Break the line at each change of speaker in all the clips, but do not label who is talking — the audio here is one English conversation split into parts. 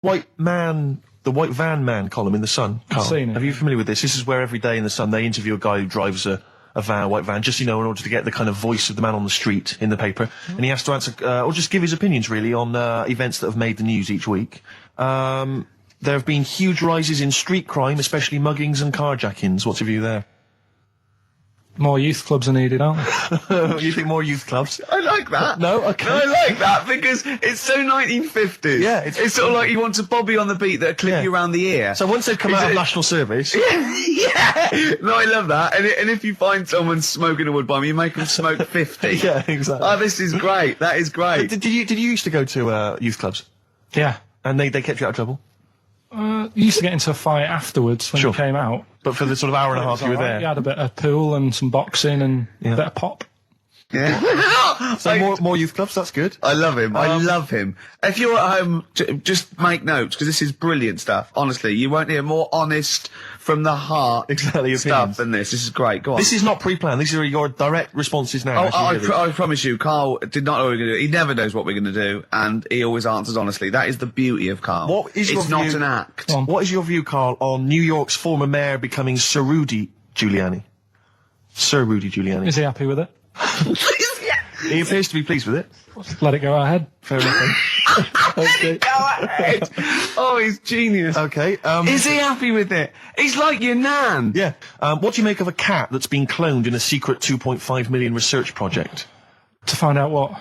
White Man, the White Van Man column in The Sun?
I've seen it.
Are you familiar with this? This is where every day in The Sun they interview a guy who drives a white van, just, in order to get the kind of voice of the man on the street in the paper. And he has to answer, or just give his opinions, really, on events that have made the news each week. There have been huge rises in street crime, especially muggings and carjackings. What's your view there?
More youth clubs are needed, aren't there?
You think more youth clubs?
I like that.
No? Okay.
No, I like that because it's so 1950s.
Yeah,
it's sort of like you want a bobby on the beat that'll clip you around the ear.
So once they've come out of national service...
Yeah! No, I love that. And if you find someone smoking a wood bomb, you make them smoke 50.
Yeah, exactly.
Oh, this is great. That is great.
Did you used to go to youth clubs?
Yeah.
And they kept you out of trouble?
You used to get into a fight afterwards when you came out.
But for the sort of hour and a half you were there?
You had a bit of pool and some boxing and a bit of pop.
Yeah.
So more youth clubs, that's good.
I love him. I love him. If you're at home, just make notes, because this is brilliant stuff. Honestly, you won't hear more honest, from the heart stuff than this. This is great. Go on.
This is not pre-planned. These are your direct responses now.
I promise you, Carl did not know what we were going to do. He never knows what we're going to do, and he always answers honestly. That is the beauty of Carl. It's not an act.
What is your view, Carl, on New York's former mayor becoming Sir Rudy Giuliani? Sir Rudy Giuliani.
Is he happy with it?
He appears to be pleased with it.
Let it go ahead.
Fair enough.
Okay. Go ahead. Oh, he's genius.
Okay.
Is he happy with it? He's like your nan.
Yeah. What do you make of a cat that's been cloned in a secret 2.5 million research project?
To find out what?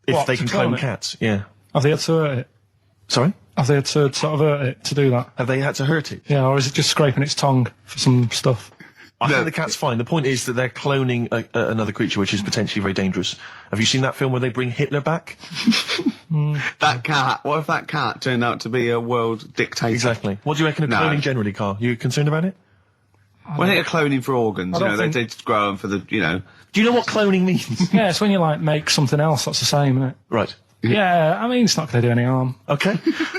If they can clone cats, yeah.
Have they had to hurt it?
Sorry?
Have they had to sort of hurt it to do that?
Have they had to hurt it?
Yeah, or is it just scraping its tongue for some stuff?
I think the cat's fine. The point is that they're cloning another creature, which is potentially very dangerous. Have you seen that film where they bring Hitler back?
That cat. What if that cat turned out to be a world dictator?
Exactly. What do you reckon of cloning generally, Carl? You concerned about it?
When they're cloning for organs, they just grow them for the,
Do you know what cloning means?
Yeah, it's when you, make something else that's the same, isn't it?
Right.
Yeah, I mean, it's not going to do any harm.
Okay.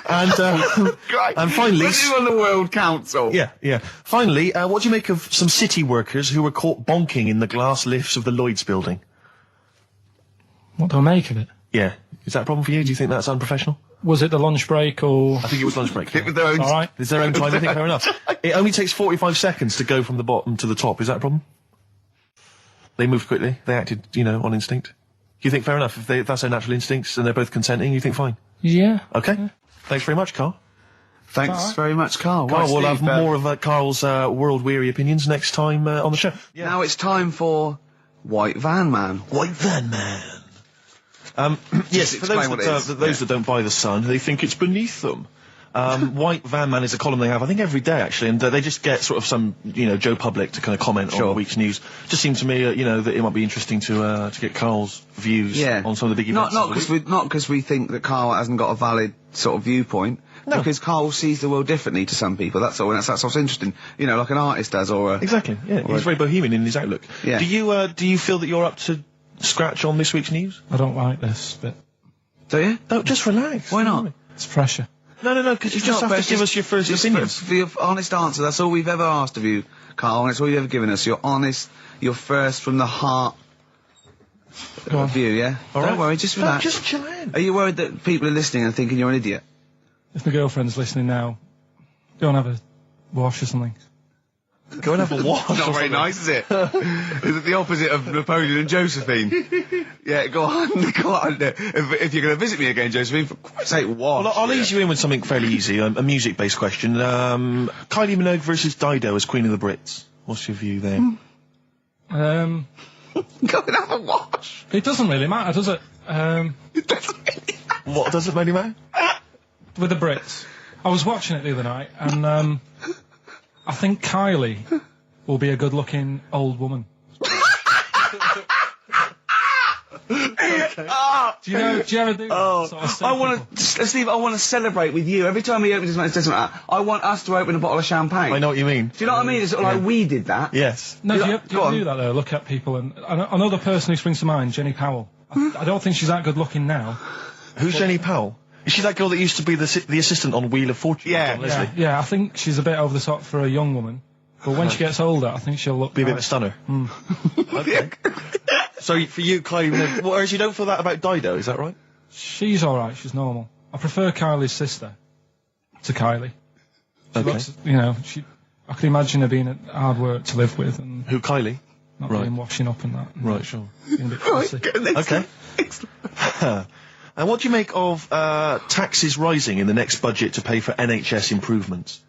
And finally...
Put you on the World Council.
Yeah. Finally, what do you make of some city workers who were caught bonking in the glass lifts of the Lloyd's building?
What do I make of it?
Yeah. Is that a problem for you? Do you think that's unprofessional?
Was it the lunch break or...?
I think it was lunch break.
It was their own...
All right.
It's their own time, I think, fair enough. It only takes 45 seconds to go from the bottom to the top. Is that a problem? They moved quickly. They acted, on instinct. You think fair enough? If that's their natural instincts and they're both consenting, you think fine?
Yeah.
Okay.
Yeah.
Thanks very much, Carl.
Thanks very much, Carl.
Carl, we'll have more of Carl's world-weary opinions next time on the show.
Yeah. Now it's time for White Van Man.
White Van Man. Yes, for those that don't buy The Sun, they think it's beneath them. White Van Man is a column they have, I think, every day, actually, and they just get sort of some, Joe Public to kind of comment on the week's news. Just seems to me, that it might be interesting to get Carl's views on some of the big events.
Not because we think that Carl hasn't got a valid sort of viewpoint. No. Because Carl sees the world differently to some people. That's all. And that's what's interesting. Like an artist does, or
exactly. Yeah, he's very bohemian in his outlook. Yeah. Do you feel that you're up to scratch on this week's news?
I don't like this bit.
Do you?
No, just relax.
Why not?
It's pressure.
No, because you just have to give us your first opinion.
For your honest answer, that's all we've ever asked of you, Carl, and it's all you've ever given us. Your honest, your first from the heart view, yeah? Don't worry, just relax.
Just chill in.
Are you worried that people are listening and thinking you're an idiot?
If my girlfriend's listening now, go and have a wash or something.
Go and have a wash.
Not very nice, is it? Is it the opposite of Napoleon and Josephine? Yeah, go on. If you're going to visit me again, Josephine, for Christ's sake, wash.
Well, I'll ease you in with something fairly easy, a music-based question. Kylie Minogue versus Dido as Queen of the Brits. What's your view there?
Go and have a wash.
It doesn't really matter, does it?
It doesn't really matter.
What doesn't really matter?
With the Brits. I was watching it the other night, and I think Kylie will be a good-looking old woman.
Okay.
Do you ever do that? Sort of
Steve, I want to celebrate with you. Every time he opens his mouth, it doesn't matter. I want us to open a bottle of champagne.
I know what you mean.
Do you know what I mean? It's sort of like we did that.
Yes.
No, do you do that, though? Look at people, and another person who springs to mind, Jenny Powell. I don't think she's that good-looking now.
Who's Jenny Powell? Is she that girl that used to be the assistant on Wheel of Fortune?
Yeah, I think she's a bit over the top for a young woman. But when she gets older, I think she'll look...
Be a bit of a stunner. Okay. So, for you, Kylie, whereas you don't feel that about Dido, is that right?
She's alright, she's normal. I prefer Kylie's sister. to Kylie. She
Okay.
looks, you know, I could imagine her being hard work to live with and
Who, Kylie?
not
Right.
being washing up and that. And
Right, sure.
being a bit fussy.
Okay. And what do you make of taxes rising in the next budget to pay for NHS improvements?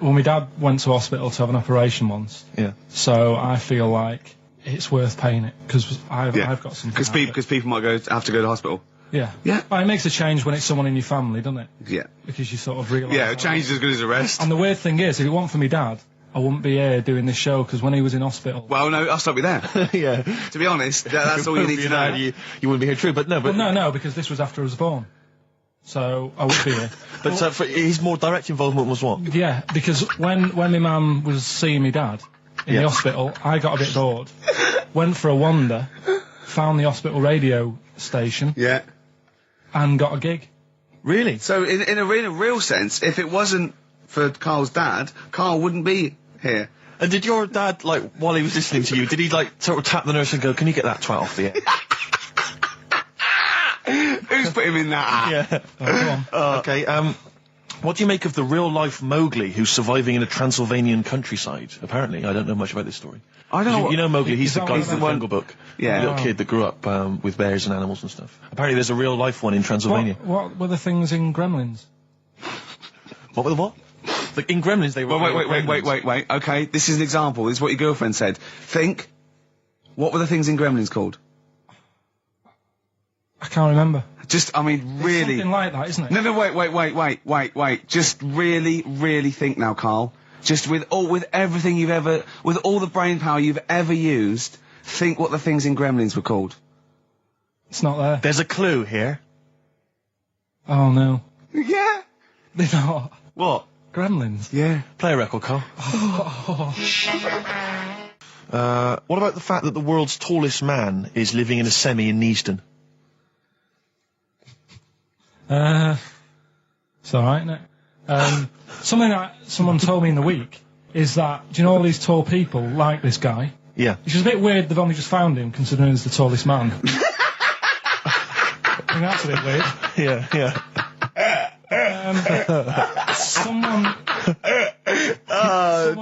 Well, my dad went to hospital to have an operation once,
Yeah.
so I feel like it's worth paying it because I've got something.
Because people might have to go to hospital.
Yeah.
Yeah.
Well, it makes a change when it's someone in your family, doesn't it?
Yeah.
Because you sort of realise.
Yeah, a change is as good as a rest.
And the weird thing is, if it weren't for me dad, I wouldn't be here doing this show because when he was in hospital.
Well, no, I'll stop you there.
Yeah.
To be honest, that's all you need to know.
You wouldn't be here, true, but no. But
No, because this was after I was born. So I would be here.
But his more direct involvement was what?
Yeah, because when my mum was seeing me dad in the hospital, I got a bit bored, went for a wander, found the hospital radio station,
Yeah.
and got a gig.
Really?
So in a real sense, if it wasn't for Carl's dad, Carl wouldn't be here.
And did your dad, like, while he was listening to you, did he, like, sort of tap the nurse and go, can you get that twat off the air?
Who's put him in that?
Yeah.
Oh, go on.
Okay, what do you make of the real-life Mowgli who's surviving in a Transylvanian countryside? Apparently, I don't know much about this story.
I don't know.
You know Mowgli, he's the guy
He's
from
the
the
one-
Jungle Book.
Yeah.
The little kid that grew up with bears and animals and stuff. Apparently there's a real-life one in Transylvania.
What were the things in Gremlins?
What were the what? Like, in Gremlins they were...
Wait. Okay, this is an example. This is what your girlfriend said. Think. What were the things in Gremlins called?
I can't remember.
Just, I mean, really.
Something like that, isn't it?
No, wait. Just really think now, Carl. Just with everything with all the brain power you've ever used, think what the things in Gremlins were called.
It's not there.
There's a clue here.
Oh no.
Yeah.
They're not.
What?
Gremlins.
Yeah.
Play a record, Carl. What about the fact that the world's tallest man is living in a semi in Neasden?
It's alright, isn't it? Something that someone told me in the week is that, do you know all these tall people like this guy?
Yeah.
Which is a bit weird they've only just found him, considering he's the tallest man. I think that's a bit weird.
Yeah.
Someone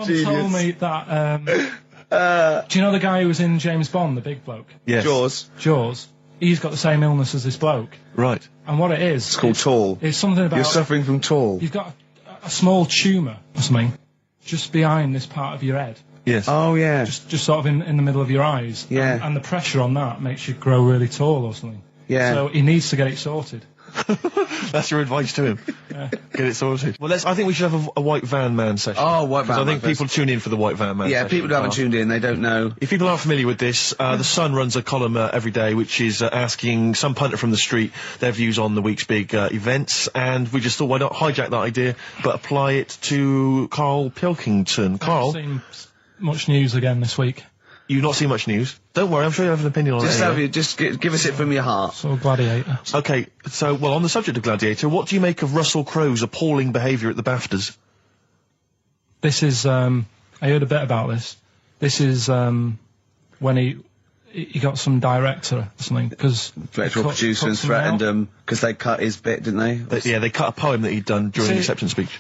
genius.
told me that, do you know the guy who was in James Bond, the big bloke?
Yes.
Jaws. He's got the same illness as this bloke.
Right.
And what it is...
It's called tall.
It's something about...
You're suffering from tall.
You've got a small tumour or something just behind this part of your head.
Yes.
Oh, yeah.
Just sort of in the middle of your eyes.
Yeah.
And the pressure on that makes you grow really tall or something.
Yeah.
So he needs to get it sorted.
That's your advice to him.
Yeah.
Get it sorted. Well, I think we should have a white van man session.
Oh, white van
I think
man
people tune in for the white van man
Yeah,
session.
people who haven't tuned in, they don't know.
If people aren't familiar with this, The Sun runs a column every day which is asking some punter from the street their views on the week's big events, and we just thought, why not hijack that idea, but apply it to Karl Pilkington. Carl,
I've seen much news again this week.
you've not seen much news. Don't worry, I'm sure you have an opinion on it.
Just give us it from your heart.
So Gladiator.
Okay, so, well, on the subject of Gladiator, what do you make of Russell Crowe's appalling behaviour at the BAFTAs?
This is, I heard a bit about this. This is, when he got some director or something, because...
Director or producer and threatened them, because they cut his bit, didn't they?
They cut a poem that he'd done during the acceptance speech.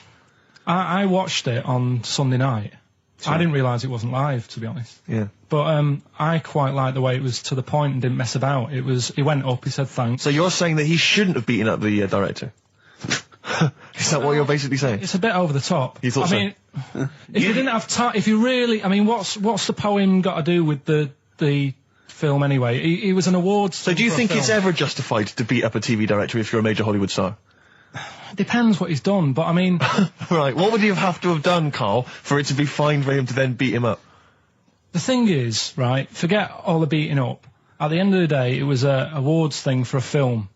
I watched it on Sunday night. Sure. I didn't realise it wasn't live, to be honest.
Yeah.
But I quite liked the way it was to the point and didn't mess about. He went up, he said thanks.
So you're saying that he shouldn't have beaten up the director? Is that what you're basically saying?
It's a bit over the top.
You thought so?
I mean, if you didn't have time, if you really, I mean, what's the poem got to do with the film anyway? He was an awards.
So do you think it's ever justified to beat up a TV director if you're a major Hollywood star?
Depends what he's done, but I mean...
Right, what would he have to have done, Carl, for it to be fine for him to then beat him up?
The thing is, right, forget all the beating up. At the end of the day, it was a awards thing for a film.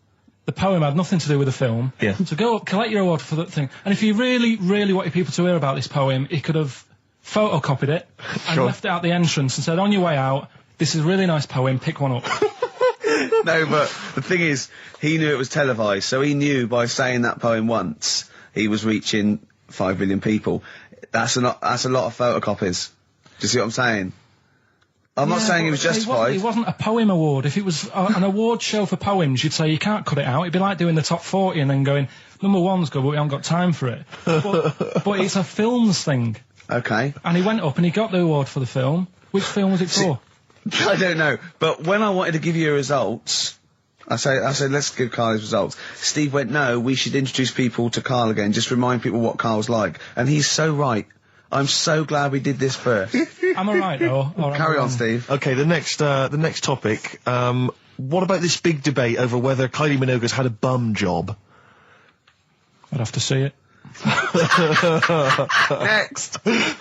The poem had nothing to do with the film.
Yeah.
So go up, collect your award for that thing. And if he really, really wanted people to hear about this poem, he could have photocopied it and left it at the entrance and said, on your way out, this is a really nice poem, pick one up.
No, but the thing is, he knew it was televised, so he knew by saying that poem once, he was reaching 5 billion people. That's a lot of photocopies. Do you see what I'm saying? I'm not saying he was justified.
It wasn't a poem award. If it was an award show for poems, you'd say you can't cut it out. It'd be like doing the top 40 and then going, number one's good, but we haven't got time for it. But it's a films thing.
Okay.
And he went up and he got the award for the film. Which film was it for?
I don't know. But when I wanted to give you results, I said, let's give Carl his results. Steve went, no, we should introduce people to Carl again, just remind people what Carl's like. And he's so right. I'm so glad we did this first.
Am I right, though?
Carry on, Steve.
Okay, the next topic. What about this big debate over whether Kylie Minogue's had a bum job?
I'd have to see it.
Next.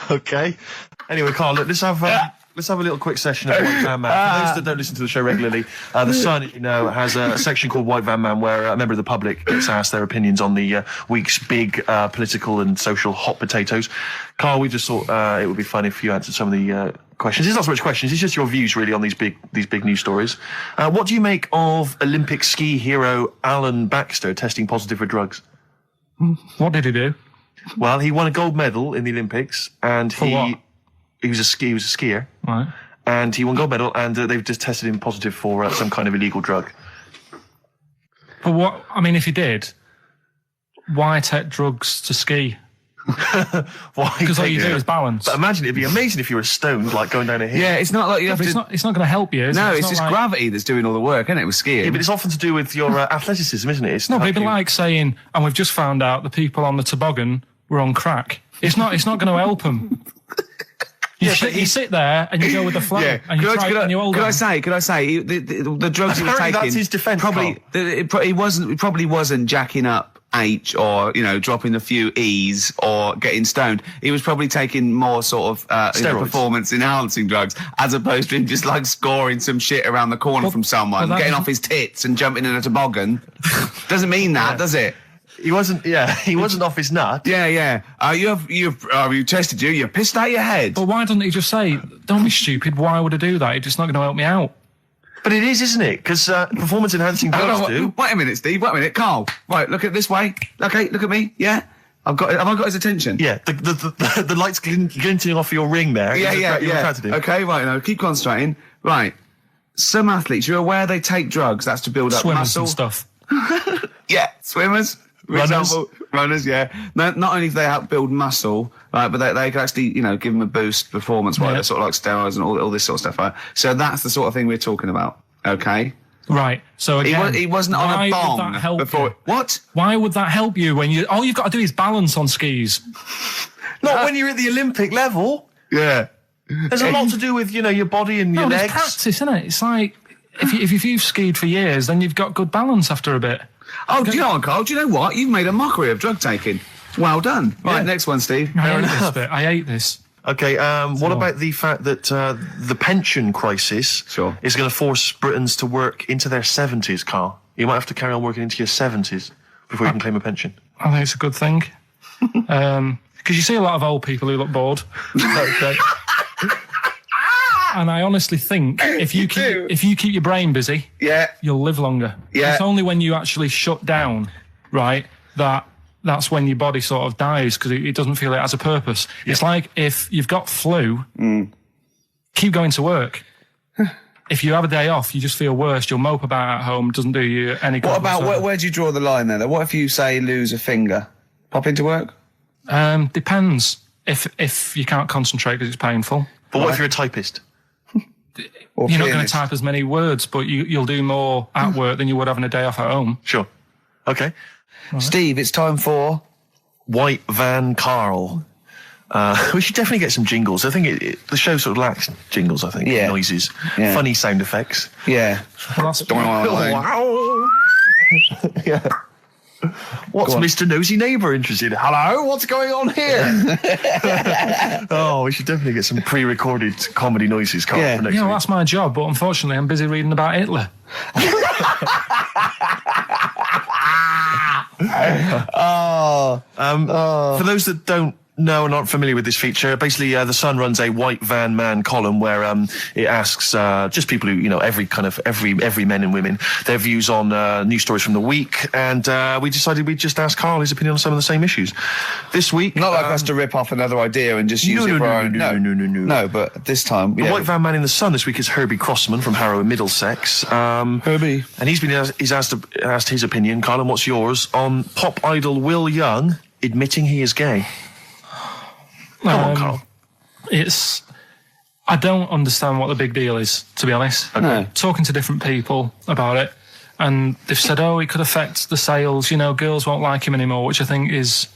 Okay. Anyway, Carl, let's have a little quick session of White Van Man. For those that don't listen to the show regularly, The Sun, as you know, has a section called White Van Man where a member of the public gets asked their opinions on the week's big political and social hot potatoes. Carl, we just thought it would be fun if you answered some of the questions. It's not so much questions, it's just your views really on these big news stories. What do you make of Olympic ski hero Alan Baxter testing positive for drugs?
What did he do?
Well, he won a gold medal in the Olympics, and
what?
He was a skier.
Right.
And he won gold medal, and they've just tested him positive for some kind of illegal drug.
But what, I mean, if he did, why take drugs to ski?
Why?
Because all you do is balance.
But imagine, it'd be amazing if you were stoned, like going down a hill.
Yeah, it's not like you have to...
It's not going to help you, is it?
No, it's just like... gravity that's doing all the work, isn't it, with skiing?
Yeah, but it's often to do with your athleticism, isn't it? It's
no, but it'd be like saying, and we've just found out the people on the toboggan were on crack. It's not going to help them. You sit there and you go with the flow, and you try and you hold on.
Could I say, the drugs he was taking...
that's his defence,
He probably wasn't jacking up H or, dropping a few E's or getting stoned. He was probably taking more sort of performance-enhancing drugs, as opposed to him just, like, scoring some shit around the corner from someone, getting off his tits and jumping in a toboggan. Doesn't mean that, does it?
He wasn't off his nut.
Yeah. You tested you. You pissed out your head.
But why doesn't he just say, don't be stupid, why would I do that? It's just not going to help me out.
But it is, isn't it? Because performance-enhancing drugs do.
Wait a minute, Steve. Wait a minute. Carl. Right, look at this way. Okay, look at me. Yeah? Have I got his attention?
Yeah, the light's glinting off your ring there.
Yeah. Okay, right, now, keep concentrating. Right. Some athletes, you're aware they take drugs. That's to build up
swimmers
muscle.
And stuff.
Yeah, swimmers. For example, runners, yeah. Not only do they help build muscle, right, but they can actually, give them a boost performance, right? They're sort of like steroids and all this sort of stuff, right? So that's the sort of thing we're talking about, okay?
Right. So again,
he wasn't on a bong
would that help
before.
You?
What?
Why would that help you when all you've got to do is balance on skis?
Not when you're at the Olympic level.
Yeah.
There's a lot to do with, your body and your legs.
It's practice, isn't it? It's like, if you've skied for years, then you've got good balance after a bit.
Oh, do you know what, Carl? Do you know what? You've made a mockery of drug taking. Well done. Right, next one, Steve.
I hate this.
Okay, what about the fact that the pension crisis is going to force Britons to work into their 70s, Carl? You might have to carry on working into your 70s before you can claim a pension.
I think it's a good thing. Because you see a lot of old people who look bored.
Okay.
And I honestly think if you keep your brain busy, you'll live longer. Yeah. It's only when you actually shut down, right, that's when your body sort of dies because it doesn't feel it has a purpose. Yeah. It's like if you've got flu, keep going to work. If you have a day off, you just feel worse. You'll mope about at home. Doesn't do you any good.
What about where do you draw the line there? What if you say lose a finger? Pop into work?
Depends. If you can't concentrate because it's painful.
But what if you're a typist?
You're not going to type as many words, but you'll do more at work than you would having a day off at home.
Sure. Okay.
Right. Steve, it's time for...
White Van Carl. We should definitely get some jingles. I think the show sort of lacks jingles, I think. Yeah. Noises. Yeah. Funny sound effects.
Yeah.
Wow. Yeah. What's Mr. Nosy Neighbour interested in? Hello, what's going on here? Oh, we should definitely get some pre-recorded comedy noises, Carl, for next week.
That's my job, but unfortunately I'm busy reading about Hitler.
For those that don't No, we're not familiar with this feature. Basically, The Sun runs a White Van Man column where it asks just people who, every men and women, their views on news stories from the week. And we decided we'd just ask Karl his opinion on some of the same issues. This week...
Not like us to rip off another idea and just use it for our own...
No.
No, but this time...
The White Van Man in The Sun this week is Herbie Crossman from Harrow in Middlesex.
Herbie.
And he's asked his opinion. Karl, and what's yours on pop idol Will Young admitting he is gay? Come on, Karl.
I don't understand what the big deal is, to be honest.
Okay. No.
Talking to different people about it, and they've said, it could affect the sales, girls won't like him anymore, which I think is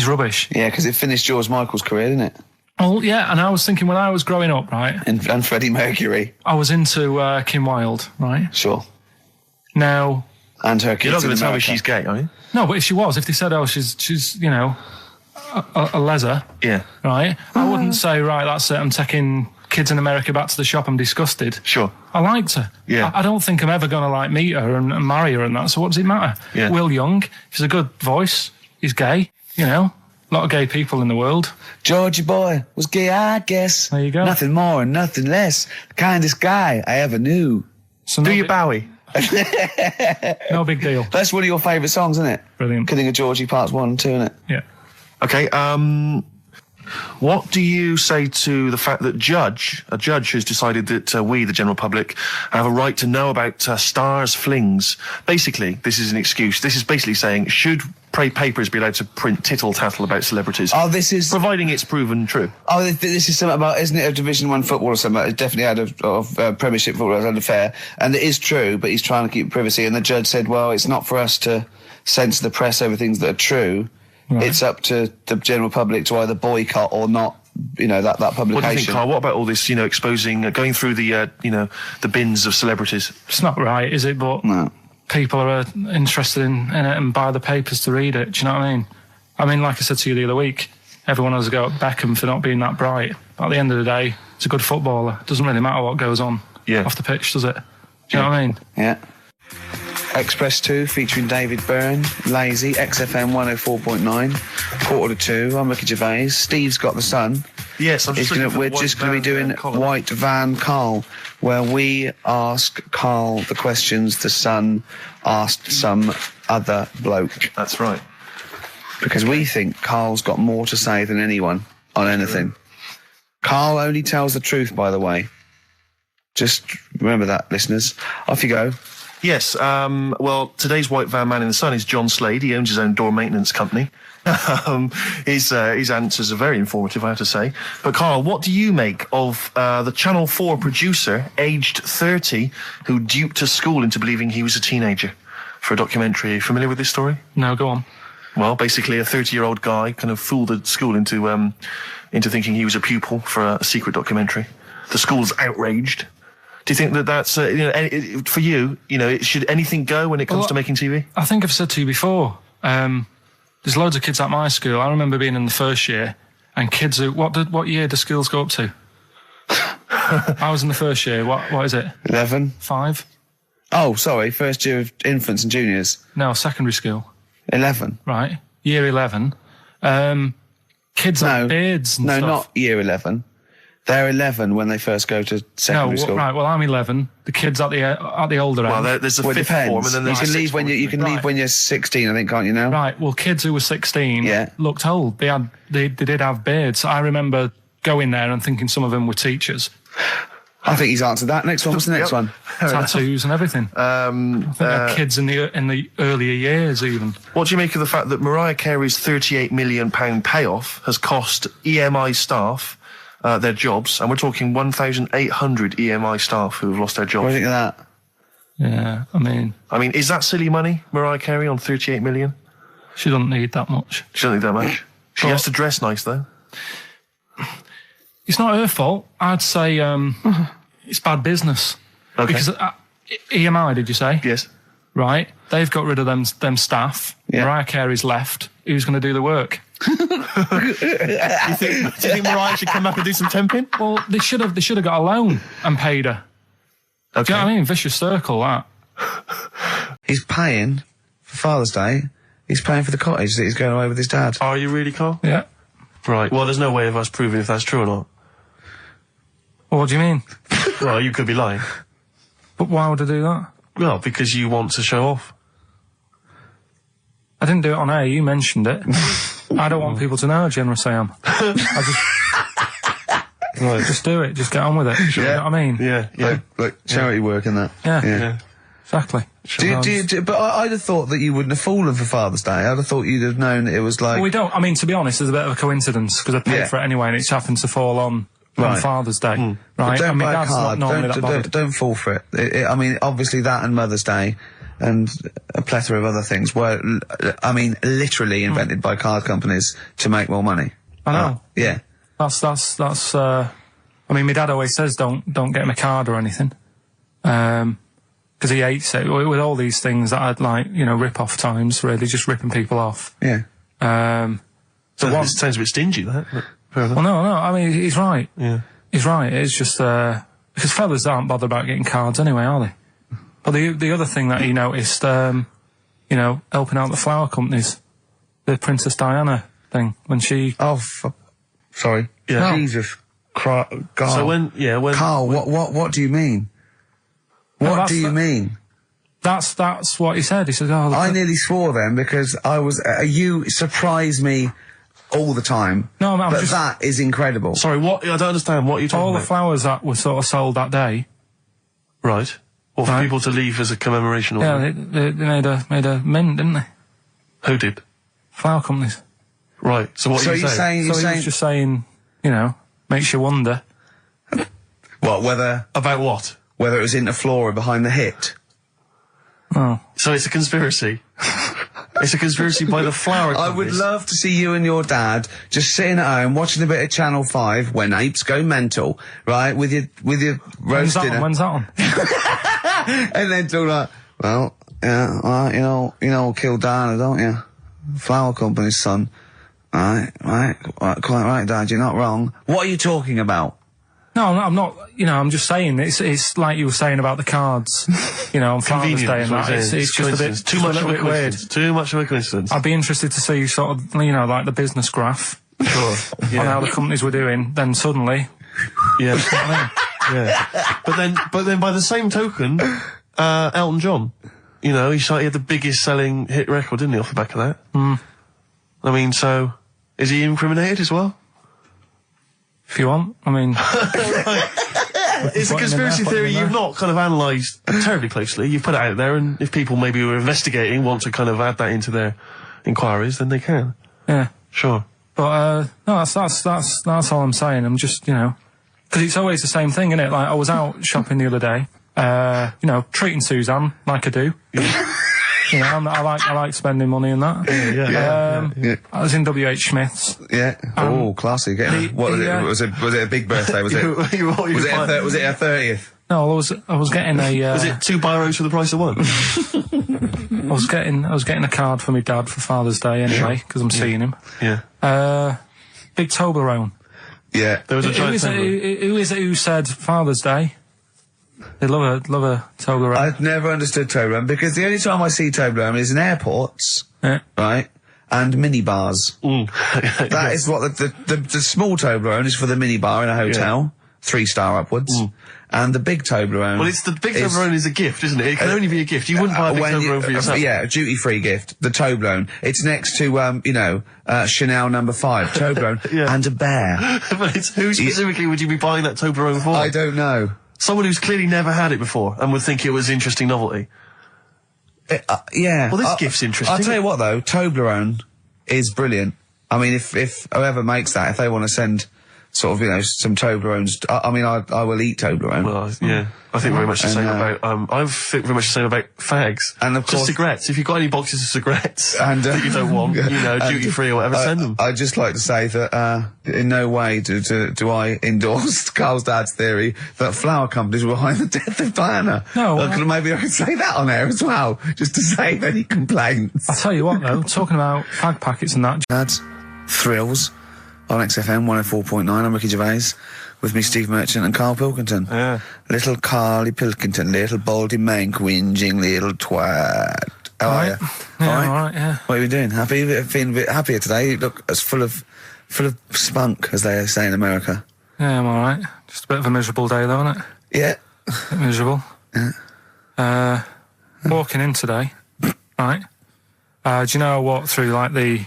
rubbish.
Yeah, because it finished George Michael's career, didn't it?
Well, yeah, and I was thinking when I was growing up, right?
And Freddie Mercury.
I was into Kim Wilde, right?
Sure.
Now...
And her kids.
You're not going to tell me she's gay, are you?
No, but if she was, if they said, she's a leather,
yeah,
right? I wouldn't say, right, that's it, I'm taking kids in America back to the shop, I'm disgusted.
Sure.
I liked her.
Yeah.
I don't think I'm ever going to meet her and marry her and that, so what does it matter?
Yeah.
Will Young, he's a good voice, he's gay, a lot of gay people in the world.
Georgie boy was gay, I guess.
There you go.
Nothing more and nothing less. The kindest guy I ever knew.
So
Do you Bowie?
No big deal.
That's one of your favourite songs, isn't it?
Brilliant.
Killing of Georgie Parts 1 and 2, isn't it?
Yeah.
Okay, what do you say to the fact that a judge has decided that we, the general public, have a right to know about stars' flings? Basically, this is an excuse. This is basically saying, should papers be allowed to print tittle-tattle about celebrities?
Oh, this is...
Providing it's proven true.
Oh, this is something about, isn't it, a Division 1 football or something? It definitely had of Premiership football as an affair. And it is true, but he's trying to keep privacy. And the judge said, well, it's not for us to censor the press over things that are true. Right. It's up to the general public to either boycott or not, that publication.
What do you think, Karl? What about all this, exposing, going through the, the bins of celebrities?
It's not right, is it? But
no.
People are interested in it and buy the papers to read it. Do you know what I mean? I mean, like I said to you the other week, everyone has a go at Beckham for not being that bright. But at the end of the day, he's a good footballer. It doesn't really matter what goes on off the pitch, does it? Do you know what I mean?
Yeah. Express 2 featuring David Byrne, Lazy, XFM 104.9, quarter to 2. I'm Ricky Gervais. Steve's got The Sun.
Yes,
we're just going to be doing White Van Karl, where we ask Karl the questions the Sun asked some other bloke.
That's right.
Because we think Karl's got more to say than anyone on anything. Karl only tells the truth, by the way. Just remember that, listeners. Off you go.
Yes, well, today's White Van Man in the Sun is John Slade. He owns his own door maintenance company. His answers are very informative, I have to say. But, Karl, what do you make of the Channel 4 producer, aged 30, who duped a school into believing he was a teenager for a documentary? Are you familiar with this story?
No, go on.
Well, basically, a 30-year-old guy kind of fooled the school into thinking he was a pupil for a secret documentary. The school's outraged. Do you think that that's, for you, should anything go when it comes to making TV?
I think I've said to you before, there's loads of kids at my school. I remember being in the first year, and kids who, what year do schools go up to? I was in the first year. What is it?
11.
5?
Oh, sorry, first year of infants and juniors.
No, secondary school.
11.
Right, year 11. Kids have beards and stuff.
No, not year 11. They're 11 when they first go to secondary school.
Right. Well, I'm 11. The kids at the older end.
Well, there's a fifth form, and then there's
you can leave when you're 16, I think, can't you now?
Right. Well, kids who were 16 looked old. They did have beards. I remember going there and thinking some of them were teachers.
I think he's answered that. Next one. What's the next one?
Tattoos and everything. I think they're kids in the earlier years even.
What do you make of the fact that Mariah Carey's £38 million payoff has cost EMI staff their jobs, and we're talking 1,800 EMI staff who have lost their jobs?
What do you think of that?
Yeah, I mean, is that silly money, Mariah Carey, on 38 million? She doesn't need that much.
She doesn't need that much. She has to dress nice, though.
It's not her fault. I'd say it's bad business.
Okay.
Because EMI, did you say?
Yes.
Right. They've got rid of them staff.
Yeah.
Mariah Carey's left. Who's going to do the work?
Do you think Mariah should come back and do some temping?
Well, they should have got a loan and paid her.
Okay.
Do you know what I mean? Vicious circle, that.
He's paying for Father's Day. He's paying for the cottage that he's going away with his dad.
Are you really, Karl?
Yeah.
Right. Well, there's no way of us proving if that's true or not.
Well, what do you mean?
Well, you could be lying.
But why would I do that?
Well, because you want to show off.
I didn't do it on air, you mentioned it. I don't want people to know how generous I am. Just do it, just get on with it. You know what I mean?
Yeah.
Like charity work and that.
Yeah. Exactly.
But I'd have thought that you wouldn't have fallen for Father's Day. I'd have thought you'd have known that it was like...
Well, we don't. I mean, to be honest, there's a bit of a coincidence, because I paid for it anyway, and it happens to fall on Father's Day. Right?
But don't
buy
a card. Don't fall for it. I mean, obviously that and Mother's Day and a plethora of other things were, I mean, literally invented by card companies to make more money.
I know.
Yeah.
That's I mean, my dad always says don't get him a card or anything. Because he hates it. With all these things that I'd like, rip-off times, really, just ripping people off.
Yeah.
So it sounds a bit stingy, that.
Well, no, I mean, he's right.
Yeah.
He's right. It's just, because fellas aren't bothered about getting cards anyway, are they? But the other thing that he noticed, helping out the flower companies, the Princess Diana thing, when she...
Oh, sorry.
Yeah.
No. Jesus. God.
So when...
Carl, what do you mean? What do you mean?
That's what he said. He said,
I nearly swore then because you surprise me all the time.
No, I'm just...
that is incredible.
Sorry, what? I don't understand. What are you talking about?
All the flowers that were sort of sold that day.
Right. Or for people to leave as a commemoration or
something? Yeah, they made a mint, didn't they?
Who did?
Flower companies.
Right. So what are you saying?
He was just saying, makes you wonder.
About what?
Whether it was Interflora behind the hit.
Oh.
So it's a conspiracy. It's a conspiracy by the flower companies.
I would love to see you and your dad just sitting at home watching a bit of Channel 5 when apes go mental, right? With your roast dinner.
When's that on?
And then talk like, well, yeah, you know, kill Diana, don't you? Flower company's son. Right, quite right, Dad, you're not wrong. What are you talking about?
No, I'm not, I'm just saying, it's like you were saying about the cards, on Father's Day and that. It's just a bit,
too much of a
weird.
Too much of a coincidence.
I'd be interested to see sort of, like the business graph.
Sure. Yeah.
On how the companies were doing, then suddenly.
Yeah. Yeah. But then by the same token, Elton John, he had the biggest selling hit record, didn't he, off the back of that?
Mm.
I mean, so, is he incriminated as well?
If you want, I mean...
It's a conspiracy theory you've not kind of analysed terribly closely. You've put it out there, and if people maybe who are investigating want to kind of add that into their inquiries, then they can.
Yeah.
Sure.
But, no, that's all I'm saying. I'm just, because it's always the same thing, innit? Like, I was out shopping the other day, treating Suzanne like I do. Yeah. I like spending money and that.
Yeah.
I was in WH Smith's.
Yeah. Classy. Was it a big birthday? Was it? Was it her 30th?
No, I was getting a.
Was it 2 biros for the price of 1?
I was getting a card for my dad for Father's Day anyway, because I'm seeing him.
Yeah.
Big Toblerone.
Yeah.
There was a giant Toblerone.
Who is it who said Father's Day? They love a Toblerone.
I've never understood Toblerone because the only time I see Toblerone is in airports, right, and minibars. That is what the small Toblerone is for the minibar in a hotel, 3-star upwards, and the big Toblerone.
Well, the big Toblerone is a gift, isn't it? It can only be a gift. You wouldn't buy a big Toblerone for yourself.
Yeah, a duty-free gift. The Toblerone. It's next to Chanel No. 5 Toblerone and a bear.
But who specifically would you be buying that Toblerone for?
I don't know.
Someone who's clearly never had it before and would think it was interesting novelty.
Yeah.
Well, this gift's interesting.
I'll tell you what, though, Toblerone is brilliant. I mean, if whoever makes that, if they want to send sort of, some Toblerones, I will eat Toblerone.
Well, yeah. I think very much the same about, I think very much the same about fags. And of course... cigarettes. If you've got any boxes of cigarettes that you don't want, duty-free or whatever, send them.
I'd just like to say that, in no way do I endorse Carl's dad's theory that flower companies were behind the death of Diana.
No.
Maybe I could say that on air as well, just to save any complaints.
I'll tell you what, though, talking about fag packets and that...
Dad's Thrills on XFM 104.9. I'm Ricky Gervais. With me, Steve Merchant and Karl Pilkington.
Yeah.
Little Karl Pilkington, little baldy mank whinging little twat. How are you?
Yeah, all right, yeah.
What are you doing? Happy? Feeling a bit happier today? You look as full of Full of spunk, as they say in America.
Yeah, I'm all right. Just a bit of a miserable day, though, isn't it?
Yeah.
A bit miserable.
Yeah.
Walking in today, right? Do you know I walked through, like, the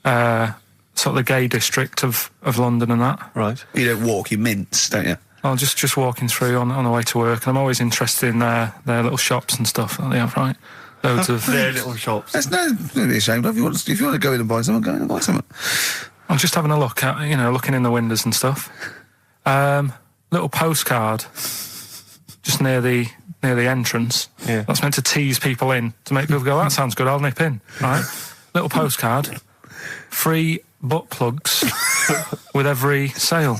sort of the gay district of London and that?
Right. You don't walk, you mince, don't you?
Well, just walking through on the way to work, and I'm always interested in their little shops and stuff that they have, right? Loads of
their little shops.
That's don't be ashamed of. If you want to go in and buy something, go in and buy something.
I'm just having a look at, looking in the windows and stuff. Little postcard just near the entrance.
Yeah.
That's meant to tease people in, to make people go, that sounds good, I'll nip in. Right? Little postcard. Free butt plugs with every sale.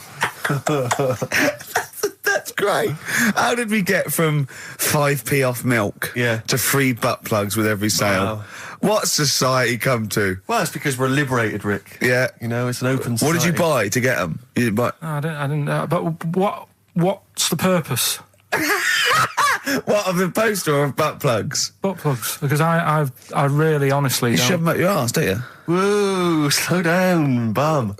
That's great. How did we get from 5p off milk to free butt plugs with every sale? Wow. What's society come to?
Well, it's because we're liberated, Rick.
Yeah.
It's an open society.
What did you buy to get them? You didn't buy...
I didn't but what's the purpose?
What, of the poster or of butt plugs?
Butt plugs, because I really honestly
You
don't...
shove them up your arse, don't you?
Whoa, slow down, bum.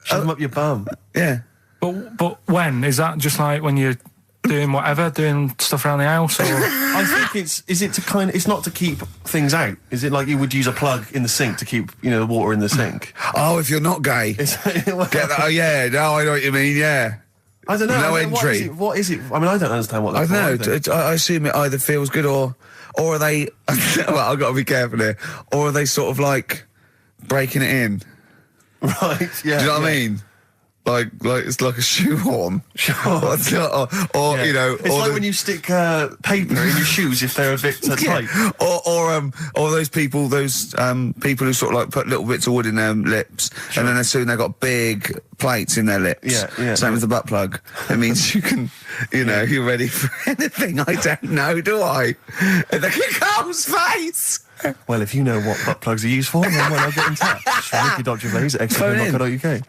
Shove them up your bum.
Yeah.
But when? Is that just like when you're doing whatever, doing stuff around the house? Or?
I think it's not to keep things out. Is it like you would use a plug in the sink to keep, the water in the sink?
Oh, if you're not gay. Get that? Oh, yeah. No, I know what you mean, yeah.
I don't know.
No entry.
What is it? I mean, I don't understand what that's
I don't know. I assume it either feels good or are they... well, I've got to be careful here. Or are they sort of like breaking it in?
Right, yeah.
Do you know what I mean? Like it's like a shoehorn.
Sure.
or
It's like when you stick paper in your shoes if they're a bit tight.
Or those people who sort of like put little bits of wood in their lips, and then as soon they've got big plates in their lips.
Yeah.
Same with the butt plug. It means you can, you're ready for anything. I don't know, do I? Look at Carl's face.
Well, if you know what butt plugs are used for, then why not get in touch? Ricky.Gervais at XFM.co.uk.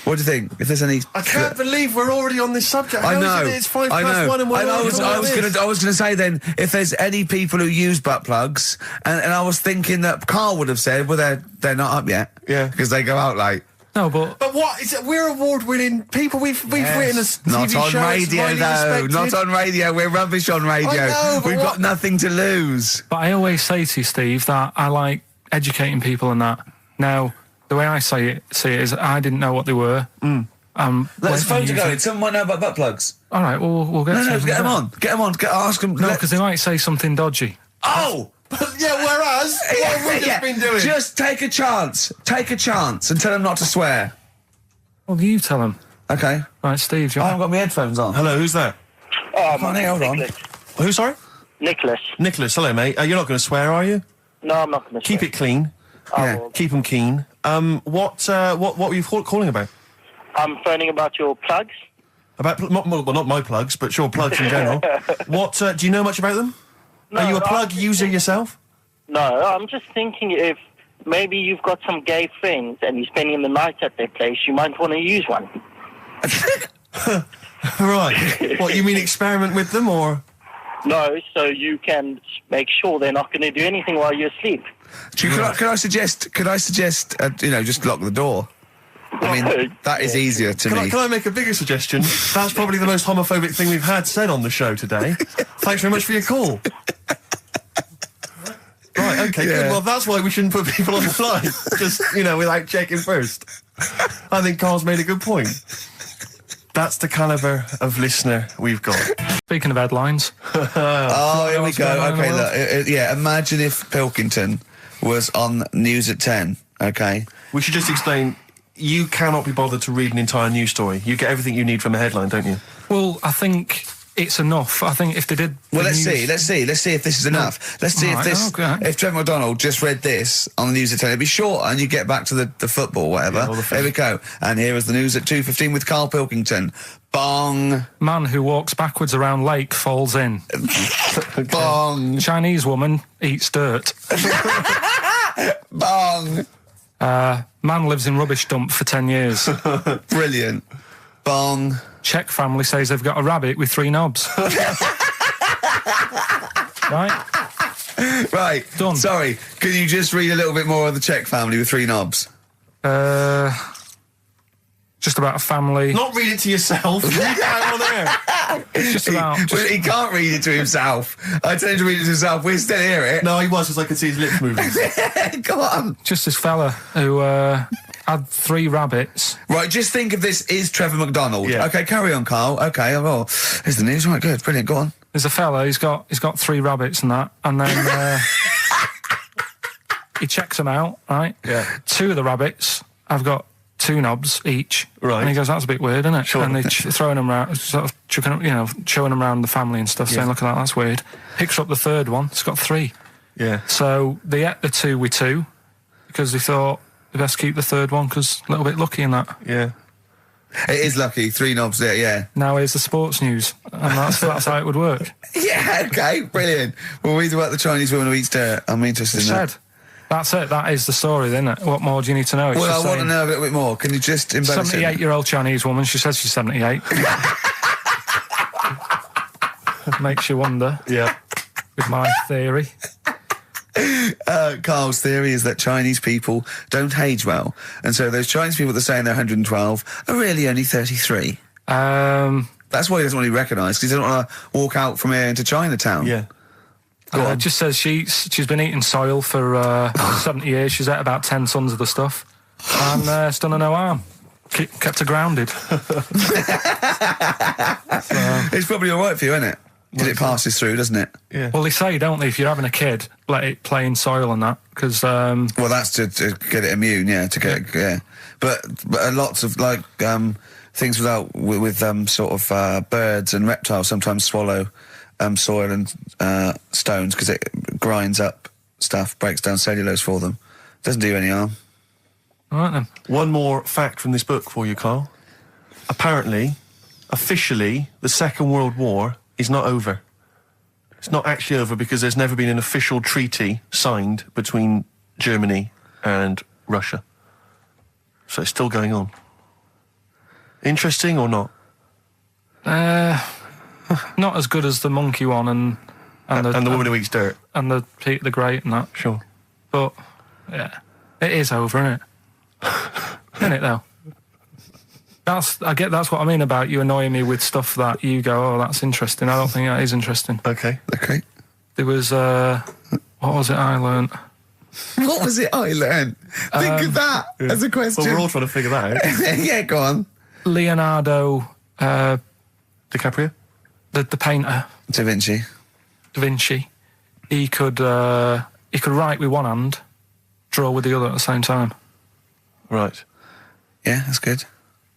What do you think? If there's any...
I can't believe we're already on this subject.
I know.
It's 1:05 and we're
I was going to say then, if there's any people who use butt plugs, and I was thinking that Karl would have said, well, they're not up yet.
Yeah.
Because they go out late.
No, but
what is it? We're award-winning people. We've written a TV
Not on
show.
radio, though. Not on radio. We're rubbish on radio.
I know, but
We've got nothing to lose.
But I always say to you, Steve, that I like educating people and that. Now, the way I see it is I didn't know what they were.
Let's phone to go. Someone might know about butt plugs.
All right, we'll get
No, get them on. Get them on. Ask them.
No, because they might say something dodgy.
Oh!
Yeah, whereas, what have we just been doing?
Just take a chance. Take a chance and tell them not to swear.
Well, you tell them.
Okay.
Right, Steve,
I haven't got my headphones on.
Hello, who's that?
Hold on.
Who, sorry?
Nicholas.
Nicholas, hello, mate. You're not going to swear, are you?
No, I'm not going to
Keep it clean.
Yeah.
Keep them keen. What were you calling about?
I'm phoning about your plugs.
About, not my plugs, but sure, plugs in general. What, do you know much about them?
No,
Are you a plug user yourself?
No, I'm just thinking if maybe you've got some gay friends and you're spending the night at their place, you might want to use one.
Right. What, you mean experiment with them, or...?
No, so you can make sure they're not going to do anything while you're asleep.
Could I suggest, just lock the door? I mean, that is easier to me.
Can I make a bigger suggestion? That's probably the most homophobic thing we've had said on the show today. Thanks very much for your call. Right, okay, good. Well, that's why we shouldn't put people on the line. Just, without checking first. I think Carl's made a good point. That's the calibre of listener we've got.
Speaking of headlines.
Oh, here we go. Okay, look. Imagine if Pilkington was on News at 10, okay?
We should just explain, you cannot be bothered to read an entire news story. You get everything you need from a headline, don't you?
Well, I think it's enough. I think if they did...
Well, let's see if this is enough. Let's see if Trevor McDonald just read this on the News at 10, it'd be shorter and you get back to the football, whatever. Yeah, here we go. And here is the news at 2:15 with Karl Pilkington. Bong.
Man who walks backwards around lake falls in.
Bong.
Chinese woman eats dirt.
Bong.
Man lives in rubbish dump for 10 years.
Brilliant. Bong.
Czech family says they've got a rabbit with 3 knobs.
Right.
Done.
Sorry, can you just read a little bit more of the Czech family with 3 knobs?
just about a family.
Not read it to yourself. Read it out on there.
It's just about...
He can't read it to himself. I tell him to read it to himself. We still hear it.
No, he was, because I could see his lips moving.
Go on.
Just this fella who had 3 rabbits.
Right, just think of this is Trevor McDonald.
Yeah.
Okay, carry on, Carl. Okay, oh, here's the news. Right, good, brilliant. Go on.
There's a fella, he's got 3 rabbits and that, and then he checks them out, right?
Yeah.
2 of the rabbits have got 2 knobs each.
Right.
And he goes, that's a bit weird, isn't it?
Sure.
And they're throwing them around, sort of chucking, showing them around the family and stuff, saying, look at that, that's weird. Picks up the 3rd one, it's got 3.
Yeah.
So they ate the 2 with 2, because they thought they best keep the 3rd one, because a little bit lucky in that.
Yeah.
It is lucky, 3 knobs there, yeah.
Now here's the sports news, and that's how it would work.
Yeah, okay, brilliant. Well, read about the Chinese woman who eats dirt. I'm interested in that.
That's it. That is the story, isn't it? What more do you need to know? It's
well, I want to know a little bit more. Can you just embellish it?
78-year-old Chinese woman. She says she's 78. Makes you wonder.
Yeah.
With my theory.
Carl's theory is that Chinese people don't age well, and so those Chinese people that are saying they're 112 are really only 33. That's why he doesn't want to be recognised, because he doesn't want to walk out from here into Chinatown.
Yeah.
It just says she's been eating soil for 70 years. She's ate about 10 tons of the stuff, and it's done her no harm. Kept her grounded.
It's probably all right for you, isn't it? Because it passes through, doesn't it?
Yeah.
Well, they say, don't they, if you're having a kid, let it play in soil and that, because...
well, that's to get it immune, yeah, to get it, But lots of, like, things with sort of birds and reptiles sometimes swallow soil and stones, because it grinds up stuff, breaks down cellulose for them. Doesn't do you any harm.
All right, then.
One more fact from this book for you, Carl. Apparently, officially, the Second World War is not over. It's not actually over because there's never been an official treaty signed between Germany and Russia. So it's still going on. Interesting or not?
Not as good as the monkey one and
the woman who eats dirt.
And the Pete the Great and that.
Sure.
But, yeah, it is over, isn't it? Isn't it, though? That's what I mean about you annoying me with stuff that you go, oh, that's interesting. I don't think that is interesting.
Okay.
There was, what was it I learnt?
What was it I learned? Think of that as a question.
Well, we're all trying to figure that out.
Yeah, go on.
Leonardo...
DiCaprio?
The painter.
Da Vinci.
He could write with one hand, draw with the other at the same time.
Right.
Yeah, that's good.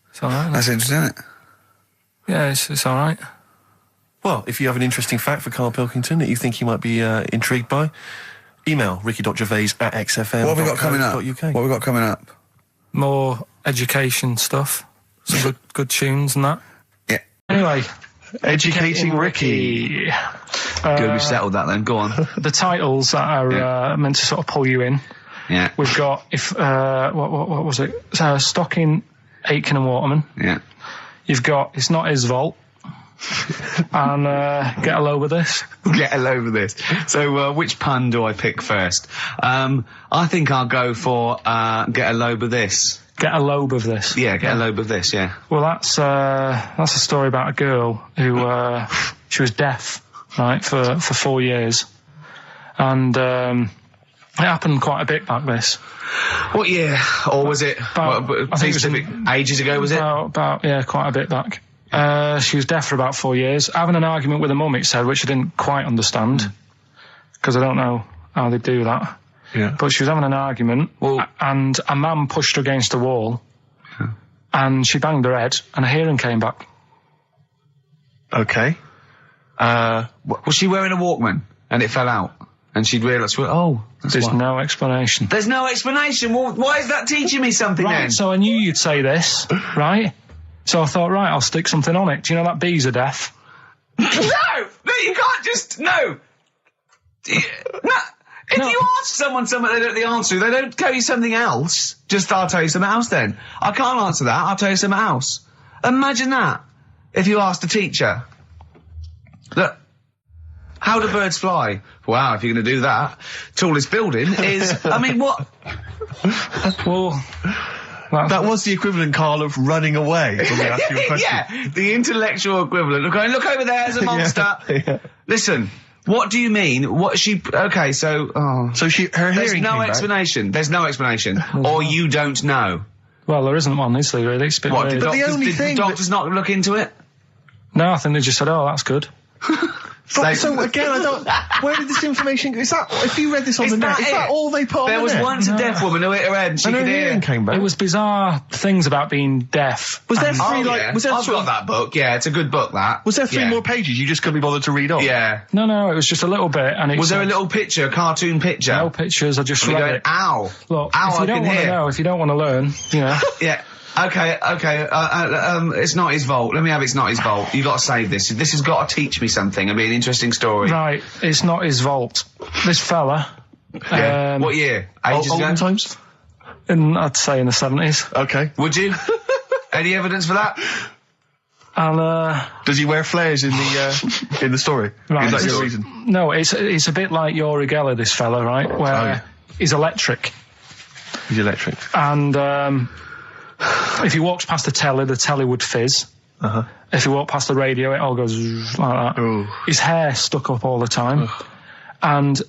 It's all right.
That's interesting, isn't it?
Yeah, it's all right.
Well, if you have an interesting fact for Karl Pilkington that you think he might be intrigued by, email ricky.gervais@xfm.co.uk.
What have we got coming up?
More education stuff. Some good tunes and that.
Yeah.
Anyway.
Educating Ricky.
Good, we've settled that then. Go on.
The titles that are meant to sort of pull you in.
Yeah.
We've got, what was it? Stocking, Aitken and Waterman.
Yeah.
You've got It's Not His Vault. And Get a Load with This.
Get a load with this. So, which pun do I pick first? I think I'll go for Get a Load with This.
Get a lobe of this.
Yeah, get a lobe of this, yeah.
Well, that's a story about a girl who, she was deaf, right, for 4 years. And, it happened quite a bit back this.
What year? Or was it, I think it was ages ago, was it?
About, quite a bit back. She was deaf for about 4 years. Having an argument with her mum, it said, which I didn't quite understand. Because I don't know how they do that.
Yeah.
But she was having an argument, and a man pushed her against a wall, and she banged her head, and her hearing came back.
Okay.
Was she wearing a Walkman, and it fell out, and she'd realised,
there's no explanation.
There's no explanation? Well, why is that teaching me something then?
So I knew you'd say this, right? So I thought, right, I'll stick something on it. Do you know that bees are deaf?
No, you can't just, no. If you ask someone something they don't know the answer, they don't tell you something else. I'll tell you something else then. I can't answer that, I'll tell you something else. Imagine that, if you asked a teacher. Look, how do birds fly? Wow, if you're going to do that, tallest building is, I mean, what?
Well,
That was the equivalent, Karl, of running away when we asked you a question.
Yeah, the intellectual equivalent. Look over there, there's a monster. Yeah. Listen, what do you mean? What she... Okay, so...
So her hearing
no explanation. Back. There's no explanation. Or you don't know.
Well, there isn't one, is there, really? It's a bit weird.
But the only thing...
Did the doctors not look into it?
No, I think they just said, oh, that's good.
So again, I don't... Where did this information... Is that... If you read this on the net, is that all they put on the net?
There was once a deaf woman who hit her head and she could hear.
Came back.
It was bizarre things about being deaf.
Was there three, Was there
I've got that book, yeah, it's a good book, that.
Was there 3 more pages you just couldn't be bothered to read on?
Yeah.
No, it was just a little bit, and it
was there a little picture, a cartoon picture?
No pictures, I just read it.
Ow.
Look, if you don't want to know, if you don't want to learn, you know.
Yeah. Okay, it's not his fault. Let me have It's Not His Fault. You've got to save this. This has got to teach me something. It'll be an interesting story.
Right, it's not his fault. This fella...
Yeah. What year? Ages ago?
Olden times?
I'd say in the 70s.
Okay.
Would you? Any evidence for that?
And,
does he wear flares in the story?
Right.
Is that your reason?
No, it's a bit like Yuri Geller, this fella, right? Where he's electric.
He's electric.
And, if he walks past the telly would fizz. If he walked past the radio, it all goes like that. Ooh. His hair stuck up all the time. Ugh. And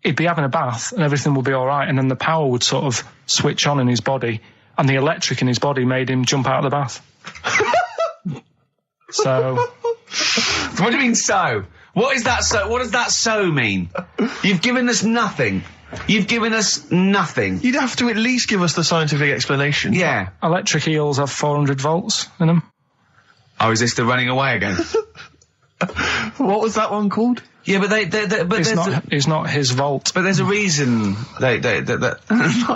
he'd be having a bath and everything would be all right, and then the power would sort of switch on in his body, and the electric in his body made him jump out of the bath. So...
What do you mean, so? What is that so? What does that so mean? You've given us nothing. You've given us nothing.
You'd have to at least give us the scientific explanation.
Yeah.
Electric eels have 400 volts in them.
Oh, is this the running away again?
What was that one called?
Yeah, but
it's not his fault.
But there's a reason not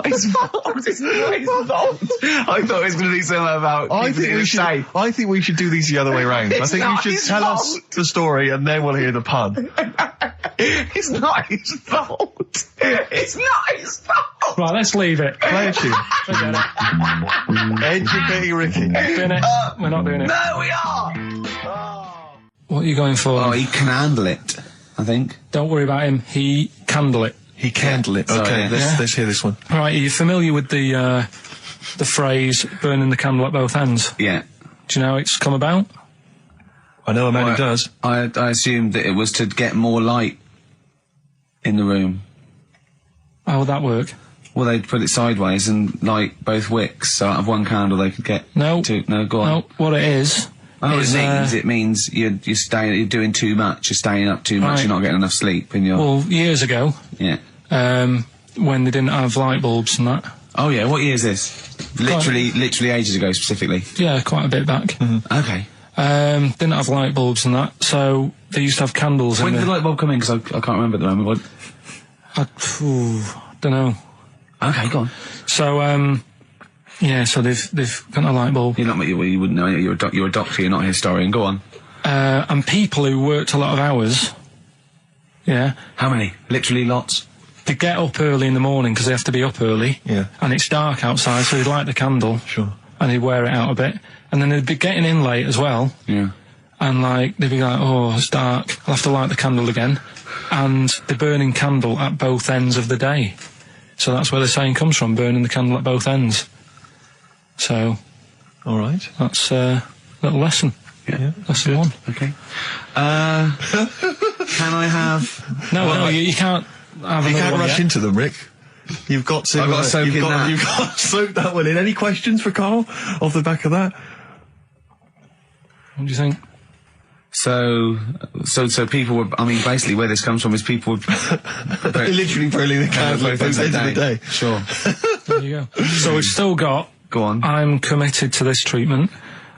his fault. It's not his fault. I thought it was going to be something about. I
think we should do these the other way round. I think you should tell us the story and then we'll hear the pun.
It's not his fault. It's not his fault.
Right, let's leave it.
Play a tune. Educating Ricky.
We're not doing it.
No, we are.
What are you going for?
Oh, he can handle it, I think.
Don't worry about him. He candle it.
He candle it. Okay, let's hear this one.
Right, are you familiar with the phrase burning the candle at both ends?
Yeah.
Do you know how it's come about?
I know a man who does.
I assumed that it was to get more light in the room.
How would that work?
Well, they'd put it sideways and light both wicks, so out of one candle they could get two. No, go on.
No, what it is...
It means you're doing too much, you're staying up too much, you're not getting enough sleep, and
Well, years ago...
Yeah.
When they didn't have light bulbs and that.
Oh yeah, what year is this? Literally ages ago, specifically?
Yeah, quite a bit back.
Mm-hmm. Okay.
Didn't have light bulbs and that, so they used to have candles
When did the light bulb come in? Because I can't remember at the moment.
I don't know.
Okay, go on.
So, yeah, so they've got a light bulb.
You wouldn't know. You're a doctor. You're not a historian. Go on.
And people who worked a lot of hours. Yeah.
How many? Literally lots.
They get up early in the morning because they have to be up early.
Yeah.
And it's dark outside, so they'd light the candle.
Sure.
And they'd wear it out a bit, and then they'd be getting in late as well.
Yeah.
And they'd be like, oh, it's dark. I'll have to light the candle again. And they're burning candle at both ends of the day. So that's where the saying comes from, burning the candle at both ends. So,
all right,
that's a little lesson.
Yeah,
lesson one.
Okay. Can I have?
No, you can't. Have
you can't rush
yet.
into them, Rick. You've got to.
I've got to soak in that.
You've got to soak that one in. Any questions for Karl off the back of that?
What do you think?
So people were, I mean, basically where this comes from is people were
literally burning the candle at both ends of the day.
Sure.
There you go. So we've still got.
Go on.
I'm committed to this treatment.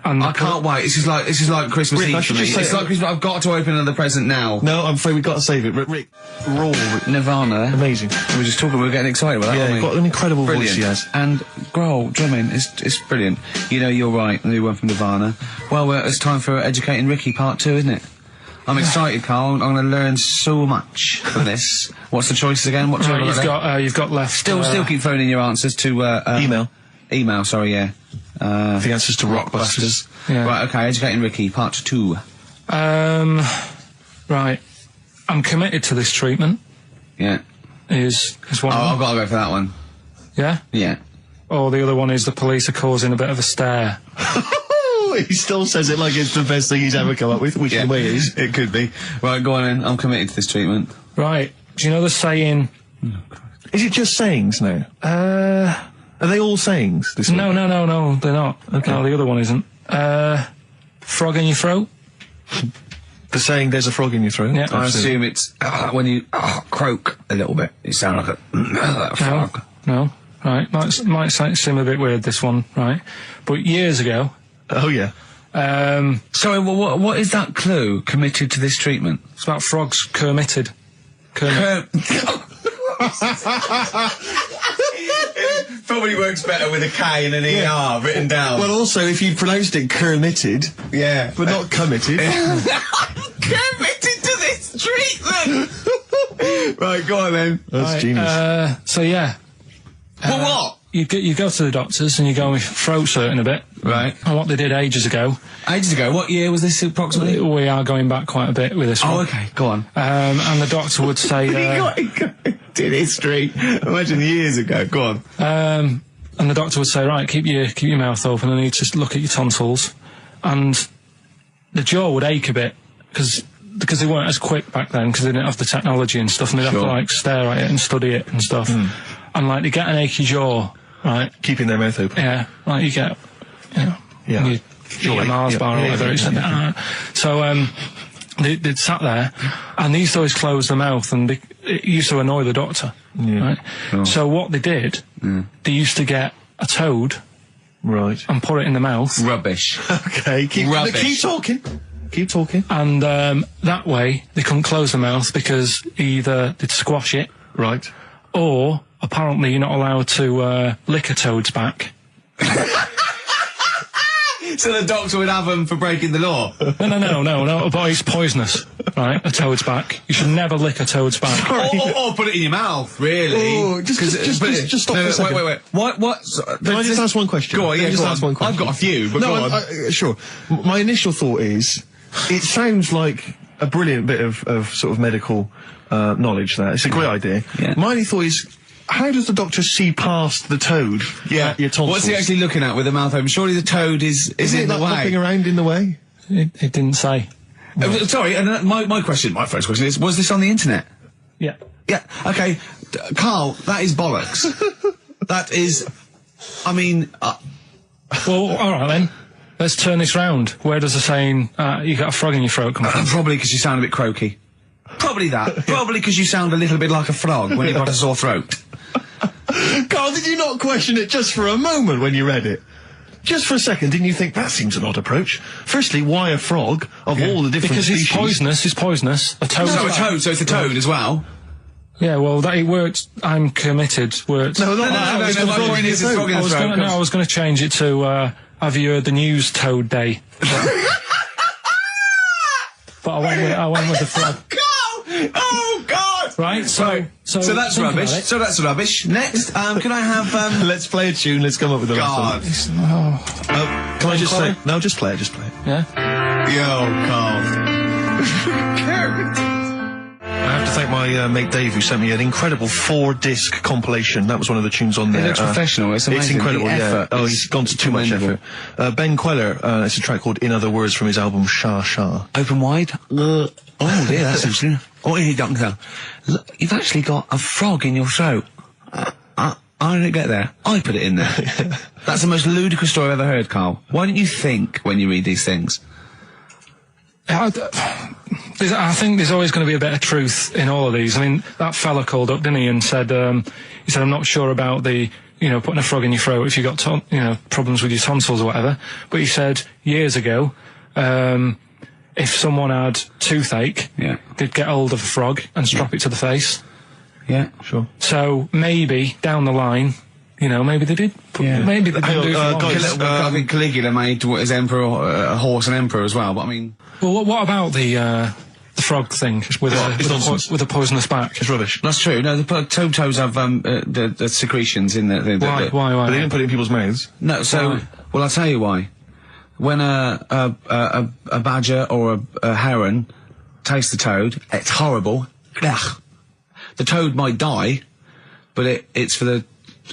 And
I can't wait. This is like Christmas Eve for me. It's like Christmas. I've got to open another present now.
No, I'm afraid we've got to save it. Rick, raw.
Nirvana.
Amazing.
We were just talking. We were getting excited about that.
Yeah,
aren't we?
got an incredible
brilliant
voice he has.
And Grohl drumming is brilliant. You know, you're right. The new one from Nirvana. Well, it's time for Educating Ricky Part 2, isn't it? I'm excited, Karl. I'm going to learn so much from this. What's the choices again? What
you've got left.
Still keep phoning your answers to
email.
Email, sorry, yeah.
The answers to Rockbusters.
Yeah. Right, okay, Educating Ricky, Part 2.
Right. I'm committed to this treatment.
Yeah.
Is one.
I've got to go for that one.
Yeah?
Yeah.
or the other one is the police are causing a bit of a stare.
He still says it like it's the best thing he's ever come up with, which in a way it is.
It could be. Right, go on then. I'm committed to this treatment.
Right. Do you know the saying...
Is it just sayings now? Are they all sayings? This
no, they're not.
Okay.
No, the other one isn't. Frog in your throat?
The saying, there's a frog in your throat?
Yeah.
I assume it's when you croak a little bit. You sound like a frog.
No. Right. Might seem a bit weird, this one, right? But years ago...
Oh, yeah.
Sorry, what is that clue? Committed to this treatment?
It's about frogs Kermitted.
Probably works better with a K and an ER written down.
Well, also, if you pronounced it Kermitted, but not committed.
Committed to this treatment! Right, go on then.
That's genius.
So, yeah.
Well, what?
You go to the doctors and you go with throat hurting a bit.
Right.
And what they did ages ago.
What year was this approximately?
We are going back quite a bit with this one.
Oh, okay, go on.
And the doctor would say...
did history. Imagine years ago, go on.
And the doctor would say, right, keep your mouth open, I need to look at your tonsils. And the jaw would ache a bit, because they weren't as quick back then, because they didn't have the technology and stuff, and they'd have to, like, stare at it and study it and stuff. And, like, they get an achy jaw, right?
Keeping their mouth open.
Yeah, like you get, you get a Mars bar or whatever. So, they'd sat there, and they used to always close their mouth, and it used to annoy the doctor, right? Oh. So what they did, they used to get a toad,
right,
and put it in the mouth.
Rubbish.
Okay, keep talking. Keep talking.
And that way, they couldn't close their mouth, because either they'd squash it,
right,
or apparently you're not allowed to lick a toad's back.
So the doctor would have them for breaking the law?
No, but it's poisonous, right? A toad's back. You should never lick a toad's back.
Or put it in your mouth, really.
Oh, just stop for a second.
Wait. What?
Can I just ask one question?
Go on,
Just ask one question.
I've got a few, but go on.
Sure. My initial thought is, it sounds like a brilliant bit of sort of medical knowledge there. It's a great idea.
Yeah.
My only thought is, how does the doctor see past the toad? At your tonsils?
What's he actually looking at with the mouth open? Surely the toad is in the way.
Hopping around in the way?
It didn't say.
Sorry, and my first question is, was this on the internet?
Yeah.
Yeah, okay. Carl, that is bollocks. That is, I mean...
Well, alright then. Let's turn this round. Where does the saying, you got a frog in your throat come from?
Probably because you sound a bit croaky. Probably that. Probably because you sound a little bit like a frog when you've got a sore throat.
Carl, did you not question it just for a moment when you read it? Just for a second, didn't you think, that seems an odd approach? Firstly, why a frog, of all the different species?
Because it's poisonous. A toad.
No, a toad, so it's a toad as well.
Yeah, well, that it worked. I'm committed. Worked.
No, my point is frog in the throat.
I was going to change it to, have you heard the news Toad Day? But I went with the frog.
Oh God!
Right, so
that's rubbish. So that's rubbish. Next, can I have
Let's play a tune. Let's come up with a
God.
Can I just say? No, just play it.
Yeah.
Yo, Carl.
I have to thank my mate Dave, who sent me an incredible 4-disc compilation. That was one of the tunes on there.
It looks professional. It's amazing.
It's incredible.
Yeah.
Oh, he's gone to too much effort. Ben Queller. It's a track called "In Other Words" from his album Sha Sha.
Open wide. Oh dear, that's interesting. Oh, here, doctor. Look, you've actually got a frog in your throat. I didn't get there. I put it in there. That's the most ludicrous story I've ever heard, Carl. Why don't you think when you read these things?
I think there's always going to be a bit of truth in all of these. I mean, that fella called up, didn't he, and said, I'm not sure about the, putting a frog in your throat if you got, problems with your tonsils or whatever. But he said years ago, if someone had toothache, they'd get hold of a frog and strap it to the face.
Yeah, sure.
So maybe down the line, maybe they did. Maybe they did.
I think Caligula made his emperor a horse and emperor as well. But I mean,
well, what about the frog thing with a poisonous back?
It's rubbish.
That's true. No, the toads have the secretions in the
Why?
But they didn't put it in people's mouths.
No. So, well, I'll tell you why. When a badger or a heron tastes the toad, it's horrible. Ugh. The toad might die, but it's for the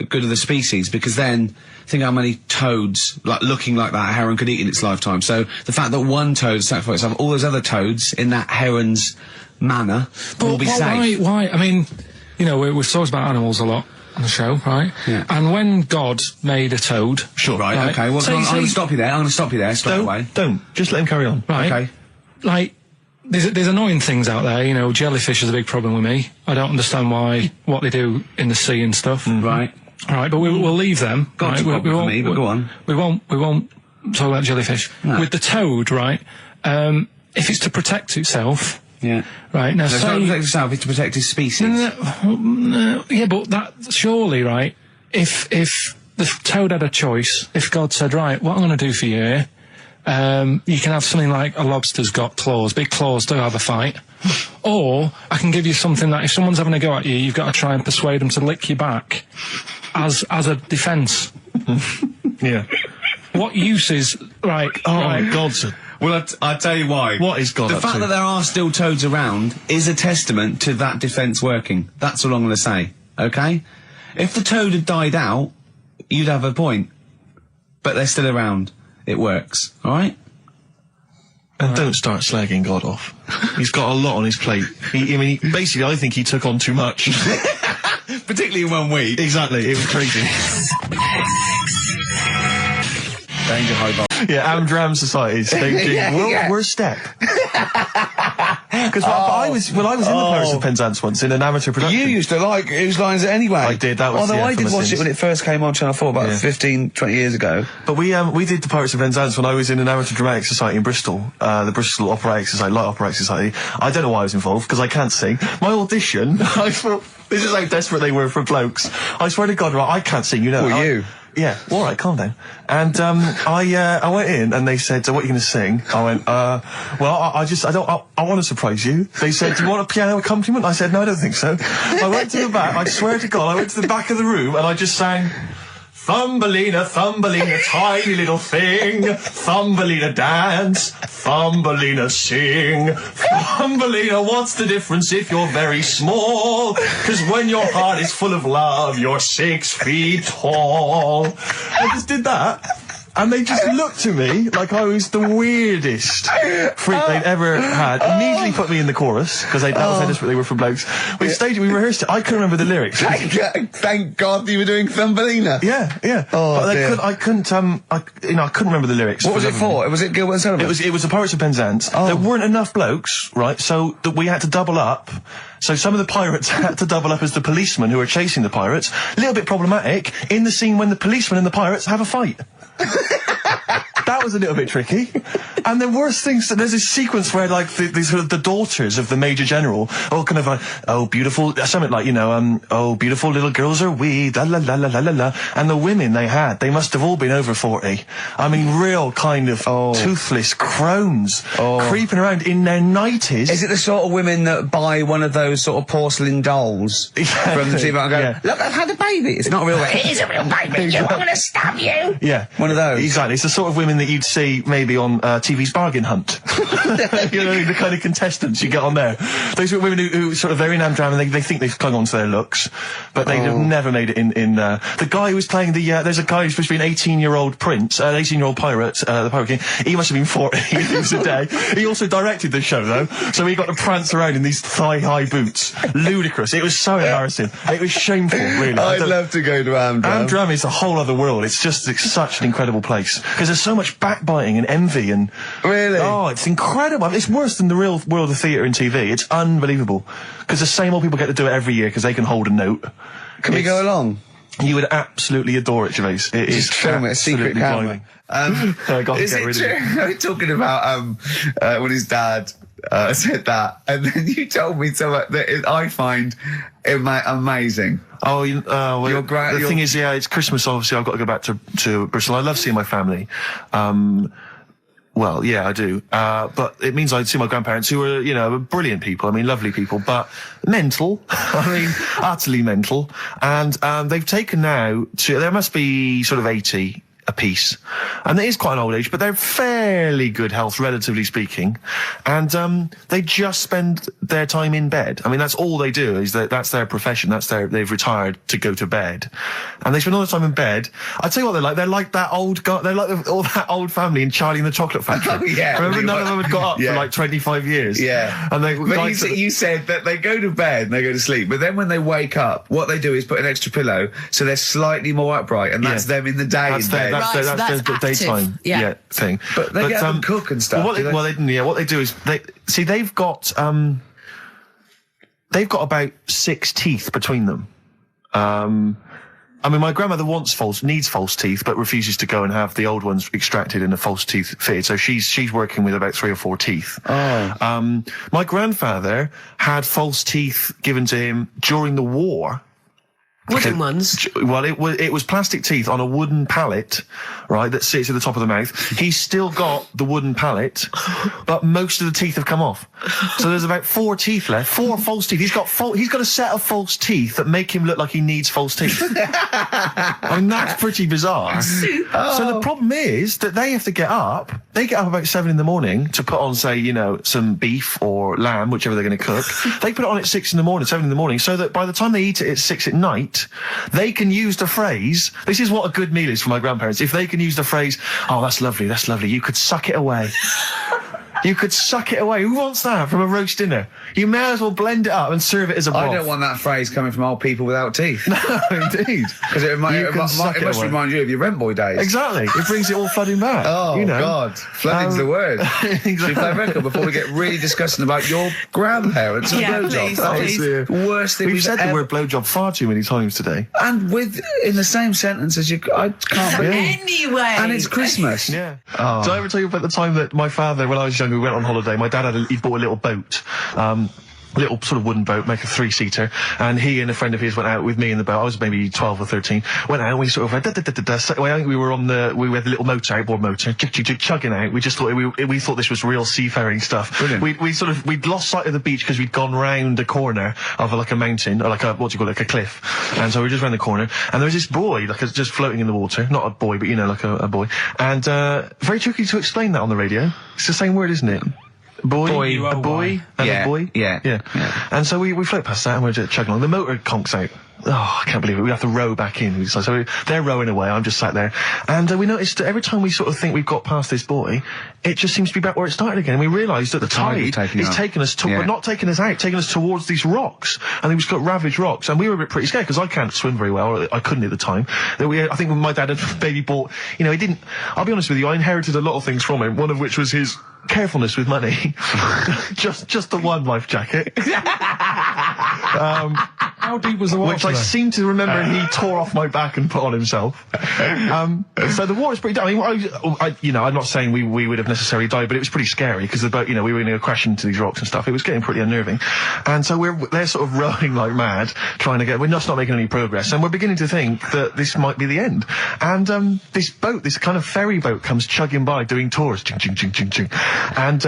good of the species, because then think how many toads looking like that heron could eat in its lifetime. So the fact that one toad sacrificed all those other toads in that heron's manner will be safe.
Why? I mean, you know, we've talked about animals a lot on the show, right? Yeah. And when God made a toad...
Sure. Right, okay. Well, I'm going to stop you there. I'm going to stop you there straight away.
Don't. Just let him carry on.
Right.
Okay.
Like, there's annoying things out there. You know, jellyfish is a big problem with me. I don't understand what they do in the sea and stuff.
Right.
Right, but we'll leave them.
Got to
we won't,
me, but go on.
We won't talk about jellyfish. No. With the toad, right, if it's to protect itself...
Yeah.
Right, now
so it's not to protect itself, it's to protect its species.
No, yeah, but that, surely, right, if the toad had a choice, if God said, right, what I'm going to do for you, you can have something like a lobster's got claws, big claws to have a fight, or I can give you something that if someone's having a go at you, you've got to try and persuade them to lick you back as a defence.
Yeah.
What use is, right,
God, sir.
Well, I'll tell you why.
What is God
up to? The fact that there are still toads around is a testament to that defence working. That's all I'm going to say, okay? If the toad had died out, you'd have a point. But they're still around. It works, all right?
And don't start slagging God off. He's got a lot on his plate. Basically, I think he took on too much.
Particularly in 1 week.
Exactly, it was crazy.
Danger high bar.
Yeah, Amdram societies. We're a step. Because I was in the Pirates of Penzance once in an amateur production.
You used to like Whose Line Is It Anyway?
I did. That was.
Although I did watch it when it first came on Channel 4 about 15, 20 years ago.
But we did the Pirates of Penzance when I was in an amateur dramatic society in Bristol, the Bristol Operatic Society, Light Operatic Society. I don't know why I was involved because I can't sing. My audition, I thought this is how desperate they were for blokes. I swear to God, right, I can't sing. You know.
Well, you.
Yeah, all right, calm down. And I went in and they said, "So what are you going to sing?" I went, "Well, I want to surprise you." They said, "Do you want a piano accompaniment?" I said, "No, I don't think so." I went to the back. I swear to God, I went to the back of the room and I just sang. Thumbelina, Thumbelina, tiny little thing. Thumbelina dance, Thumbelina sing. Thumbelina, what's the difference if you're very small? 'Cause when your heart is full of love, you're 6 feet tall. I just did that. And they just looked at me like I was the weirdest freak they'd ever had. Immediately put me in the chorus, because that was how desperate they were for blokes. We rehearsed it. I couldn't remember the lyrics.
Thank God you were doing Thumbelina.
Yeah.
Oh,
but I couldn't remember the lyrics.
What was it for? Was it Gilbert and Sullivan?
It was the Pirates of Penzance. Oh. There weren't enough blokes, right, so that we had to double up. So some of the pirates had to double up as the policemen who were chasing the pirates. A little bit problematic in the scene when the policemen and the pirates have a fight. That was a little bit tricky. And the worst things, there's this sequence where, like, the daughters of the Major General, all kind of like, oh, beautiful, something like, oh, beautiful little girls are we, la la la la la la la. And the women they must have all been over 40. I mean, real kind of toothless crones creeping around in their 90s.
Is it the sort of women that buy one of those sort of porcelain dolls from the TV and go, look, I've had a baby. It's not a real baby. It is a real baby. I'm going to stab you.
Yeah.
One of those.
Exactly. It's the sort of women that you'd see maybe on TV's Bargain Hunt. The kind of contestants you get on there. Those are women who sort of, they're in Amdram and they think they've clung on to their looks, but they've never made it in the guy who was playing there's a guy who's supposed to be an 18-year-old prince, 18-year-old pirate, the Pirate King. He must have been 40 years a day. He also directed the show, though, so he got to prance around in these thigh-high boots. Ludicrous. It was so embarrassing. It was shameful, really.
I'd love to go to Amdram.
Amdram is a whole other world. It's such an incredible place. Because there's so much backbiting and envy and...
Really?
Oh, it's incredible. It's worse than the real world of theatre and TV. It's unbelievable. Because the same old people get to do it every year because they can hold a note.
Can we go along?
You would absolutely adore it, Gervais. It is
film it, a secret camera.
Is it
true? Talking about when his dad said that, and then you told me something that I find amazing.
Oh, the thing is, it's Christmas. Obviously, I've got to go back to Bristol. I love seeing my family. Well, yeah, I do. But it means I see my grandparents, who are, brilliant people. I mean, lovely people, but mental. I mean, utterly mental. And they've taken now there must be sort of 80 apiece. And it is quite an old age, but they're fairly good health, relatively speaking. And they just spend their time in bed. I mean, that's all they do, is that's their profession. They've retired to go to bed. And they spend all the time in bed. I tell you what they're like. They're like that old guy. They're like all that old family in Charlie and the Chocolate Factory.
Oh, yeah.
Remember, none of them had got up for like 25 years.
Yeah.
And they,
but you said that they go to bed and they go to sleep, but then when they wake up, what they do is put an extra pillow so they're slightly more upright, and that's them in the day in bed.
That's the daytime thing.
But they get them cook and stuff.
What they do is they've got about 6 teeth between them. I mean, my grandmother needs false teeth, but refuses to go and have the old ones extracted and the false teeth fitted. So she's working with about 3 or 4 teeth. Oh. My grandfather had false teeth given to him during the war.
Wooden ones?
Well, it was plastic teeth on a wooden pallet, right, that sits at the top of the mouth. He's still got the wooden pallet, but most of the teeth have come off. So there's about 4 teeth left, 4 false teeth. He's got a set of false teeth that make him look like he needs false teeth. I mean, that's pretty bizarre. So the problem is that they have to get up. They get up about 7 in the morning to put on, say, some beef or lamb, whichever they're going to cook. They put it on at 6 in the morning, 7 in the morning, so that by the time they eat it at 6 at night, they can use the phrase, this is what a good meal is for my grandparents, if they can use the phrase, oh, that's lovely, you could suck it away. You could suck it away. Who wants that from a roast dinner? You may as well blend it up and serve it as a broth.
I don't want that phrase coming from old people without teeth.
No, indeed.
Because it must remind you of your rent boy days.
Exactly. It brings it all flooding back.
Oh, God. Flooding's the word.
Exactly.
Should we play a record before we get really disgusting about your grandparents and blowjobs? That is the worst thing
we've said the word blowjob far too many times today.
And in the same sentence as I can't believe.
Anyway.
And it's Christmas.
Yeah. Oh. Did I ever tell you about the time that my father, when I was younger, we went on holiday, my dad he bought a little boat, little sort of wooden boat, make a 3-seater, and he and a friend of his went out with me in the boat. I was maybe 12 or 13. Went out and we sort of I think we were we had the little motor, outboard motor, chugging out. We just thought we thought this was real seafaring stuff.
Brilliant.
We'd lost sight of the beach because we'd gone round a corner of like a mountain, or like a a cliff. And so we were just round the corner, and there was this buoy just floating in the water, not a boy, but like a buoy. And very tricky to explain that on the radio. It's the same word, isn't it? A boy, and a boy.
Yeah.
And so we float past that and we're just chugging along. The motor conks out. Oh, I can't believe it. We have to row back in. So they're rowing away. I'm just sat there. And we noticed that every time we sort of think we've got past this buoy, it just seems to be back where it started again. And we realised that the tide is taking us but not taking us out, taking us towards these rocks. And we've got ravaged rocks. And we were a bit pretty scared because I can't swim very well. Or I couldn't at the time. I think my dad had maybe bought, he didn't, I'll be honest with you, I inherited a lot of things from him. One of which was his carefulness with money. just the one life jacket.
How deep was the water?
Which I seem to remember he tore off my back and put on himself. So the water's pretty down. I'm not saying we would have necessarily died, but it was pretty scary because the boat, we were going to crash into these rocks and stuff. It was getting pretty unnerving. And so they're sort of rowing like mad, trying to we're just not making any progress. And we're beginning to think that this might be the end. And this boat, this kind of ferry boat, comes chugging by doing tours. Ching, ching, ching, ching, ching. And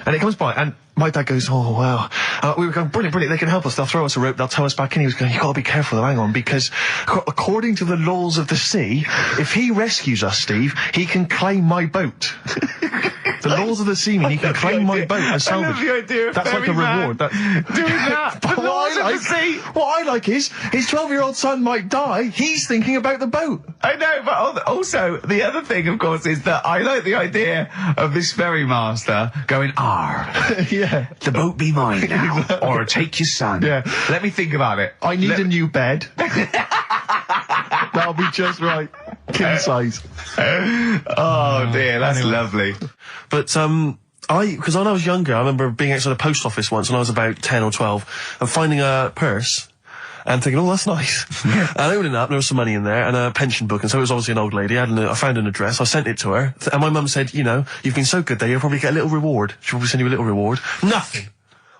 it comes by, and my dad goes, oh, wow. We were going, brilliant, they can help us. They'll throw us a rope, they'll tow us back in. He was going, you've got to be careful, hang on, because according to the laws of the sea, if he rescues us, Steve, he can claim my boat. The laws of the sea mean he can claim my boat and salvage.
I love the idea of
that's like a reward. Doing
that. The laws of the sea.
What I like is, his 12-year-old son might die, he's thinking about the boat.
I know, but also, the other thing, of course, is that I like the idea of this ferry master going,
yeah.
The boat be mine now, or take your son.
Yeah.
Let me think about it.
I need a new bed. That'll be just right. King size.
Oh dear, that's lovely.
But because when I was younger, I remember being outside a post office once when I was about 10 or 12 and finding a purse and thinking, oh, that's nice. And opening it up, there was some money in there and a pension book, and so it was obviously an old lady. I found an address, I sent it to her, and my mum said, you've been so good there, you'll probably get a little reward. She'll probably send you a little reward. Nothing.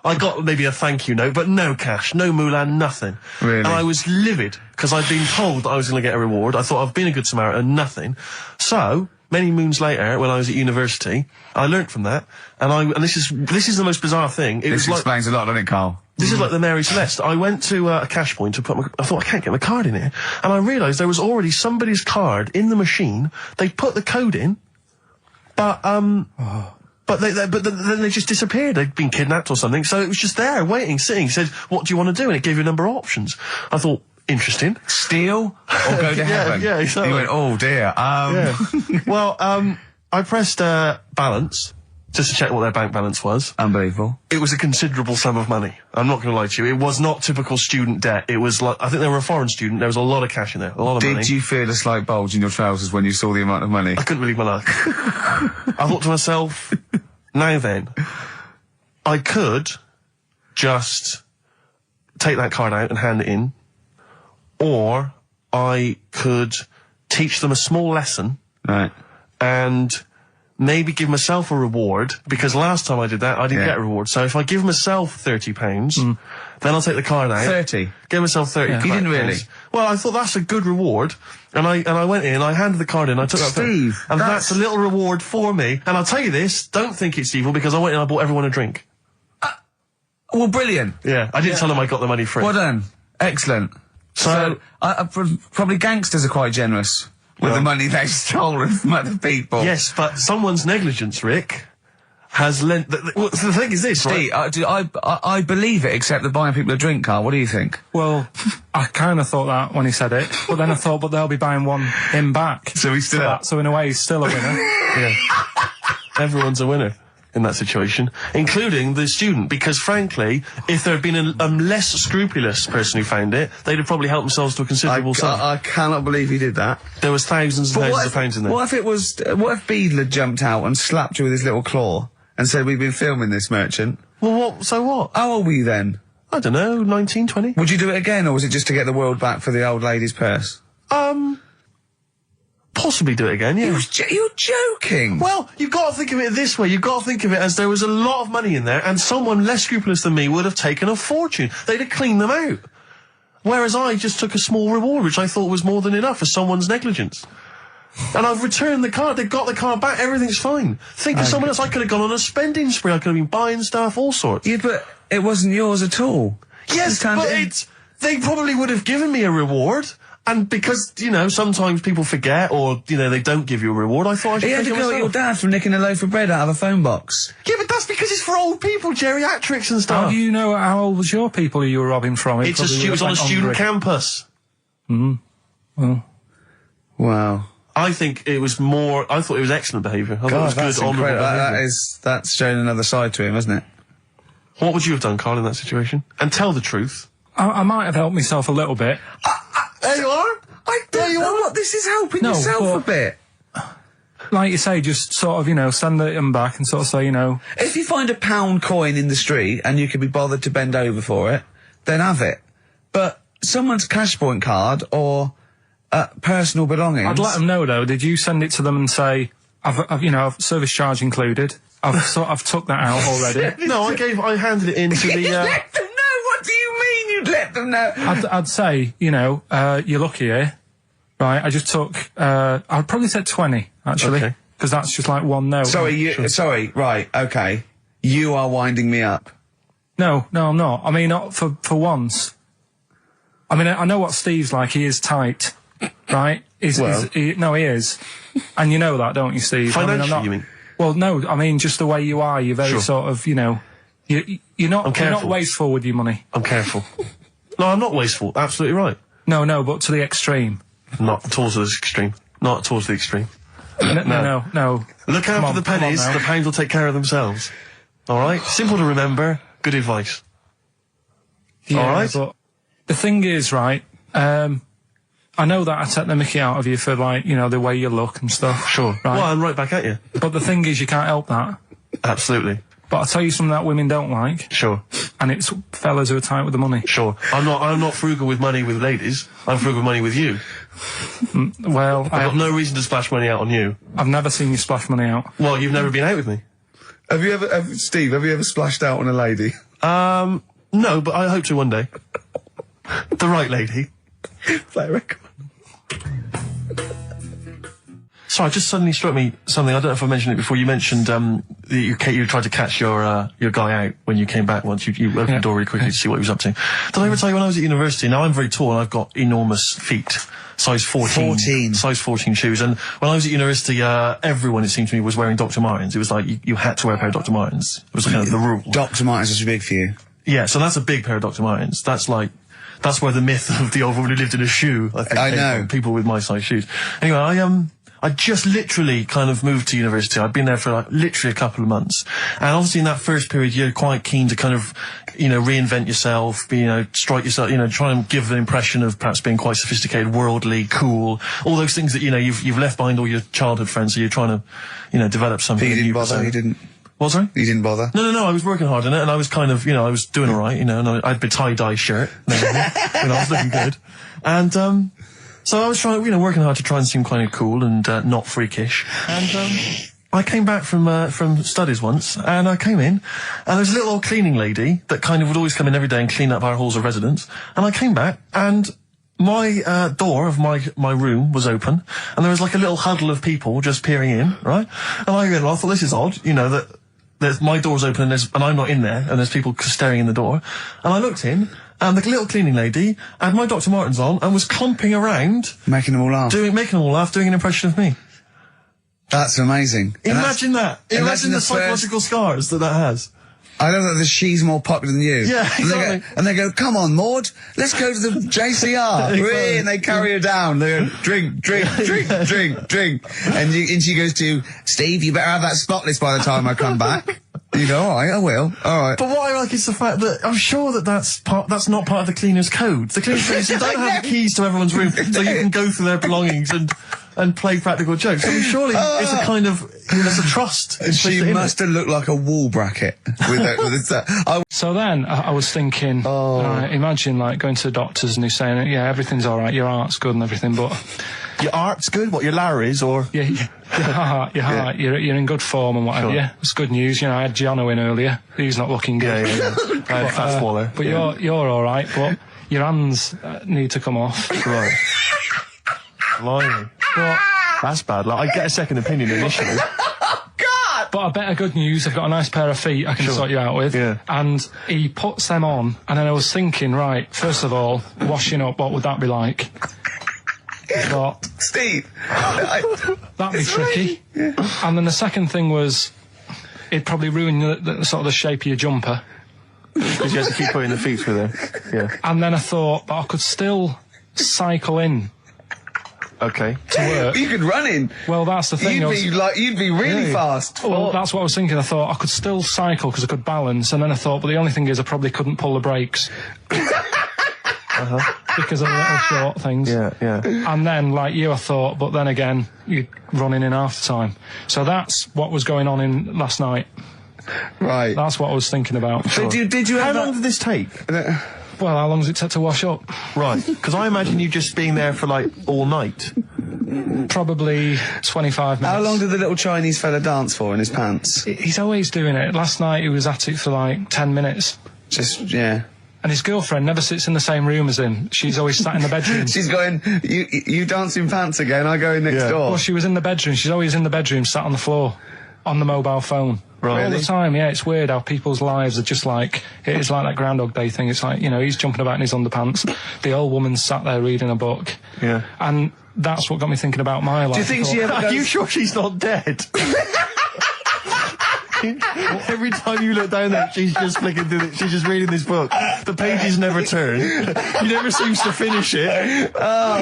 I got maybe a thank you note, but no cash, no moolah, nothing.
Really?
And I was livid, because I'd been told that I was going to get a reward. I thought I've been a good Samaritan, nothing. So, many moons later, when I was at university, I learnt from that, and this is the most bizarre thing.
This explains a lot, doesn't it, Carl?
This is like the Mary Celeste. I went to a cash point to I thought, I can't get my card in here. And I realised there was already somebody's card in the machine. They put the code in, but then they just disappeared. They'd been kidnapped or something. So it was just there, waiting, sitting. It said, what do you want to do? And it gave you a number of options. I thought, interesting.
Steal or go to heaven?
Yeah, exactly.
You went, oh dear.
Well, I pressed balance just to check what their bank balance was.
Unbelievable.
It was a considerable sum of money. I'm not going to lie to you. It was not typical student debt. It was like, I think they were a foreign student. There was a lot of cash in there, a lot of money.
Did you feel a slight bulge in your trousers when you saw the amount of money?
I couldn't believe my luck. I thought to myself, now then, I could just take that card out and hand it in, or I could teach them a small lesson.
Right.
And maybe give myself a reward, because last time I did that, I didn't get a reward. So if I give myself £30, then I'll take the card out.
30?
Give myself 30
You didn't really?
Well, I thought that's a good reward. And I went in, I handed the card in, I took that.
Steve,
and that's a little reward for me. And I'll tell you this, don't think it's evil, because I went in and I bought everyone a drink.
Well, brilliant.
Yeah, I didn't tell them I got the money free.
Well done. Excellent. So probably gangsters are quite generous with the money they've stolen from other people.
Yes, but someone's negligence, Rick, has lent... the thing is this,
Steve,
right?
I believe it, except that buying people a drink, Carl. What do you think?
Well, I kind of thought that when he said it, but then I thought, but they'll be buying him back.
So he's still up.
So in a way, he's still a winner.
Yeah. Everyone's a winner in that situation, including the student, because frankly, if there had been a less scrupulous person who found it, they'd have probably helped themselves to a considerable sum.
I cannot believe he did that.
There was thousands and thousands of pounds in there.
What if Beadle had jumped out and slapped you with his little claw and said, we've been filming this merchant?
Well, so what?
How old were you then?
I don't know, 19, 20.
Would you do it again, or was it just to get the world back for the old lady's purse?
Possibly do it again, yeah.
You're joking.
Well, you've got to think of it this way. You've got to think of it as there was a lot of money in there, and someone less scrupulous than me would have taken a fortune. They'd have cleaned them out. Whereas I just took a small reward, which I thought was more than enough for someone's negligence. And I've returned the card. They've got the card back. Everything's fine. Think of someone else. I could have gone on a spending spree. I could have been buying stuff, all sorts.
Yeah, but it wasn't yours at all.
Yes, but they probably would have given me a reward. And because, you know, sometimes people forget or, you know, they don't give you a reward, I thought I should take it myself.
You had to go at your dad for nicking a loaf of bread out of a phone box.
Yeah, but that's because it's for old people, geriatrics and stuff.
How do you know how old was your people who you were robbing from?
It was on a student campus.
Well.
Wow.
I think it was more... I thought it was excellent behaviour. I thought it was good, honourable behaviour.
That's showing another side to him, isn't it?
What would you have done, Carl, in that situation? And tell the truth.
I might have helped myself a little bit.
There you are.
I don't know what this is helping yourself a bit.
Like you say, just sort of, you know, send them back and sort of say, you know...
If you find a £1 coin in the street and you can be bothered to bend over for it, then have it. But someone's cash point card or personal belongings...
I'd let them know, though. Did you send it to them and say, I've service charge included? I've took that out already.
No, I handed it in to the...
You let them know? What do you mean you'd let them know?
I'd say, you know, you're lucky here. Right, I just took, I'd probably said 20, actually. Because that's just like one note.
Sorry, right, okay. You are winding me up.
No, I'm not. I mean, not for once. I mean, I know what Steve's like. He is tight, right? He is. And you know that, don't you, Steve?
Financially, you mean?
Well, no, I mean, just the way you are. You're very sort of, you know, you're not wasteful with your money.
I'm careful. No, I'm not wasteful. Absolutely right.
No, but to the extreme.
Not towards the extreme. Not towards the extreme.
No.
Look out for the pennies. The pounds will take care of themselves. All right? Simple to remember. Good advice.
Yeah,
all right?
But the thing is, right, I know that I take the mickey out of you for, like, you know, the way you look and stuff.
Sure.
Right?
Well, I'm right back at you.
But the thing is, you can't help that.
Absolutely.
But I'll tell you something that women don't like.
Sure.
And it's fellas who are tight with the money.
Sure. I'm not frugal with money with ladies. I'm frugal with money with you.
Well,
I've got no reason to splash money out on you.
I've never seen you splash money out.
Well, you've never been out with me.
Steve, have you ever splashed out on a lady?
No, but I hope to one day. The right lady.
Play a record.
Sorry, just suddenly struck me something. I don't know if I mentioned it before. You mentioned you tried to catch your guy out when you came back once. You opened the door really quickly to see what he was up to. Did I ever tell you when I was at university? Now, I'm very tall and I've got enormous feet. Size 14. Size 14 shoes. And when I was at university, everyone, it seemed to me, was wearing Dr. Martens. It was like you had to wear a pair of Dr. Martens. It was kind of the rule.
Dr. Martens was big for you?
Yeah, so that's a big pair of Dr. Martens. That's where the myth of the old woman who lived in a shoe, I think, came from. People with my size shoes. Anyway, I just literally kind of moved to university. I'd been there for like literally a couple of months. And obviously in that first period, you're quite keen to kind of, reinvent yourself, strike yourself, try and give an impression of perhaps being quite sophisticated, worldly, cool, all those things that, you've left behind all your childhood friends, so you're trying to, develop something.
But you didn't bother? You didn't?
What, sorry?
You didn't bother?
No, I was working hard on it, and I was kind of, I was doing alright, and I had a tie-dye shirt, I was looking good. And, so I was trying, working hard to try and seem kind of cool and, not freakish. And, I came back from studies once, and I came in, and there was a little old cleaning lady that kind of would always come in every day and clean up our halls of residence. And I came back, and my door of my room was open, and there was like a little huddle of people just peering in, right? And I thought, this is odd, that my door's open and I'm not in there, and there's people staring in the door. And I looked in, and the little cleaning lady had my Dr. Martens on and was clumping around,
making them all laugh,
doing an impression of me.
That's amazing.
Imagine that. Imagine the psychological scars that has.
I know that she's more popular than you.
Yeah, exactly.
And they go, come on, Maud, let's go to the JCR.
Exactly.
And they carry her down. They go, drink. And she goes to, Steve, you better have that spotless by the time I come back. You go, all right, I will. All right.
But what I like is the fact that I'm sure that's not part of the cleaner's code. The cleaner's code is you don't have the keys to everyone's room so you can go through their belongings and play practical jokes. I mean, surely it's a kind of, there's a trust.
She must have looked like a wall bracket with
So then I was thinking, imagine like going to the doctors and he's saying, yeah, everything's all right, your heart's good and everything, but
your art's good? What, your Larry's or?
Yeah, your heart, you're in good form and whatever. Sure. Yeah, it's good news. I had Giano in earlier. He's not looking good.
Yeah. I had Fat Swaller.
But you're all right. But your hands need to come off.
Right. Blimey. What? That's bad. Like, I get a second opinion initially.
But I better good news. I've got a nice pair of feet I can sort you out with. Yeah. And he puts them on, and then I was thinking, right, first of all, washing up, what would that be like? But
Steve,
that'd be tricky. Yeah. And then the second thing was, it'd probably ruin the sort of the shape of your jumper.
Because you have to keep putting the feet through there. Yeah.
And then I thought, but I could still cycle in.
Okay.
To work.
You could run in.
Well, that's the thing.
You'd be really fast.
Well, that's what I was thinking. I thought I could still cycle because I could balance, and then I thought, but the only thing is I probably couldn't pull the brakes. Because of the little short things.
Yeah.
And then, like you, I thought, but then again, you're running in half the time. So that's what was going on in last night.
Right.
That's what I was thinking about.
So did you?
How long did this take?
Well, how long does it take to wash up?
Right. Because I imagine you just being there for like all night.
Probably 25 minutes.
How long did the little Chinese fella dance for in his pants?
He's always doing it. Last night he was at it for like 10 minutes. And his girlfriend never sits in the same room as him. She's always sat in the bedroom.
She's going, you dance in pants again, I go in next door.
Well, she was in the bedroom. She's always in the bedroom, sat on the floor, on the mobile phone.
Right.
All the time, yeah. It's weird how people's lives are just like, it's like that Groundhog Day thing. It's like, he's jumping about in his underpants. The old woman's sat there reading a book.
Yeah.
And that's what got me thinking about my life.
Do you think she ever
Are you sure she's not dead? Every time you look down there, she's just flicking through she's just reading this book. The pages never turn. She never seems to finish it.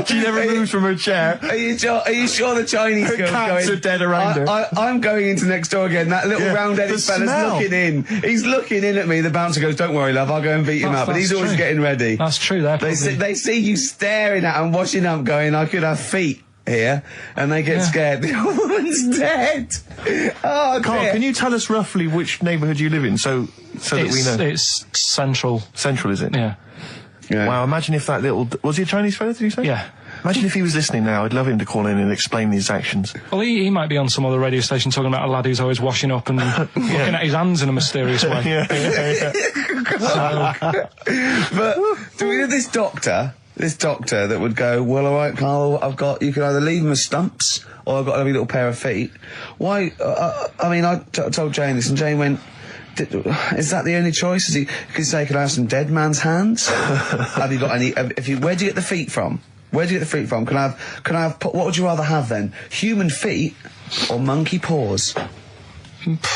She never moves from her chair.
Are you sure the Chinese
her
girl's
cats
going,
are dead around her?
I'm going into next door again. That little round-headed fella's looking in. He's looking in at me. The bouncer goes, don't worry, love, I'll go and beat him up. But he's always getting ready.
That's true.
They see you staring at him, washing up, going, I could have feet here, and they get scared. The old woman's dead. Oh,
Carl, can you tell us roughly which neighbourhood you live in, so that we know?
It's central.
Central, is it?
Yeah.
Wow, imagine if that little... Was he a Chinese fella, did you say?
Yeah.
Imagine if he was listening now. I'd love him to call in and explain these actions.
Well, he might be on some other radio station talking about a lad who's always washing up and looking at his hands in a mysterious way.
But do we know this doctor this doctor that would go, well, all right, Carl, you can either leave them as stumps or I've got a little pair of feet. Why? I mean, I told Jane this, and Jane went, is that the only choice? Could you say, could I have some dead man's hands? Have you got any? Where do you get the feet from? Where do you get the feet from? Can I have? What would you rather have then? Human feet or monkey paws?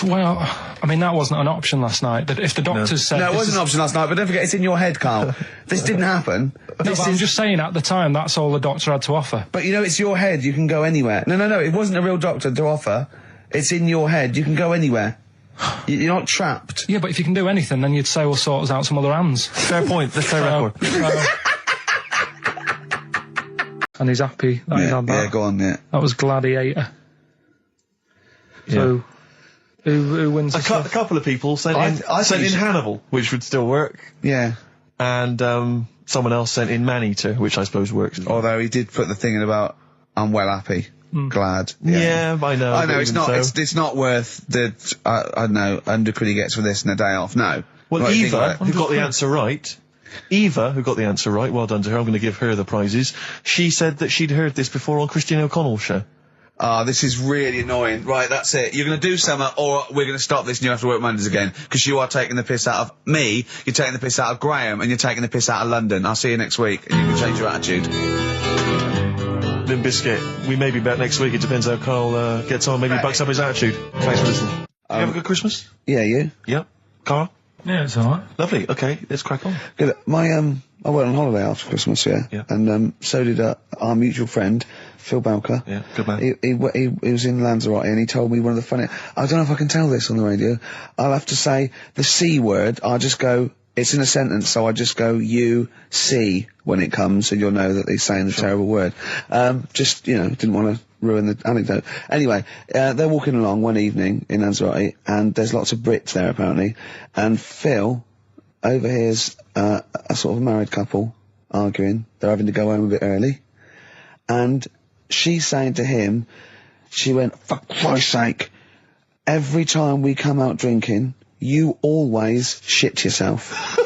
Well, I mean, that wasn't an option last night. That if the doctors said...
No, it wasn't an option last night, but don't forget, it's in your head, Carl. This didn't happen.
I'm just saying, at the time, that's all the doctor had to offer.
But, you know, it's your head. You can go anywhere. No, it wasn't a real doctor to offer. It's in your head. You can go anywhere. You're not trapped.
Yeah, but if you can do anything, then you'd say, we'll sort us out some other hands.
Fair point. That's fair record.
And he's happy that he's had that.
Yeah, go on, yeah.
That was Gladiator. So... Who wins
a couple of people sent in Hannibal, which would still work.
Yeah.
And someone else sent in Man-Eater, which I suppose works.
Although he did put the thing in about, I'm well happy, glad.
Yeah, I know.
It's not worth the, I don't know, undercredit he gets for this and a day off, no.
Well, Eva, who got the answer right, well done to her, I'm going to give her the prizes. She said that she'd heard this before on Christine O'Connell's show.
This is really annoying. Right, that's it. You're going to do something, or we're going to stop this and you have to work Mondays again. Because you are taking the piss out of me, you're taking the piss out of Graham, and you're taking the piss out of London. I'll see you next week, and you can change your attitude.
Limp Bizkit, we may be back next week. It depends how Carl gets on. Maybe he bucks up his attitude. Thanks for listening. You have a good Christmas?
Yeah, you?
Yep. Carl?
Yeah, it's alright.
Lovely. Okay, let's crack on.
Good. I went on holiday after Christmas, yeah. And so did our mutual friend, Phil Bowker.
Yeah, good man.
He was in Lanzarote, and he told me one of the funny... I don't know if I can tell this on the radio. I'll have to say the C word. I'll just go... It's in a sentence, so I just go, you see, when it comes, and you'll know that he's saying the terrible word. Just, you know, didn't want to ruin the anecdote. Anyway, they're walking along one evening in Lanzarote, and there's lots of Brits there, apparently, and Phil overhears a sort of married couple arguing. They're having to go home a bit early. And she's saying to him, she went, for Christ's sake, every time we come out drinking, you always shit yourself.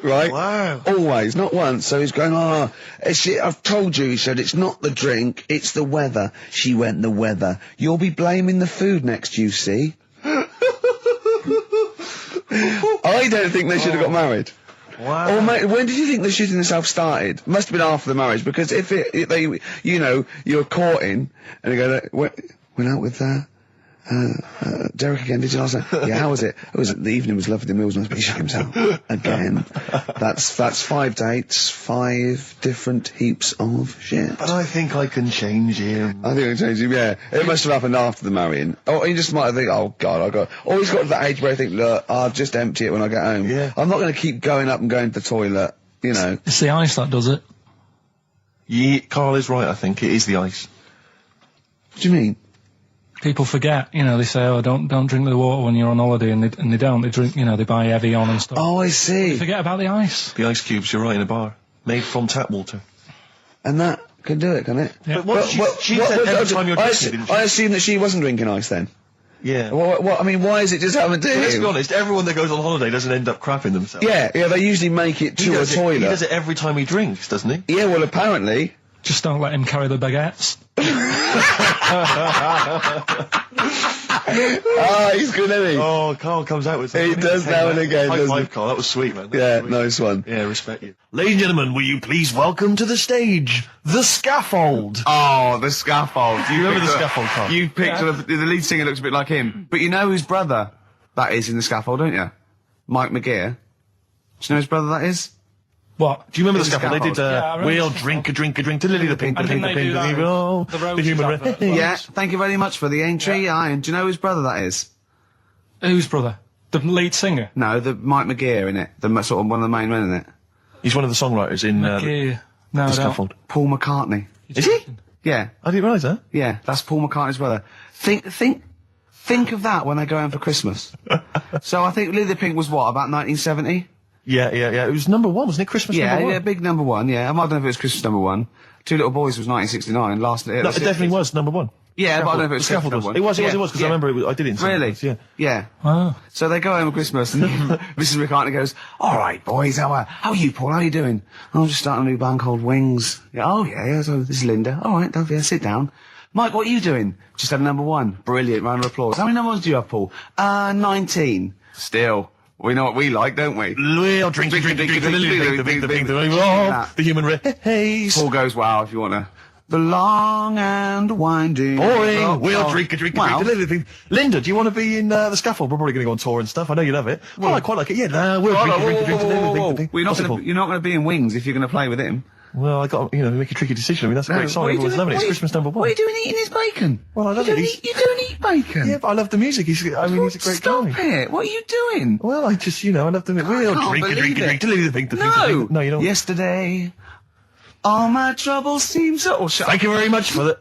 Right?
Wow.
Always, not once. So he's going, I've told you, he said, it's not the drink, it's the weather. She went, the weather. You'll be blaming the food next, you see. I don't think they should have got married.
Wow.
Or mate, when did you think the shooting itself started? Must have been after the marriage, because if you're courting, and you go, went out with Derek again, did you last night? Yeah, how was it? The evening was lovely, the meal was nice, but he shook himself. Again. That's 5 dates, 5 different heaps of shit.
But I think I can change him.
I think I can change him, yeah. It must have happened after the marrying. Or he just might have think, oh God, or he's got to that age where I think, look, I'll just empty it when I get home.
Yeah.
I'm not going to keep going up and going to the toilet, you know.
It's the ice that does it.
Yeah, Carl is right, I think. It is the ice.
What do you mean?
People forget, you know, they say, oh, don't drink the water when you're on holiday, and they don't. They drink, you know, they buy Evian and stuff.
Oh, I see.
They forget about the ice.
The ice cubes, you're right, in a bar. Made from tap water.
And that can do it, can it?
Yeah.
But what she said every time you're drinking, didn't she?
I assume that she wasn't drinking ice then.
Yeah.
I mean, why is it just happened to him?
Let's be honest, everyone that goes on holiday doesn't end up crapping themselves.
Yeah, they usually make it to a toilet.
He does it every time he drinks, doesn't he?
Yeah, well, apparently.
Just don't let him carry the baguettes.
He's good, isn't he?
Oh, Carl comes out with something.
He does now and again, doesn't he?
Carl, that was sweet, man.
Yeah, nice one.
Yeah, respect you. Ladies and gentlemen, will you please welcome to the stage, the Scaffold.
Oh, the Scaffold.
You remember the Scaffold, Carl?
You picked the lead singer looks a bit like him. But you know whose brother that is in the Scaffold, don't you? Mike McGear. Do you know whose brother that is?
What?
Do you remember the Scaffold?
They did, we'll drink a drink to Lily the Pink, the Pink, the Pink,
the human.
Yeah, thank you very much for the entry. Yeah. Do you know whose brother that is?
Whose brother? The lead singer?
No, the Mike McGear in it. The sort of one of the main men in it.
He's one of the songwriters in the Scaffold.
Paul McCartney.
Is he?
Yeah.
I didn't realise that.
Yeah, that's Paul McCartney's brother. Think of that when they go home for Christmas. So I think Lily the Pink was what, about 1970?
Yeah. It was number 1, wasn't it? Christmas number 1?
Yeah, big number 1, yeah. I don't know if it was Christmas number 1. Two Little Boys was 1969. Last hit.
It definitely was number one.
Yeah, but I don't know if it was
Scaffold was. It was, because I remember I did it in
Really?
Yeah.
Yeah.
Oh.
So they go home at Christmas and Mrs. McCartney goes, all right, boys, how are you, Paul? How are you doing? I'm just starting a new band called Wings. Yeah, oh, yeah, so this is Linda. All right, sit down. Mike, what are you doing? Just had number one. Brilliant, round of applause. How many number ones do you have, Paul? 19. Still. We know what we like, don't we?
We'll drink, the human race.
Paul goes, wow, if you want to. The long and winding.
Boring. We'll drink. Linda, do you want to be in the Scaffold? We're probably going to go on tour and stuff. I know you love it. Well, I quite like it. Yeah, we'll drink.
You're not going to be in Wings if you're going to play with him.
Well, I got make a tricky decision. I mean, that's a great song. Everyone's loving it. It's Christmas number one.
What are you doing eating his bacon?
Well, I love it.
You don't eat bacon.
Yeah, but I love the music. He's a great guy.
Stop it. What are you doing?
Well, I just, I love the music. We'll drink. No, you don't.
Yesterday, all my troubles seem so...
Thank you very much for that.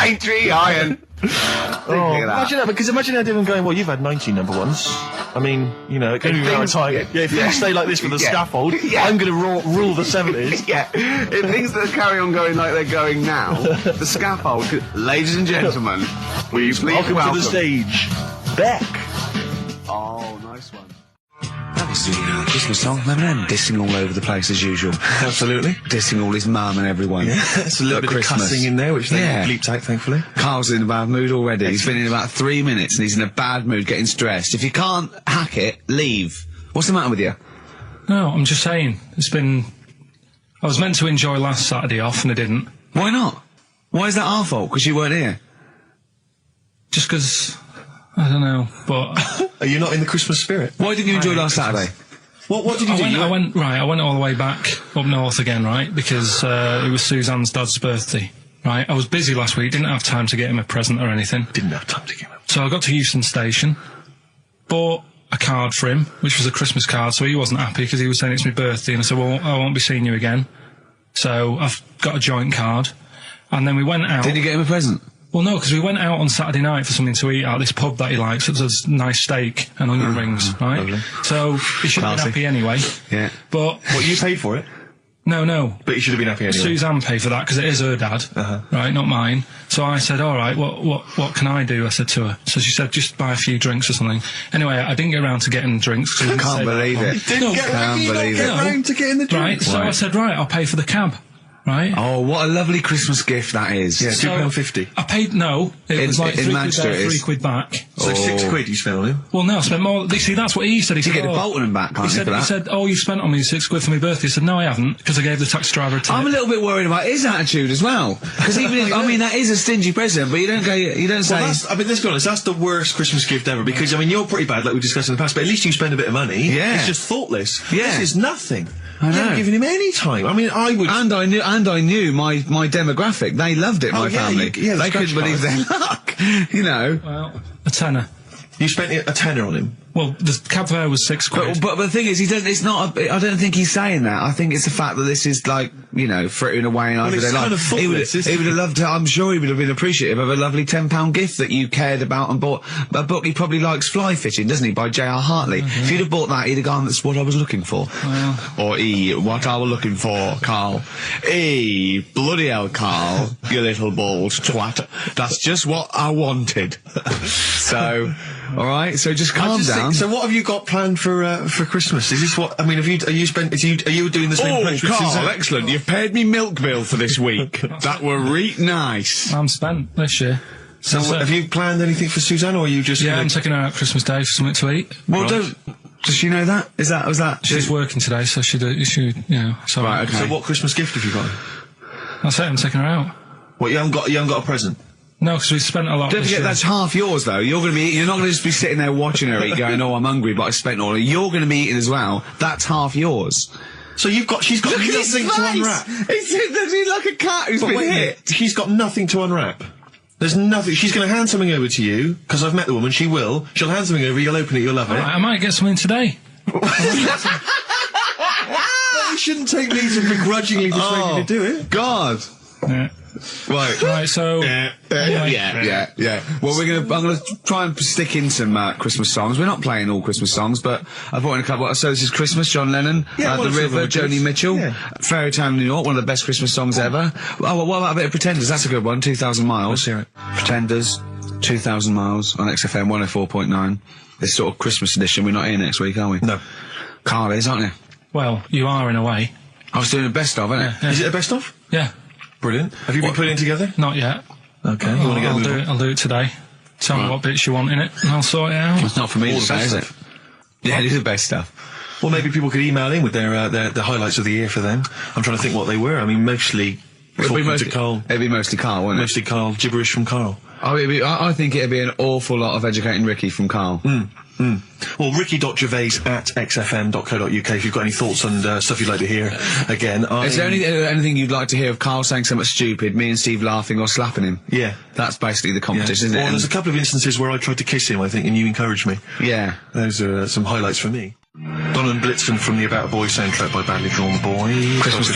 Aintree Iron.
Imagine that, because imagine how different going, well, you've had 19 number ones. I mean, it could be around time. Yeah, if things stay like this for the Scaffold, I'm going to rule the 70s.
Yeah, if things that carry on going like they're going now, the Scaffold, ladies and gentlemen, will you please welcome
to the stage, Beck.
Oh, nice one. That was the Christmas song, and dissing all over the place as usual.
Absolutely.
Dissing all his mum and everyone.
Yeah, it's a little bit of cussing in there, which they bleeped out, thankfully.
Carl's in a bad mood already. He's been in about 3 minutes and he's in a bad mood, getting stressed. If you can't hack it, leave. What's the matter with you?
No, I'm just saying. I was meant to enjoy last Saturday off and I didn't.
Why not? Why is that our fault? Because you weren't here?
Just because... I don't know, but...
Are you not in the Christmas spirit?
Why didn't you enjoy last Saturday?
What did you do? I went all the way back up north again, right? Because it was Suzanne's dad's birthday, right? I was busy last week, didn't have time to get him a present or anything.
Didn't have time to get him.
So I got to Euston Station, bought a card for him, which was a Christmas card, so he wasn't happy because he was saying it's my birthday, and I said, well, I won't be seeing you again. So I've got a joint card, and then we went out...
Did you get him a present?
Well, no, because we went out on Saturday night for something to eat at this pub that he likes. It was a nice steak and onion rings, right? Lovely. So he should have been happy anyway.
Yeah.
But...
What, you paid for it?
No.
But you should have been happy anyway.
Suzanne paid for that because it is her dad, right, not mine. So I said, all right, what can I do? I said to her. So she said, just buy a few drinks or something. Anyway, I didn't get around to getting drinks.
I can't believe it.
Didn't get around to getting the drinks.
Right, so I said, right, I'll pay for the cab. Right.
Oh, what a lovely Christmas gift that is.
Yeah, £2.50.
I paid, no, it was like £3 there, £3 back.
So £6 you spent on him?
Well, no, I spent more. See, that's what he said. He said,
get the Bolton and back, can't you, for that?
He said, oh, you spent on me £6 for my birthday. I said, no, I haven't, because I gave the taxi driver a tip.
I'm a little bit worried about his attitude as well. Because even if, I mean, that is a stingy present, but you don't say...
I mean, let's be honest, that's the worst Christmas gift ever, because, I mean, you're pretty bad, like we discussed in the past, but at least you spend a bit of money.
Yeah.
It's just thoughtless.
Yeah.
This is nothing.
I know.
You haven't given him any time. I mean, I would...
And I knew my demographic. They loved it, my family. They couldn't believe their luck.
Well, a tenner.
You spent a tenner on him?
Well, the cab fare was £6.
But the thing is, I don't think he's saying that. I think it's the fact that this is like, frittering away and over their life. He would have loved to, I'm sure he would have been appreciative of a lovely £10 gift that you cared about and bought. A book he probably likes, Fly Fishing, doesn't he, by J.R. Hartley. If you'd have bought that, he'd have gone, that's what I was looking for.
Well.
Or what I was looking for, Carl. Bloody hell, Carl, you little bald twat. That's just what I wanted. So... All right, so just calm down.
So what have you got planned for Christmas? Is this what I mean? Are you doing the same?
Oh, Carl, excellent! You've paid me milk bill for this week. That were nice.
I'm spent this year.
So have you planned anything for Suzanne, or are you just?
Yeah, I'm taking her out Christmas Day for something to eat.
Well, does she know that? Was that?
She's working today, so she. So
right. Okay.
So what Christmas gift have you got?
That's it. I'm taking her out.
What, you haven't got a present?
No, because we spent a lot.
Don't forget, that's half yours, though. You're not going to just be sitting there watching her eat, going, "Oh, I'm hungry, but I spent all." You're going to be eating as well. That's half yours.
So she's got nothing to unwrap.
He's like a cat who's been hit.
She's got nothing to unwrap. There's nothing. She's going to hand something over to you because I've met the woman. She will. She'll hand something over. You'll open it. You'll love it.
I might get something today.
You shouldn't take me to begrudgingly persuade you to do it.
God.
Yeah. Right, so...
Yeah. Well, I'm gonna try and stick in some Christmas songs. We're not playing all Christmas songs, but I brought in a couple. So this is Christmas, John Lennon, The River, Joni Mitchell, Fairy Tale in New York, one of the best Christmas songs ever. Oh, what about a bit of Pretenders? That's a good one, 2,000 Miles.
Let's hear it.
Pretenders, 2,000 Miles on XFM 104.9. This sort of Christmas edition. We're not here next week, are we?
No.
Karl is, aren't you?
Well, you are in a way.
I was doing a best of, isn't it?
Yeah. Is it a best of?
Yeah.
Brilliant. Have you been putting it together?
Not yet.
Okay. You want to get
I'll do it today. Tell me what bits you want in it, and I'll sort it out.
It's not for me to say, is it? Yeah, it is the best stuff.
Well, maybe people could email in with their the highlights of the year for them. I'm trying to think what they were. I mean, mostly talking to Karl.
It'd be mostly Karl, wouldn't it?
Mostly Karl, gibberish from Karl.
Oh, I think it'd be an awful lot of educating Ricky from Karl.
Well, ricky.gervais@xfm.co.uk if you've got any thoughts on stuff you'd like to hear again.
Is there anything you'd like to hear of Karl saying something stupid, me and Steve laughing or slapping him?
Yeah.
That's basically the competition, isn't it?
Well, there's a couple of instances where I tried to kiss him, I think, and you encouraged me.
Yeah.
Those are some highlights for me. Donnan Blitzen from the About a Boy soundtrack by Badly Drawn Boys.
Christmas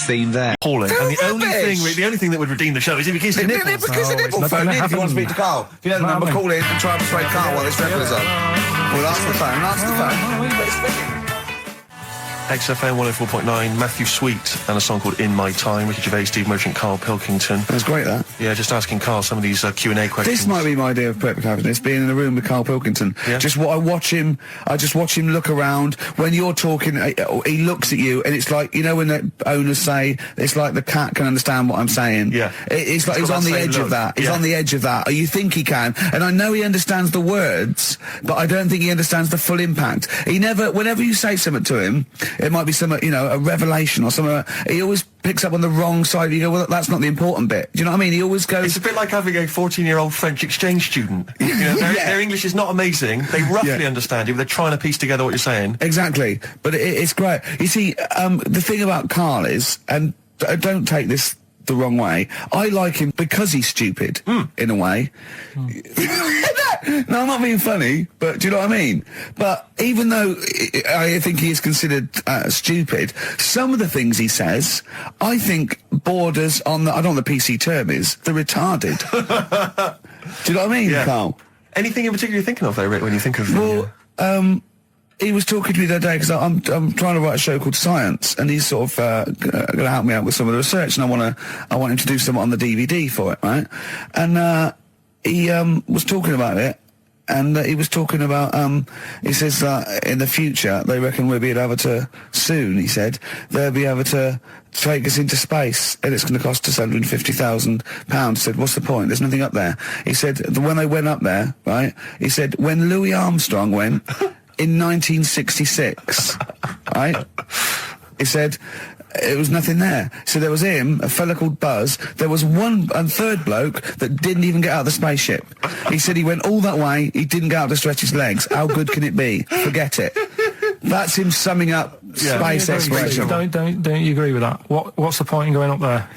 theme there.
Appalling. And the only thing that would redeem the show is if you kiss the nipples.
Because the nipple phone in if you want to speak to Karl. If you know the number, call in and try and persuade Karl while this record is on. Well, answer the phone.
XFM 104.9, Matthew Sweet, and a song called In My Time, Ricky Gervais, Steve Merchant, Karl Pilkington.
That's great, that.
Yeah, just asking Karl some of these Q&A questions.
This might be my idea of perfect happiness, being in a room with Karl Pilkington.
Yeah.
I just watch him look around. When you're talking, he looks at you, and it's like, you know when the owners say, it's like the cat can understand what I'm saying.
Yeah.
It's like he's on the edge of that. He's on the edge of that. Or you think he can. And I know he understands the words, but I don't think he understands the full impact. Whenever you say something to him, it might be something, you know, a revelation or something, he always picks up on the wrong side. You go, well, that's not the important bit. Do you know what I mean? He always goes...
It's a bit like having a 14-year-old French exchange student. You know, their English is not amazing. They roughly understand you, but they're trying to piece together what you're saying.
Exactly. But it's great. You see, the thing about Karl is, and don't take this the wrong way, I like him because he's stupid, in a way. No, I'm not being funny, but do you know what I mean? But even though I think he is considered stupid, some of the things he says, I think borders on the, I don't know what the PC term is, the retarded. Do you know what I mean, Karl?
Anything in particular you're thinking of, though, Rick, when you think of...
Well, he was talking to me the other day because I'm trying to write a show called Science, and he's sort of going to help me out with some of the research, and I want him to do something on the DVD for it, right? And he was talking about it, and he was talking about he says that in the future they reckon we'll be able to soon. He said they'll be able to take us into space, and it's going to cost us £150,000. I said, what's the point? There's nothing up there. He said when they went up there, right? He said when Louis Armstrong went. In 1966, right? He said it was nothing there. So there was him, a fella called Buzz. There was one and third bloke that didn't even get out of the spaceship. He said he went all that way. He didn't get out to stretch his legs. How good can it be? Forget it. That's him summing up space exploration.
Don't you agree with that? What's the point in going up there?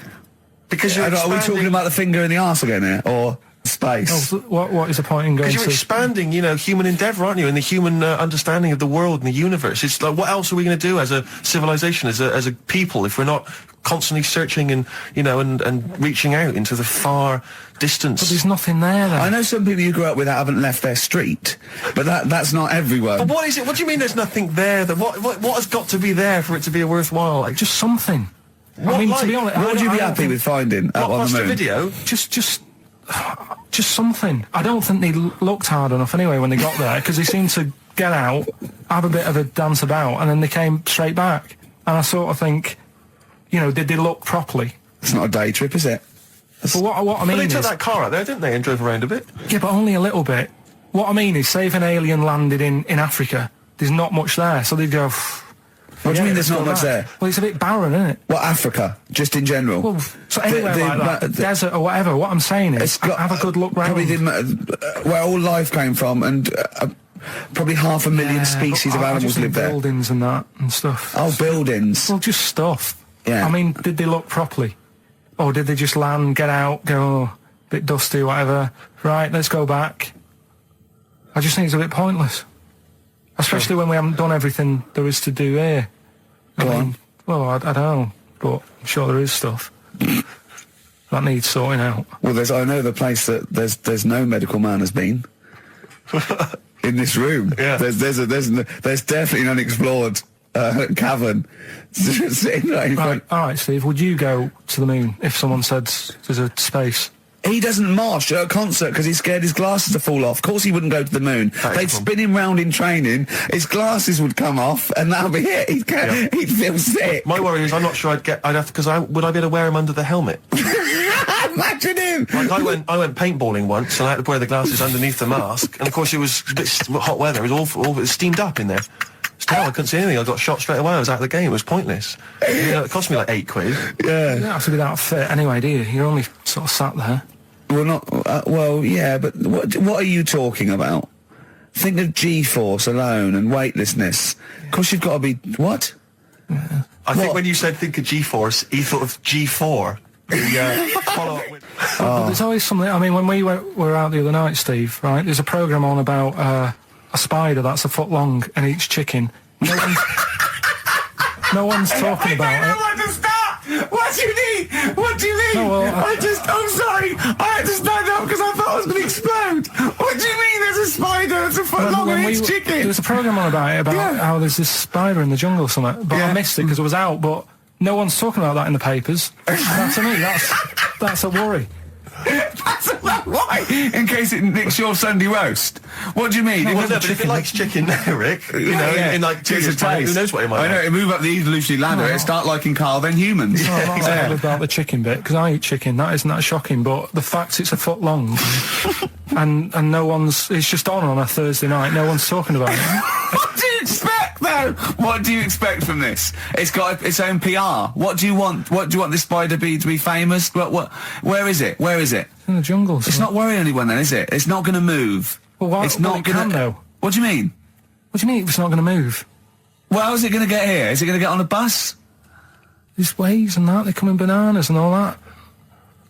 Because
are we talking about the finger in the arse again here, or space?
Oh, what is the point in going?
Because you're expanding, you know, human endeavour, aren't you? And the human understanding of the world and the universe. It's like, what else are we going to do as a civilization, as a people, if we're not constantly searching and, you know, and reaching out into the far distance?
But there's nothing there, though.
I know some people you grew up with that haven't left their street, but that's not everyone.
But what is it? What do you mean there's nothing there? What has got to be there for it to be a worthwhile? Like,
just something. I mean, to be honest,
what would you be happy with finding up on the moon?
A video?
Just something. I don't think they looked hard enough anyway when they got there, because they seemed to get out, have a bit of a dance about, and then they came straight back. And I sort of think, you know, did they look properly?
It's not a day trip, is it?
But what I mean
they
is...
took that car out there, didn't they, and drove around a bit?
Yeah, but only a little bit. What I mean is, say if an alien landed in Africa, there's not much there, so they'd go...
What do you mean there's not much there?
Well, it's a bit barren, isn't it?
Well, Africa, just in general.
Well, so anywhere like that, desert or whatever, what I'm saying is, have a good look round.
Probably where all life came from, and probably 500,000 species of animals live there.
Buildings and that, and stuff.
Oh, buildings.
Well, just stuff.
Yeah.
I mean, did they look properly? Or did they just land, get out, go, oh, bit dusty, whatever, right, let's go back? I just think it's a bit pointless. Especially when we haven't done everything there is to do here. I don't know, but I'm sure there is stuff. that needs sorting out.
Well, I know the place that there's no medical man has been. In this room.
Yeah.
There's definitely an unexplored cavern sitting right in front.
All right, Steve, would you go to the moon if someone said there's a space?
He doesn't march at a concert because he's scared his glasses to fall off. Of course he wouldn't go to the moon. They'd spin him round in training, his glasses would come off, and that'll be it. He'd feel sick.
My worry is I'm not sure would I be able to wear him under the helmet?
Imagine him!
Like I went paintballing once, and I had to wear the glasses underneath the mask, and of course it was a bit hot weather, it was awful, it was steamed up in there. It's terrible, I couldn't see anything, I got shot straight away, I was out of the game, it was pointless. It cost me like £8.
Yeah.
You don't have to be that fit anyway, do you? You're only sort of sat there.
Well, yeah, but what are you talking about? Think of G-force alone and weightlessness. Of course you've got to be... What?
Yeah.
I think when you said think of G-force, he thought of G4. Follow-up with...
But there's always something... I mean, when we were out the other night, Steve, right, there's a programme on about a spider that's a foot long and eats chicken. No one's talking about it.
I don't know where to start! What do you mean? What do you mean?
No, well,
I'm sorry. I had to stand up because I thought I was going to explode. What do you mean there's a spider that's a foot long and eats chicken?
There was a programme on about it, about how there's this spider in the jungle or something, but I missed it because it was out, but no one's talking about that in the papers. That, to me, that's a worry.
Why? In case it nicks your Sunday roast. What do you mean?
But if it likes chicken now, Rick, in like 2 years' time, who knows what it might
I know, it move up the evolutionary ladder, it start liking Carl, then humans.
No, I'm not about the chicken bit, because I eat chicken, that isn't that shocking, but the fact it's a foot long, and no one's, it's just on a Thursday night, no one's talking about it.
What do you expect, though? What do you expect from this? It's got its own PR. What do you want? What do you want this spider bee to be famous? Where is it? Where is it?
In the jungle.
It's not worrying anyone then, is it? It's not going to move.
Well, why?
It's not
going to... though.
What do you mean?
What do you mean it's not going to move?
Well, how's it going to get here? Is it going to get on a bus?
There's ways and that, they come in bananas and all that.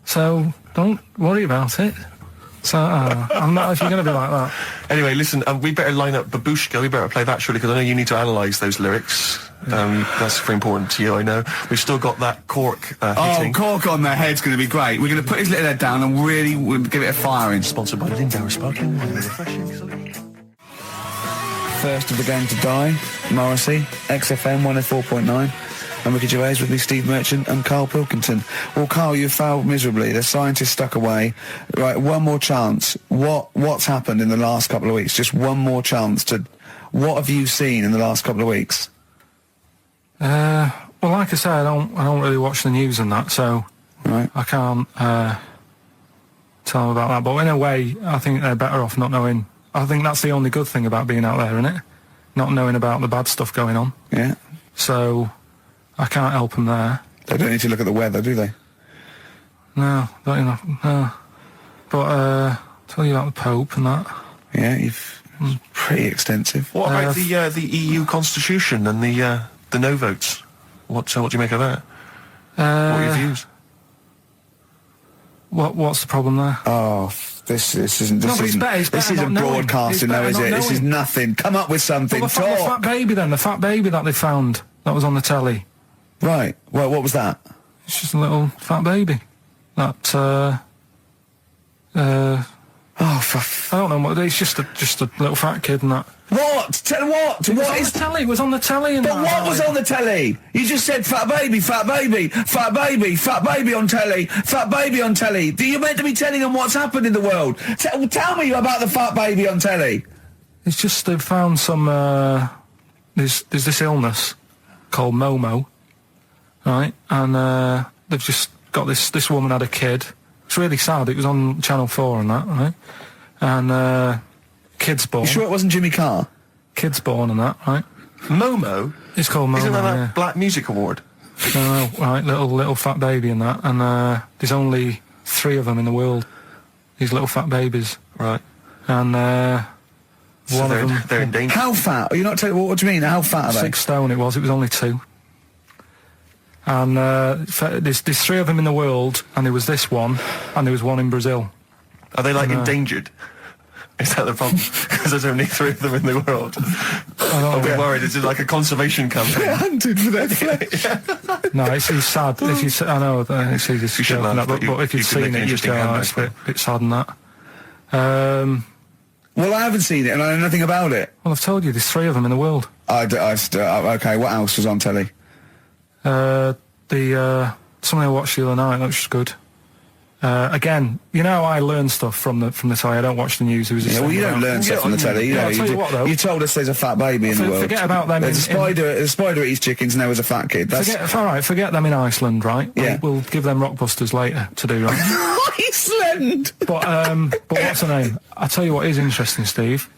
So, don't worry about it. So, I'm not, if you're going to be like that.
Anyway, listen, we better line up Babushka, we better play that surely, because I know you need to analyse those lyrics. That's very important to you, I know. We've still got that cork hitting.
Cork on their head's going to be great. We're going to put his little head down and really give it a firing.
Sponsored by Lindauer Sparkling Wine, refreshing.
First of the game to die, Morrissey, XFM 104.9. I'm Ricky Gervais with me, Steve Merchant and Karl Pilkington. Well, Karl, you failed miserably. The scientists stuck away. Right, one more chance. What's happened in the last couple of weeks? Just one more chance to... What have you seen in the last couple of weeks?
Well, like I say, I don't really watch the news and that, so I can't tell them about that. But in a way, I think they're better off not knowing. I think that's the only good thing about being out there, isn't it? Not knowing about the bad stuff going on.
Yeah.
So... I can't help them there.
They don't need to look at the weather, do they?
No, don't you know? No. But, tell you about the Pope and that.
Yeah, pretty extensive.
What about the EU Constitution and the no votes? What do you make of that? What are your views?
What's the problem there?
Oh, this isn't broadcasting, though, is it? This is nothing. Come up with something.
Well, the fat baby, then. The fat baby that they found. That was on the telly.
Right. Well, what was that?
It's just a little fat baby. That, I don't know what. It's just a little fat kid and that.
What? Tell what?
It was on the telly. And
but what was on the telly? You just said fat baby, fat baby, fat baby, fat baby on telly, fat baby on telly. You meant to be telling them what's happened in the world. Tell me about the fat baby on telly.
It's just they've found some. There's this illness called Momo. Right, and they've just got this woman had a kid. It's really sad. It was on Channel 4 and that, right? And kid's born.
You sure it wasn't Jimmy Carr?
Kid's born and that, right?
Momo?
It's called Momo.
Isn't that a Black Music Award?
No, right, little fat baby and that. And there's only 3 of them in the world. These little fat babies.
Right.
And
so
one of them...
They're in danger.
How fat? Are you not telling... What do you mean? How fat are they?
6 stone it was only 2. And there's 3 of them in the world, and there was this one, and there was one in Brazil.
Are they like endangered?
Is that the problem? Because there's only 3 of them in the world. I'll be worried. Is it like a conservation campaign?
They're hunted for their flesh.
No, it's sad. I know, it's easy to joke on that, but if you've seen it, you'd go, it's a bit sad than that.
Well, I haven't seen it, and I know nothing about it.
Well, I've told you, there's 3 of them in the world.
Okay, what else was on telly?
Something I watched the other night, that was good. Again, you know, I learn stuff from the telly. I don't watch the news.
Well, you don't learn stuff from the telly. You told us there's a fat baby in the world. Forget about them. There's a spider eats chickens, and there was a fat kid.
Forget them in Iceland, right?
Yeah.
We'll give them Rockbusters later to do, right?
Iceland!
But what's her name? I'll tell you what is interesting, Steve.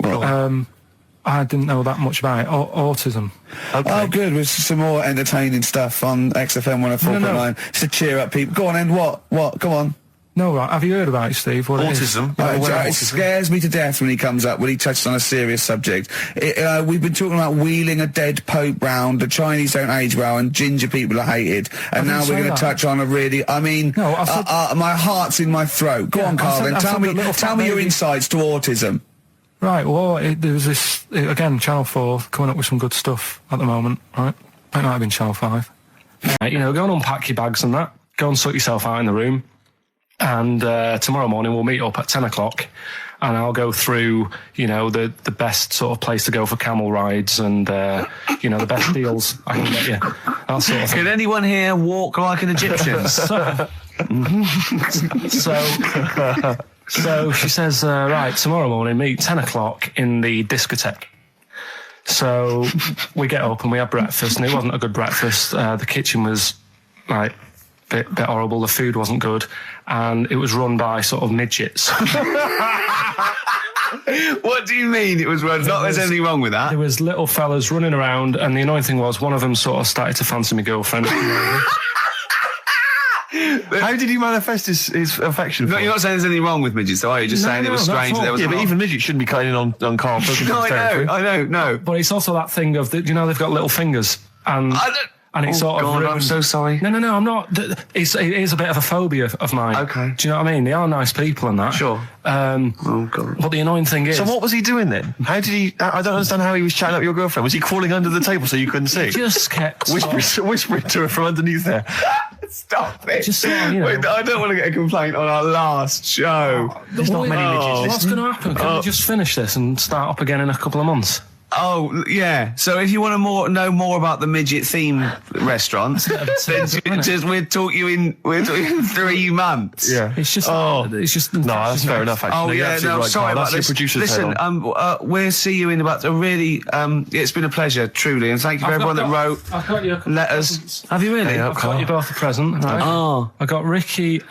I didn't know that much about it. Autism.
Okay. Oh, good. With some more entertaining stuff on XFM 104.9. Just to cheer up people. Go on, then. What? Come on.
No, right. Have you heard about it, Steve? What
autism?
It scares me to death when he comes up, when he touches on a serious subject. We've been talking about wheeling a dead pope round, the Chinese don't age well, and ginger people are hated. And now we're going to touch on a really... my heart's in my throat. Go on, Carl, then. Tell me your insights to autism.
Right, well, there was this... Again, Channel 4 coming up with some good stuff at the moment, right? It might have been Channel 5. Right, go and unpack your bags and that. Go and sort yourself out in the room. And tomorrow morning we'll meet up at 10 o'clock and I'll go through, the best sort of place to go for camel rides and, the best deals I can get you. That sort of thing.
Can anyone here walk like an Egyptian?
So she says, right, tomorrow morning meet 10 o'clock in the discotheque. So we get up and we have breakfast, and it wasn't a good breakfast. The kitchen was, like, bit horrible. The food wasn't good, and it was run by sort of midgets.
What do you mean it was run? There's anything wrong with that.
There was little fellas running around, and the annoying thing was one of them sort of started to fancy my girlfriend.
How did he manifest his affection?
No, you're not saying there's anything wrong with midgets, though, are you? Just saying it was strange. There was
but even midgets shouldn't be cutting on Karl Pilkington's territory.
I know.
But it's also that thing of, they've got little fingers, and it's sort of ruined.
I'm so sorry.
No, I'm not. It is a bit of a phobia of mine.
Okay.
Do you know what I mean? They are nice people and that.
Sure.
Oh, God. But the annoying thing is...
So what was he doing then? How did he... I don't understand how he was chatting up your girlfriend. Was he crawling under the table so you couldn't see?
Just kept...
Whispering to her from underneath there.
Stop it.
Just
Wait, I don't want to get a complaint on our last show.
There's not many midgets. What's going to happen? Can we just finish this and start up again in a couple of months?
Oh, yeah. So if you want to know more about the midget theme restaurants, then we'll talk you in 3 months.
Yeah.
It's just...
No, that's fair enough, actually.
Oh, yeah, sorry about this. Listen, we'll see you in about a really... it's been a pleasure, truly, and thank you for everyone that wrote letters.
Have you really? I've got you both a present. Right?
Oh.
I got Ricky, do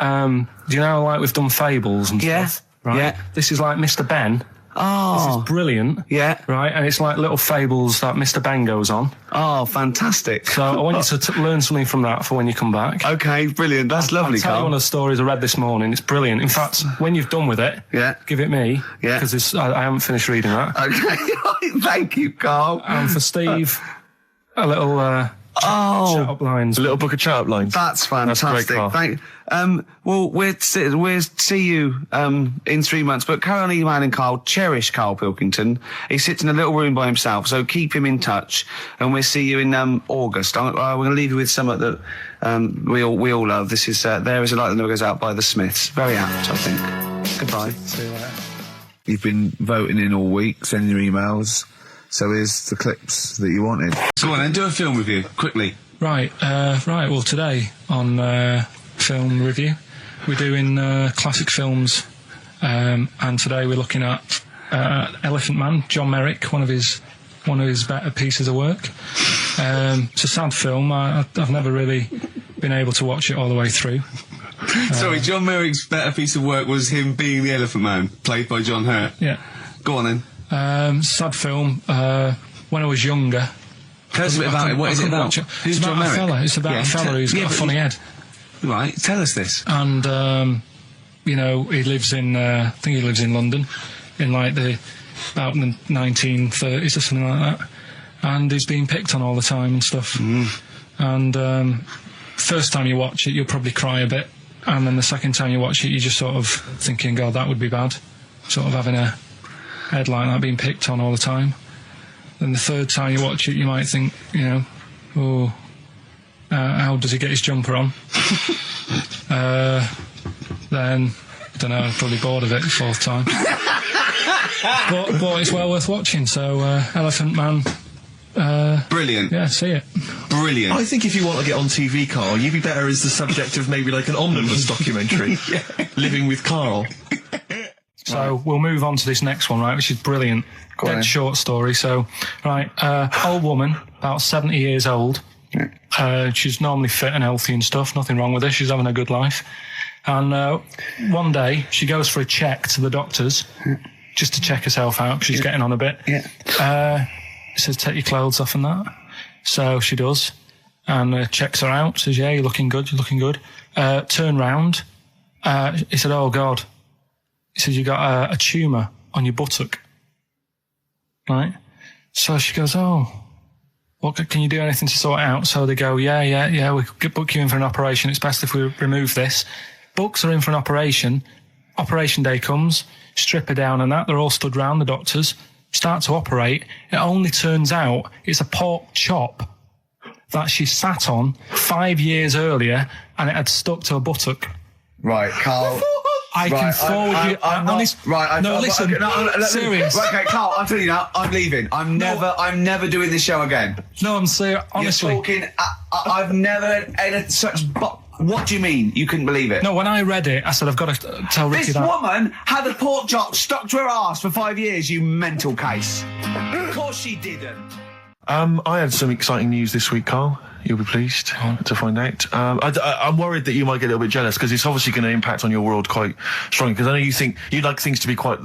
you know, like, we've done fables and stuff? Right? Yeah. This is like Mr. Ben.
Oh.
This is brilliant.
Yeah.
Right, and it's like little fables that Mr. Ben goes on.
Oh, fantastic.
So I want you to learn something from that for when you come back.
Okay, brilliant. That's lovely,
I'll tell you
Carl.
one of the stories I read this morning. It's brilliant. In fact, when you've done with it, give it me. Yeah. Because I haven't finished reading that.
Okay. Thank you, Carl.
And for Steve, a little... chat-up lines.
A little book of chat-up lines.
That's fantastic.
That's great,
Well, we'll see you in 3 months. But carry on emailing Carl. Cherish Karl Pilkington. He sits in a little room by himself, so keep him in touch. And we'll see you in August. We're going to leave you with something that we all love. This is There Is a Light That Never Goes Out by the Smiths. Very apt, I think. Goodbye.
See you later.
You've been voting in all week, sending your emails. So here's the clips that you wanted. Go on then, do a film review, quickly.
Right, well today on Film Review, we're doing classic films, and today we're looking at Elephant Man, John Merrick, one of his better pieces of work. It's a sad film. I've never really been able to watch it all the way through.
Sorry, John Merrick's better piece of work was him being the Elephant Man, played by John Hurt.
Yeah.
Go on then.
Sad film. When I was younger.
Tell us a bit about it. What is it about?
Who's John Merrick? It's about a fella who's got a funny head.
Right, tell us this.
And, he lives in, I think he lives in London, in like about the 1930s or something like that. And he's being picked on all the time and stuff. And first time you watch it, you'll probably cry a bit. And then the second time you watch it, you're just sort of thinking, God, that would be bad. Sort of having a head like that being picked on all the time. Then the third time you watch it, you might think, how does he get his jumper on? Then, I don't know, probably bored of it the fourth time. but it's well worth watching, so Elephant Man...
brilliant.
Yeah, see it.
Brilliant.
I think if you want to get on TV, Carl, you'd be better as the subject of maybe like an omnibus documentary. Living with Carl.
So we'll move on to this next one, right, which is brilliant. Dead short story. So, right, old woman, about 70 years old. She's normally fit and healthy and stuff, nothing wrong with her, she's having a good life. And one day, she goes for a check to the doctors, just to check herself out, because she's getting on a bit. He says, take your clothes off and that. So she does, and checks her out, says, yeah, you're looking good. Turn round. He said, oh, God. He said, you got a tumour on your buttock. Right? So she goes, oh, what, can you do anything to sort it out? So they go, yeah, we could book you in for an operation. It's best if we remove this. Books are in for an operation. Operation day comes, strip her down and that. They're all stood round, the doctors. Start to operate. It only turns out it's a pork chop that she sat on 5 years earlier, and it had stuck to her buttock.
Right, Carl.
I can forward you. Serious.
Right, okay, Carl, I'm telling you now, I'm leaving. I'm never doing this show again.
No, I'm serious. Honestly,
you're talking. I've never had such. What do you mean? You couldn't believe it?
No, when I read it, I said, I've got to tell Ricky that.
This woman had a pork chop stuck to her arse for 5 years, you mental case. Of course she didn't.
I had some exciting news this week, Carl. You'll be pleased to find out. I'm worried that you might get a little bit jealous, because it's obviously going to impact on your world quite strongly. Because I know you think you'd like things to be quite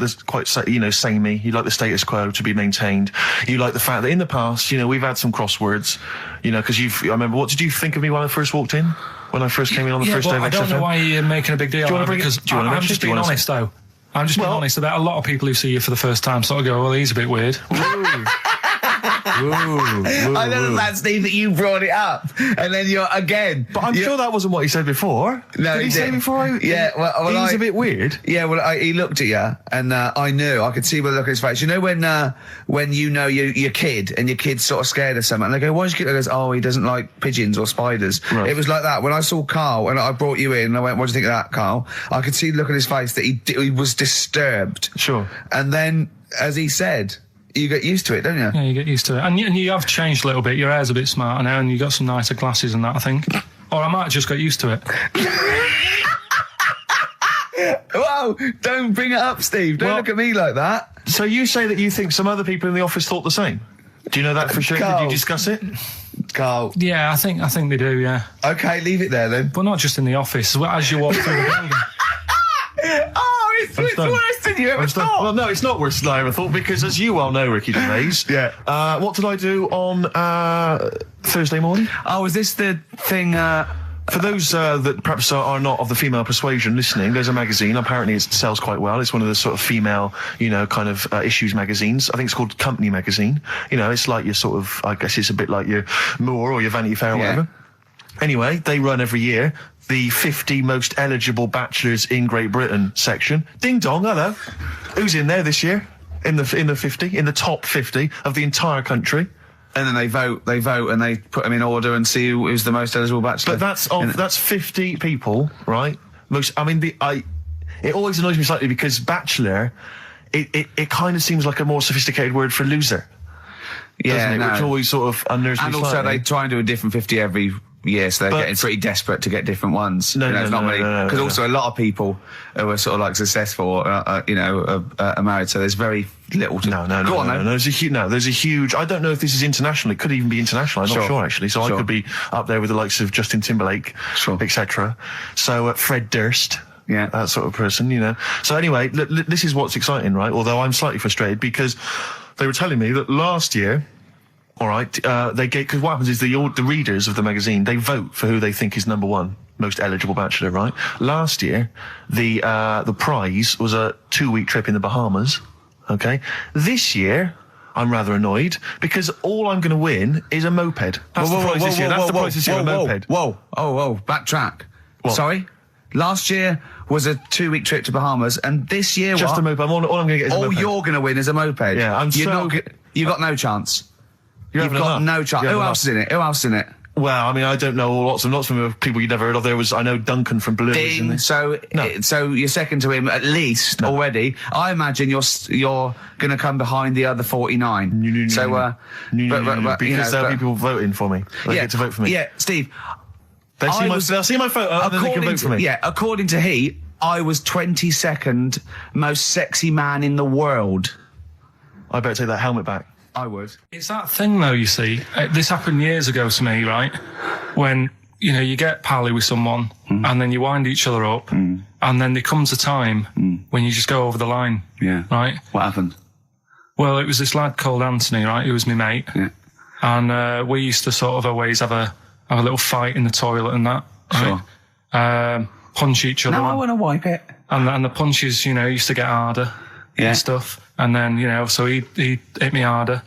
samey. You'd like the status quo to be maintained. You like the fact that in the past, we've had some crosswords. Because I remember, what did you think of me when I first walked in? When I first came in on the first day of XFM? I don't
know why you're making a big deal out of it, because I'm just being honest, though. I'm just being honest about a lot of people who see you for the first time sort of go, well, he's a bit weird.
I know that, Steve, that you brought it up, and then you're again.
But I'm sure that wasn't what he said before.
No,
did he say before?
Well,
he's a bit weird.
Yeah, well, he looked at you, and I knew. I could see by the look on his face. You know when you know your kid, and your kid's sort of scared of something, and they go, "Why's your kid?" He goes, "Oh, he doesn't like pigeons or spiders." Right. It was like that when I saw Carl, and I brought you in, and I went, "What do you think of that, Carl?" I could see the look on his face that he was disturbed.
Sure.
And then, as he said, you get used to it, don't you?
Yeah, you get used to it. And you have changed a little bit. Your hair's a bit smarter now, and you got some nicer glasses and that, I think. Or I might have just got used to it.
Whoa, don't bring it up, Steve. Don't look at me like that.
So you say that you think some other people in the office thought the same? Do you know that for sure?
Carl.
Did you discuss it?
Carl.
Yeah, I think they do, yeah.
Okay, leave it there then.
But not just in the office, as you walk through the building.
It's worse than you ever thought.
Well, no, it's not worse than I ever thought, because as you well know, Ricky Gervais, what did I do on Thursday morning?
Oh, is this the thing...
For those that perhaps are not of the female persuasion listening, there's a magazine. Apparently it sells quite well. It's one of the sort of female, kind of issues magazines. I think it's called Company Magazine. It's like your sort of, I guess it's a bit like your More or your Vanity Fair or whatever. Anyway, they run every year the 50 most eligible bachelors in Great Britain section. Ding dong, hello. Who's in there this year? In the top 50 of the entire country.
And then they vote, and they put them in order and see who's the most eligible bachelor.
But that's 50 people, right? It always annoys me slightly, because bachelor, it kind of seems like a more sophisticated word for loser. Yeah, doesn't it? Which always sort of unnerves me.
And also they try and do a different 50 every year, so they're getting pretty desperate to get different ones. Because also a lot of people who are sort of like successful, are married, so there's very little to...
No. There's a huge... I don't know if this is international. It could even be international. I'm not sure, actually. So I could be up there with the likes of Justin Timberlake, etc. So Fred Durst... Yeah, that sort of person, So anyway, this is what's exciting, right? Although I'm slightly frustrated, because they were telling me that last year... All right, because what happens is the readers of the magazine, they vote for who they think is number one most eligible bachelor, right? Last year, the prize was a 2-week trip in the Bahamas. Okay, this year I'm rather annoyed, because all I'm going to win is a moped. That's the prize this year. That's the prize this year, a moped.
Whoa, backtrack.
What?
Sorry. Last year was a 2-week trip to Bahamas, and this year
just a moped. All I'm going to get is a moped.
All you're going to win is a moped.
Yeah,
You've got no chance.
You've
got no chance. Who else is in it? Who else is in it?
Well, I mean, I don't know lots of people you'd never heard of. I know Duncan from Blue.
So you're second to him at least already. I imagine you're going to come behind the other 49.
Because there'll be people voting for me. They get to vote for me.
Yeah, Steve.
They'll see my photo and then they can vote for me.
Yeah, according to Heat, I was 22nd most sexy man in the world.
I better take that helmet back.
I would.
It's that thing, though, you see. This happened years ago to me, right? When, you get pally with someone and then you wind each other up and then there comes a time when you just go over the line.
Yeah.
Right?
What happened?
Well, it was this lad called Anthony, right? Who was my mate. Yeah. And we used to sort of always have a little fight in the toilet and that.
Sure.
Right? Punch each other.
No, I want to wipe it.
And the punches, used to get harder.
Yeah.
And stuff. And then, so he hit me harder.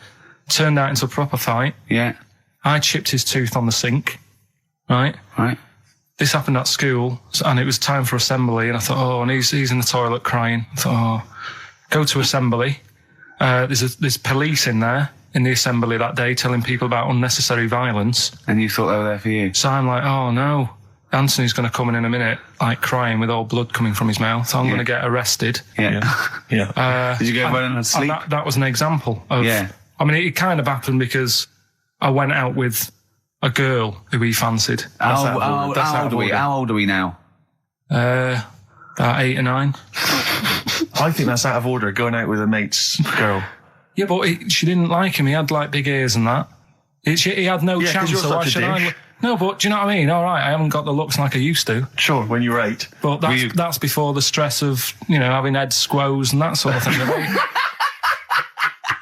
Turned out into a proper fight.
Yeah.
I chipped his tooth on the sink. Right?
Right.
This happened at school, and it was time for assembly, and I thought, and he's in the toilet crying. I thought, go to assembly. There's police in there, in the assembly that day, telling people about unnecessary violence.
And you thought they were there for you?
So I'm like, oh no. Anthony's going to come in a minute, like crying with all blood coming from his mouth. I'm going to get arrested.
Yeah. Did you go running and sleep?
That was an example of...
Yeah.
I mean, it kind of happened because I went out with a girl who he fancied.
How old are we now?
About 8 or 9.
I think that's out of order, going out with a mate's girl.
Yeah, but she didn't like him. He had, big ears and that. He had no chance, so why should I... No, but do you know what I mean? All right, I haven't got the looks like I used to.
Sure, when you were 8.
But that's before the stress of, having head squoze and that sort of thing.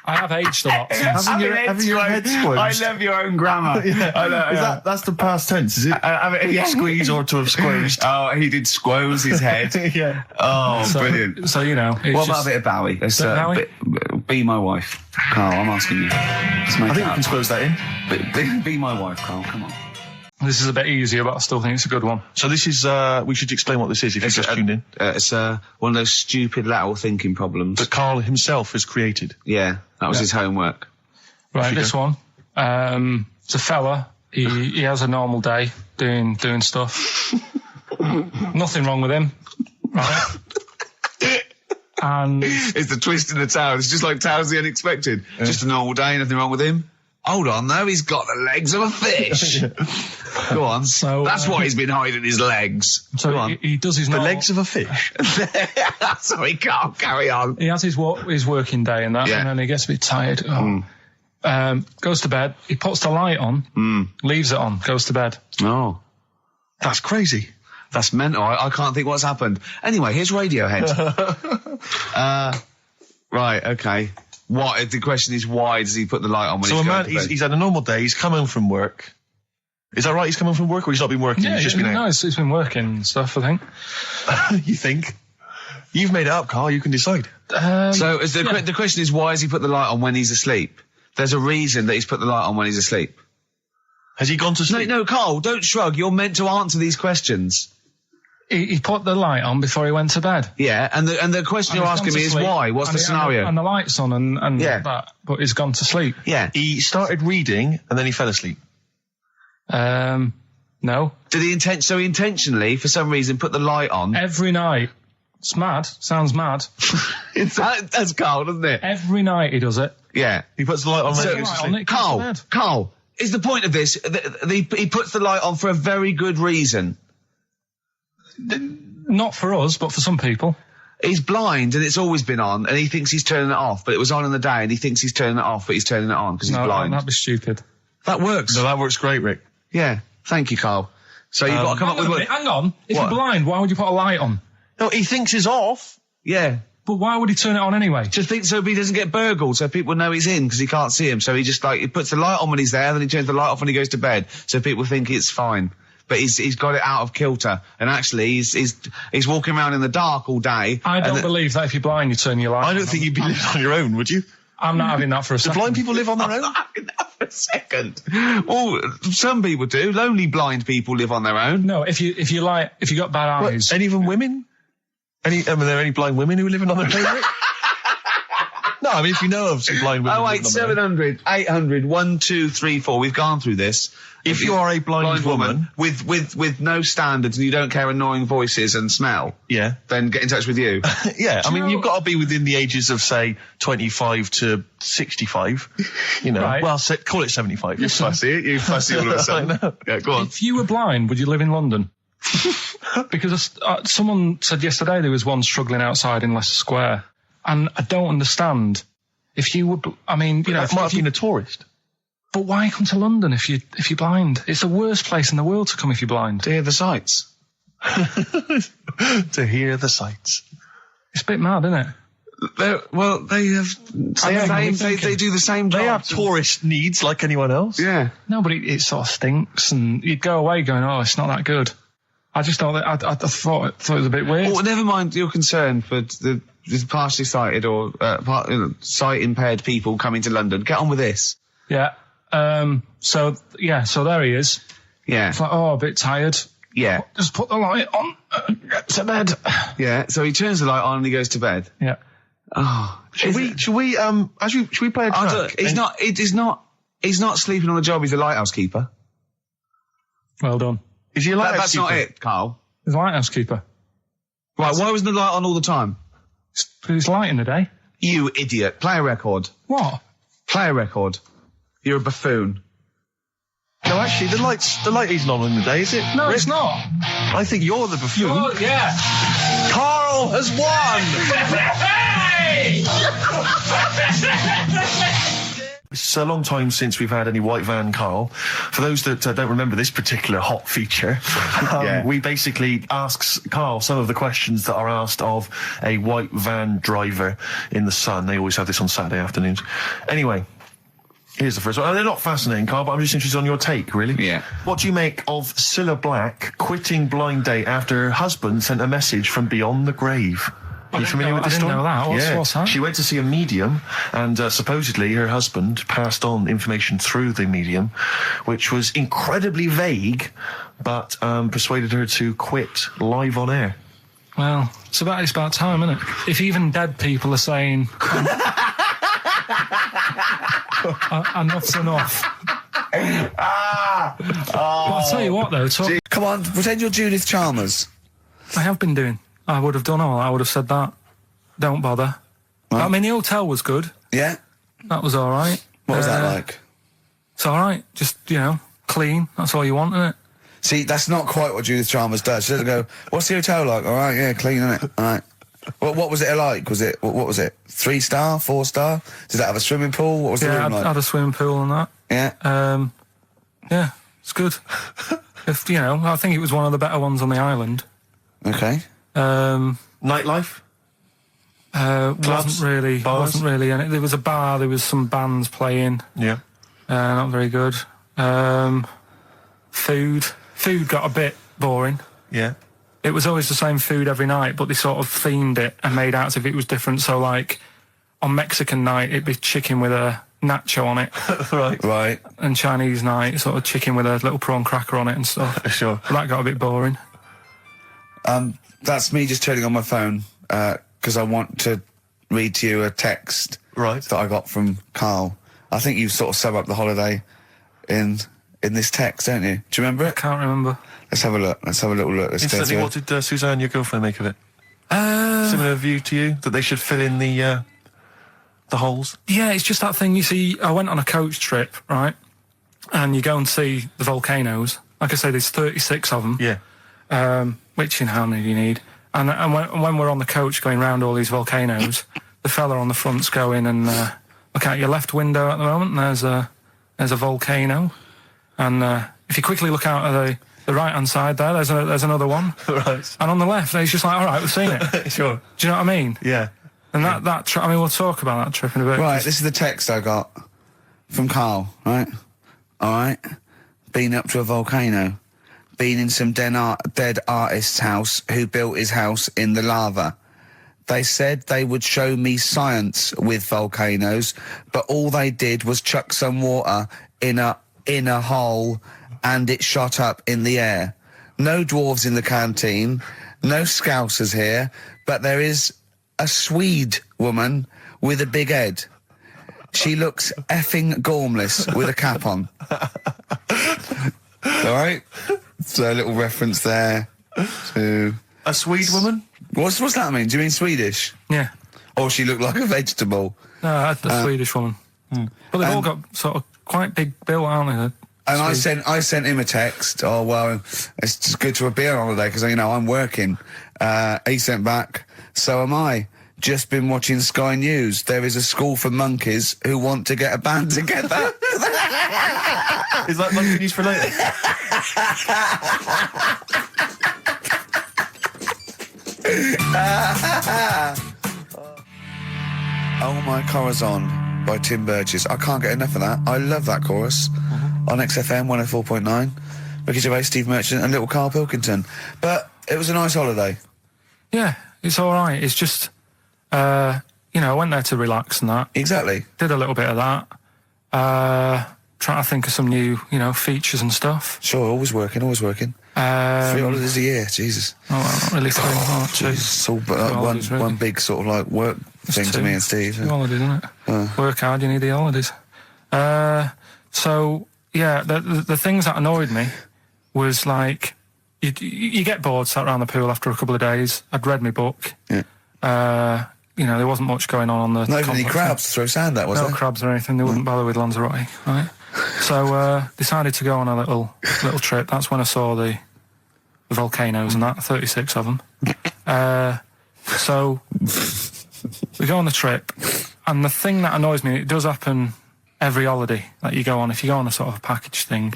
I have aged a lot.
Having your head squoze.
I love your own grammar.
Yeah. I know. That's the past tense, is it? Squeeze or to have squozed.
Oh, he did squoze his head.
Yeah.
Oh, brilliant.
So,
what about a bit of Bowie?
Bowie?
Be my wife. Carl, I'm asking you.
I think we can squoze that in.
Be my wife, Carl, come on.
This is a bit easier, but I still think it's a good one.
So this is, we should explain what this is if you just tuned in.
It's one of those stupid lateral thinking problems.
That Carl himself has created.
Yeah, that was his homework.
Right, this one. It's a fella. He has a normal day doing stuff. Nothing wrong with him. Right? And
it's the twist in the tale. It's just like Tales of the Unexpected. Yeah. Just a normal day, nothing wrong with him. Hold on, though, he's got the legs of a fish. Go on. So that's what he's been hiding his legs.
So
Go on.
He does his
the legs of a fish.
Sorry, Carl, carry on.
He has his working day and that, and then he gets a bit tired. Goes to bed. He puts the light on, leaves it on, goes to bed.
Oh,
that's crazy.
That's mental. I can't think what's happened. Anyway, here's Radiohead. Right, okay. What the question is, why does he put the light on when he's going to bed?
He's had a normal day. He's come home from work. Is that right? He's come home from work, or he's not been working?
Yeah,
he's just been out.
No, he's been working and stuff, I think.
You think? You've made it up, Carl. You can decide.
So the question is, why has he put the light on when he's asleep? There's a reason that he's put the light on when he's asleep.
Has he gone to sleep?
No, Carl, don't shrug. You're meant to answer these questions.
He put the light on before he went to bed.
Yeah, and the question you're asking me is why? What's the scenario?
And the light's on and that, but he's gone to sleep.
Yeah.
He started reading and then he fell asleep.
No.
Did he intentionally, for some reason, put the light on?
Every night. It's mad. Sounds mad.
That's Carl, doesn't it?
Every night he does it.
Yeah.
He puts the light on when he goes to sleep.
Carl, is the point of this, he puts the light on for a very good reason.
Not for us, but for some people.
He's blind and it's always been on and he thinks he's turning it off, but it was on in the day and he thinks he's turning it off, but he's turning it on because he's blind.
That'd be stupid.
That works.
No, that works great, Rick.
Yeah. Thank you, Carl. So you've got to come up with...
Hang on. If you're blind, why would you put a light on?
No, he thinks it's off.
Yeah.
But why would he turn it on anyway?
Just think so he doesn't get burgled, so people know he's in because he can't see him. So he just he puts the light on when he's there, then he turns the light off when he goes to bed, so people think it's fine. But he's got it out of kilter, and actually he's walking around in the dark all day.
I don't believe that if you're blind you turn your light on.
I don't think you'd be living on your own, would you?
I'm not having that for a second.
Do blind people live on their own?
I'm not having that for a second. Well, some people do. Lonely blind people live on their own.
No, if you got bad eyes.
Any even women? Are there any blind women who are living on their own? No, I mean, if you know of some blind women.
08700 800 1234. We've gone through this.
If you are a blind woman
with no standards and you don't care annoying voices and smell, then get in touch with you.
Yeah, I mean, you've got to be within the ages of, say, 25 to 65. You know,
right.
Well, call it 75.
You fussy all of a sudden.
I know.
Yeah, go on.
If you were blind, would you live in London? Because someone said yesterday there was one struggling outside in Leicester Square. And I don't understand. If you would, I mean, you know,
that might have been a tourist.
But why come to London if you're blind? It's the worst place in the world to come if you're blind.
To hear the sights.
To hear the sights.
It's a bit mad, isn't it?
They do the same job.
They have tourist needs like anyone else.
Yeah.
No, but it sort of stinks, and you'd go away going, "Oh, it's not that good." I just thought that I thought it was a bit weird.
Well, never mind your concern for the partially sighted or sight impaired people coming to London. Get on with this.
Yeah. So there he is.
Yeah.
It's like, oh, a bit tired.
Yeah.
Just put the light on. Get to bed.
Yeah. So he turns the light on and he goes to bed.
Yeah.
Oh.
Should we play a track?
He's not sleeping on the job. He's a lighthouse keeper.
Well done.
Is he a lighthouse
That's
keeper?
not it, Carl.
He's a lighthouse keeper.
Right. Why wasn't the light on all the time?
It's light in the day.
You idiot. Play a record.
What?
Play a record. You're a buffoon.
No, actually, the light isn't on in the day, is it?
No, it's not.
I think you're the buffoon.
Yeah.
Carl has won! It's a long time since we've had any white van Carl. For those that don't remember this particular hot feature, we basically ask Carl some of the questions that are asked of a white van driver in the Sun. They always have this on Saturday afternoons. Anyway, here's the first one. They're not fascinating, Carl, but I'm just interested on your take, really.
Yeah.
What do you make of Cilla Black quitting Blind Date after her husband sent a message from beyond the grave? Are you familiar with this story?
I didn't know that. What's that?
She went to see a medium, and supposedly her husband passed on information through the medium, which was incredibly vague, but persuaded her to quit live on air.
Well, it's about time, isn't it? If even dead people are saying, enough's enough. But I'll tell you what, though.
Come on, pretend you're Judith Chalmers.
I have been doing. I would have done all. I would have said that. Don't bother. Well, I mean, the hotel was good.
Yeah.
That was all right.
What was that like?
It's all right. Just, clean. That's all you want, isn't it?
See, that's not quite what Judith Chalmers does. She doesn't go, what's the hotel like? All right, yeah, clean, isn't it? All right. What was it like? What was it? 3-star, 4-star? Did it have a swimming pool? What was the room like?
Yeah, had a swimming pool and that.
Yeah.
Yeah, it's good. I think it was one of the better ones on the island.
Okay.
Nightlife?
Wasn't really. And there was a bar, there was some bands playing.
Yeah.
Not very good. Food got a bit boring.
Yeah.
It was always the same food every night, but they sort of themed it and made out as if it was different. So, like, on Mexican night, it'd be chicken with a nacho on it.
Right.
And Chinese night, sort of chicken with a little prawn cracker on it and stuff.
Sure.
But that got a bit boring.
That's me just turning on my phone, because I want to read to you a text that I got from Carl. I think you sort of sum up the holiday in this text, don't you? Do you remember it?
I can't remember.
Let's have a look. Let's have a little look.
Instantly, what did Suzanne, your girlfriend, make of it? Similar view to you, that they should fill in the holes?
Yeah, it's just that thing, you see, I went on a coach trip, right? And you go and see the volcanoes. Like I say, there's 36 of them.
Yeah.
Which, how many do you need? And when we're on the coach going round all these volcanoes, the fella on the front's going and look out your left window at the moment, and there's a volcano. And if you quickly look out at the right-hand side there's another one.
Right.
And on the left, he's just like, all right, we've seen it.
Sure.
Do you know what I mean?
Yeah.
And that trip, we'll talk about that trip in a bit.
Right, this is the text I got from Carl, right? All right. Been up to a volcano. Been in some dead artist's house who built his house in the lava. They said they would show me science with volcanoes, but all they did was chuck some water in a hole and it shot up in the air. No dwarves in the canteen, no Scousers here, but there is a Swede woman with a big head. She looks effing gormless with a cap on. All right? So a little reference there to...
A Swede woman?
What's that mean? Do you mean Swedish?
Yeah.
Or she looked like a vegetable?
No, the Swedish woman. But they've all got sort of quite big bill, aren't they?
And I sent him a text. Oh, well, it's just good to be on holiday because, you know, I'm working. He sent back, so am I. Just been watching Sky News. There is a school for monkeys who want to get a band together.
Is that monkey news for later?
Oh My Corazon by Tim Burgess. I can't get enough of that. I love that chorus. On XFM 104.9. Ricky Gervais, Steve Merchant and little Karl Pilkington. But it was a nice holiday.
Yeah, it's all right. It's just, you know, I went there to relax and that.
Exactly.
Did a little bit of that. Trying to think of some new, you know, features and stuff.
Sure, always working. 3 holidays a year, Jesus.
Oh, well, not really 3 holidays.
It's all but one big sort of like work thing to me and Steve.
2 holidays, isn't it? Work hard, you need the holidays. So, yeah, the things that annoyed me was like, you get bored sat around the pool after a couple of days. I'd read my book.
Yeah.
You know, there wasn't much going on the...
Not even any crabs to throw sand at, was there?
No crabs or anything. They wouldn't bother with Lanzarote, right? So, decided to go on a little trip. That's when I saw the volcanoes and that, 36 of them. So, we go on the trip, and the thing that annoys me, it does happen every holiday that you go on. If you go on a sort of a package thing,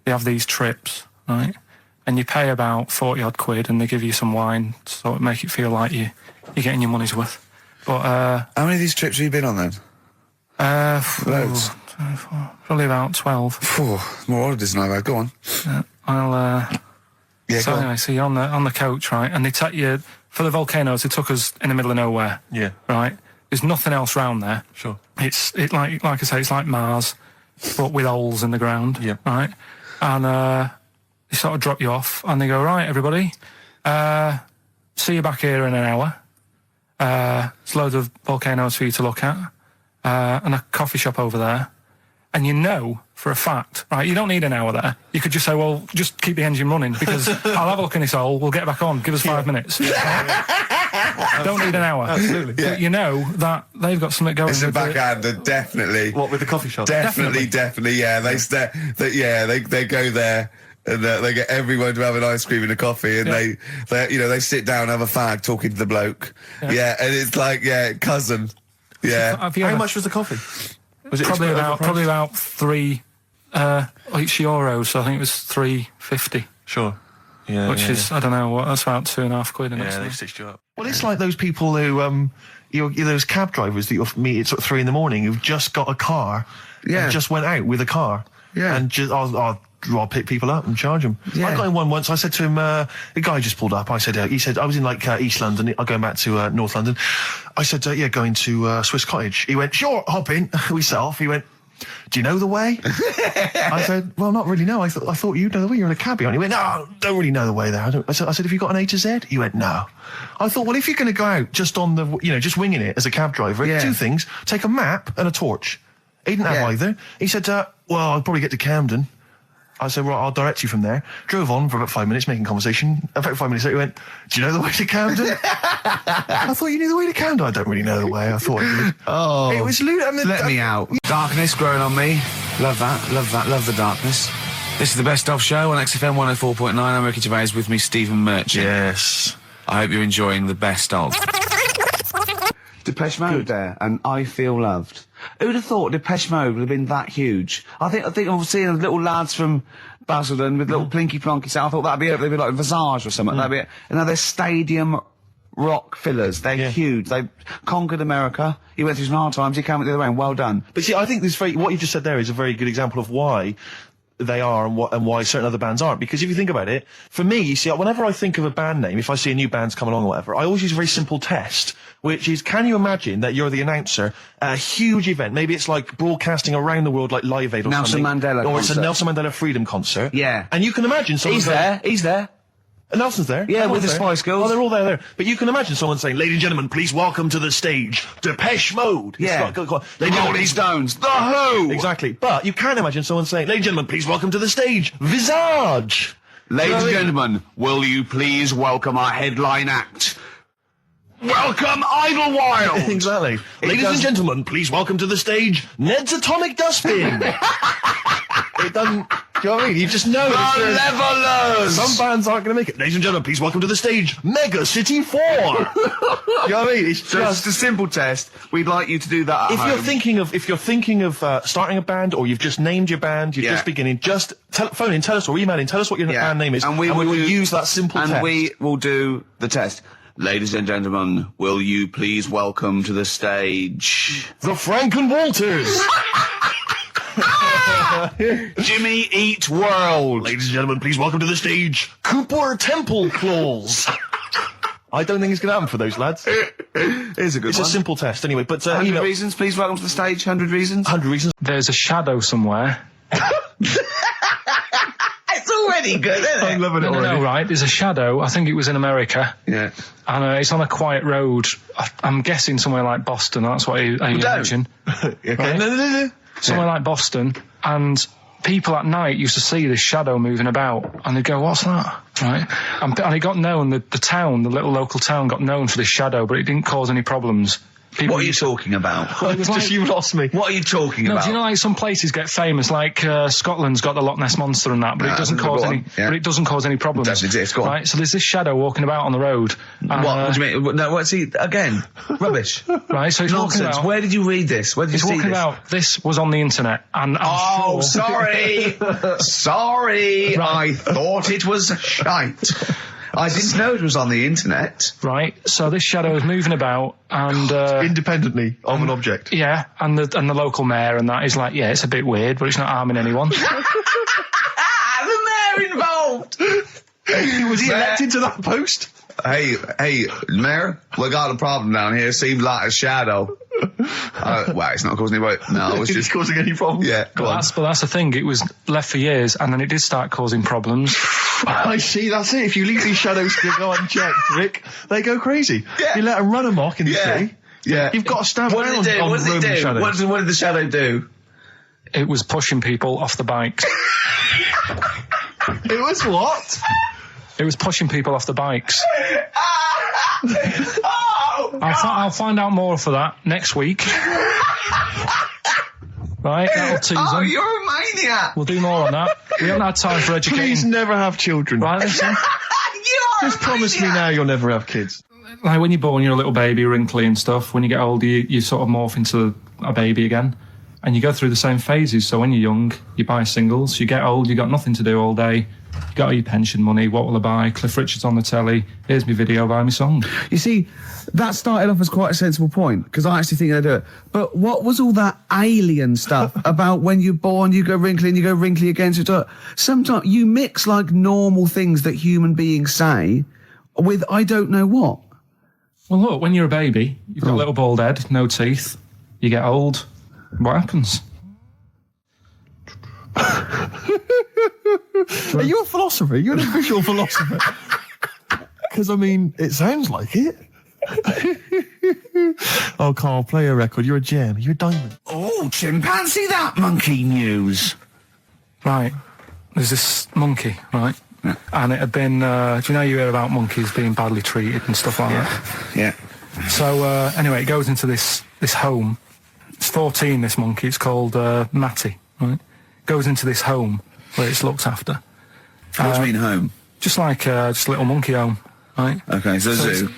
they have these trips, right? And you pay about 40-odd quid, and they give you some wine, so it make it feel like you're getting your money's worth. But,
how many of these trips have you been on then? Loads.
Probably about 12.
More holidays than I've had. Go on.
Yeah, so anyway, so you're on the coach, right? And they take you for the volcanoes. They took us in the middle of nowhere.
Yeah.
Right. There's nothing else round there.
Sure.
It's like I say, it's like Mars, but with holes in the ground.
Yeah.
Right. And they sort of drop you off, and they go, right, everybody, see you back here in an hour. There's loads of volcanoes for you to look at, and a coffee shop over there. And you know for a fact, right, you don't need an hour there. You could just say, well, just keep the engine running because I'll have a look in this hole, we'll get back on, give us 5 minutes. Don't need an hour.
Absolutely.
But you know that they've got something going.
It's a backhander, definitely.
What, with the coffee shop?
Definitely, yeah. They go there. And they get everyone to have an ice cream and a coffee, and they sit down, have a fag, talking to the bloke. Yeah, and it's like, cousin. Yeah.
How much was the coffee? Was it
probably about 3 euros? So I think it was $3.50.
Sure. Yeah.
Which is I don't know what. That's about 2.5 quid.
Yeah, they stitched you up. Well, it's like those people who those cab drivers that you'll meet at sort of 3 in the morning who've just got a car.
Yeah.
And just went out with a car.
Yeah.
And just I'll pick people up and charge them.
Yeah.
I got in one once. I said to him, the guy just pulled up. I said, he said, I was in like East London. I'm going back to North London. I said, going to Swiss Cottage. He went, sure, hop in. We set off. He went, do you know the way? I said, well, not really, no. I thought you'd know the way. You're in a cabbie. He went, no, don't really know the way there. I said, have you got an A to Z? He went, no. I thought, well, if you're going to go out just on the, just winging it as a cab driver, 2 things, take a map and a torch. He didn't have either. He said, well, I'll probably get to Camden. I said, well, I'll direct you from there. Drove on for about 5 minutes, making conversation. About 5 minutes later, he went, do you know the way to Camden? I thought you knew the way to Camden. I don't really know the way. I thought I did.
Oh.
It was lewd.
Let me out. Darkness growing on me. Love that. Love the darkness. This is the Best Of Show on XFM 104.9. I'm Ricky Gervais, with me, Stephen Merchant.
Yes.
I hope you're enjoying the Best Of. Depeche Mode there, and I Feel Loved. Who'd have thought Depeche Mode would have been that huge? I think I've seen little lads from Basildon with little plinky plonky sound. I thought that'd be it. They'd be like Visage or something. That'd be it. And now they're stadium rock fillers. They're huge. They conquered America. He went through some hard times. He came out the other way, and well done.
But see, I think what you just said there is a very good example of why
they are and why certain other bands aren't. Because if you think about it, for me, you see, whenever I think of a band name, if I see a new band's come along or whatever, I always use a very simple test, which is, can you imagine that you're the announcer at a huge event? Maybe it's like broadcasting around the world, like Live Aid or
Nelson
something.
Mandela
or
concert.
It's a Nelson Mandela Freedom concert.
Yeah.
And you can imagine someone
He's there.
Nelson's there.
Yeah, with the Spice Girls.
Oh, they're all there. But you can imagine someone saying, ladies and gentlemen, please welcome to the stage, Depeche Mode.
Yeah.
Rolling Stones, The Who. Exactly. But you can imagine someone saying, ladies and gentlemen, please welcome to the stage, Visage.
Ladies and gentlemen, will you please welcome our headline act? Welcome, Idlewild!
Exactly. Ladies and gentlemen, please welcome to the stage, Ned's Atomic Dustbin. It doesn't... Do you know what I mean? You just know.
The Levelers!
Some bands aren't going to make it. Ladies and gentlemen, please welcome to the stage, Mega City 4. You know what I mean? It's
just a simple test. We'd like you to do that at home.
If you're thinking of starting a band, or you've just named your band, you're just beginning, just phone in, tell us, or email in, tell us what your band name is, and we will use that simple test.
And we will do the test. Ladies and gentlemen, will you please welcome to the stage...
the Franken Walters!
Jimmy Eat World.
Ladies and gentlemen, please welcome to the stage, Cooper Temple Claws. I don't think it's going to happen for those lads.
It's a good one.
It's a simple test anyway, but...
100 reasons, please welcome to the stage, 100 reasons.
100 reasons.
There's a shadow somewhere.
It's already good, isn't it?
I'm loving it already.
No, right, there's a shadow, I think it was in America.
Yeah.
And it's on a quiet road. I'm guessing somewhere like Boston, that's what I imagine.
Okay.
Right?
No.
Somewhere like Boston, and people at night used to see this shadow moving about, and they'd go, what's that? Right? And it got known, the town, the little local town got known for this shadow, but it didn't cause any problems.
What are you talking about?
Well, it's just you lost me.
What are you talking about?
Do you know, like, some places get famous, like Scotland's got the Loch Ness Monster and that, but it doesn't cause any. But it doesn't cause any problems.
It doesn't exist. Go on.
Right? So there's this shadow walking about on the road.
What do you mean? No, what's he again? Rubbish.
Right? So it's
nonsense.
Walking about,
where did you read this? Where did you see this?
Walking about. This was on the internet, and
I'm sure... sorry, sorry. Right. I thought it was shite. I didn't know it was on the internet.
Right, so this shadow is moving about and...
independently of an object.
Yeah, and the local mayor and that is like, yeah, it's a bit weird, but it's not harming anyone.
The mayor involved!
Was he elected to that post?
Hey, mayor, we got a problem down here. Seems like a shadow. Well, it's not causing any... No, it's just
causing any problems.
Yeah,
but that's the thing. It was left for years, and then it did start causing problems.
I see, that's it. If you leave these shadows to go unchecked, Rick, they go crazy.
Yeah.
You let them run amok in the city.
Yeah.
You've got to stand
What did it do? What did it do? What did the shadow do?
It was pushing people off the bikes.
It was what?
It was pushing people off the bikes.
Oh,
I'll find out more for that next week. Right, that'll tease them.
Oh, you're a maniac!
We'll do more on that. We haven't had time for educating.
Please never have children.
Right, listen.
Just promise me now you'll never have kids.
Like when you're born, you're a little baby, wrinkly and stuff. When you get older, you sort of morph into a baby again. And you go through the same phases. So when you're young, you buy singles. You get old, you got nothing to do all day. You got all your pension money. What will I buy? Cliff Richard's on the telly. Here's my video, buy me song.
You see, that started off as quite a sensible point, because I actually think they do it. But what was all that alien stuff about when you're born, you go wrinkly and you go wrinkly again? Sometimes you mix like normal things that human beings say with I don't know what.
Well, look, when you're a baby, you've got a little bald head, no teeth. You get old. What happens?
Are you a philosopher? You're an official philosopher. Because, I mean, it sounds like it. Oh, Carl, play a record. You're a gem. You're a diamond.
Oh, chimpanzee that monkey news.
Right. There's this monkey, right? Yeah. And it had been, do you know you hear about monkeys being badly treated and stuff like that?
Yeah.
So, anyway, it goes into this home. It's 14, this monkey. It's called Matty, right? Goes into this home where it's looked after.
What do you mean home?
Just like just a little monkey home, right?
Okay, so zoo.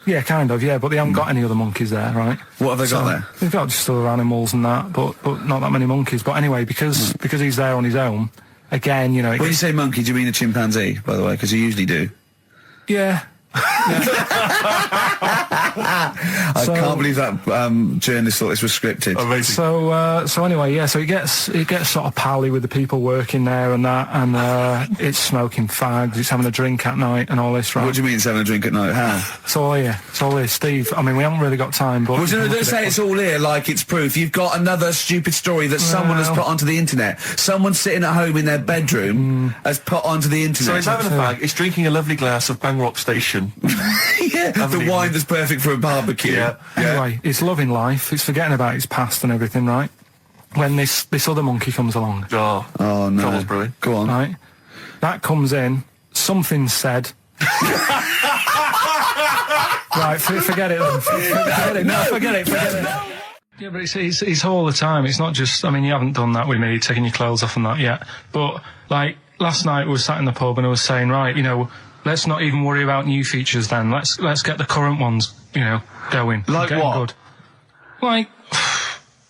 Yeah, kind of, yeah, but they haven't got any other monkeys there, right?
What have they got there?
They've got just other animals and that, but not that many monkeys. But anyway, because he's there on his own, again, you know...
When you say monkey, do you mean a chimpanzee, by the way? Because you usually do.
Yeah.
I can't believe that journalist thought this was scripted.
Amazing.
So anyway, yeah. So it gets sort of pally with the people working there and that, and it's smoking fags, it's having a drink at night and all this, right?
What do you mean it's having a drink at night? How?
It's all here, Steve. I mean, we haven't really got time, but
don't say it's all here like it's proof. You've got another stupid story that someone has put onto the internet. Someone sitting at home in their bedroom has put onto the internet.
So he's having a fag. He's drinking a lovely glass of Bang Rock Station.
Yeah, the wine that's perfect for a barbecue.
Yeah.
Anyway, it's loving life. It's forgetting about its past and everything, right? When this other monkey comes along.
Oh no. Trouble's brewing.
Go on.
Right? That comes in, something said. Right, forget it then. Forget it. Yeah, but it's all the time. It's not just, I mean, you haven't done that with me, taking your clothes off and that yet. But, like, last night we were sat in the pub and I was saying, right, you know, let's not even worry about new features then. Let's get the current ones, you know, going.
Like what?
Good. Like,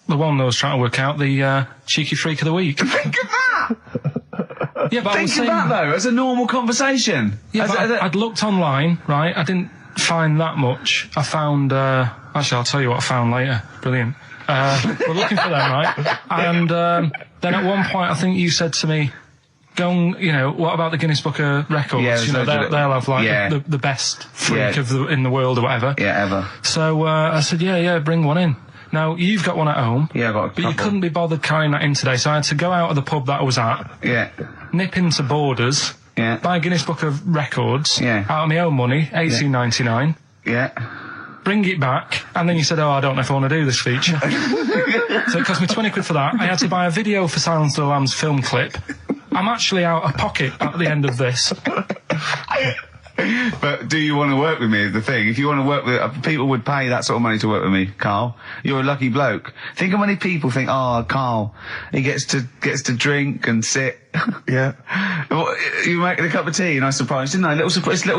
the one that I was trying to work out, the cheeky freak of the week.
Think of that!
Yeah, but
Think of that, though, as a normal conversation.
Yeah, I'd looked online, right? I didn't find that much. I found, actually, I'll tell you what I found later. Brilliant. We're looking for them, right? And then at one point, I think you said to me, go and, you know, what about the Guinness Book of Records?
Yeah,
you know, they'll have, like, the best freak in the world or whatever.
Yeah, ever.
So I said, yeah, bring one in. Now, you've got one at home.
Yeah, I got a
But
couple.
you couldn't be bothered carrying that in today, so I had to go out of the pub that I was at, nip into Borders, buy a Guinness Book of Records, out of my own money, $18.99.
Yeah.
Bring it back, and then you said, I don't know if I want to do this feature. So it cost me 20 quid for that. I had to buy a video for Silence of the Lambs film clip. I'm actually out of pocket at the end of this.
But do you want to work with me is the thing. If you want to work with... people would pay that sort of money to work with me, Carl. You're a lucky bloke. Think how many people think, Carl, he gets to drink and sit.
Yeah.
You making a cup of tea and I surprised, didn't I? Little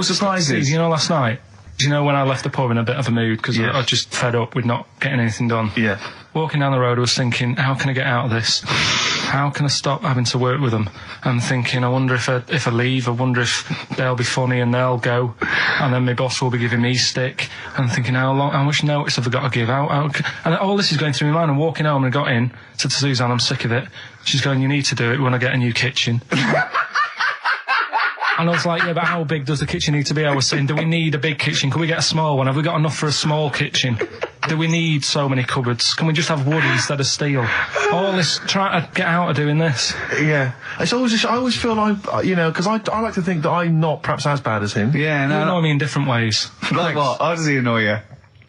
surprises.
You know, last night, you know, when I left the pub in a bit of a mood because I just fed up with not getting anything done.
Yeah.
Walking down the road, I was thinking, how can I get out of this? How can I stop having to work with them? I'm thinking, I wonder if I leave, I wonder if they'll be funny and they'll go, and then my boss will be giving me stick. And thinking, how much notice have I got to give out? And all this is going through my mind. I'm walking home and I got in, said to Suzanne, I'm sick of it. She's going, you need to do it when I get a new kitchen. And I was like, yeah, but how big does the kitchen need to be? I was saying, do we need a big kitchen? Can we get a small one? Have we got enough for a small kitchen? Do we need so many cupboards? Can we just have wood instead of steel? All this, trying to get out of doing this.
Yeah. It's always just, I always feel like, you know, because I like to think that I'm not perhaps as bad as him.
Yeah, no.
You annoy me in different ways.
Like what? How does he annoy you?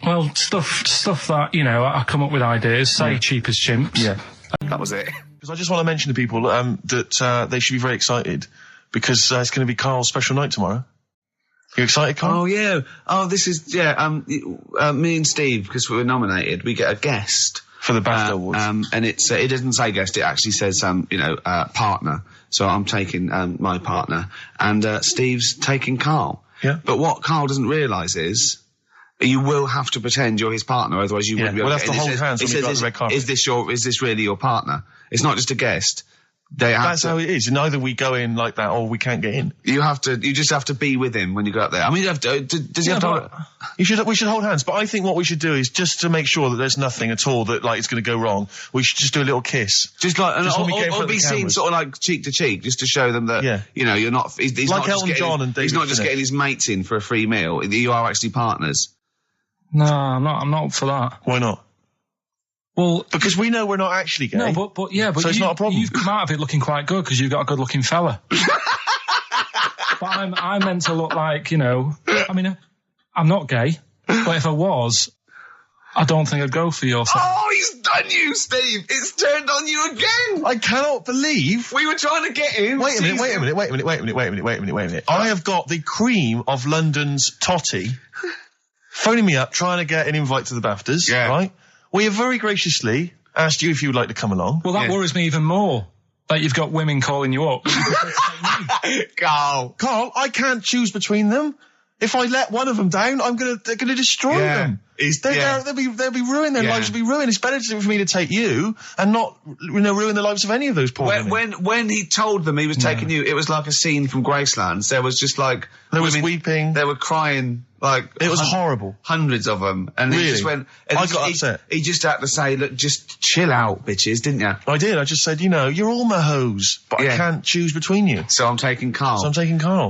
Well, stuff that, you know, I come up with ideas, say cheap as chimps.
Yeah.
That was it.
Because I just want to mention to people that they should be very excited because it's going to be Karl's special night tomorrow. You excited, Karl?
Oh, yeah. Oh, this is, me and Steve, because we were nominated, we get a guest.
For the BAFTA Awards.
And it doesn't say guest, it actually says, partner. So I'm taking, my partner. And, Steve's taking Karl.
Yeah.
But what Karl doesn't realise is, you will have to pretend you're his partner, otherwise you wouldn't be able to.
We'll have to hold hands when we go on the red carpet.
Is this really your partner? It's not just a guest.
That's how it is. And either we go in like that or we can't get in.
You just have to be with him when you go up there. I mean, does he have to?
We should hold hands. But I think what we should do is just to make sure that there's nothing at all that like it's going to go wrong. We should just do a little kiss.
Just like, or be seen sort of like cheek to cheek, just to show them that you know you're not. He's
like
not
Elton John and David
he's not just
Finnick.
getting his mates in for a free meal. You are actually partners.
No, I'm not up for that.
Why not?
Well,
because we know we're not actually gay.
No, but
so it's not a problem.
You've come out of it looking quite good because you've got a good-looking fella. But I'm meant to look like, you know. I mean, I'm not gay, but if I was, I don't think I'd go for your thing.
Oh, he's done you, Steve. It's turned on you again.
I cannot believe
we were trying to get him.
Wait a minute. I have got the cream of London's totty phoning me up, trying to get an invite to the BAFTAs.
Yeah.
Right. We have very graciously asked you if you would like to come along.
Well, that worries me even more. That you've got women calling you up.
Carl,
I can't choose between them. If I let one of them down, they're gonna destroy them. They'll be ruined. Their lives will be ruined. It's better for me to take you and not, ruin the lives of any of those poor women.
When he told them he was taking you, it was like a scene from Graceland. There was just like
there was weeping.
They were crying Like
it was horrible.
Hundreds of them, and
really?
He just went. And
I got upset.
He just had to say, "Look, just chill out, bitches," didn't you?
I did. I just said, you're all my hoes, but I can't choose between you.
So I'm taking Karl.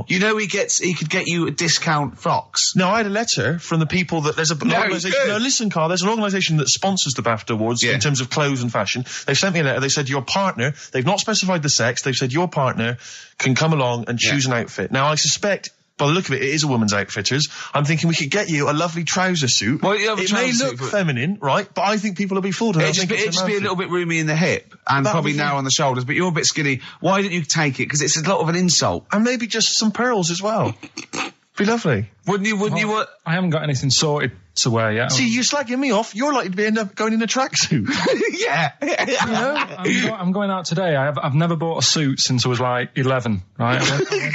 You
know, he could get you a discount Fox.
No, I had a letter from the people that there's an organisation. No, listen, Karl. There's an organisation that sponsors the BAFTA Awards in terms of clothes and fashion. They sent me a letter. They said your partner. They've not specified the sex. They've said your partner can come along and choose an outfit. Now I suspect, by the look of it, it is a woman's outfitters. I'm thinking we could get you a lovely trouser suit.
Well,
it may look feminine, right? But I think people will be fooled.
It'd just be a little bit roomy in the hip and probably narrow on the shoulders, but you're a bit skinny. Why didn't you take it? Because it's a lot of an insult.
And maybe just some pearls as well. Be lovely.
Wouldn't you?
I haven't got anything sorted to wear yet.
See, you're slagging me off. You're likely to end up going in a tracksuit.
Yeah.
I'm going out today. I've never bought a suit since I was like 11, right?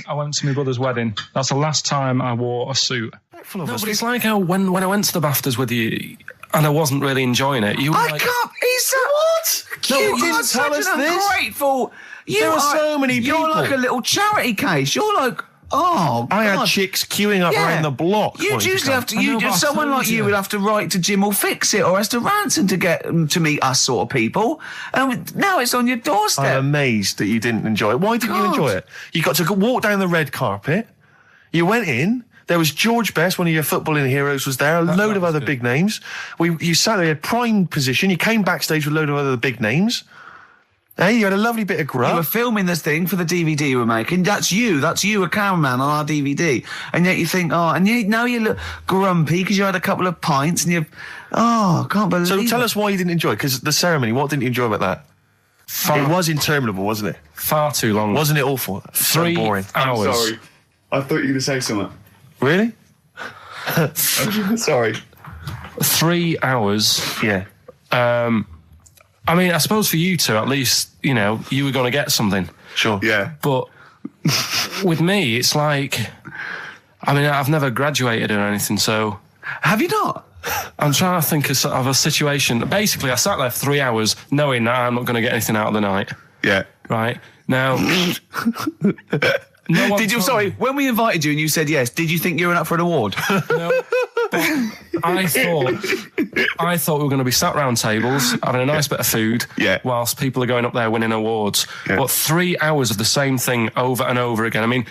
I went to my brother's wedding. That's the last time I wore a suit. No, but it's like how when I went to the BAFTAs with you and I wasn't really enjoying it, you were like...
What?
No, you didn't tell us this.
Ungrateful.
There were so many people.
You're like a little charity case. You're like... Oh,
I had chicks queuing up around the block.
You usually have to. Someone like you would have to write to Jim or Fix It or Esther Ranson to get to meet us sort of people. And now it's on your doorstep.
I'm amazed that you didn't enjoy it. Why didn't you enjoy it? You got to walk down the red carpet. You went in. There was George Best, one of your footballing heroes, was there. A load of other big names. You sat there in prime position. You came backstage with a load of other big names. Hey, you had a lovely bit of grub.
You were filming this thing for the DVD you were making. That's you, a cameraman on our DVD. And yet you think, now you look grumpy because you had a couple of pints and I can't believe it.
So tell us why you didn't enjoy it, because the ceremony, what didn't you enjoy about that? It was interminable, wasn't it?
Far too long.
Wasn't it awful?
3
boring.
hours.
I'm sorry. I thought you were going to say something.
Really?
Sorry.
3 hours.
Yeah.
I mean, I suppose for you two, at least, you were going to get something.
Sure.
Yeah.
But with me, it's like, I've never graduated or anything, so...
Have you not?
I'm trying to think of a situation. Basically, I sat there for 3 hours knowing that I'm not going to get anything out of the night.
Yeah.
Right? Now...
when we invited you and you said yes, did you think you were up for an award?
No. I thought we were going to be sat round tables having a nice bit of food whilst people are going up there winning awards. Yeah. But 3 hours of the same thing over and over again. I mean,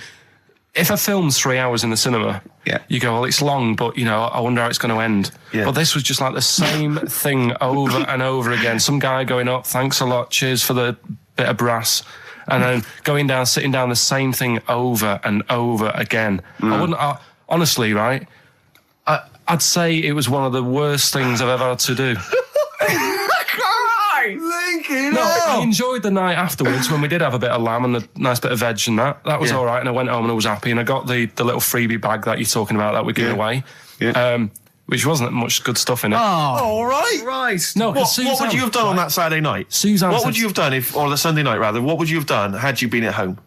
if a film's 3 hours in the cinema, you go, well, it's long, but, I wonder how it's going to end. Yeah. But this was just like the same thing over and over again. Some guy going up, thanks a lot, cheers for the bit of brass. And then going down, sitting down, the same thing over and over again. Honestly, right? I'd say it was one of the worst things I've ever had to do. I enjoyed the night afterwards when we did have a bit of lamb and a nice bit of veg and that. That was all right, and I went home and I was happy, and I got the little freebie bag that you're talking about that we're giving away. Yeah. Which wasn't much good stuff in it.
Oh, all right.
Right.
No,
what would you have done on that Saturday night?
Suzanne
what would you have done or the Sunday night rather, what would you have done had you been at home?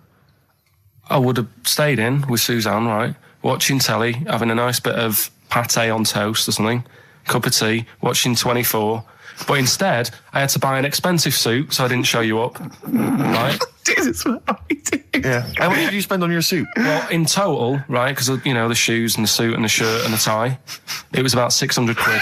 I would have stayed in with Suzanne, right? Watching telly, having a nice bit of pate on toast or something, cup of tea, watching 24. But instead, I had to buy an expensive suit so I didn't show you up. Right?
Jesus, what are we doing?
Yeah. How much did you spend on your suit?
Well, in total, right, because, the shoes and the suit and the shirt and the tie, it was about 600 quid.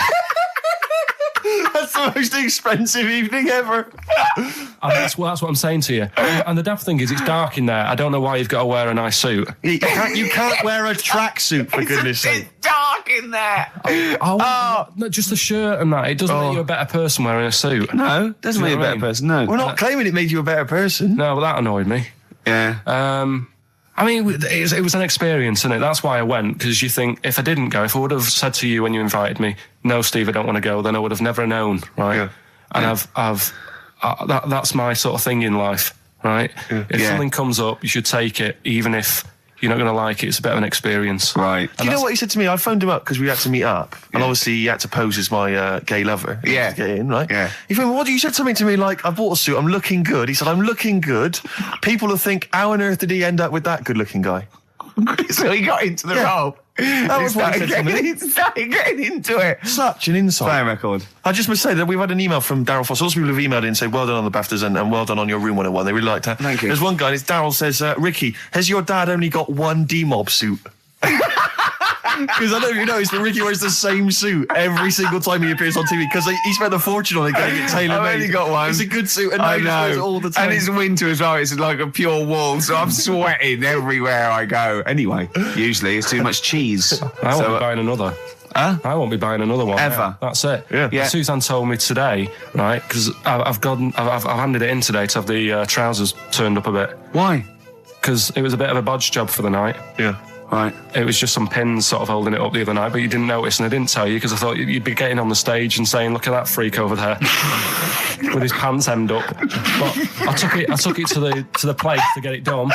That's the most expensive evening ever.
And that's what I'm saying to you. And the daft thing is, it's dark in there. I don't know why you've got to wear a nice suit.
You can't wear a tracksuit, for goodness sake.
It's dark in there.
No, just the shirt and that. It doesn't make you a better person wearing a suit.
No, it doesn't make you a better person, no.
We're not claiming it made you a better person.
No, but that annoyed me.
Yeah.
It was an experience, isn't it? That's why I went, because you think, if I didn't go, if I would have said to you when you invited me, no, Steve, I don't want to go, then I would have never known, right? Yeah. And that's my sort of thing in life, right? Yeah. If something comes up, you should take it, even if you're not going to like it. It's a bit of an experience.
Right.
Do you know what he said to me? I phoned him up because we had to meet up. And obviously he had to pose as my gay lover.
Yeah.
To get in, right?
Yeah.
He phoned me, you said something to me like, I bought a suit, I'm looking good. He said, I'm looking good. People will think, how on earth did he end up with that good-looking guy?
So he got into the role.
That was what he said to me.
He started getting into it.
Such an insight.
Play record.
I just must say that we've had an email from Darryl Foss. Lots of people have emailed in and said, well done on the BAFTAs and well done on your Room 101. They really liked that.
Thank you.
There's one guy, Darryl says, Ricky, has your dad only got one D-Mob suit? Because I don't know if you noticed, but Ricky wears the same suit every single time he appears on TV because he spent a fortune on it getting it tailor-made.
I've only got one.
It's a good suit, and I know all the time.
And it's winter as well. It's like a pure wool, so I'm sweating everywhere I go. Anyway, usually it's too much cheese.
I won't be buying another.
Huh?
I won't be buying another one.
Ever.
Yeah, that's it.
Yeah.
Suzanne told me today, right, because I've handed it in today to have the trousers turned up a bit.
Why?
Because it was a bit of a bodge job for the night.
Yeah.
Right. It was just some pins sort of holding it up the other night, but you didn't notice, and I didn't tell you because I thought you'd be getting on the stage and saying, "Look at that freak over there with his pants hemmed up." But I took it to the place to get it done.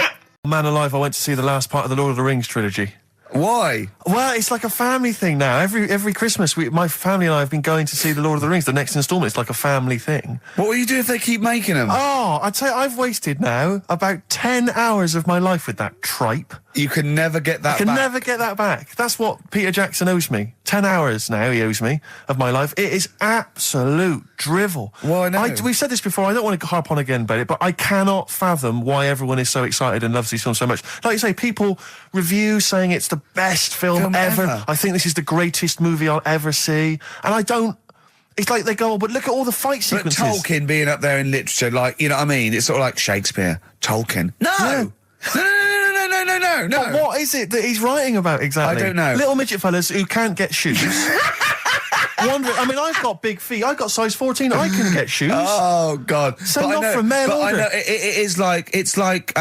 Man alive, I went to see the last part of the Lord of the Rings trilogy.
Why?
Well, it's like a family thing now. Every Christmas, my family and I have been going to see the Lord of the Rings, the next instalment. It's like a family thing.
What will you do if they keep making them?
Oh, I'd say I've wasted now about 10 hours of my life with that tripe.
You can never get that back.
I can never get that back. That's what Peter Jackson owes me. 10 hours now he owes me of my life. It is absolute drivel.
Well, I know.
We've said this before. I don't want to harp on again about it, but I cannot fathom why everyone is so excited and loves these films so much. Like you say, people review saying it's the best film ever. I think this is the greatest movie I'll ever see. And I don't... It's like they go, but look at all the fight sequences.
But Tolkien being up there in literature, like, you know what I mean? It's sort of like Shakespeare. Tolkien. No!
Yeah.
No.
But what is it that he's writing about exactly?
I don't know.
Little midget fellas who can't get shoes. I mean, I've got big feet. I've got size 14. I can get shoes.
Oh, God.
Send off from mail order.
I know, it is like, it's like,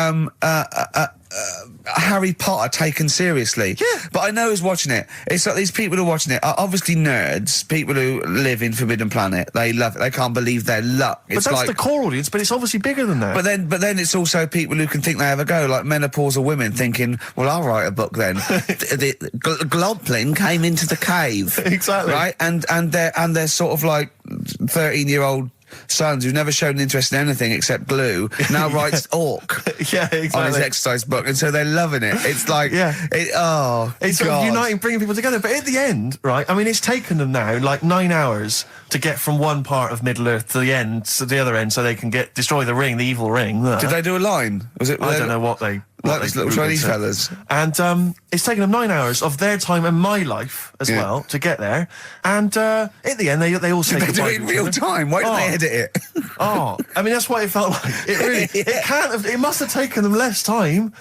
Harry Potter taken seriously.
Yeah.
But I know who's watching it. It's like these people who are watching it are obviously nerds, people who live in Forbidden Planet. They love it. They can't believe their luck.
But that's the core audience, but it's obviously bigger than that.
But then it's also people who can think they have a go, like menopausal women thinking, well, I'll write a book then. the Globplin came into the cave.
Exactly.
Right? And they're sort of like 13-year-old sons who've never shown an interest in anything except glue now writes Orc
yeah, exactly.
on his exercise book, and so they're loving it. It's like,
it's sort of uniting, bringing people together. But at the end, right, I mean, it's taken them now like 9 hours to get from one part of Middle-earth to the end, to the other end, so they can destroy the ring, the evil ring.
Did they do a line? Was it?
I don't know what they...
Like these little Chinese fellas.
And it's taken them 9 hours of their time and my life as well to get there. And at the end, they all say
goodbye.
Did
they do it in real time? Why didn't they edit it?
I mean, that's what it felt like. It really... It must have taken them less time,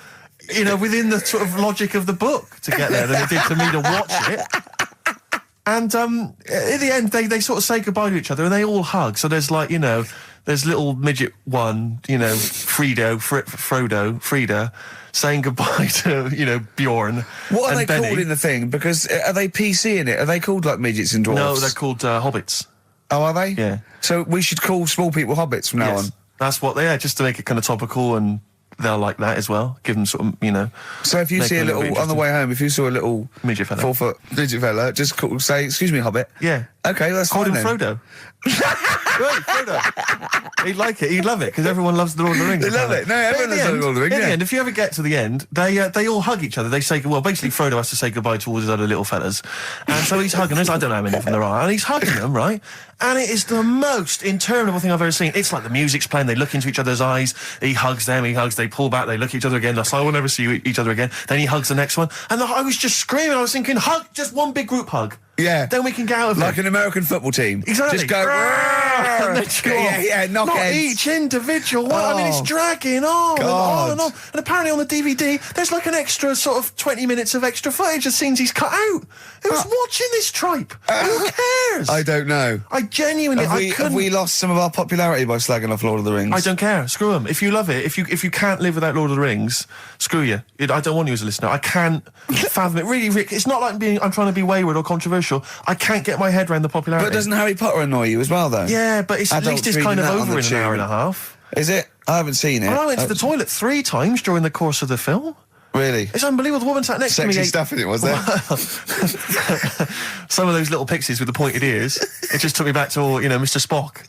you know, within the sort of logic of the book to get there than it did to me to watch it. And at the end, they sort of say goodbye to each other and they all hug. So there's like, you know... There's little midget one, you know, Frida, saying goodbye to, you know, Bjorn.
What are they
Benny.
called in the thing? Because are they PC in it? Are they called like midgets and dwarves?
No, they're called hobbits.
Oh, are they?
Yeah.
So we should call small people hobbits from now on.
That's what they are, just to make it kind of topical, and they'll like that as well. Give them sort of, you know.
So if you see a little, on the way home, if you saw a little
midget fella,
4-foot midget fella, just say, "Excuse me, hobbit."
Yeah.
Okay, that's
fine
then.
Frodo. Right, Frodo. He'd like it. He'd love it because everyone loves the Lord of the Rings.
They love it. No, everyone loves the Lord of the Rings.
In the end, if you ever get to the end, they all hug each other. They say, well, basically Frodo has to say goodbye to all his other little fellas, and so he's hugging us. I don't know how many of them there are, and he's hugging them, right? And it is the most interminable thing I've ever seen. It's like the music's playing. They look into each other's eyes. He hugs them. He hugs. They pull back. They look at each other again. That's, I will never see each other again. Then he hugs the next one, and I was just screaming. I was thinking, hug, just one big group hug.
Yeah.
Then we can get out of it.
Like an American football team.
Exactly.
Just go, knock
Not
heads.
each individual one. I mean, it's dragging on and on and on. And apparently on the DVD, there's like an extra sort of 20 minutes of extra footage of scenes he's cut out. Who's watching this tripe? Who cares?
I don't know.
I genuinely...
Have we lost some of our popularity by slagging off Lord of the Rings?
I don't care. Screw them. If you love it, if you can't live without Lord of the Rings, screw you. I don't want you as a listener. I can't fathom it. Really, Rick, it's not like I'm trying to be wayward or controversial. I can't get my head around the popularity.
But doesn't Harry Potter annoy you as well, though?
Yeah, but at least it's kind of over in an hour and a half.
Is it? I haven't seen it.
Well, I went to the toilet 3 times during the course of the film.
Really?
It's unbelievable. The woman sat next to me.
Sexy stuff in it, was there?
Some of those little pixies with the pointed ears. It just took me back to, Mr. Spock.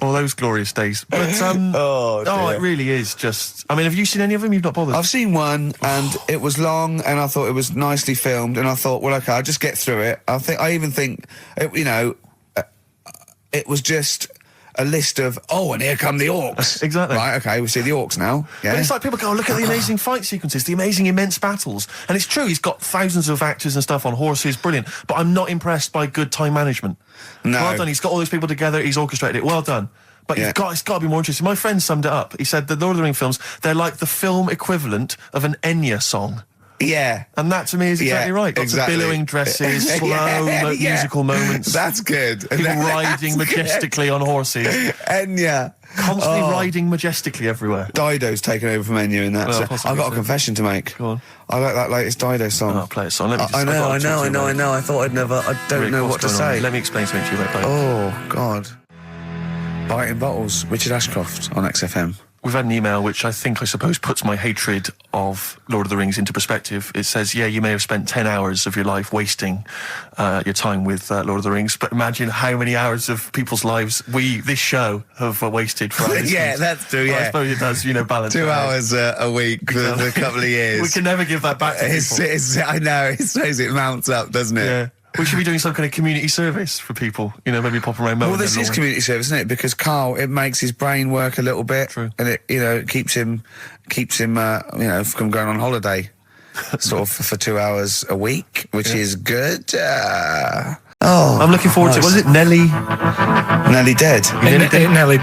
All those glorious days. But, it really is just... I mean, have you seen any of them? You've not bothered?
I've seen one, and it was long, and I thought it was nicely filmed, and I thought, well, okay, I'll just get through it. I even think, it was just... a list of, and here come the orcs.
Exactly.
Right, okay, we see the orcs now. Yeah.
But it's like people go, look at the amazing fight sequences, the amazing immense battles. And it's true, he's got thousands of actors and stuff on horses, brilliant. But I'm not impressed by good time management.
No.
Well done, he's got all those people together, he's orchestrated it, well done. But it's got to be more interesting. My friend summed it up. He said the Lord of the Rings films, they're like the film equivalent of an Enya song.
Yeah.
And that to me is exactly right. Lots of billowing dresses, slow musical moments.
That's good.
People riding majestically on horses.
Enya.
Constantly riding majestically everywhere.
Dido's taken over from Enya in that.
Well,
I've got a confession to make.
Go on.
I like that latest Dido song.
Oh, play a song. Let me just,
I know. I thought I don't know what to say.
Let me explain something to you about Dido.
Oh, God. Biting Bottles, Richard Ashcroft on XFM.
We've had an email which I suppose puts my hatred of Lord of the Rings into perspective. It says, yeah, you may have spent 10 hours of your life wasting your time with Lord of the Rings, but imagine how many hours of people's lives this show, have wasted for our
Yeah, that's true, yeah.
I suppose it does, balance.
2 hours a week for a couple of years.
We can never give that back to people.
I know, it shows it mounts up, doesn't it?
Yeah. We should be doing some kind of community service for people, maybe pop around.
Well, this is community service, isn't it? Because Karl, it makes his brain work a little bit.
True.
And it, keeps him, from going on holiday, sort of for 2 hours a week, which is good.
I'm looking forward to it. Was it Nelly?
Nelly dead.
It Nelly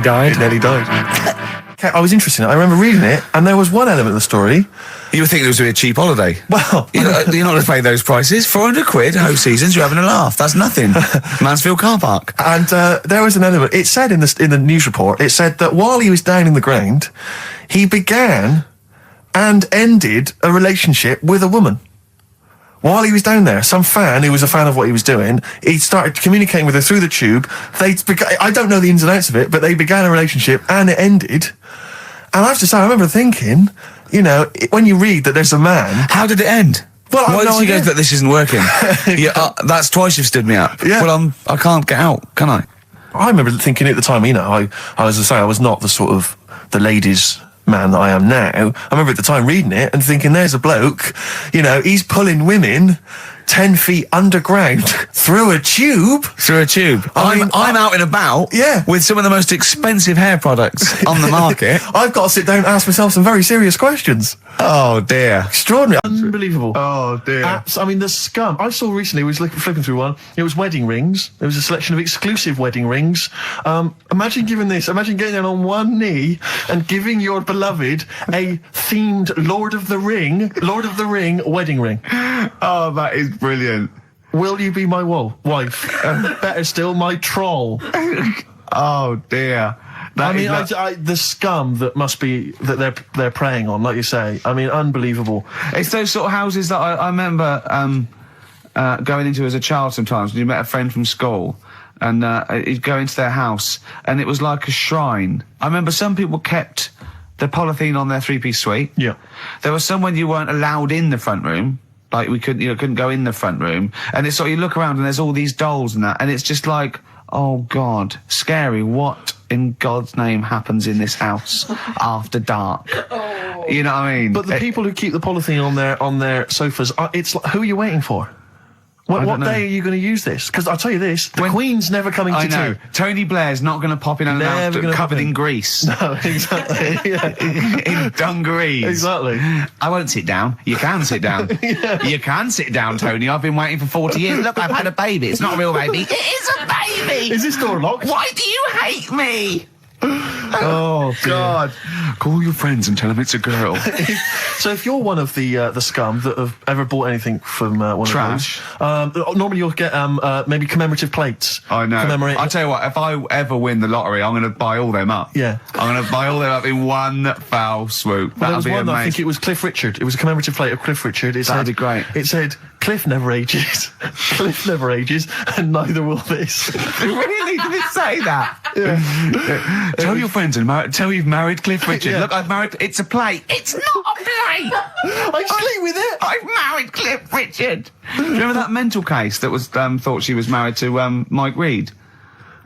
died.
It nearly died. I was interested in it. I remember reading it, and there was one element of the story.
You were thinking it was going to be a cheap holiday.
Well,
you're not going to pay those prices. 400 quid, host seasons, you're having a laugh. That's nothing. Mansfield car park.
And there was an element. It said in the news report, it said that while he was down in the ground, he began and ended a relationship with a woman. While he was down there, some fan who was a fan of what he was doing, he started communicating with her through the tube. I don't know the ins and outs of it, but they began a relationship and it ended. And I have to say, I remember thinking, when you read that there's a man...
How did it end?
Well,
why did you go that this isn't working? That's twice you've stood me up.
Yeah.
Well, I can't get out, can I?
I remember thinking at the time, I was not the sort of the ladies' man that I am now. I remember at the time reading it and thinking, there's a bloke, he's pulling women 10 feet underground through a tube.
Through a tube. I'm out and about with some of the most expensive hair products on the market.
I've got to sit down and ask myself some very serious questions.
Oh, dear.
Extraordinary. Unbelievable.
Oh, dear.
The scum. I saw recently, flipping through one, it was wedding rings. There was a selection of exclusive wedding rings. Imagine getting down on one knee and giving your beloved a themed Lord of the Ring wedding ring.
Oh, that is brilliant.
Will you be my wife? Better still, my troll.
Oh, dear.
The scum that must be that they're preying on, like you say. Unbelievable.
It's those sort of houses that I remember going into as a child sometimes. When you met a friend from school, and you'd go into their house, and it was like a shrine. I remember some people kept the polythene on their three-piece suite.
Yeah.
There was some when you weren't allowed in the front room. Like we couldn't go in the front room, and it's sort of, you look around and there's all these dolls and that, and it's just like, oh God, scary. What in God's name happens in this house after dark? Oh. You know what I mean?
But the people who keep the polythene on their sofas, it's like, who are you waiting for? What day are you going to use this? Because I'll tell you this, the Queen's never coming to tea.
Tony Blair's not going to pop in and out covered in grease.
No, exactly.
In dungarees.
Exactly.
I won't sit down. You can sit down. You can sit down, Tony. I've been waiting for 40 years. Look, I've had a baby. It's not a real baby. It is a baby.
Is this door locked?
Why do you hate me?
Oh,
God. Call your friends and tell them it's a girl.
So if you're one of the scum that have ever bought anything from one
Trash.
of those, normally you'll get maybe commemorative plates.
I know. I'll tell you what, if I ever win the lottery, I'm going to buy all them up.
Yeah.
I'm going to buy all them up in one foul swoop.
Well,
That'll be amazing.
I think it was Cliff Richard. It was a commemorative plate of Cliff Richard.
That'd be great.
It said, Cliff never ages. Cliff never ages, and neither will this.
Really? Did it say that?
Yeah.
Tell your friends and tell you've married Cliff Richard. Yeah. Look, I've married... It's a plate. It's not a plate.
I sleep with it.
I've married Cliff Richard. Do you remember that mental case that was thought she was married to Mike Reed?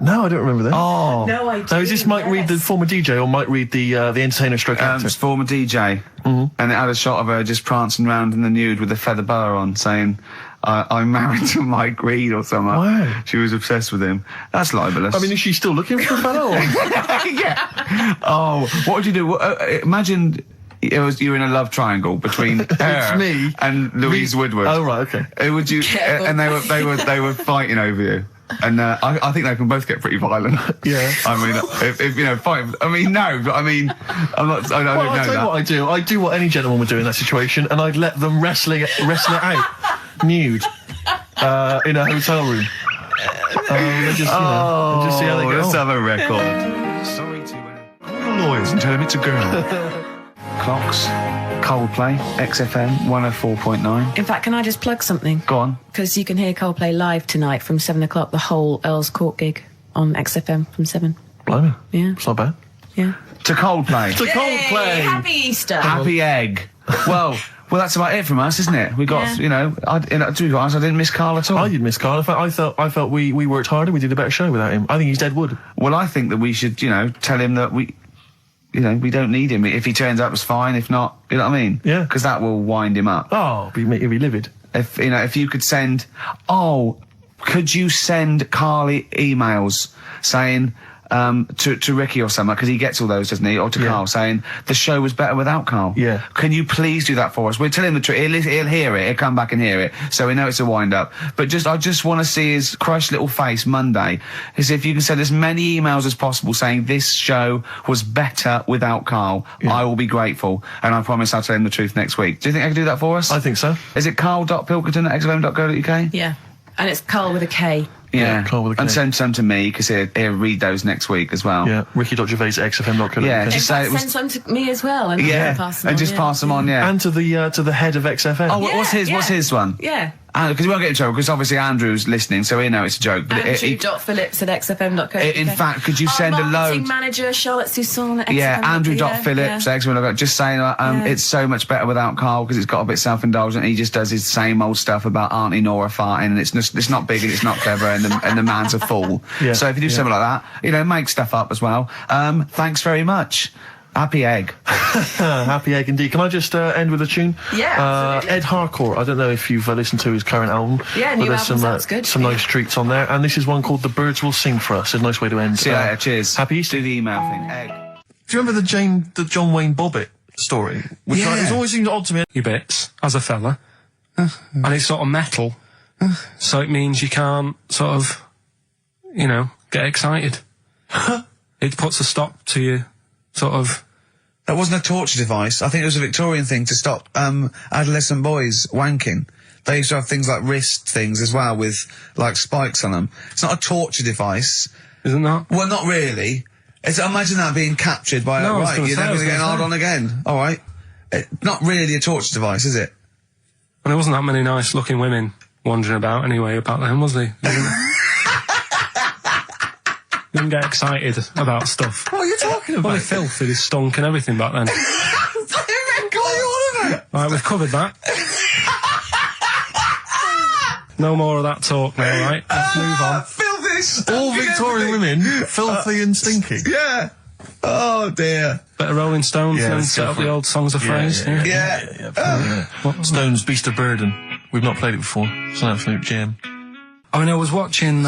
No, I don't remember that.
Oh.
No, I do.
So is this Mike Reed, the former DJ, or Mike Reed, the entertainer stroke actor?
Former DJ. Mm-hmm. And it had a shot of her just prancing around in the nude with a feather boa on, saying, I'm married to Mike Reed or something.
Wow.
She was obsessed with him. That's libelous.
I mean, is she still looking for a fellow?
Yeah. Oh, what would you do? Imagine you're in a love triangle between her
me
and Louise Woodward.
Oh, right, okay.
Who would you? And they were fighting over you. And I think they can both get pretty violent.
Yeah.
I mean, if you know, fight. I mean, no, but I mean, I'm not. I don't know
I'll tell you what I do. I do what any gentleman would do in that situation, and I'd let them wrestle it out, nude, in a hotel room. Just see how they go.
Let's have a record. Sorry to lawyers and tell him it's a girl. Clocks, Coldplay, XFM 104.9.
In fact, can I just plug something?
Go on.
Because you can hear Coldplay live tonight from 7 o'clock, the whole Earl's Court gig on XFM from 7.
Blimey.
Yeah.
It's not bad.
Yeah.
To Coldplay.
To Coldplay.
Happy Easter.
Happy egg. Well, that's about it from us, isn't it? We got, to be honest, I didn't miss Karl at all.
I did miss Karl. In fact, I felt we worked harder. We did a better show without him. I think he's dead wood.
Well, I think that we should, tell him that we don't need him. If he turns up, it's fine. If not, you know what I mean?
Yeah.
Because that will wind him up.
Oh, he'll be livid.
If you could send, could you send Karl emails saying, to Ricky or something, because he gets all those, doesn't he? Or to Karl, saying the show was better without Karl.
Yeah.
Can you please do that for us? We'll tell him the truth. He'll hear it. He'll come back and hear it. So we know it's a wind up. But I just want to see his crushed little face Monday. Is if you can send as many emails as possible saying this show was better without Karl. Yeah. I will be grateful, and I promise I'll tell him the truth next week. Do you think I can do that for us?
I think so.
Is it karl.pilkington@xfm.co.uk?
Yeah. And it's Karl with a K.
Yeah,
Karl with a K.
And send some to me, because he'll read those next week as well.
Yeah, ricky.gervais@xfm.co.uk.
Yeah,
Just send some to me as well. And pass them on,
pass them on, yeah.
And to the head of XFM.
Oh, what's his one?
Yeah.
Because we won't get in trouble, because obviously Andrew's listening, so he knows it's a joke. But
Andrew.phillips@xfm.co.uk.
In fact, could you send a load?
Marketing manager, Charlotte Susan at XFM.
Yeah, Andrew.phillips@xfm.co.uk. Just saying, it's so much better without Karl, because it's got a bit self-indulgent. He just does his same old stuff about Auntie Nora farting, and it's not big and it's not clever, and the man's a fool. Yeah, so if you do something like that, make stuff up as well. Thanks very much. Happy egg.
Happy egg indeed. Can I just end with a tune?
Yeah,
Ed Harcourt. I don't know if you've listened to his current album.
Yeah, new album sounds good.
Some nice treats on there. And this is one called The Birds Will Sing For Us. It's a nice way to end.
See you later. Cheers.
Happy Easter.
Do the email thing. Egg.
Do you remember the John Wayne Bobbitt story? Which it's always seemed odd to me.
Your bits, as a fella. And it's sort of metal. So it means you can't sort of, get excited. It puts a stop to you, sort of.
That wasn't a torture device. I think it was a Victorian thing to stop adolescent boys wanking. They used to have things like wrist things as well with like spikes on them. It's not a torture device.
Isn't that?
Well, not really. Imagine that being captured by you're never going to get hard on again. All right. Not really a torture device, is it?
And there wasn't that many nice looking women wandering about anyway about them, was there? Didn't get excited about stuff.
What are you talking about?
Well, they filthy, they stunk and everything back then.
What are you on about?
Right, we've covered that. No more of that talk now, right? Let's move on.
Filthy,
all Victorian women, filthy and stinky.
Yeah. Oh dear.
Better Rolling Stones and set up the old songs of phrase.
Yeah.
Stones, Beast of Burden. We've not played it before. It's an absolute gem.
I mean, I was watching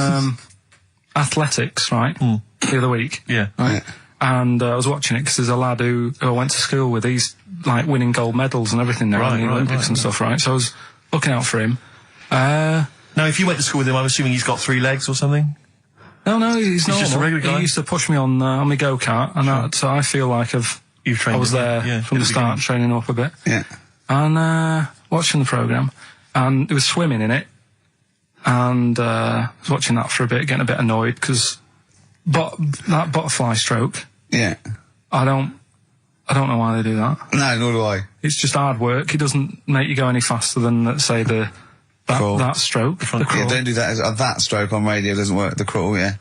athletics, right, the other week.
Yeah.
Right. And I was watching it because there's a lad who I went to school with. He's like winning gold medals and everything now in the Olympics and stuff, right? So I was looking out for him.
Now, if you went to school with him, I'm assuming he's got 3 legs or something?
No, he's normal.
Just a regular guy.
He used to push me on my go-kart, and so I feel like I was there from the start, training up a bit.
Yeah.
And watching the programme, and there was swimming in it, and I was watching that for a bit, getting a bit annoyed, because that butterfly stroke,
yeah,
I don't know why they do that.
No, nor do I.
It's just hard work. It doesn't make you go any faster than, let's say, that stroke. The crawl.
Yeah, don't do that. That stroke on radio doesn't work. The crawl, yeah.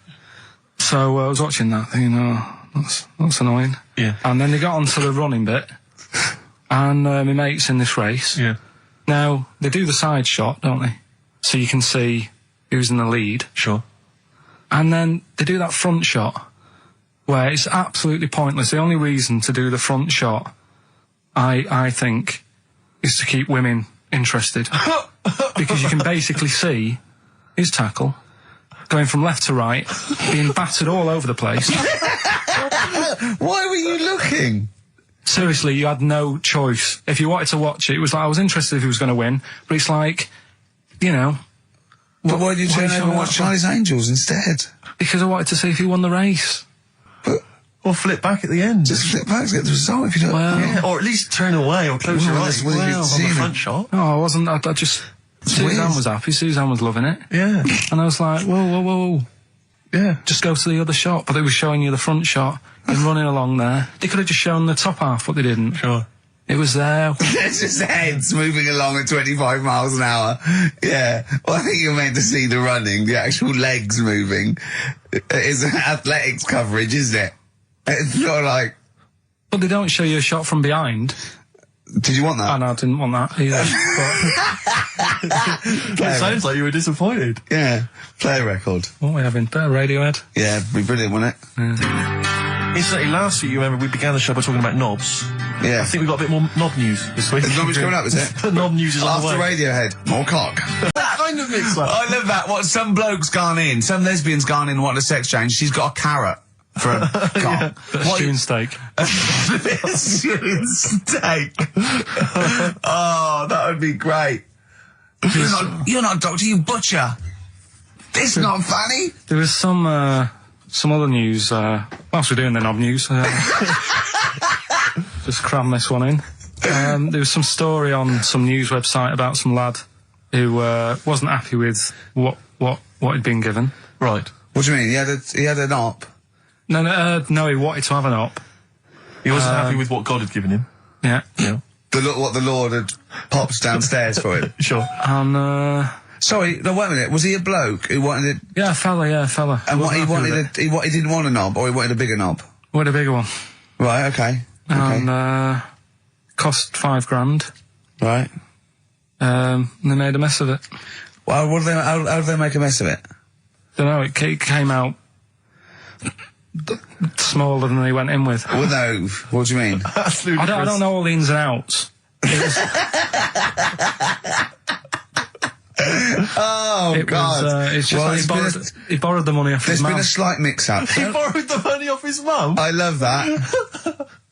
So I was watching that, thinking, that's annoying.
Yeah.
And then they got onto the running bit, and my mate's in this race.
Yeah.
Now, they do the side shot, don't they? So you can see who's in the lead.
Sure.
And then they do that front shot, where it's absolutely pointless. The only reason to do the front shot, I think, is to keep women interested. because you can basically see his tackle going from left to right, being battered all over the place.
Why were you looking?
Seriously, you had no choice. If you wanted to watch it, it was like, I was interested if he was going to win, but it's like, you know...
But why did you turn over and watch Charlie's Angels instead?
Because I wanted to see if he won the race.
But...
Or flip back at the end.
Just flip back to get the result if you don't...
Well...
Yeah, or at least turn away or close your eyes on the front shot.
No, I wasn't. I just... Suzanne was happy. Suzanne was loving it.
Yeah.
And I was like, whoa.
Yeah.
Just go to the other shot. But they were showing you the front shot and running along there. They could have just shown the top half, but they didn't.
Sure.
It was there.
It's just heads moving along at 25 miles an hour. Yeah. Well, I think you're meant to see the running, the actual legs moving. It's athletics coverage, isn't it? It's not like...
But they don't show you a shot from behind.
Did you want that?
Oh, no, I didn't want that either.
It sounds like you were disappointed.
Yeah. Play a record.
What are we having? Better Radiohead?
Yeah, it'd be brilliant, wouldn't it?
Yeah.
Incidentally, last week, you remember, we began the show by talking about knobs.
Yeah.
I think we've got a bit more knob news this week.
Is knob coming up, is it?
The knob news is on the way.
After Radiohead. More cock.
That kind of mix up.
I love that. What, some bloke's gone in, some lesbian's gone in and wanted a sex change. She's got a carrot for a cock.
Stewing steak.
Stewing steak. Oh, that would be great. You're not a doctor, you butcher. This is not funny.
There was some other news, whilst we're doing the knob news, just cram this one in. There was some story on some news website about some lad who wasn't happy with what he'd been given.
Right.
What do you mean? He had an op?
No, he wanted to have an op.
He wasn't happy with what God had given him.
Yeah.
What the Lord had popped downstairs for him.
Sure.
And
sorry, no, wait a minute. Was he a bloke who wanted it?
Yeah, a fella.
And what he wanted, he didn't want a knob, or he wanted a bigger knob?
Wanted a bigger one.
Right. Okay.
And cost $5,000.
Right.
And they made a mess of it.
Well, how did they make a mess of it?
Don't know. It came out smaller than they went in with.
Well, no. What do you mean?
I don't know all the ins and outs.
God.
It's just he borrowed the money off his mum.
There's been a slight mix-up.
He borrowed the money off his mum?
I love that.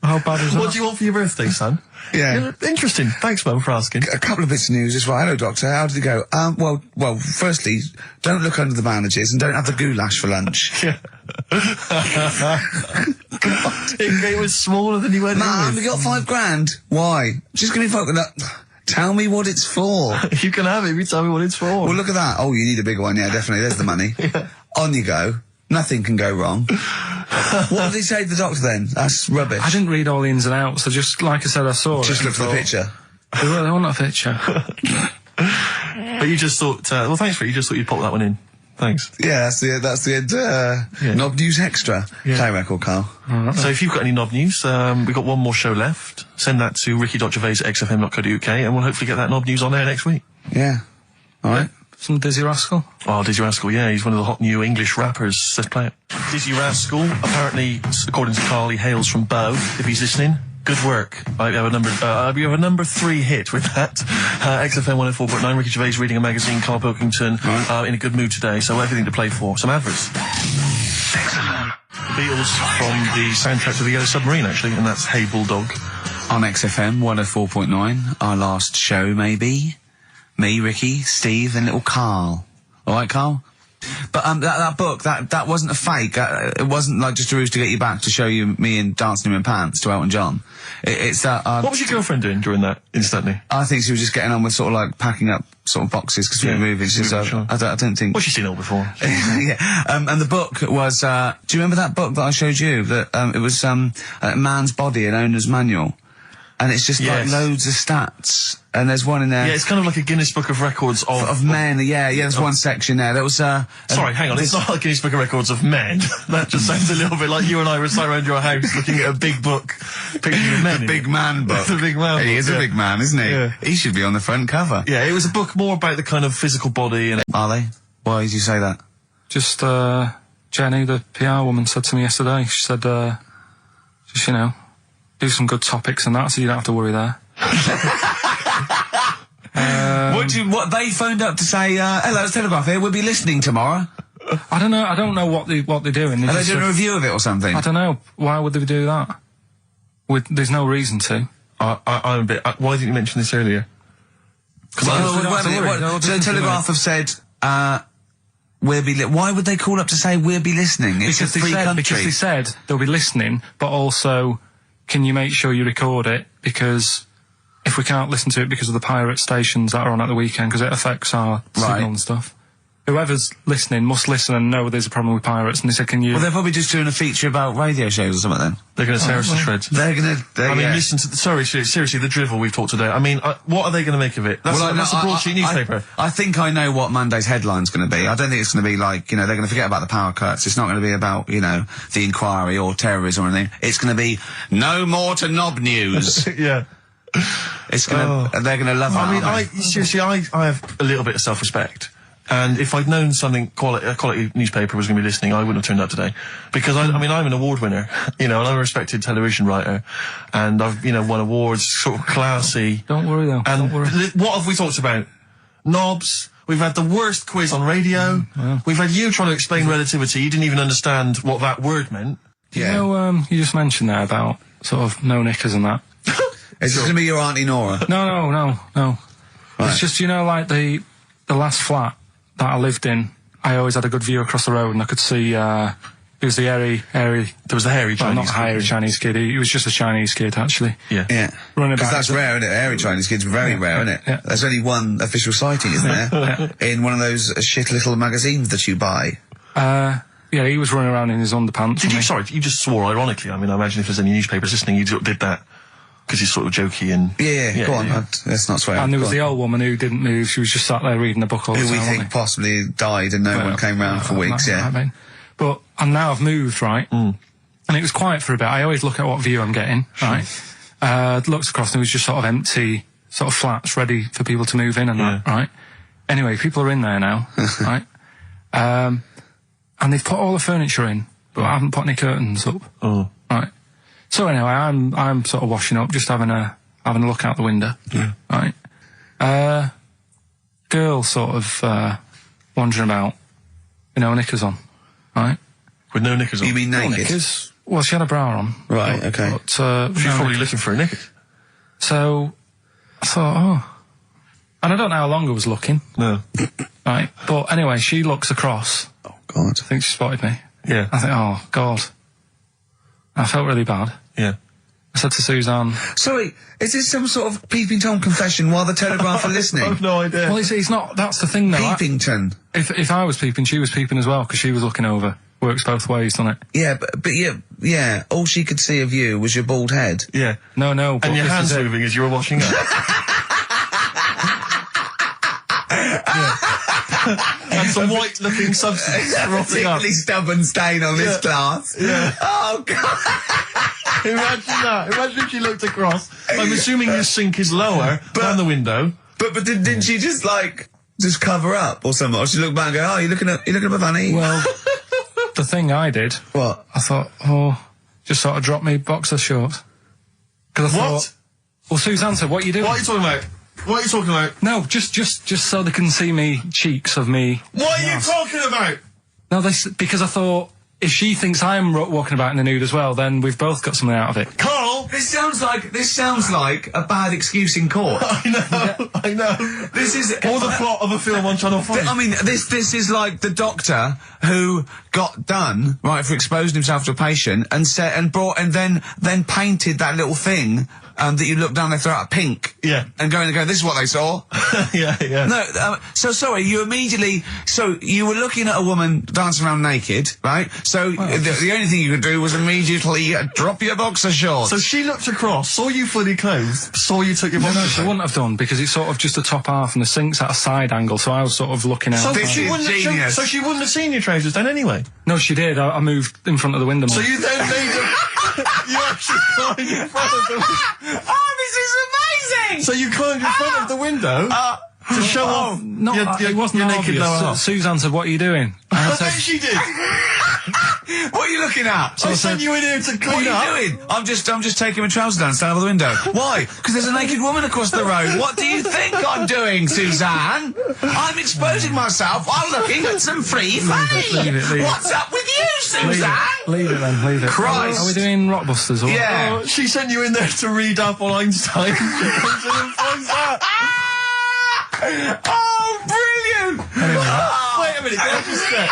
How bad is that?
What do you want for your birthday, son?
Yeah.
Interesting. Thanks, Mum, for asking.
A couple of bits of news as well. Hello, Doctor. How did it go? Well, firstly, don't look under the bandages and don't have the goulash for lunch.
Yeah. It was smaller than you went in
Mum,
with.
we got $5,000. Why? She's going to be fucking up. Tell me what it's for.
You can have it if you tell me what it's for.
Well, look at that. Oh, you need a bigger one. Yeah, definitely. There's the money.
Yeah.
On you go. Nothing can go wrong. What did he say to the doctor then? That's rubbish.
I didn't read all the ins and outs. I just, like I said, I saw it.
Just look for the picture.
They want a picture.
But you just thought, well, thanks for it. You just thought you'd pop that one in. Thanks.
Yeah, that's the end. Knob News Extra.
Yeah.
Play record, Carl.
So if you've got any knob news, we've got one more show left. Send that to ricky.gervais@xfm.co.uk and we'll hopefully get that knob news on there next week.
Yeah. All right.
Some Dizzy Rascal.
Oh, Dizzy Rascal, yeah, he's one of the hot new English rappers. Let's play it. Dizzy Rascal, apparently, according to Carl, he hails from Bow, if he's listening. Good work. You have a number 3 hit with that. XFM 104.9, Ricky Gervais reading a magazine, Karl Pilkington, in a good mood today, so everything to play for. Some adverts. XFM. The Beatles from the soundtrack to The Yellow Submarine, actually, and that's Hey Bulldog.
On XFM 104.9, our last show, maybe. Me, Ricky, Steve, and little Carl. All right, Carl? But that book, that wasn't a fake. It wasn't like just a ruse to get you back to show you me in Dancing in Pants to Elton John. It's that.
What was your girlfriend doing during that, instantly?
I think she was just getting on with sort of like packing up sort of boxes because we were moving. So
sure.
I don't think.
Well, she's seen it all before.
Yeah. And the book was. Do you remember that book that I showed you? That it was Man's Body, an Owner's Manual. And it's just like loads of stats. And there's one in there.
Yeah, it's kind of like a Guinness Book of Records of
men. Yeah, there's one section there. There was
sorry, hang on. It's not like Guinness Book of Records of men. That just sounds a little bit like you and I were sat around your house looking at a big book, pictures of men.
The big man book.
The big man book.
He is a big man, isn't he?
Yeah.
He should be on the front cover.
Yeah, it was a book more about the kind of physical body and...
Are they? Why did you say that?
Just, Jenny, the PR woman, said to me yesterday, she said, just, do some good topics and that, so you don't have to worry there.
What they phoned up to say, hello, it's Telegraph here, we'll be listening tomorrow.
I don't know what they're doing.
Are they doing a review of it or something?
I don't know. Why would they do that? There's no reason to.
I'm a bit... why didn't you mention this earlier?
So Telegraph have said, why would they call up to say we'll be listening? It's a free country.
Because they said they'll be listening, but also, can you make sure you record it? Because if we can't listen to it because of the pirate stations that are on at the weekend, because it affects our signal and stuff. Whoever's listening must listen and know there's a problem with pirates, and they said, can you...
Well, they're probably just doing a feature about radio shows or something then.
They're going to tear us to shreds. Listen to... seriously, the drivel we've talked today. I mean, what are they going to make of it? That's a broadsheet newspaper.
I think I know what Monday's headline's going to be. I don't think it's going to be like, they're going to forget about the power cuts. It's not going to be about, the inquiry or terrorism or anything. It's going to be, no more to knob news.
Yeah.
It's going to... They're going to love it.
I mean, I have a little bit of self-respect. And if I'd known a quality newspaper was going to be listening, I wouldn't have turned up today. Because, I'm an award winner, and I'm a respected television writer. And I've, won awards, sort of classy.
Don't worry, though.
And
don't worry.
What have we talked about? Knobs. We've had the worst quiz on radio. We've had you trying to explain relativity. You didn't even understand what that word meant.
Yeah. You just mentioned there about sort of no knickers and that.
Is this going to be your Auntie Nora?
No.
Right.
It's just, like the last flat that I lived in, I always had a good view across the road, and I could see, it was the hairy... There was the hairy Chinese
kid.
Not hairy Chinese kid, he was just a Chinese kid, actually.
Yeah.
Running about.
Because that's rare, isn't it? Hairy Chinese kids are very rare, isn't it?
Yeah.
There's only one official sighting, isn't there? In one of those shit little magazines that you buy.
Yeah, he was running around in his underpants.
You just swore ironically. I mean, I imagine if there's any newspapers listening, you did that. Because he's sort of jokey and...
Yeah, go on, let's not swear.
And there was the old woman who didn't move, she was just sat there reading a book all the time.
Who we think possibly died and no one came round for weeks,
I mean. But, and now I've moved, right? And it was quiet for a bit. I always look at what view I'm getting, right? Looked across and it was just sort of empty, sort of flats ready for people to move in and that, right? Anyway, people are in there now, right? And they've put all the furniture in, but I haven't put any curtains up. Right? So anyway, I'm sort of washing up, just having a look out the window. Right. Girl sort of wandering about, knickers on. Right.
With no knickers on.
You mean naked?
No knickers. Well, she had a bra on.
Right. Okay.
But,
she's probably looking for a knickers.
So I thought, and I don't know how long I was looking.
No.
Right. But anyway, she looks across.
Oh God.
I think she spotted me.
Yeah.
I think, oh God. I felt really bad.
Yeah.
I said to Suzanne...
Sorry, is this some sort of Peeping Tom confession while the Telegraph are listening?
I've no idea.
Well, it's not... That's the thing, though.
Peepington.
If I was peeping, she was peeping as well, because she was looking over. Works both ways, doesn't it?
Yeah, but yeah, all she could see of you was your bald head.
Yeah.
No.
And your hands moving as you were washing up. And some white-looking substance rotting up.
Particularly stubborn stain on this glass.
Yeah.
Oh, God.
Imagine that. Imagine if she looked across. I'm assuming your sink is lower than the window.
But didn't she just cover up or something? Or she looked back and go, oh, you're looking at my fanny?
Well, the thing I did...
What?
I thought, just sort of drop me boxer shorts. Because I thought... Well, Suzanne said, what are you doing?
What are you talking about? What are you talking about?
No, just so they can see me cheeks of me.
What are you talking about?
No, because I thought, if she thinks I'm walking about in the nude as well, then we've both got something out of it.
Carl!
This sounds like a bad excuse in court.
I know. This is... Or the plot of a film on Channel 5.
I mean, this is like the doctor who got done, right, for exposing himself to a patient and then painted that little thing that you look down their throat at pink.
Yeah.
And going, this is what they saw.
Yeah.
No, so sorry, you were looking at a woman dancing around naked, right? So the only thing you could do was immediately drop your boxer shorts.
So she looked across, saw you fully clothed, saw you took your boxer shorts.
No, she wouldn't have done, because it's sort of just the top half and the sink's at a side angle, so I was sort of looking out.
So she wouldn't have seen your trousers then anyway?
No, she did. I moved in front of the window more.
So you then made you actually climbed in front of the window.
Oh, this is amazing!
So you climbed in front of the window to show off
it wasn't
your naked
obvious.
lower half.
Suzanne said, what are you doing?
I bet she did.
What are you looking at?
I sent you in here to clean up.
What are you doing? I'm just taking my trousers down and standing over the window. Why? Because there's a naked woman across the road. What do you think I'm doing, Suzanne? I'm exposing myself while looking at some free fame. What's up with you, Suzanne?
Leave it then, leave it.
Christ.
Are we doing Rockbusters or what?
Yeah.
Oh, she sent you in there to read up on Einstein.
Oh, brilliant!
Wait a minute, can I just say...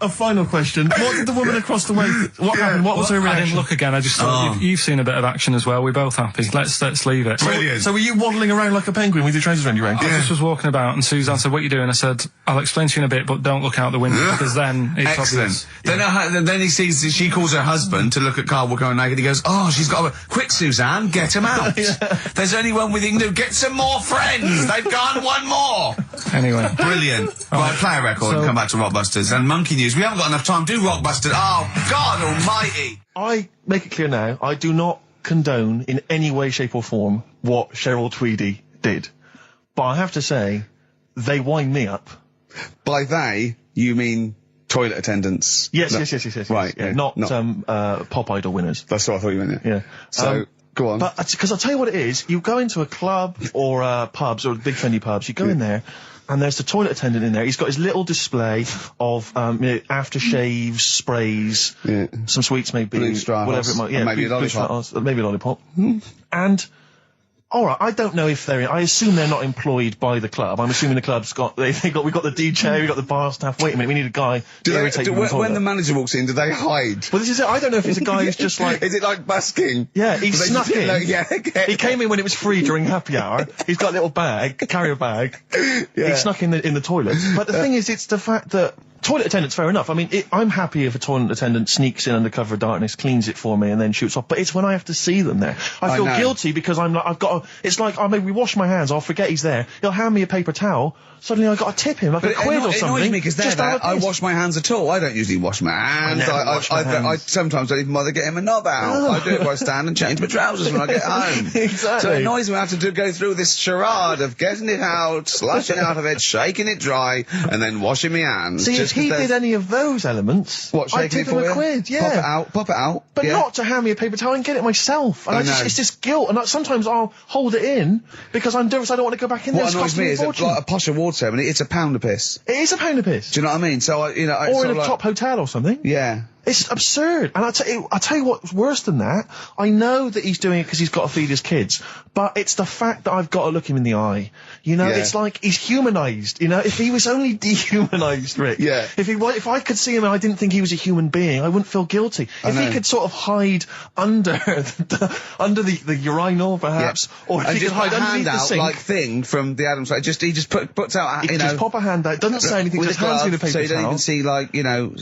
A final question. What did the woman across the way... What happened? What was her reaction?
I didn't look again. I just thought you've seen a bit of action as well. We're both happy. Let's leave it.
Brilliant.
So were you waddling around like a penguin with your trousers around your ankles?
I just was walking about and Suzanne said, what are you doing? I said, I'll explain to you in a bit, but don't look out the window because then it's
excellent.
obvious.
Then he sees, she calls her husband to look at Karl walking around naked. He goes, oh, she's got a... Quick, Suzanne, get him out. There's only one with you can do. Get some more friends. They've gone one more.
Anyway.
Brilliant. Right, play a record and come back to Rockbusters. And Monkey News. We haven't got enough time. Do Rockbusters. Oh, God almighty.
I make it clear now, I do not condone in any way, shape or form what Cheryl Tweedy did. But I have to say, they wind me up.
By they, you mean toilet attendants?
Yes.
Right.
Yeah, not Pop Idol winners.
That's what I thought you meant, yeah. So, go on.
But, because I'll tell you what it is, you go into a club or pubs or big trendy pubs, you go in there, and there's the toilet attendant in there. He's got his little display of aftershaves, sprays, some sweets maybe, whatever it might. Yeah,
maybe a lollipop.
Maybe a lollipop. And all right, I don't know if I assume they're not employed by the club. I'm assuming the club's got we've got the DJ, we've got the bar staff. Wait a minute, we need a guy.
When the manager walks in, do they hide?
Well, this is it. I don't know if it's a guy who's just like.
Is it like busking?
Yeah, he snuck in.
He
came in when it was free during happy hour. He's got a little carrier bag. He snuck in the toilet. But the thing is, it's the fact that. Toilet attendants, fair enough. I mean, I'm happy if a toilet attendant sneaks in under cover of darkness, cleans it for me, and then shoots off. But it's when I have to see them there. I feel guilty because it's like, I maybe wash my hands, I'll forget he's there. He'll hand me a paper towel. Suddenly I've got to tip him like a quid or something.
It annoys me because I wash my hands at all. I don't usually wash my hands. I sometimes don't even bother getting my knob out. I do it by stand and change my trousers when I get home.
Exactly.
So it annoys me I have to go through this charade of getting it out, slushing out of it, shaking it dry, and then washing my hands.
See, if he did any of those elements, I'd tip him a quid,
Pop it out.
But not to hand me a paper towel and get it myself. And it's just guilt. And sometimes I'll hold it in because I'm nervous I don't want to go back in there.
What annoys me is like a posh award ceremony, it's £1 a piss.
It is £1 a piss.
Do you know what I mean? So, or
in a top hotel or something.
Yeah.
It's absurd. And I'll tell you what's worse than that. I know that he's doing it because he's got to feed his kids, but it's the fact that I've got to look him in the eye. You know, it's like he's humanized. You know, if he was only dehumanized, Rick.
Yeah.
If I could see him and I didn't think he was a human being, I wouldn't feel guilty. If he could sort of hide under the urinal, perhaps, or if he could hide underneath the sink.
Like thing from the Adams side. He just puts out,
He just pop a hand out, doesn't say anything, just hands me the paper towel.
So you don't even see, like, you know,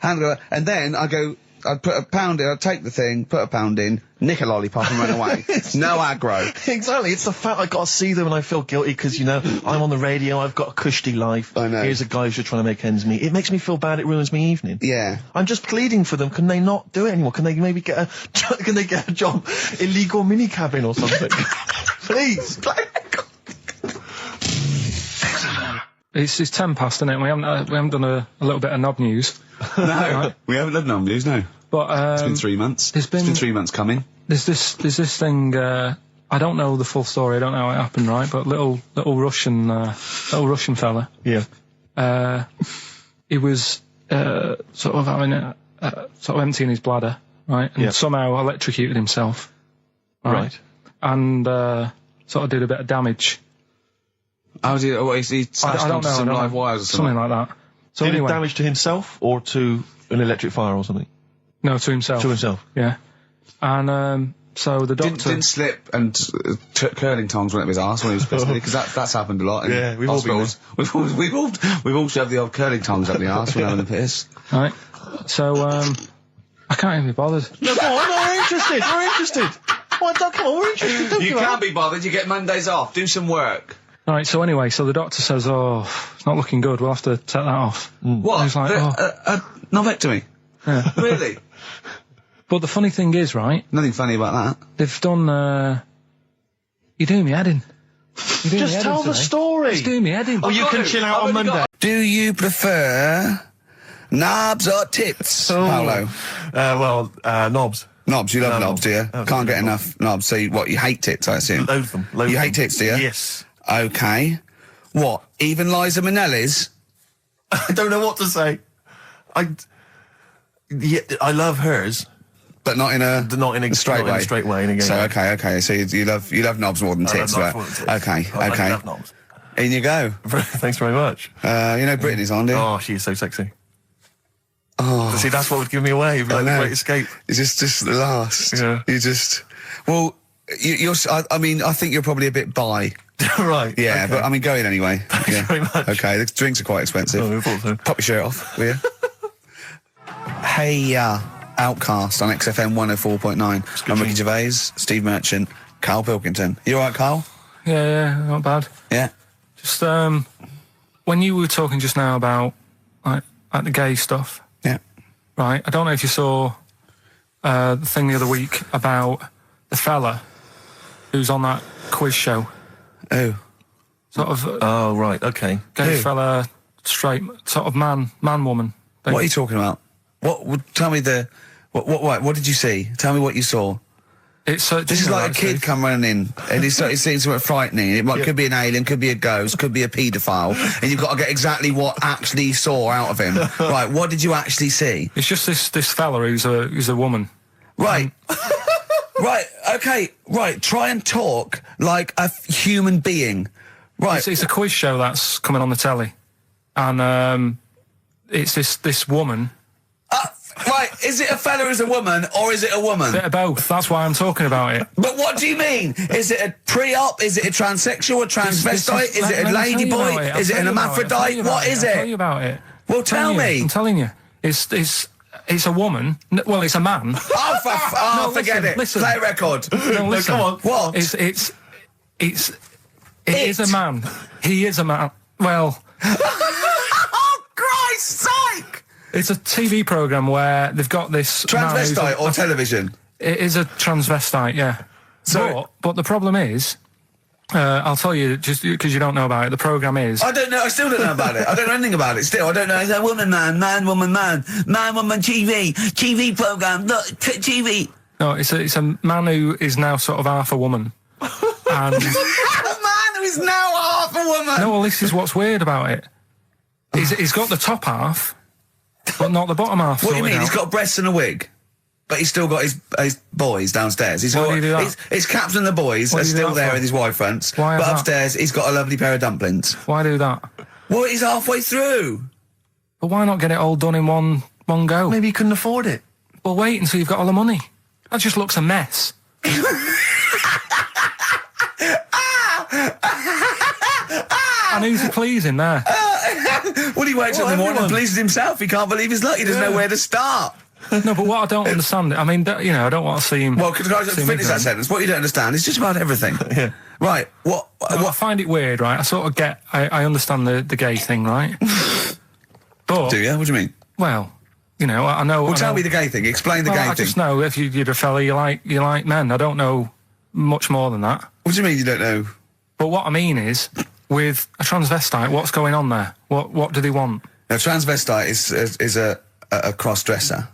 hand go, and then I'd put £1 in, I'd take the thing, put £1 in, nick a lollipop and run away. No aggro.
Exactly. It's the fact I got to see them and I feel guilty because, you know, I'm on the radio, I've got a cushy life.
I know.
Here's a guy who's just trying to make ends meet. It makes me feel bad, it ruins my evening.
Yeah.
I'm just pleading for them. Can they not do it anymore? Can they maybe get a job? Illegal mini cabin or something? Please.
It's 10 past, isn't it? We haven't done a little bit of knob news.
No, right? We haven't done knob news, no.
But
it's been 3 months. It's been 3 months coming.
There's this thing. I don't know the full story. I don't know how it happened, right? But little Russian fella.
Yeah.
He was sort of having sort of emptying his bladder, right? And somehow electrocuted himself. Right. And sort of did a bit of damage.
How did he smashed onto some live wires or something?
Something like that. So
did it damage to himself or to an electric fire or something?
No, to himself.
To himself.
Yeah. And so the doctor
didn't slip and curling tongs went up his arse when he was pissed, because that's happened a lot.
Yeah, we've all been there.
We've all shoved the old curling tongs up the arse when having a piss.
Right. So I can't even be bothered.
No, go on, we're interested. We're interested. Well, come on, we're interested. Don't
you can't be bothered. You get Mondays off. Do some work.
Right, so anyway, the doctor says, it's not looking good, we'll have to take that off.
What? He's like, Novectomy?
Yeah.
Really?
But the funny thing is, right?
Nothing funny about that.
They've done, you're doing me head in.
Just tell the story.
He's doing me head in.
Well, you can chill out on Monday.
Do you prefer
Knobs or tits, Paolo?
Knobs.
Knobs, you love knobs, do you? Can't get enough knobs. So you hate tits, I assume?
Load of them.
You hate tits, do you?
Yes.
Okay. What? Even Liza Minnelli's?
I don't know what to say. I love hers,
but not in a straight way.
In a straight way. In a
so okay. So you love knobs more than tits, right? Okay.
I love knobs.
In you go.
Thanks very much.
You know Britney's on, do you?
Oh, she is so sexy.
Oh,
see, that's what would give me away. It'd be like a great escape.
It's just the last. Yeah. You just. Well, you're. I mean, I think you're probably a bit bi.
Right.
Yeah,
okay.
but I mean, go in anyway.
Thanks very much.
Okay, the drinks are quite expensive.
Oh, I thought so.
Pop your shirt off, will you? Hey, Outcast on XFM 104.9. I'm Ricky Gervais, Steve Merchant, Karl Pilkington. You all right, Karl?
Yeah, not bad.
Yeah.
Just when you were talking just now about like the gay stuff.
Yeah.
Right. I don't know if you saw the thing the other week about the fella who's on that quiz show.
Oh.
Sort of.
Oh, right. Okay.
Gay fella, straight, sort of man, woman.
What are you talking about? Tell me what did you see? Tell me what you saw.
This
is like a kid come running in and he's seeing something frightening. It could be an alien, could be a ghost, could be a paedophile, and you've got to get exactly what actually you saw out of him. Right, what did you actually see?
It's just this fella who's a woman.
Right. Right, okay, right, try and talk like a human being. Right.
It's a quiz show that's coming on the telly. And it's this woman.
Right, is it a fella who's a woman, or is it a woman?
Bit of both, that's why I'm talking about it.
But what do you mean? Is it a pre-op? Is it a transsexual, a transvestite? Is it a ladyboy? Is it an hermaphrodite? What is it?
I'll tell you about it.
Well, tell me.
I'm telling you. It's a woman. Well, it's a man.
Forget it.
Listen.
Play a record.
No, listen.
Come on. What?
It is a man. He is a man. Well.
Oh, Christ's sake!
It's a TV program where they've got this
transvestite or television.
It is a transvestite, yeah.
So,
but the problem is, I'll tell you just because you don't know about it. The program is.
I don't know. I still don't know about it. I don't know anything about it. Still, I don't know. It's a woman, man, woman, man, woman, TV program. Look, TV.
No, it's a man who is now sort of half a woman. And
a man who is now half a woman.
No, well, this is what's weird about it. He's got the top half, but not the bottom half.
What do you mean? He's got breasts and a wig, but he's still got his boys downstairs.
Why do you do that?
His caps and the boys are still there with his Y fronts. But upstairs, he's got a lovely pair of dumplings.
Why do that?
Well, he's halfway through.
But why not get it all done in one go?
Maybe he couldn't afford it.
Well, wait until you've got all the money. That just looks a mess. And who's he pleasing there?
Well, he wakes up in the morning and pleases himself. He can't believe his luck. He doesn't know where to start.
No, but what I don't understand, I mean, I don't want to see him.
Well, can I just finish that sentence? What you don't understand is just about everything.
Yeah.
Right. What?
I find it weird, right? I sort of get, I understand the gay thing, right? But.
Do you? What do you mean?
Well, I know.
Well, tell me the gay thing. Explain the gay thing.
I just know if you're a fella, you like men. I don't know much more than that.
What do you mean you don't know?
But what I mean is, with a transvestite, what's going on there? What do they want?
A transvestite is a cross-dresser.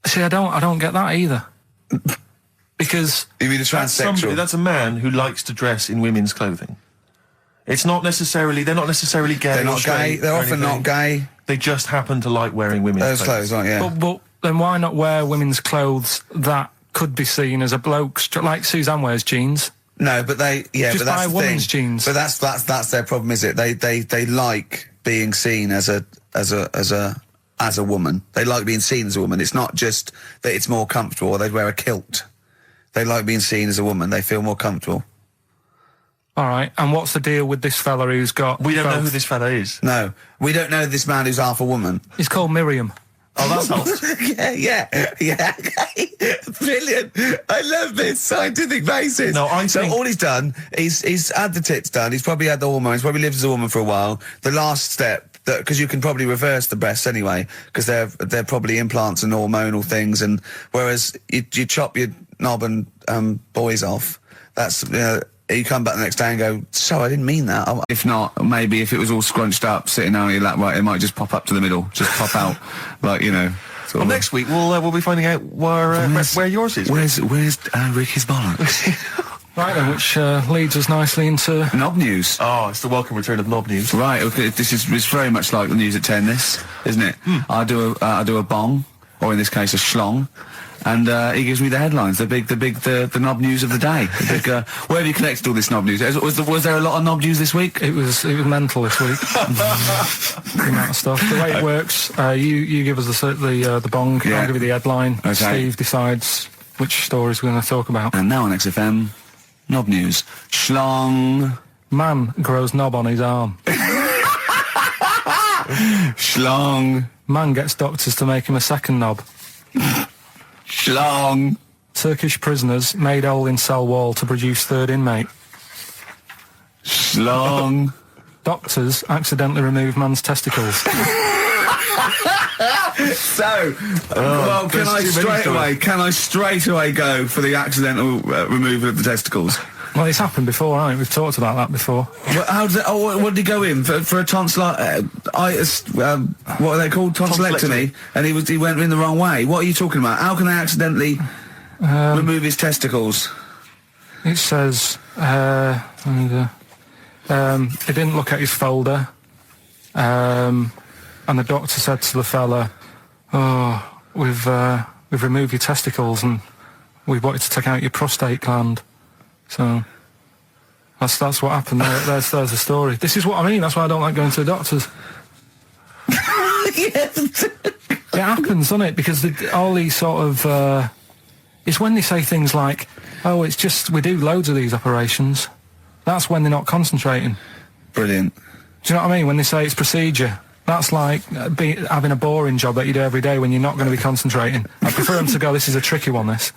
See, I don't get that either. Because
you mean a transsexual?
That's a man who likes to dress in women's clothing. It's not necessarily. They're not necessarily gay.
They're not gay. They're often not gay.
They just happen to like wearing women's
clothes, aren't you?
But then why not wear women's clothes that could be seen as a bloke's, like Suzanne wears jeans?
No, but but that's
buy
the
women's
thing.
Jeans.
But that's their problem, is it? They like being seen as a woman. They like being seen as a woman. It's not just that it's more comfortable, or they'd wear a kilt. They like being seen as a woman. They feel more comfortable.
All right, and what's the deal with this fella who's got...
We don't know who this fella is.
No, we don't know this man who's half a woman.
He's called Miriam.
Oh, that's helps.
yeah. Brilliant. I love this scientific basis.
No,
So all he's done, he's had the tits done, he's probably had the hormones, probably lived as a woman for a while. The last step, because you can probably reverse the breasts anyway, because they're probably implants and hormonal things, and whereas you chop your knob and boys off, that's you come back the next day and go, so I didn't mean that. If not, maybe if it was all scrunched up, sitting down on your lap, right, it might just pop up to the middle, just pop out, like, you know.
Well, next week we'll be finding out where yours is.
Where's Ricky's bollocks?
Right then, which leads us nicely into
knob news.
Oh, it's the welcome return of knob news.
Right, okay, it's very much like the news at 10. This, isn't it? I do a bong, or in this case a schlong. And he gives me the headlines, the knob news of the day. Where have you connected all this knob news? Was there a lot of knob news this week?
It was mental this week. The amount of stuff. The way it works, you give us the bong, I'll give you the headline. Okay. Steve decides which stories we're going to talk about.
And now on XFM, knob news. Schlong.
Man grows knob on his arm.
Schlong.
Man gets doctors to make him a second knob.
Schlong.
Turkish prisoners made hole in cell wall to produce third inmate.
Schlong.
Doctors accidentally remove man's testicles.
So, well, can I straight away go for the accidental removal of the testicles?
Well, it's happened before, hasn't it? We've talked about that before.
Well, how did what did he go in for a tonsillitis? What are they called? Tonsillectomy. And he went in the wrong way. What are you talking about? How can they accidentally remove his testicles?
It says he didn't look at his folder, and the doctor said to the fella, "Oh, we've removed your testicles and we wanted to take out your prostate gland." So that's what happened. There's the story. This is what I mean. That's why I don't like going to the doctors.
Yes.
It happens, doesn't it? Because all these sort of it's when they say things like, "Oh, it's just we do loads of these operations." That's when they're not concentrating.
Brilliant.
Do you know what I mean? When they say it's procedure, that's like having a boring job that you do every day when you're not going to be concentrating. I prefer them to go, "This is a tricky one, this."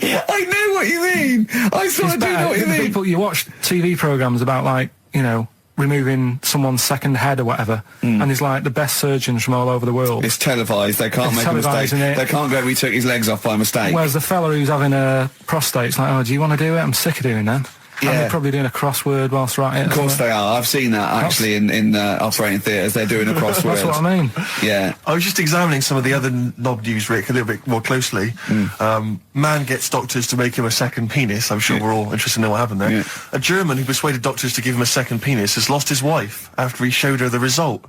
I know what you mean. I sort of do know what you mean.
People, you watch TV programmes about, like, you know, removing someone's second head or whatever, and it's like the best surgeons from all over the world.
It's televised. They can't make a mistake. They can't go, "We took his legs off by mistake."
Whereas the fella who's having a prostate's like, "Oh, do you want to do it? I'm sick of doing that." Yeah. And they're probably doing a crossword whilst they're at it.
Of course they are. I've seen that, actually, in operating theatres. They're doing a crossword.
That's what I mean.
Yeah.
I was just examining some of the other knob news, Rick, a little bit more closely. Man gets doctors to make him a second penis. I'm sure we're all interested to know what happened there. Yeah. A German who persuaded doctors to give him a second penis has lost his wife after he showed her the result.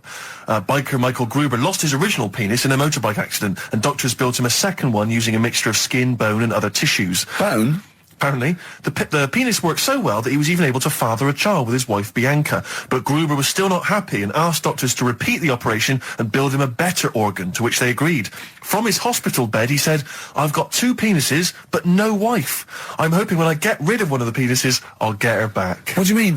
Biker Michael Gruber lost his original penis in a motorbike accident, and doctors built him a second one using a mixture of skin, bone and other tissues.
Bone?
Apparently, the penis worked so well that he was even able to father a child with his wife Bianca. But Gruber was still not happy and asked doctors to repeat the operation and build him a better organ, to which they agreed. From his hospital bed, he said, "I've got 2 penises, but no wife. I'm hoping when I get rid of one of the penises, I'll get her back."
What do you mean?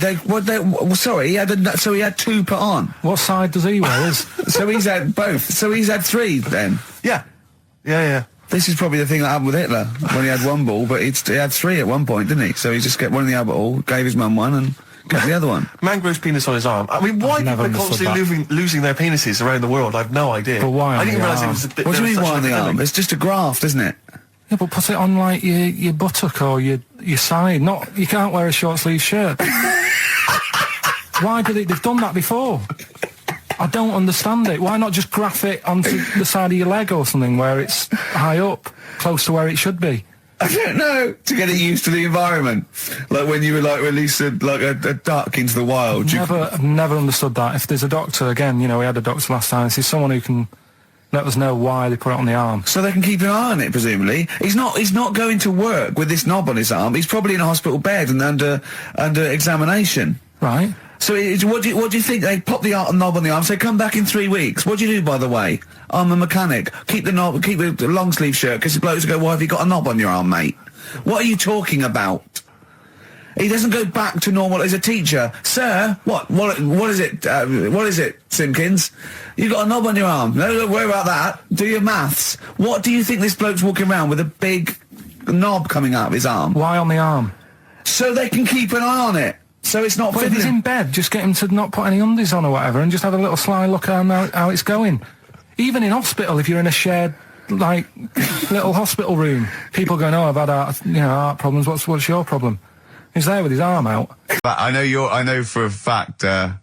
Sorry, he had 2 put on.
What side does he wear?
So he's had both. So he's had 3 then?
Yeah. Yeah.
This is probably the thing that happened with Hitler, when he had 1 ball, but he had 3 at one point, didn't he? So he just got one in the Albert Hall, gave his mum one, and got the other one.
Man grows penis on his arm. I mean, why people are constantly losing their penises around the world? I've no idea.
But why?
I didn't realise it was a bit.
What do you mean why on the arm? It's just a graft, isn't it?
Yeah, but put it on, like, your buttock or your side. You can't wear a short sleeve shirt. Why did they've done that before? I don't understand it. Why not just graph it onto the side of your leg or something where it's high up, close to where it should be?
I don't know. To get it used to the environment. Like when you were, like, released a duck into the wild.
I've never understood that. If there's a doctor, again, you know, we had a doctor last time, there's someone who can let us know why they put it on the arm.
So they can keep an eye on it, presumably. He's not going to work with this knob on his arm. He's probably in a hospital bed and under examination.
Right.
So what do you think? They pop the knob on the arm, say, "Come back in 3 weeks." What do you do, by the way? "I'm a mechanic. Keep the long sleeve shirt," because the blokes go, "Why have you got a knob on your arm, mate?" What are you talking about? He doesn't go back to normal as a teacher. "Sir, what is it? What is it, Simpkins? You got a knob on your arm. No, don't worry about that. Do your maths." What do you think this bloke's walking around with a big knob coming out of his arm?
Why on the arm?
So they can keep an eye on it. So it's not.
But if he's in bed, just get him to not put any undies on or whatever, and just have a little sly look at how it's going. Even in hospital, if you're in a shared like little hospital room. People going, "Oh, I've had heart problems. What's your problem?" He's there with his arm out.
But I know for a fact that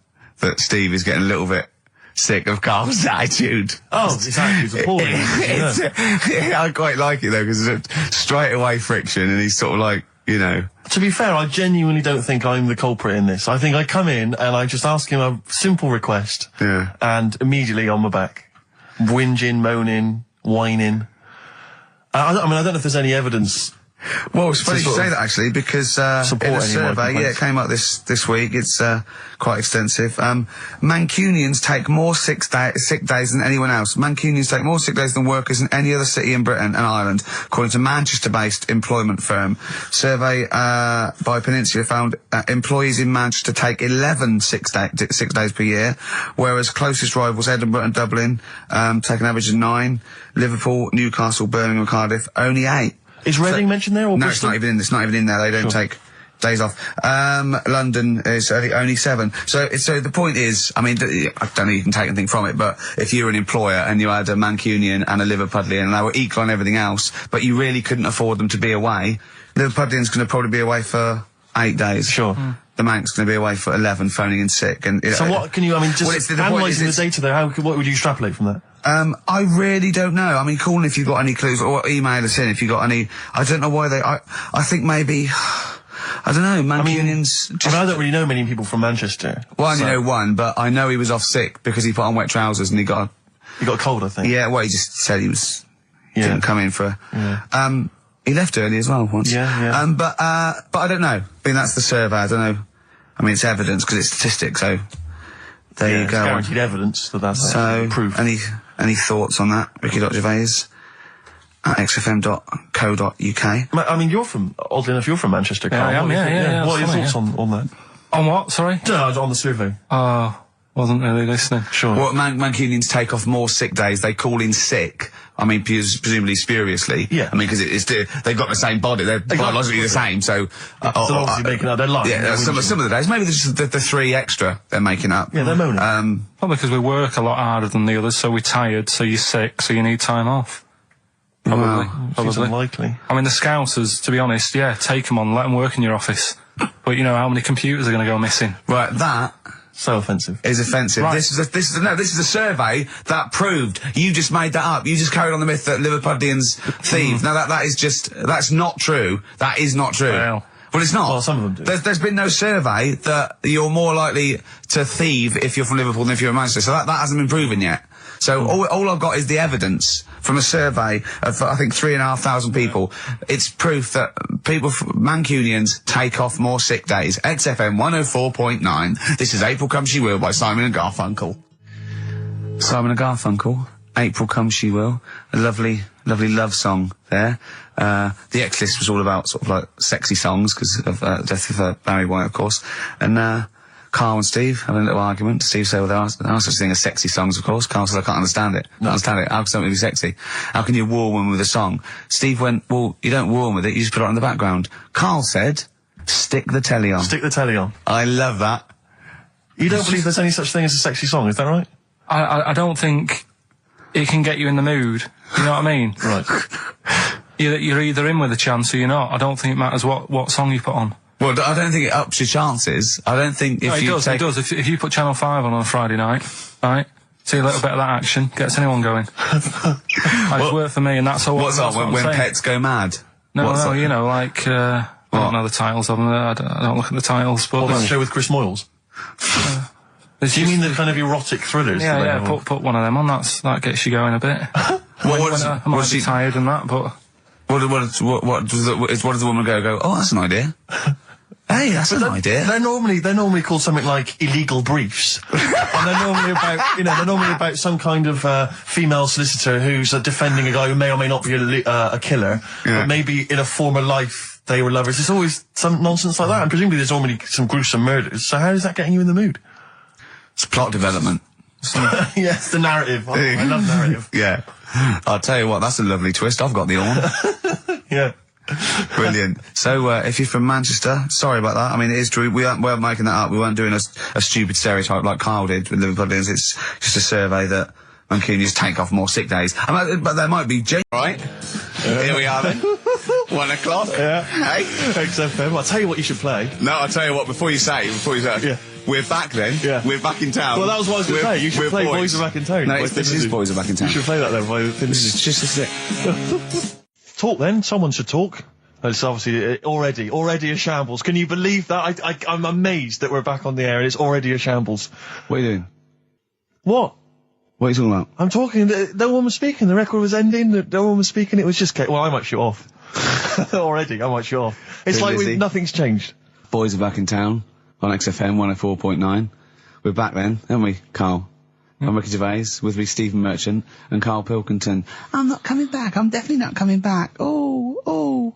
Steve is getting a little bit sick of Carl's attitude.
Oh, his attitude's appalling.
I quite like it though, because it's straight away friction, and he's sort of like, you know.
To be fair, I genuinely don't think I'm the culprit in this. I think I come in and I just ask him a simple request.
Yeah.
And immediately on my back. Whinging, moaning, whining. I don't know if there's any evidence.
Well, it's funny you say that actually, because in a survey, it came up this week. It's quite extensive. Mancunians take more sick days than anyone else. Mancunians take more sick days than workers in any other city in Britain and Ireland, according to Manchester-based employment firm. Survey by Peninsula found employees in Manchester take 11 sick days per year, whereas closest rivals Edinburgh and Dublin take an average of 9. Liverpool, Newcastle, Birmingham, and Cardiff only 8.
Is Reading mentioned there, or
no?
Bristol?
It's not even in there. They don't take days off. London is only 7. So the point is, I mean, I don't know you can take anything from it, but if you're an employer and you had a Mancunian and a Liverpudlian and they were equal on everything else, but you really couldn't afford them to be away, Liverpudlian's going to probably be away for 8 days.
Sure.
The Manc's going to be away for 11, phoning in sick. And
so what can you? I mean, just analysing the data there. What would you extrapolate from that?
I really don't know. I mean, call in if you've got any clues, or email us in if you've got any. I don't know why I think maybe. I don't know. Mancunians.
I don't really know many people from Manchester.
Well, I only know one, but I know he was off sick because he put on wet trousers and he got
a cold, I think.
Yeah. Well, he just said he didn't come in for. Yeah. He left early as well once.
Yeah.
But I don't know. I mean, that's the survey. I don't know. I mean, it's evidence because it's statistics. So there you go.
It's guaranteed evidence that's proof.
Any thoughts on that, Ricky.Gervais at xfm.co.uk?
I mean, oddly enough, you're from Manchester, Carl.
Yeah, I am, yeah.
What are your thoughts on that?
On what, sorry?
No, on the survey.
Wasn't really listening.
Sure.
Well, Mancunians take off more sick days. They call in sick. I mean, presumably spuriously.
Yeah.
I mean, because they've got the same body. They're biologically the same, so...
They're obviously making up their life.
Yeah, some of the days. Maybe just the 3 extra they're making up.
Yeah, they're moaning.
Probably because we work a lot harder than the others, so we're tired, so you're sick, so you need time off. Probably.
Seems unlikely.
I mean, the Scousers, to be honest, take them on, let them work in your office. But you know how many computers are going to go missing?
Right, that...
So offensive.
Is offensive.
Right.
This is a survey that proved. You just made that up. You just carried on the myth that Liverpudlians thieve. Now that's not true. That is not true.
Well,
it's not.
Well, some of them do.
There's been no survey that you're more likely to thieve if you're from Liverpool than if you're in Manchester. So that hasn't been proven yet. So all I've got is the evidence from a survey of, I think, 3,500 people. It's proof that Mancunians take off more sick days. XFM 104.9. This is April Come She Will by Simon and Garfunkel. Simon and Garfunkel, April Come She Will. A lovely love song there. The X-List was all about sort of like sexy songs because of the death of Barry White, of course. And Carl and Steve having a little argument. Steve said, well, there are such thing as sexy songs, of course. Carl said, I can't understand it. How can something be sexy? How can you woo one with a song? Steve went, well, you don't woo one with it, you just put it on the background. Carl said, stick the telly on.
Stick the telly on.
I love that.
You don't believe there's any such thing as a sexy song, is that right?
I don't think it can get you in the mood. You know what I mean?
Right.
You're either in with a chance or you're not. I don't think it matters what song you put on.
Well, I don't think it ups your chances. I don't think if
it does. If you put Channel 5 on a Friday night, right, see a little bit of that action, gets anyone going. It's worked for me, and that's all.
What's up when pets go mad?
No, you know, like, I don't know the titles of them. I don't look at the titles, but...
What, that show with Chris Moyles? Do you mean the kind of erotic thrillers?
Yeah, put one of them on, that gets you going a bit. I might be tired and that, but...
What does the woman go, oh, that's an idea. Hey, that's an idea.
They're normally called something like illegal briefs. And they're normally about some kind of female solicitor who's defending a guy who may or may not be a killer, but maybe in a former life they were lovers. There's always some nonsense like that, and presumably there's normally some gruesome murders. So how is that getting you in the mood?
It's plot development.
Yes, the narrative. I love narrative.
Yeah. I'll tell you what, that's a lovely twist. I've got the horn.
Yeah.
Brilliant. So, if you're from Manchester, sorry about that. I mean, it is true. We weren't making that up. We weren't doing a stupid stereotype like Carl did with Liverpudlians. It's just a survey that I'm keen to just take off more sick days. But there might be right. Here we are then. 1 o'clock.
Yeah.
Hey.
XFM. I'll tell you what you should play.
No, I'll tell you what, before you say.
Yeah.
We're back then.
Yeah.
We're back in town.
Well, that was what I was going to say. You should play Boys Are Back in Town.
No, this is Boys Are Back in Town.
You should play that then.
It's just a sick.
Talk then. Someone should talk. It's obviously already a shambles. Can you believe that? I'm amazed that we're back on the air and it's already a shambles.
What are you doing?
What?
What are you talking about?
I'm talking. No one was speaking. The record was ending. No one was speaking. It was just. Well, I might shoot off. Already, I might shoot off. It's like nothing's changed.
Boys Are Back in Town on XFM 104.9. We're back then, aren't we, Carl? I'm Ricky Gervais, with me Stephen Merchant and Karl Pilkington. I'm not coming back. I'm definitely not coming back. Oh,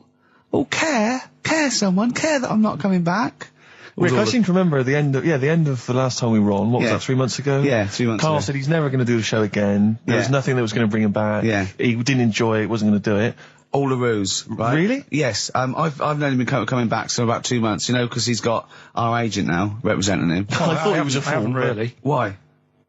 care someone. Care that I'm not coming back.
Rick, I seem to remember the end of the last time we were on. What was that, 3 months ago?
Yeah, 3 months ago.
Carl said he's never going to do the show again. There was nothing that was going to bring him back.
Yeah.
He didn't enjoy it, wasn't going to do it.
All a ruse, right?
Really?
Yes. I've known him coming back for about 2 months, because he's got our agent now representing him.
I thought he was a fool.
Really?
Why?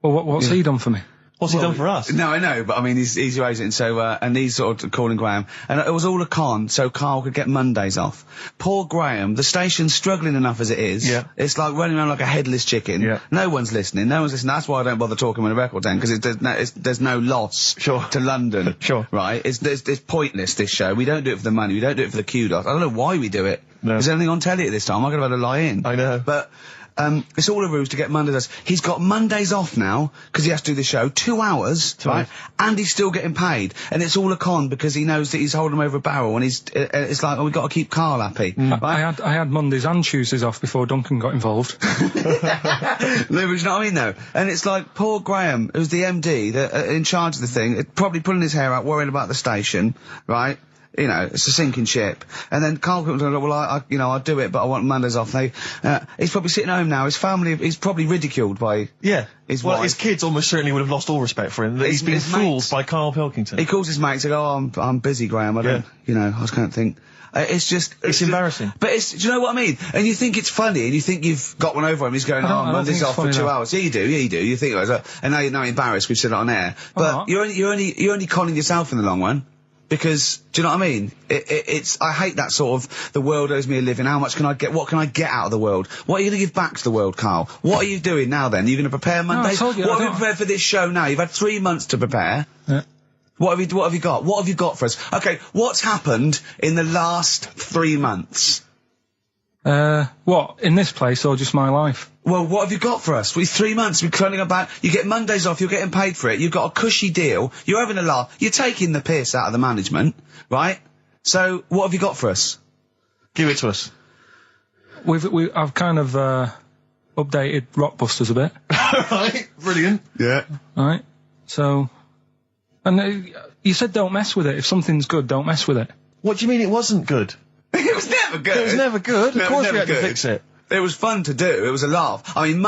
Well, what's he done for me?
What's he done for us?
No, I know, but I mean, he's your agent, so, and he's sort of calling Graham. And it was all a con, so Carl could get Mondays off. Poor Graham, the station's struggling enough as it is.
Yeah.
It's like running around like a headless chicken.
Yeah.
No one's listening. That's why I don't bother talking on the record then, because there's no loss to London.
Sure.
Right? It's pointless, this show. We don't do it for the money. We don't do it for the kudos. I don't know why we do it. No. Is there anything on telly at this time? I could have had a lie in.
I know.
But, it's all a ruse to get Mondays. He's got Mondays off now, because he has to do the show, 2 hours, right? And he's still getting paid. And it's all a con, because he knows that he's holding him over a barrel, and it's like, we've got to keep Carl happy. Right?
I had Mondays and Tuesdays off before Duncan got involved.
No, but you know what I mean, though? And it's like, poor Graham, who's the MD, in charge of the thing, probably pulling his hair out, worrying about the station, right? It's a sinking ship. And then Karl Pilkington, well, I'll do it, but I want Mondays off. He's probably sitting home now. His family, he's probably ridiculed by his wife.
His kids almost certainly would have lost all respect for him. He's been fooled by Karl Pilkington.
He calls his mates and goes, I'm busy, Graham. I don't, I just can't think. It's
embarrassing.
But do you know what I mean? And you think it's funny, and you think you've got one over him. He's going, Mondays off for 2 hours. Yeah, you do. You think it was, and now you're embarrassed. We've said it on air. But you're only conning yourself in the long run. Because, do you know what I mean? I hate that sort of, the world owes me a living, what can I get out of the world? What are you going to give back to the world, Carl? What are you doing now then? Are you going to prepare Mondays?
What
have you prepared for this show now? You've had 3 months to prepare.
Yeah.
What have you got? What have you got for us? Okay, what's happened in the last 3 months?
What? In this place or just my life?
Well, what have you got for us? With 3 months, we're cloning about. You get Mondays off, you're getting paid for it. You've got a cushy deal. You're having a laugh. You're taking the piss out of the management, right? So, what have you got for us?
Give it to us.
I've kind of, updated Rockbusters a bit.
Right, brilliant.
Yeah.
Right. So, and you said don't mess with it. If something's good, don't mess with it.
What do you mean it wasn't good?
It was never good.
It was never good.
No,
of course we had to fix it.
It was fun to do. It was a laugh. I mean,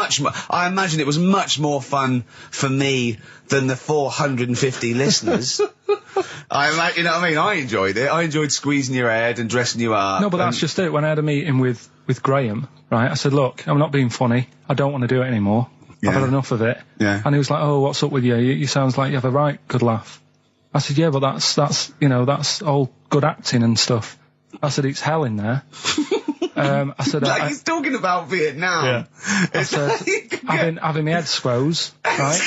I imagine it was much more fun for me than the 450 listeners. You know what I mean? I enjoyed it. I enjoyed squeezing your head and dressing you up.
No, but that's just it. When I had a meeting with Graham, right, I said, look, I'm not being funny. I don't want to do it anymore.
Yeah.
I've had enough of it.
Yeah.
And he was like, oh, what's up with you? You sounds like you have a right good laugh. I said, yeah, but that's all good acting and stuff. I said, it's hell in there. I said,
like he's talking about Vietnam.
Yeah.
I said, having my head squoze, right?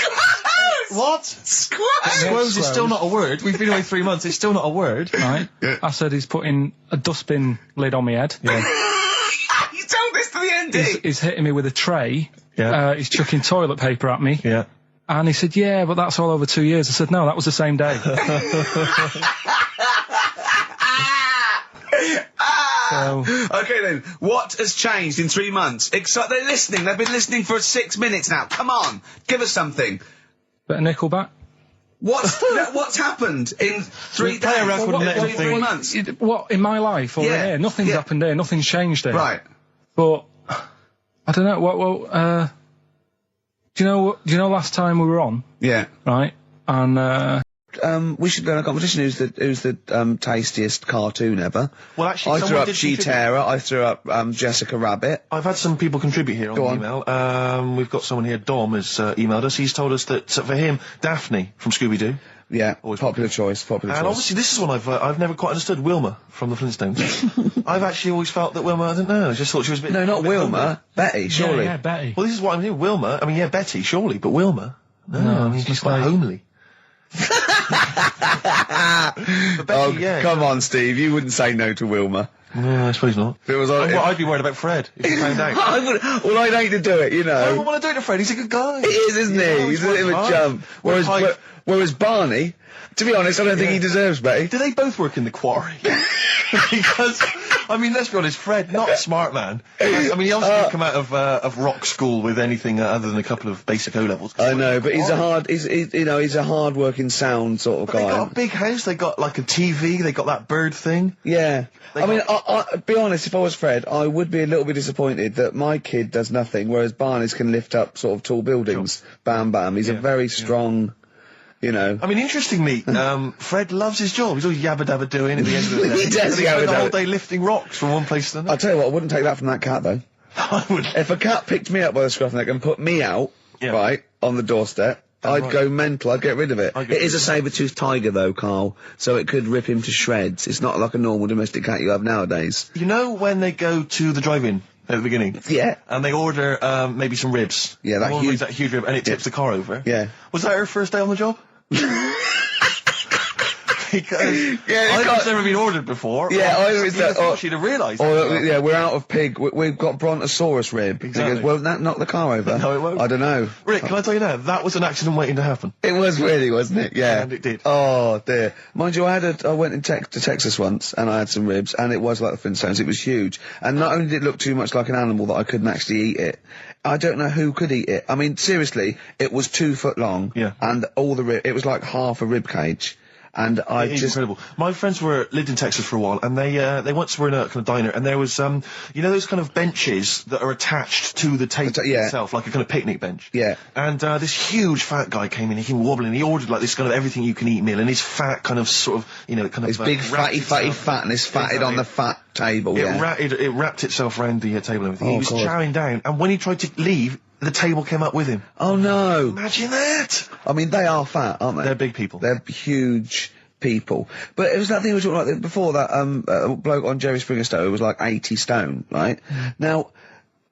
What? Squoze is still not a word. We've been away 3 months. It's still not a word.
Right.
Yeah.
I said, he's putting a dustbin lid on my head.
Yeah.
You told this to the MD.
He's hitting me with a tray.
Yeah.
He's chucking toilet paper at me.
Yeah.
And he said, yeah, but that's all over 2 years. I said, no, that was the same day.
Okay then, what has changed in 3 months? They're listening. They've been listening for 6 minutes now. Come on, give us something.
Bit of Nickelback.
What's happened in 3
play a
days?
record and let him
3
think.
months?
What, in my life or in here? Nothing's happened here. Nothing's changed here.
Right.
But, I don't know, do you know last time we were on?
Yeah.
Right? And,
we should go in a competition. Who's the tastiest cartoon ever?
Well, actually,
I threw up She-Terror. I threw up Jessica Rabbit.
I've had some people contribute here on the email. We've got someone here. Dom has emailed us. He's told us that for him, Daphne from Scooby-Doo.
Yeah, popular choice.
And obviously, this is one I've never quite understood. Wilma from the Flintstones. I've actually always felt that Wilma. I don't know. I just thought she was a bit.
No, not Wilma. Betty, surely.
Yeah, Betty.
Well, this is what I mean. Wilma. I mean, yeah, Betty, surely, but Wilma. No, I mean, she's quite homely. But Betty,
come on, Steve. You wouldn't say no to Wilma.
No, I suppose not.
If it was
I'd be worried about Fred if he found out.
I'd hate to do it, you know.
I wouldn't want to do it to Fred. He's a good guy.
He is, isn't he? He's a bit of a chump. Whereas Barney, to be honest, I don't think he deserves Betty.
Do they both work in the quarry? Because, I mean, let's be honest, Fred, not a smart man. I mean, he obviously didn't come out of rock school with anything other than a couple of basic O-levels.
I know, but he's a hard-working, sound sort of guy.
They got a big house, they got like a TV, they got that bird thing.
Yeah. I be honest, if I was Fred, I would be a little bit disappointed that my kid does nothing, whereas Barney's can lift up sort of tall buildings. Sure. Bam, bam. He's a very strong... You know.
I mean, interestingly, Fred loves his job. He's always yabba-dabba doing at the end of the day.
He does yabba-dabba.
The whole day lifting rocks from one place to another.
I'll tell you what, I wouldn't take that from that cat, though.
I would.
If a cat picked me up by the scruff neck and put me out, right, on the doorstep, I'd go mental. I'd get rid of it. It is a saber-toothed tiger, though, Carl, so it could rip him to shreds. It's not like a normal domestic cat you have nowadays.
You know when they go to the drive-in at the beginning?
Yeah.
And they order, maybe some ribs.
Yeah, that
huge rib, and it tips the car over.
Yeah.
Was that her first day on the job? Because I've never been ordered before. Yeah, she'd have realised.
Yeah, we're out of pig. We've got Brontosaurus rib.
Exactly.
He goes, well, that knock the car over.
No, it won't.
I don't know.
Rick, can I tell you now? That was an accident waiting to happen.
It was really, wasn't it? Yeah.
And it did.
Oh, dear. Mind you, I went to Texas once, and I had some ribs, and it was like the Flintstones. It was huge. And not only did it look too much like an animal that I couldn't actually eat it, I don't know who could eat it. I mean, seriously, it was 2 foot long.
Yeah.
And all the it was like half a rib cage. And
it's incredible. My friends lived in Texas for a while, and they once were in a kind of diner, and there was you know those kind of benches that are attached to the table itself, like a kind of picnic bench.
Yeah.
And this huge fat guy came in, he came wobbling, he ordered like this kind of everything you can eat meal, and his fat kind of sort of, you know, kind of
his big fatty fat, and it's fatted on the fat table.
It wrapped itself around the table and everything. He was chowing down, and when he tried to leave, the table came up with him.
Oh no!
Imagine that!
I mean, they are fat, aren't they?
They're big people.
They're huge people. But it was that thing we were talking about before, that bloke on Jerry Springer Show who was like 80 stone, right? Now,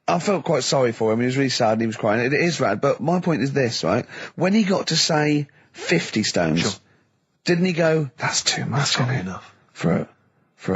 I felt quite sorry for him. He was really sad and he was crying. It is rad, but my point is this, right? When he got to say 50 stones, didn't he go, that's too much,
that's enough
for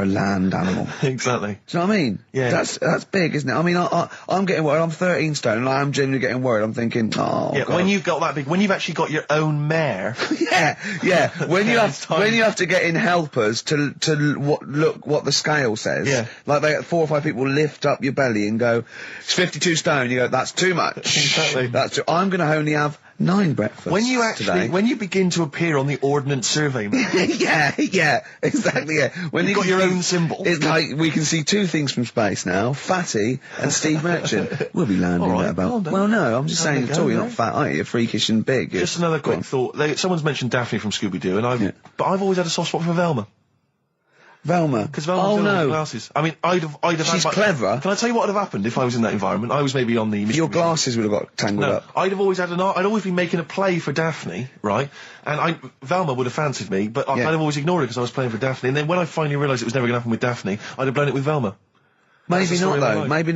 a land animal?
Exactly.
Do you know what I mean?
Yeah.
That's big, isn't it? I mean, I'm getting worried. I'm 13 stone, and I'm genuinely getting worried. I'm thinking, God.
When you've got that big, when you've actually got your own mare.
yeah. When you have to get in helpers to look what the scale says.
Yeah.
Like 4 or 5 people lift up your belly and go, it's 52 stone. You go, that's too much.
Exactly.
I'm going to only have 9 breakfasts
when you begin to appear on the Ordnance Survey map.
yeah, exactly, yeah. When
you've got your own symbol.
It's like, we can see 2 things from space now, Fatty and Steve Merchant. We'll be landing at about... Well, no, I'm just saying at all, you're not fat, are you? You're freakish and big.
Just another quick thought. Someone's mentioned Daphne from Scooby-Doo, and but I've always had a soft spot for Velma.
Velma.
Because Velma's in glasses. I mean, I'd have
She's clever.
Can I tell you what would have happened if I was in that environment? I was maybe on the...
Your glasses would have got tangled up.
I'd have always had I'd always been making a play for Daphne, right? And Velma would have fancied me, but I'd have always ignored it because I was playing for Daphne. And then when I finally realised it was never going to happen with Daphne, I'd have blown it with Velma.
Maybe not, though. Maybe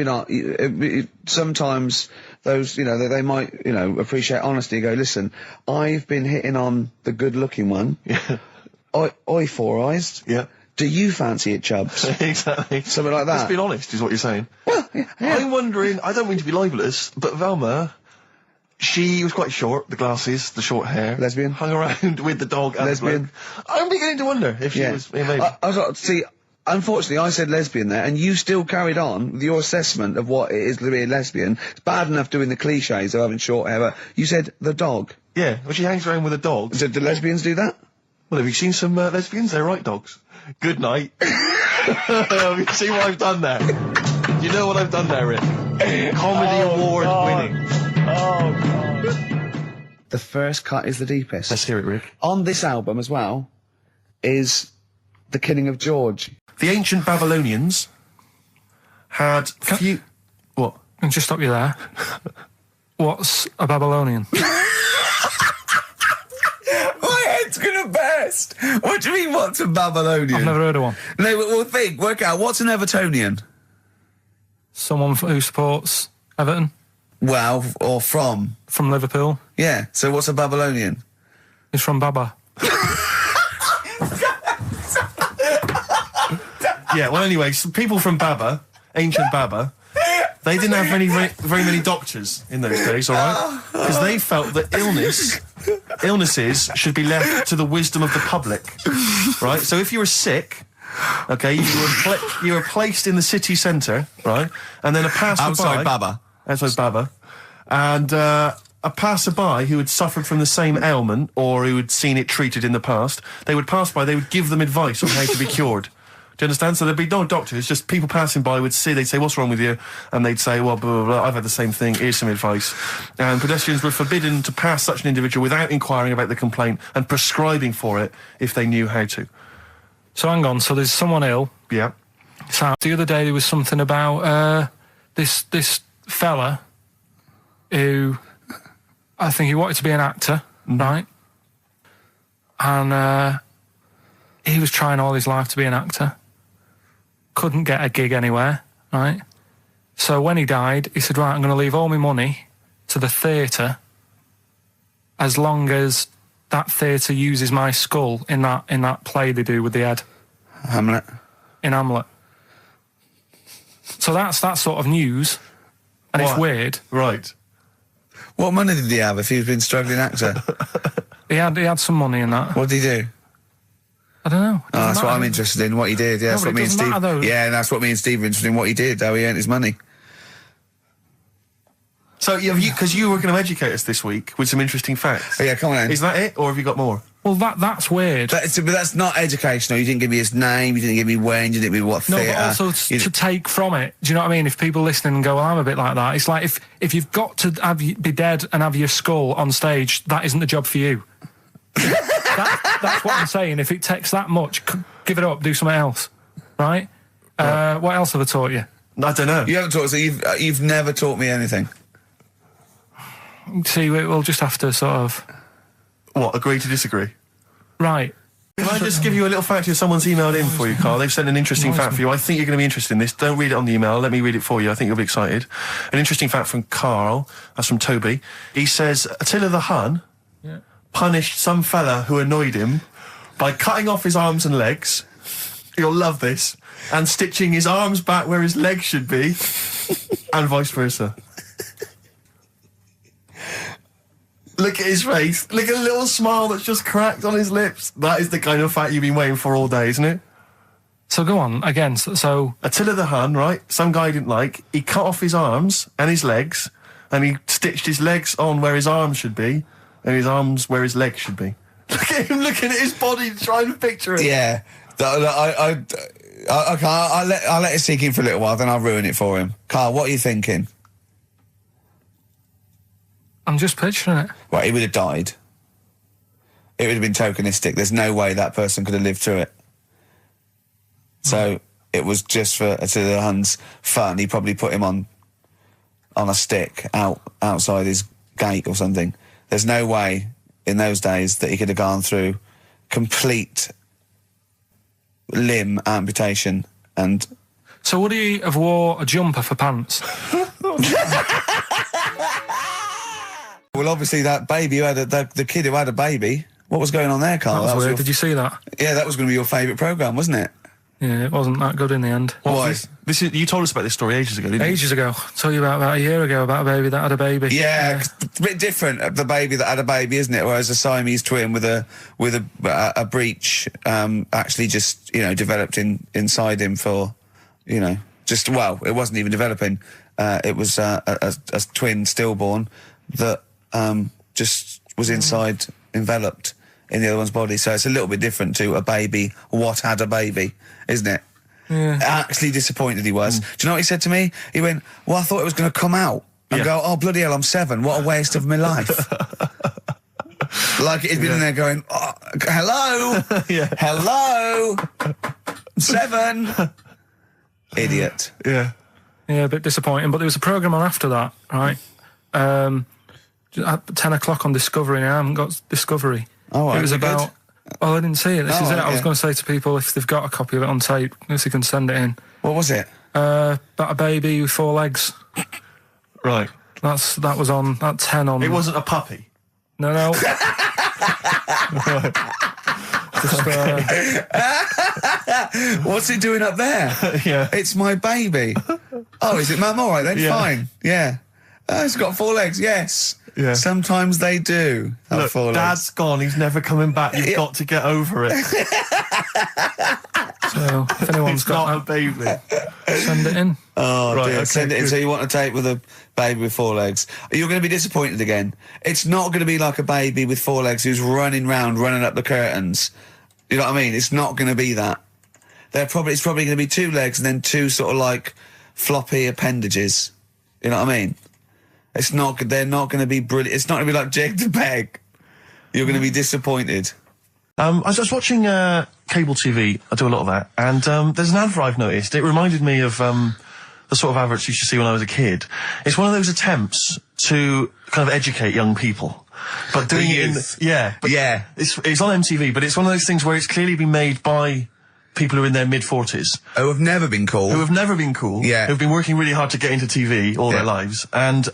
not. Sometimes those, you know, they might, you know, appreciate honesty and go, listen, I've been hitting on the good-looking one.
Yeah.
Oi, Four Eyes.
Yeah.
Do you fancy it, Chubbs?
Exactly.
Something like that.
Let's be honest, is what you're saying.
Well, yeah.
I'm wondering, I don't mean to be libelous, but Velma, she was quite short, the glasses, the short hair.
Lesbian.
Hung around with the dog and
lesbian.
I'm beginning to wonder if she was... maybe.
I was like, see, unfortunately, I said lesbian there, and you still carried on with your assessment of what it is to be a lesbian. It's bad enough doing the cliches of having short hair, but you said the dog.
Yeah, well, she hangs around with a dog.
So do lesbians do that?
Well, have you seen some lesbians? They're right dogs. Good night. You see what I've done there? You know what I've done there, Rick? Comedy award winning.
The
The first cut is the deepest.
Let's hear it, Rick.
On this album as well is The Killing of George.
The ancient Babylonians had What?
Can I just stop you there? What's a Babylonian?
My head's gonna burst. What do you mean, what's a Babylonian?
I've never heard of one.
No, but we'll work out, what's an Evertonian?
Someone who supports Everton.
Well, or from?
From Liverpool.
Yeah, so what's a Babylonian?
He's from Baba.
Yeah, well, anyway, some people from Baba, ancient Baba, they didn't have very many doctors in those days, all right? Because they felt that illnesses should be left to the wisdom of the public, right? So if you were sick, okay, you were placed in the city centre, right? And then a passerby...
Outside Baba.
Outside Baba. And a passerby who had suffered from the same ailment or who had seen it treated in the past, they would pass by, they would give them advice on how to be cured. Do you understand? So there'd be no doctors, just people passing by would see, they'd say, what's wrong with you? And they'd say, well, blah, blah, blah, I've had the same thing, here's some advice. And pedestrians were forbidden to pass such an individual without inquiring about the complaint and prescribing for it if they knew how to.
So hang on, so there's someone ill.
Yeah.
So the other day there was something about this fella who, I think he wanted to be an actor, right? And he was trying all his life to be an actor. Couldn't get a gig anywhere, right? So when he died, he said, right, I'm going to leave all my money to the theatre as long as that theatre uses my skull in that play they do with the head.
Hamlet.
In Hamlet. So that's that sort of news, and it's weird.
Right.
What money did he have if he'd been struggling actor?
He had some money in that.
What did he do?
I don't know.
Oh, that's what I'm interested in, what he did. Yeah, that's what me and Steve... Yeah, that's what me and Steve are interested in, what he did, how he earned his money.
So, because you were going to educate us this week with some interesting facts.
Oh, yeah, come on then.
Is that it, or have you got more?
Well, that's weird.
But that's not educational. You didn't give me his name, you didn't give me when, you didn't give me what theatre.
No, but also to take from it. Do you know what I mean? If people listening and go, well, I'm a bit like that, it's like if you've got to be dead and have your skull on stage, that isn't the job for you. That's what I'm saying. If it takes that much, give it up, do something else, right? What else have I taught you?
I don't know.
You haven't taught us. So you've never taught me anything.
See, we'll just have to sort of...
What, agree to disagree?
Right.
Can I just give you a little fact here? Someone's emailed in for you, Carl. They've sent an interesting fact for you. I think you're going to be interested in this. Don't read it on the email. Let me read it for you. I think you'll be excited. An interesting fact from Carl. That's from Toby. He says, Attila the Hun punished some fella who annoyed him by cutting off his arms and legs. You'll love this. And stitching his arms back where his legs should be. And vice versa. Look at his face. Look at the little smile that's just cracked on his lips. That is the kind of fact you've been waiting for all day, isn't it?
So go on, again, so...
Attila the Hun, right? Some guy didn't like. He cut off his arms and his legs, and he stitched his legs on where his arms should be, and his arms where his legs should be. Look at him looking at his body, trying to picture it.
Yeah. I'll let it sink in for a little while, then I'll ruin it for him. Carl, what are you thinking?
I'm just picturing it.
Well, he would have died. It would have been tokenistic. There's no way that person could have lived through it. So it was just for Attila the Hun's fun. He probably put him on a stick outside his gate or something. There's no way in those days that he could have gone through complete limb amputation and...
So would he have wore a jumper for pants?
Well, obviously that baby who had the kid who had a baby. What was going on there, Carl?
That was weird. Did you see that?
Yeah, that was going to be your favourite programme, wasn't it?
Yeah, it wasn't that good in the end.
Why?
You told us about this story ages ago, didn't you?
Ages ago. I told you about a year ago about a baby that had a baby.
Yeah, it's a bit different, the baby that had a baby, isn't it? Whereas a Siamese twin with a breech actually just, developed inside him for, it wasn't even developing. It was a twin stillborn that just was inside, enveloped in the other one's body. So it's a little bit different to a baby, what had a baby, isn't it?
Yeah.
Actually disappointed he was. Do you know what he said to me? He went, well, I thought it was going to come out. And go, oh, bloody hell, I'm 7. What a waste of my life.
Like he'd been in there going, oh, hello, hello, 7. Idiot.
Yeah, a bit disappointing. But there was a programme on after that, right? At 10 o'clock on Discovery, and I haven't got Discovery.
Oh, right.
It was about...
Good?
Well, I didn't see it. This is it.
Right,
I was going to say to people, if they've got a copy of it on tape, if they can send it in.
What was it?
About a baby with 4 legs.
Right.
That was on at 10 on...
It wasn't a puppy?
No.
What's it doing up there?
Yeah.
It's my baby. Oh, is it Mum? All right then, fine. Yeah. Oh, it's got 4 legs, yes.
Yeah.
Sometimes they do have
Look,
4 legs.
Dad's gone, he's never coming back, you've got to get over it.
So, if anyone's got
not a baby.
Send it in.
Oh,
right,
dear.
okay,
Send it in.
good.
So you want to tape with a baby with 4 legs. You're going to be disappointed again. It's not going to be like a baby with 4 legs who's running up the curtains. You know what I mean? It's not going to be that. It's probably going to be 2 legs and then 2 sort of like floppy appendages. You know what I mean? They're not going to be brilliant. It's not going to be like Jake the Peg. You're going to be disappointed.
I was just watching cable TV. I do a lot of that, and there's an advert I've noticed. It reminded me of the sort of adverts you used to see when I was a kid. It's one of those attempts to kind of educate young people, but doing it in it's on MTV, but it's one of those things where it's clearly been made by people who are in their mid-40s.
Who have never been cool.
Yeah. Who've been working really hard to get into TV all their lives, and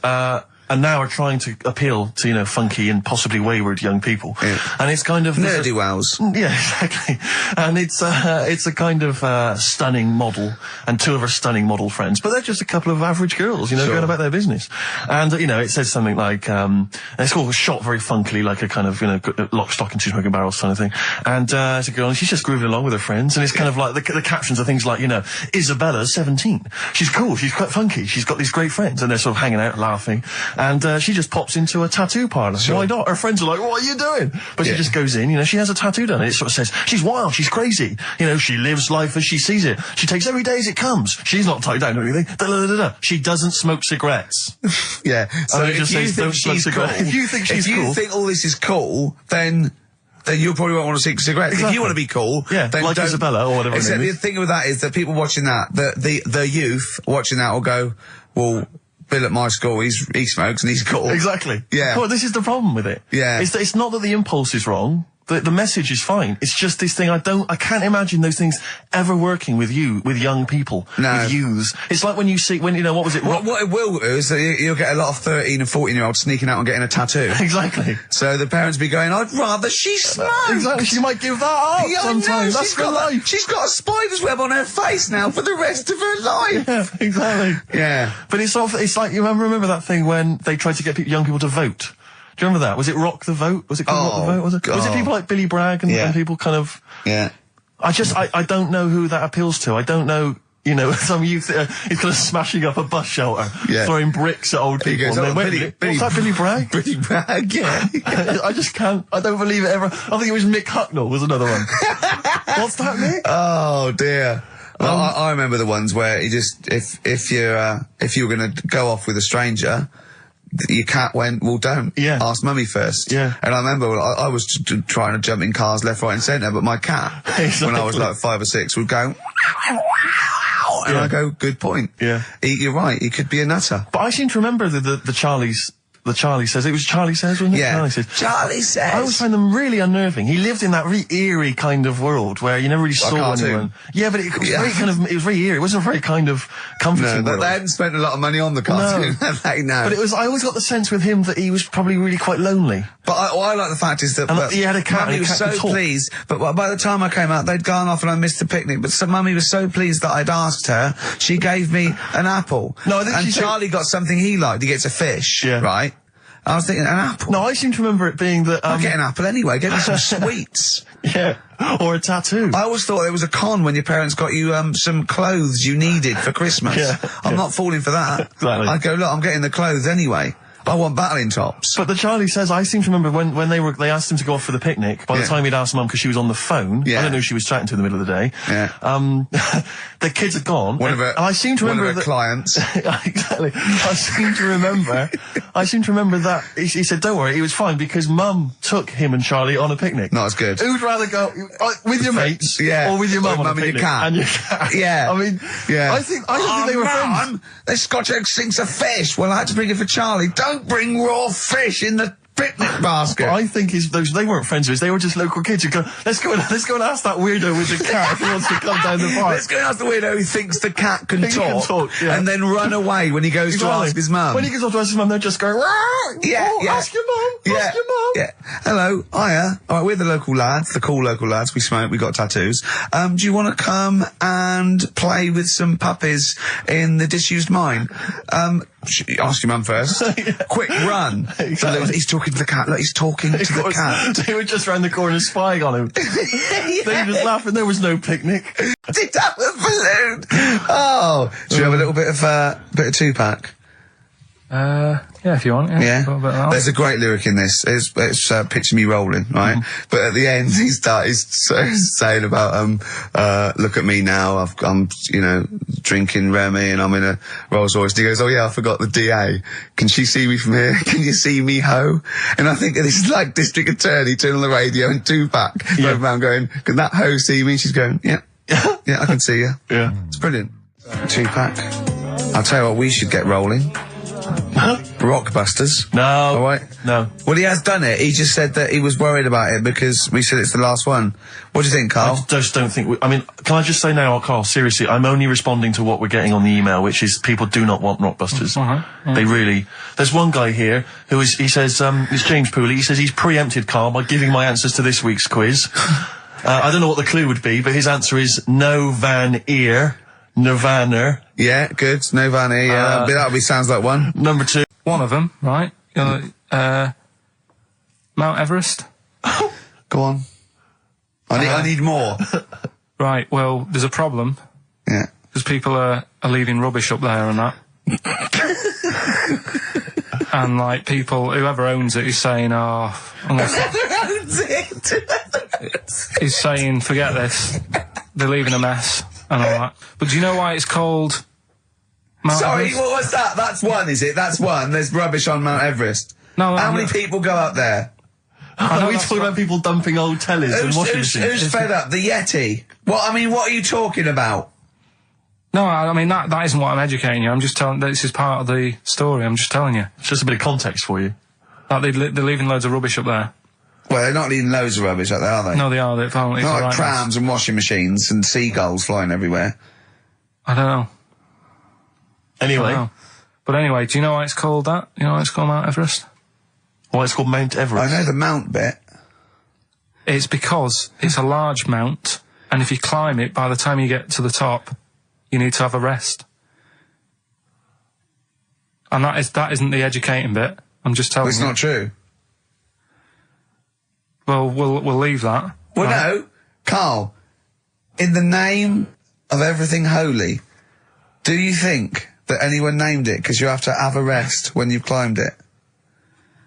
now are trying to appeal to, you know, funky and possibly wayward young people. Yeah. And it's kind of...
Nerdy wows.
Yeah, exactly. And it's a kind of stunning model, and 2 of her stunning model friends, but they're just a couple of average girls, you know, going about their business. And, you know, it says something like, it's all shot very funkily, like a kind of, you know, lock, stock and 2 smoking barrels kind of thing. And it's a girl, and she's just grooving along with her friends, and it's kind of like, the captions are things like, you know, Isabella's 17. She's cool, she's quite funky, she's got these great friends, and they're sort of hanging out, laughing. And she just pops into a tattoo parlour. Why not? Her friends are like, what are you doing? But she just goes in, you know, she has a tattoo done. And it sort of says, she's wild, she's crazy. You know, she lives life as she sees it. She takes every day as it comes. She's not tied down or anything. She doesn't smoke cigarettes.
Yeah. So
it just says, don't smoke cigarettes. If you think she's cool.
If you think all this is cool, then you probably won't want to smoke cigarettes.
Exactly.
If you want to be cool,
then like don't. Isabella or whatever.
Except the thing with that is that people watching that, the youth watching that will go, well, Bill at my school, he smokes and he's cool.
Exactly.
Yeah.
Well, this is the problem with it.
Yeah.
It's not that the impulse is wrong. The message is fine. It's just this thing I can't imagine those things ever working with young people.
No.
With youths. It's like when you know, what was it?
What it will do is that you'll get a lot of 13 and 14-year-olds sneaking out and getting a tattoo.
Exactly.
So the parents be going, I'd rather she smoked.
Exactly. She might give that up sometimes. That's for life.
She's got a spider's web on her face now for the rest of her life.
Yeah, exactly.
Yeah.
But it's like, you remember that thing when they tried to get young people to vote? Do you remember that? Was it Rock the Vote? Was it called Rock the Vote? Was it people like Billy Bragg and people kind of...
Yeah.
I don't know who that appeals to. I don't know, you know, some youth is kind of smashing up a bus shelter, throwing bricks at old people.
Goes,
what's that, Billy Bragg?
Billy Bragg, yeah.
I just can't, I don't believe it ever. I think it was Mick Hucknall was another one. What's that, Mick?
Oh, dear. Well, I remember the ones where you just, if you were going to go off with a stranger, your cat went, well, don't. Yeah. Ask mummy first.
Yeah.
And I remember I was trying to jump in cars left, right and centre, but my cat, when I was like 5 or 6, would go, and I go, good point.
Yeah.
You're right, he could be a nutter.
But I seem to remember the Charlie's... The Charlie Says. It was Charlie Says, wasn't it?
Yeah.
Charlie Says. I always find them really unnerving. He lived in that really eerie kind of world where you never really saw anyone. Yeah, but it was very kind of, it was very eerie. It wasn't a very kind of comforting world.
They hadn't spent a lot of money on the cartoon. No.
But I always got the sense with him that he was probably really quite lonely.
But I like the fact is that
he had a cat.
Mummy was so pleased. But by the time I came out, they'd gone off and I missed the picnic. But Mummy was so pleased that I'd asked her. She gave me an apple.
No, I think
Charlie got something he liked. He gets a fish, right? I was thinking, an apple?
No, I seem to remember it being that...
I'll get an apple anyway. Get me some sweets.
Yeah, or a tattoo.
I always thought there was a con when your parents got you some clothes you needed for Christmas. I'm not falling for that.
Exactly.
I'd go, look, I'm getting the clothes anyway. I want battling tops.
But the Charlie Says, I seem to remember when they asked him to go off for the picnic, by the time he'd asked Mum because she was on the phone, I don't know who she was chatting to in the middle of the day, the kids had gone.
One of her clients.
Exactly. I seem to remember that he said, don't worry, he was fine because Mum
took him and Charlie on a picnic.
Not as good.
Who'd rather go with your mates, or with your mum on a picnic?
And your cat. Yeah.
I mean, I think they were friends.
There's Scotch egg sinks of fish. Well, I had to bring it for Charlie. Don't bring raw fish in the picnic basket.
I think they weren't friends with us. They were just local kids who go, let's go and ask that weirdo with the cat if he wants to come down the park.
Let's go and ask the weirdo who thinks the cat can talk, and then run away when he goes to ask his mum.
When he goes off to ask his mum, they're just going, ask your mum, ask your mum.
Yeah. Hello, hiya. All right, we're the local lads, the cool local lads. We smoke, we got tattoos. Do you want to come and play with some puppies in the disused mine? Ask your mum first. Quick, run.
Exactly.
He's talking to the cat. Look, he's talking to the cat.
They were just round the corner spying on him. They were just laughing. There was no picnic.
Did that with a balloon? Oh, should we have a little bit of Tupac?
Yeah, if you want. Yeah.
There's a great lyric in this. It's picture me rolling, right? But at the end, he's saying about look at me now. I'm drinking Remy and I'm in a Rolls Royce. And he goes, oh yeah, I forgot the DA. Can she see me from here? Can you see me, ho? And I think this is like District Attorney turning on the radio and Tupac going around going, can that ho see me? She's going, yeah, I can see you.
Yeah,
it's brilliant. Tupac. I'll tell you what, we should get rolling. Rockbusters.
No.
All right.
No.
Well, he has done it. He just said that he was worried about it because we said it's the last one. What do you think, Carl?
I just don't think... can I just say now, Carl, seriously, I'm only responding to what we're getting on the email, which is people do not want Rockbusters. They really... There's one guy here who he says, it's James Pooley, he says he's preempted Carl by giving my answers to this week's quiz. I don't know what the clue would be, but his answer is no van ear. Nirvana.
Yeah, good. Nirvana, yeah. That sounds like one.
Number 2.
One of them, right? Mount Everest.
Go on. I need more.
Right, well, there's a problem.
Yeah.
Because people are leaving rubbish up there and that. And, like, people, whoever owns it is saying, whoever
owns it!
He's saying, forget this. They're leaving a mess. And all that. But do you know why it's called Mount Everest?
What was that? That's one, is it? That's one. There's rubbish on Mount Everest.
No.
How many people go up there?
Are we talking about people dumping old tellies and washing machines?
Who's fed up? The Yeti? What are you talking about?
No, that isn't what I'm educating you. I'm just telling, this is part of the story. I'm just telling you.
It's just a bit of context for you.
Like they're leaving loads of rubbish up there.
Well, they're not leaving loads of rubbish up there, are they?
No, they are. They're apparently
not like trams and washing machines and seagulls flying everywhere.
I don't know.
Anyway.
But anyway, do you know why it's called that? You know why it's called Mount Everest?
Why it's called Mount Everest?
I know the mount bit.
It's because it's a large mount, and if you climb it, by the time you get to the top, you need to have a rest. And that isn't the educating bit. I'm just telling you.
It's not true.
Well, we'll leave that.
Well, right? No, Carl, in the name of everything holy, do you think that anyone named it because you have to have a rest when you've climbed it?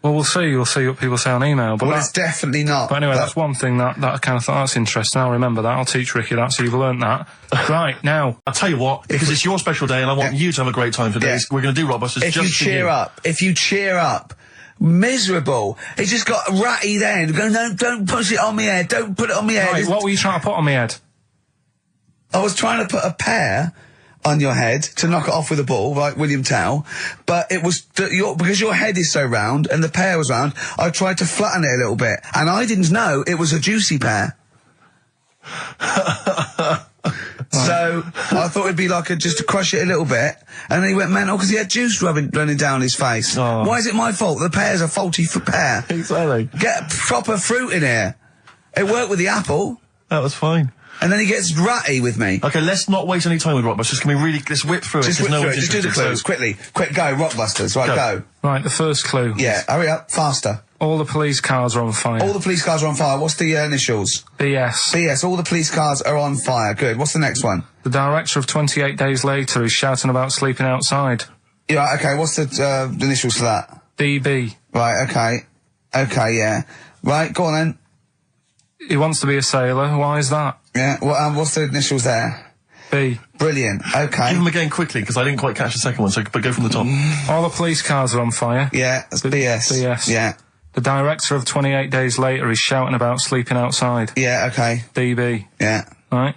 Well, we'll see. We'll see what people say on email. But
it's definitely not.
But anyway, that's one thing that I kind of thought, that's interesting. I'll remember that. I'll teach Ricky that, so you've learned that. Right, now.
I'll tell you what, because it's your special day and I want you to have a great time today, we're going to do Rockbusters
just for you. If you cheer up. Miserable. It just got ratty then. Go, don't push it on my head. Don't put it on my head.
Right, what were you trying to put on my head?
I was trying to put a pear on your head to knock it off with a ball, like William Tell, but it was because your head is so round and the pear was round, I tried to flatten it a little bit, and I didn't know it was a juicy pear. So I thought it'd be like just to crush it a little bit, and then he went mental because he had juice running down his face. Oh. Why is it my fault? The pear's a faulty pear.
Exactly.
Get proper fruit in here. It worked with the apple.
That was fine.
And then he gets ratty with me.
Okay, let's not waste any time with Rockbusters. Can we let's whip through it?
Just whip through it. Just do the clues, quickly. Quick, go, Rockbusters. Right, go.
Right, the first clue.
Yeah, hurry up, faster.
All the police cars are on fire.
All the police cars are on fire. What's the initials?
BS.
BS, all the police cars are on fire. Good. What's the next one?
The director of 28 Days Later is shouting about sleeping outside.
Yeah, okay, what's the initials for that?
DB.
Right, okay. Okay, yeah. Right, go on then.
He wants to be a sailor. Why is that?
Yeah, well, what's the initials there?
B.
Brilliant, okay.
Give them again quickly, because I didn't quite catch the second one, but go from the top.
All the police cars are on fire.
Yeah, that's BS.
BS.
Yeah.
The director of 28 Days Later is shouting about sleeping outside.
Yeah, okay.
DB.
Yeah.
Right?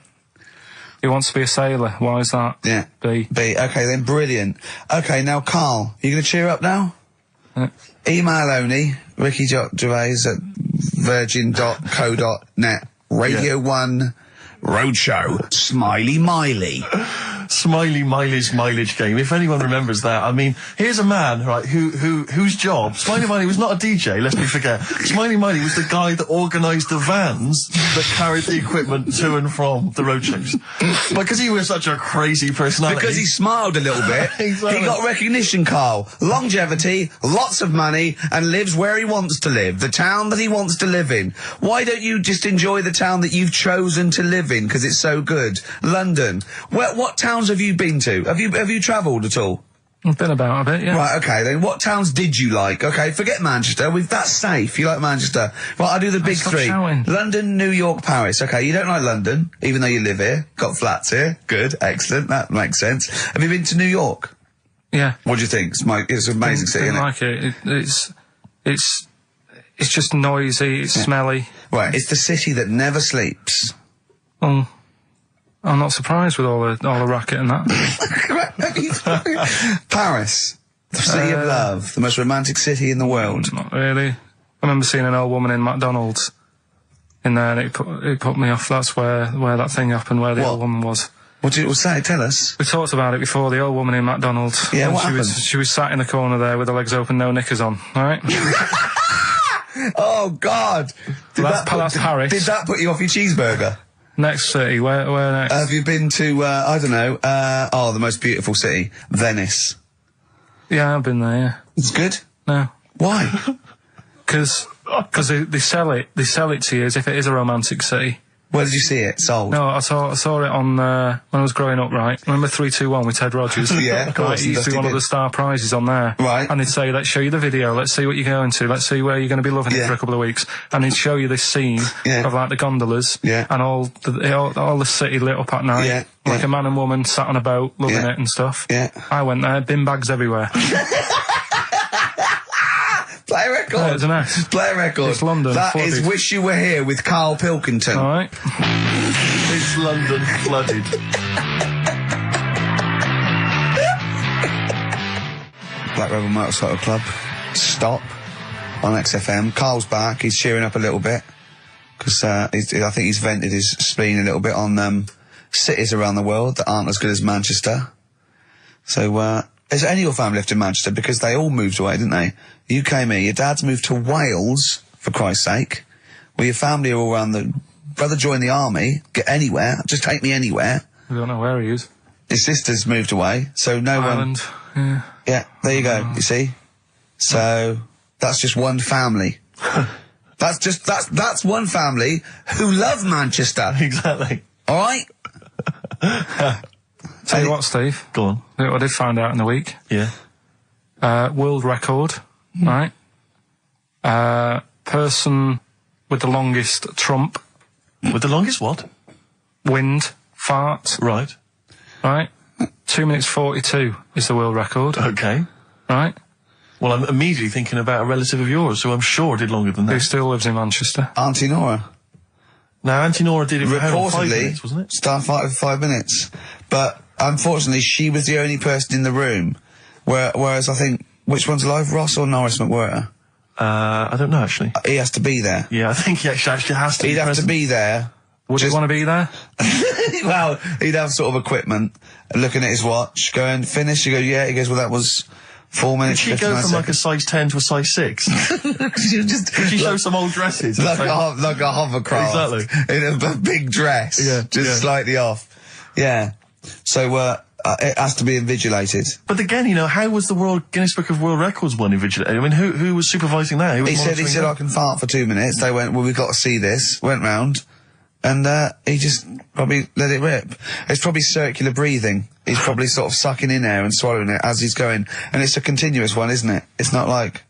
He wants to be a sailor. Why is that?
Yeah.
B.
Okay, then, brilliant. Okay, now, Carl, you going to cheer up now? Email only, Ricky.Gervais at virgin.co.net. Radio 1 Roadshow. Smiley Miley.
Smiley Miley's mileage game. If anyone remembers that, I mean, here's a man, right, whose job, Smiley Miley was not a DJ, lest we forget. Smiley Miley was the guy that organised the vans that carried the equipment to and from the road shows. Because he was such a crazy personality.
Because he smiled a little bit.
Exactly.
He got recognition, Carl. Longevity, lots of money, and lives where he wants to live. The town that he wants to live in. Why don't you just enjoy the town that you've chosen to live in, because it's so good? London. What towns have you been to? Have you travelled at all?
I've been about a bit, yeah.
Right, okay, then what towns did you like? Okay, forget Manchester. That's safe. You like Manchester. Right, I'll do the big three.
Shouting.
London, New York, Paris. Okay, you don't like London, even though you live here. Got flats here. Good, excellent. That makes sense. Have you been to New York?
Yeah.
What do you think? It's an amazing city, isn't it?
I like it. It's just noisy, it's smelly.
Right, it's the city that never sleeps.
I'm not surprised with all the racket and that.
Paris, the city of love, the most romantic city in the world.
Not really. I remember seeing an old woman in McDonald's in there, and it put me off. That's where that thing happened, where the old woman was.
What did it say? Tell us.
We talked about it before. The old woman in McDonald's.
Yeah, what happened?
She was sat in the corner there with her legs open, no knickers on. All right.
Oh God!
That's Paris.
Did that put you off your cheeseburger?
Next city, where next?
Have you been to, I don't know, the most beautiful city, Venice?
Yeah, I've been there, yeah.
It's good?
No.
Why?
Because they sell it to you as if it is a romantic city.
Where did you see it sold?
No, I saw it on, when I was growing up, right? Remember 3-2-1 with Ted Rogers?
Yeah, of course.
It used to be one of the star prizes on there.
Right.
And they'd say, let's show you the video, let's see what you're going to, let's see where you're going to be loving it for a couple of weeks. And they'd show you this scene of, like, the gondolas and all the city lit up at night. Like a man and woman sat on a boat loving it and stuff.
Yeah.
I went there, bin bags everywhere.
Play a record.
Yeah, it's a mess.
Play a record.
It's London.
That
flooded.
is Wish You Were Here with Karl Pilkington.
All right.
It's London flooded.
Black Rebel Motorcycle Club. Stop. On XFM. Carl's back. He's cheering up a little bit. Because I think he's vented his spleen a little bit on cities around the world that aren't as good as Manchester. So, is any of your family left in Manchester? Because they all moved away, didn't they? You came here. Your dad's moved to Wales, for Christ's sake. Well, your family are all around the... Brother joined the army. Get anywhere. Just take me anywhere.
I don't know where he is.
His sister's moved away, so no
Ireland.
one... Yeah, there you go, you see? So, that's just one family. That's one family who love Manchester.
Exactly.
All right?
Tell you what, Steve.
Go on.
What I did find out in the week.
Yeah.
World record, right? Person with the longest trump.
With the longest what?
Wind, fart.
Right.
Right? 2 minutes 42 is the world record.
Okay.
Right?
Well, I'm immediately thinking about a relative of yours who I'm sure did longer than that.
Who still lives in Manchester.
Auntie Nora.
Now, Auntie Nora did it for
Reportedly,
5 minutes, wasn't it?
Starfighter for 5 minutes. But, unfortunately, she was the only person in the room. Whereas I think, which one's alive, Ross or Norris McWhirter?
I don't know, actually.
He has to be there.
Yeah, I think he actually has to
He'd
be
have
present.
to be there.
Would you want to be there?
Well, he'd have sort of equipment, looking at his watch, going, finish? You go, yeah. He goes, well, that was 4 minutes.
Did she go from like a size 10 to a size 6?
Did
she show some old dresses?
Like a hovercraft.
Exactly.
In a big dress. Yeah. Just slightly off. Yeah. So, it has to be invigilated.
But again, how was the Guinness Book of World Records one invigilated? I mean, who was supervising that?
He said, I can fart for 2 minutes. They went, well, we've got to see this. Went round. And, he just probably let it rip. It's probably circular breathing. He's probably sort of sucking in air and swallowing it as he's going. And it's a continuous one, isn't it? It's not like...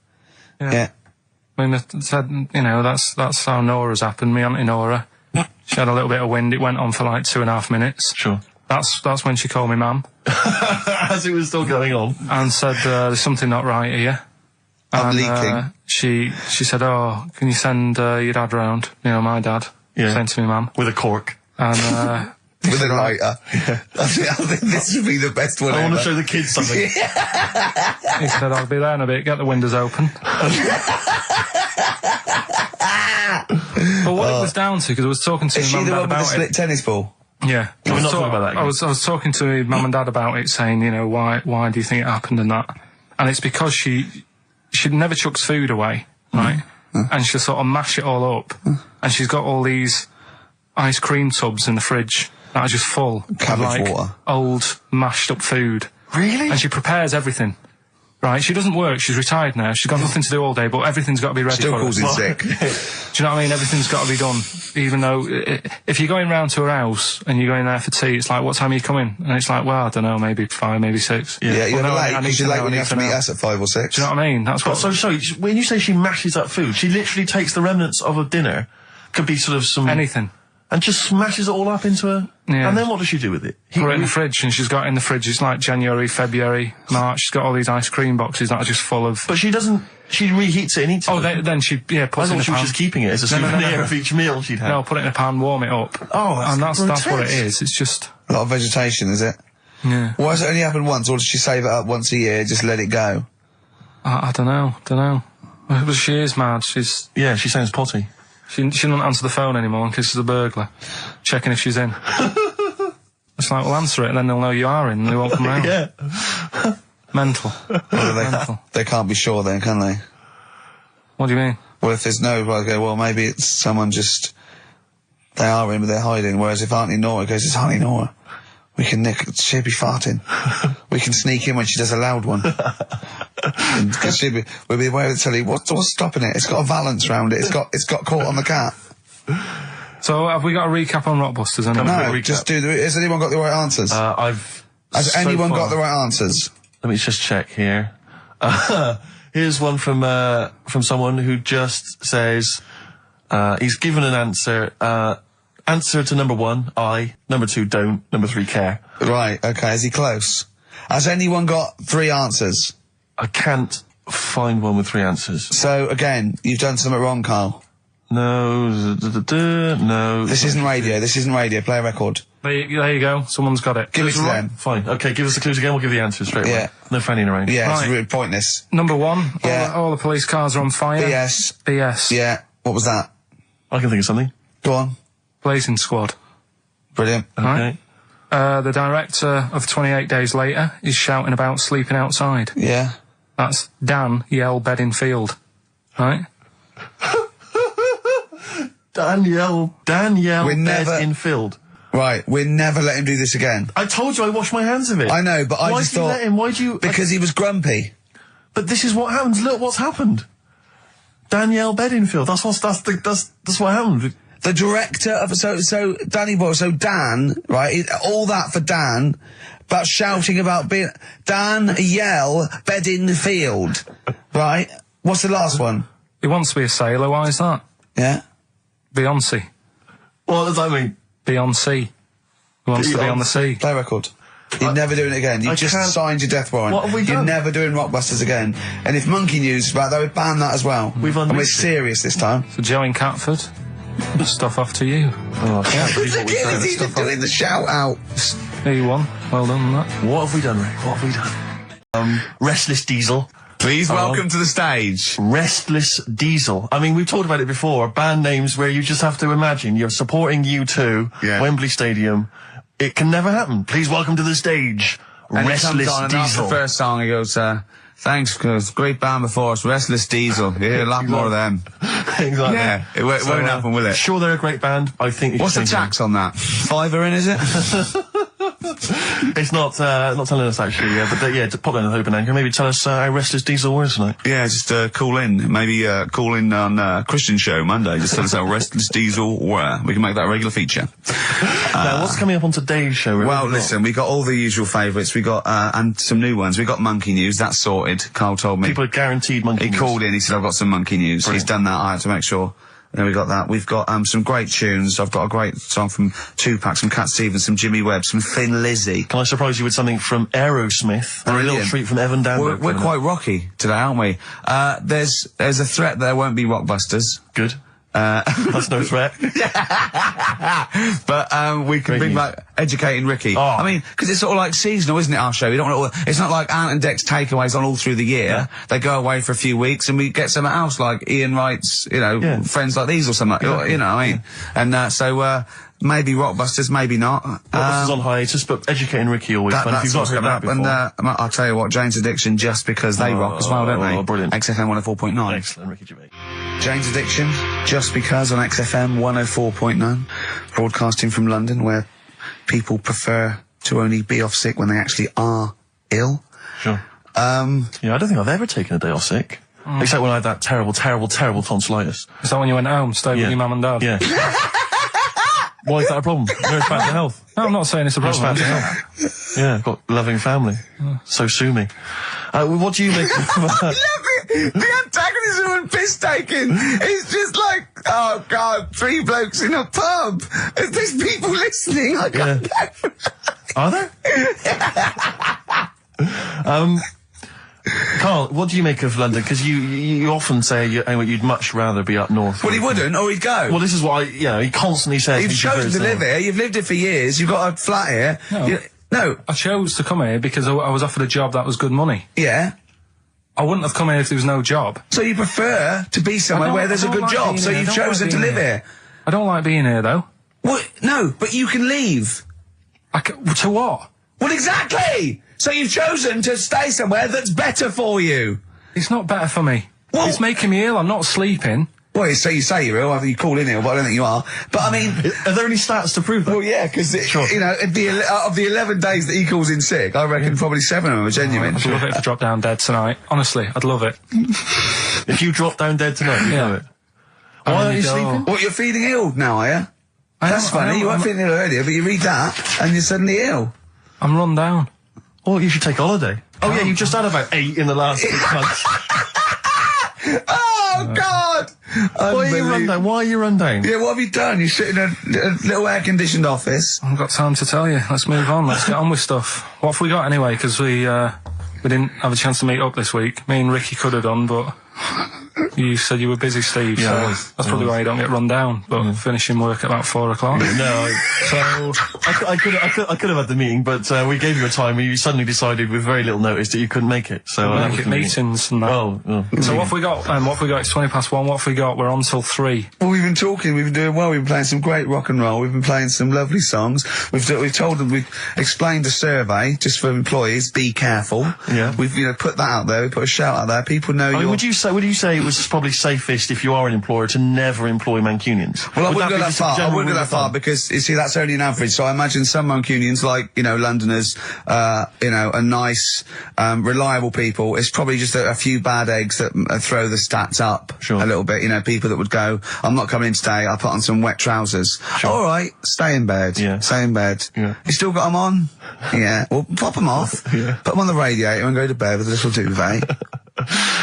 Yeah.
I mean, it said, that's how Nora's happened. Me Auntie Nora. She had a little bit of wind. It went on for like 2.5 minutes.
Sure.
That's when she called me ma'am.
As it was still going on.
And said, there's something not right here.
I'm leaking.
She said, "Oh, can you send your dad round? You know, my dad."
Yeah.
Sent to me, mum.
With a cork.
And
with a lighter. Yeah. I think this would be the best one.
I want to show the kids something.
He said, "I'll be there in a bit. Get the windows open." But what it was down to, because I was talking to my mum and dad about it.
Is she the one with the split tennis ball?
Yeah.
We're not talking about that.
I was talking to my mum and dad about it, saying, you know, why do you think it happened and that? And it's because she never chucks food away, right? And she'll sort of mash it all up. And she's got all these ice cream tubs in the fridge that are just full of like old mashed up food.
Really?
And she prepares everything. Right, she doesn't work, she's retired now, she's got nothing to do all day, but everything's got to be ready
Still
for her.
Still calls in sick.
Do you know what I mean? Everything's got to be done. Even though, if you're going round to her house and you're going there for tea, it's like, what time are you coming? And it's like, well, I don't know, maybe 5, maybe 6.
Yeah, you're
well,
late, because you're late when you have to meet us at 5 or 6.
Do you know what I mean? That's what...
So, when you say she mashes up food, she literally takes the remnants of a dinner, could be sort of some...
Anything.
And just smashes it all up into a...
Yeah.
And then what does she do with it?
Put it in the fridge, and she's got in the fridge, it's like January, February, March, she's got all these ice cream boxes that are just full of...
But she doesn't... She reheats it and eats it.
Oh, then she, puts it in a pan.
I thought she was just keeping it as a souvenir of each meal she'd had.
No, put it in a pan, warm it up.
Oh,
that's what it is, it's just...
A lot of vegetation, is it?
Yeah.
Why has it only happened once, or does she save it up once a year, just let it go?
I don't know. But she is mad, she's...
Yeah, she sounds potty.
She doesn't answer the phone anymore in case there's a burglar. Checking if she's in. It's like, well, answer it and then they'll know you are in and they won't come round.
Yeah.
Mental.
Mental. They can't be sure then, can they?
What do you mean?
Well, if there's no, well, maybe it's someone just... They are in, but they're hiding. Whereas if Auntie Nora goes, it's Auntie Nora. We can she'll be farting. We can sneak in when she does a loud one. Because we'll be aware of the telly. What's stopping it? It's got a valance round it. It's got caught on the cat.
So have we got a recap on Rockbusters?
No, just has anyone got the right answers? Has anyone got the right answers?
Let me just check here. Here's one from someone who just says, he's given an answer, answer to number 1, I. Number 2, don't. Number 3, care.
Right, okay. Is he close? Has anyone got 3 answers?
I can't find one with 3 answers.
So, again, you've done something wrong, Carl.
No. No.
This isn't radio. Play a record.
There you go. Someone's got it.
Give it to them.
Fine. Okay, give us the clues again. We'll give you the answers straight away.
Yeah.
No fanning around.
Yeah,
right.
It's really pointless.
Number 1.
Yeah.
All the police cars are on fire. BS.
Yeah. What was that?
I can think of something.
Go on.
Blazing Squad.
Brilliant.
Okay.
Right. The director of 28 Days Later is shouting about sleeping outside.
Yeah.
That's Dan Yell Bedingfield. Right?
Danielle Bedingfield.
Right, we'll never let him do this again.
I told you I washed my hands of it.
I know, but I just thought...
Why did you let him? Why do you...
Because he was grumpy.
But this is what happens. Look what's happened. Danielle Bedingfield. That's what happened.
The director of... So Danny Boyle, so Dan, right, all that for Dan, about shouting about being... Dan Yell Bedingfield, right? What's the last one?
He wants to be a sailor, why is that?
Yeah?
Beyonce.
What does that mean?
Beyonce. He wants to be on the sea.
Play record. You're never doing it again. You just signed your death warrant.
What have we done?
You're never doing Rockbusters again. And if Monkey News is back, they would ban that as well. And we're serious this time.
So Joe in Catford, stuff off to you.
Oh, I can't believe what we've done.
He's doing the shout out.
There you won. Well done on that.
What have we done, Rick? What have we done? Restless Diesel.
Please welcome to the stage.
Restless Diesel. I mean, we've talked about it before. Band names where you just have to imagine you're supporting U2, Wembley Stadium. It can never happen. Please welcome to the stage,
and
Restless
Diesel. And after the first song, he goes, thanks, cause great band before us, Restless Diesel. Yeah, a lot more of them.
Exactly.
Yeah, it won't happen, will it?
Sure, they're a great band. I think.
What's the tax on that? $5 in, is it?
It's not telling us actually, but to pop down the open anchor, maybe tell us how Restless Diesel was tonight.
Yeah, just call in. Maybe call in on Christian Show Monday. Just tell us how Restless Diesel were. We can make that a regular feature.
Now, what's coming up on today's show?
Well, listen, we got all the usual favourites. We got and some new ones. We got Monkey News. That's sorted. Carl told me.
People are guaranteed Monkey News.
He called in. He said, "I've got some Monkey News." Brilliant. He's done that. I had to make sure
we got that. We've got some great tunes. I've got a great song from Tupac, some Cat Stevens, some Jimmy Webb, some Thin Lizzy.
Can I surprise you with something from Aerosmith? Or a little treat from Evan Danbury?
We're quite rocky today, aren't we? There's a threat there won't be Rockbusters.
Good. That's no threat.
But we can bring back Educating Ricky.
Oh.
I mean, because it's sort of like seasonal, isn't it, our show? We don't want it's not like Ant and Dec's takeaways on all through the year. Yeah. They go away for a few weeks and we get something else, like Ian Wright's, Friends Like These or something. You know what I mean? And so maybe Rockbusters, maybe not.
Rockbusters on hiatus, but Educating Ricky always fun. If you've not heard that before.
And I'll tell you what, Jane's Addiction, just because they rock as well, don't they?
Oh, brilliant.
XFM 104.9.
Excellent, Ricky Gervais.
Jane's Addiction, just because on XFM 104.9, broadcasting from London, where people prefer to only be off sick when they actually are ill.
Sure. I don't think I've ever taken a day off sick. Except when I had that terrible tonsillitis.
Is that when you went home, stayed with your mum and dad?
Yeah. Why is that a problem? No, it's back to health.
No, I'm not saying it's a problem.
It's back to health. Yeah, I've got a loving family. So sue me. What do you make of
The antagonism and piss taking is just like, oh God, 3 blokes in a pub. There's people listening. I can't go.
Are there? Karl, what do you make of London? Because you often say you'd much rather be up north.
Well, he wouldn't, or he'd go.
Well, this is what he constantly says.
You've chosen to live here. You've lived here for years. You've got a flat here. No.
I chose to come here because I was offered a job that was good money.
Yeah.
I wouldn't have come here if there was no job.
So you prefer to be somewhere where there's a good job, so you've chosen to live here.
I don't like being here, though.
Well, no, but you can leave.
To what?
Well, exactly! So you've chosen to stay somewhere that's better for you.
It's not better for me. Well, it's making me ill. I'm not sleeping.
Well, so you say you're ill, either you call in ill, but I don't think you are. But I mean...
Are there any stats to prove that?
Well, yeah, because, of the 11 days that he calls in sick, I reckon probably 7 of them are genuine.
I'd love it if I dropped down dead tonight. Honestly, I'd love it.
If you drop down dead tonight, you know it. Why aren't you sleeping?
What, you're feeling ill now, are you? That's funny. You weren't feeling ill earlier, but you read that, and you're suddenly ill.
I'm run down.
Oh, you should take holiday. Oh, yeah, you've just had about 8 in the last 6 months.
Oh, God!
Why are you run down? Why are you run down?
Yeah, what have you done? You sit in a little air-conditioned office.
I haven't got time to tell you. Let's move on. Let's get on with stuff. What have we got anyway? Because we didn't have a chance to meet up this week. Me and Ricky could have done, but you said you were busy, Steve, so that's probably why you don't get run down. But finishing work at about 4 o'clock.
No, so I could have had the meeting, but we gave you a time and you suddenly decided with very little notice that you couldn't make it. So
make it meetings and that. So what have we got? What have we got? It's 1:20. What have we got? We're on till 3.
Well, we've been talking. We've been doing well. We've been playing some great rock and roll. We've been playing some lovely songs. We've told them. We've explained the survey just for employees. Be careful.
Yeah.
We've put that out there. We put a shout out there. People know.
Would you say it was probably safest if you are an employer to never employ Mancunians?
Well, I wouldn't go that far. I wouldn't go that far because you see that's only an average. So I imagine some Mancunians, like Londoners, are nice, reliable people. It's probably just a few bad eggs that throw the stats up a little bit. People that would go, I'm not coming in today. I'll put on some wet trousers. Sure. All right, stay in bed.
Yeah.
Stay in bed.
Yeah.
You still got them on? Yeah. Well, pop them off.
Yeah.
Put them on the radiator and go to bed with a little duvet.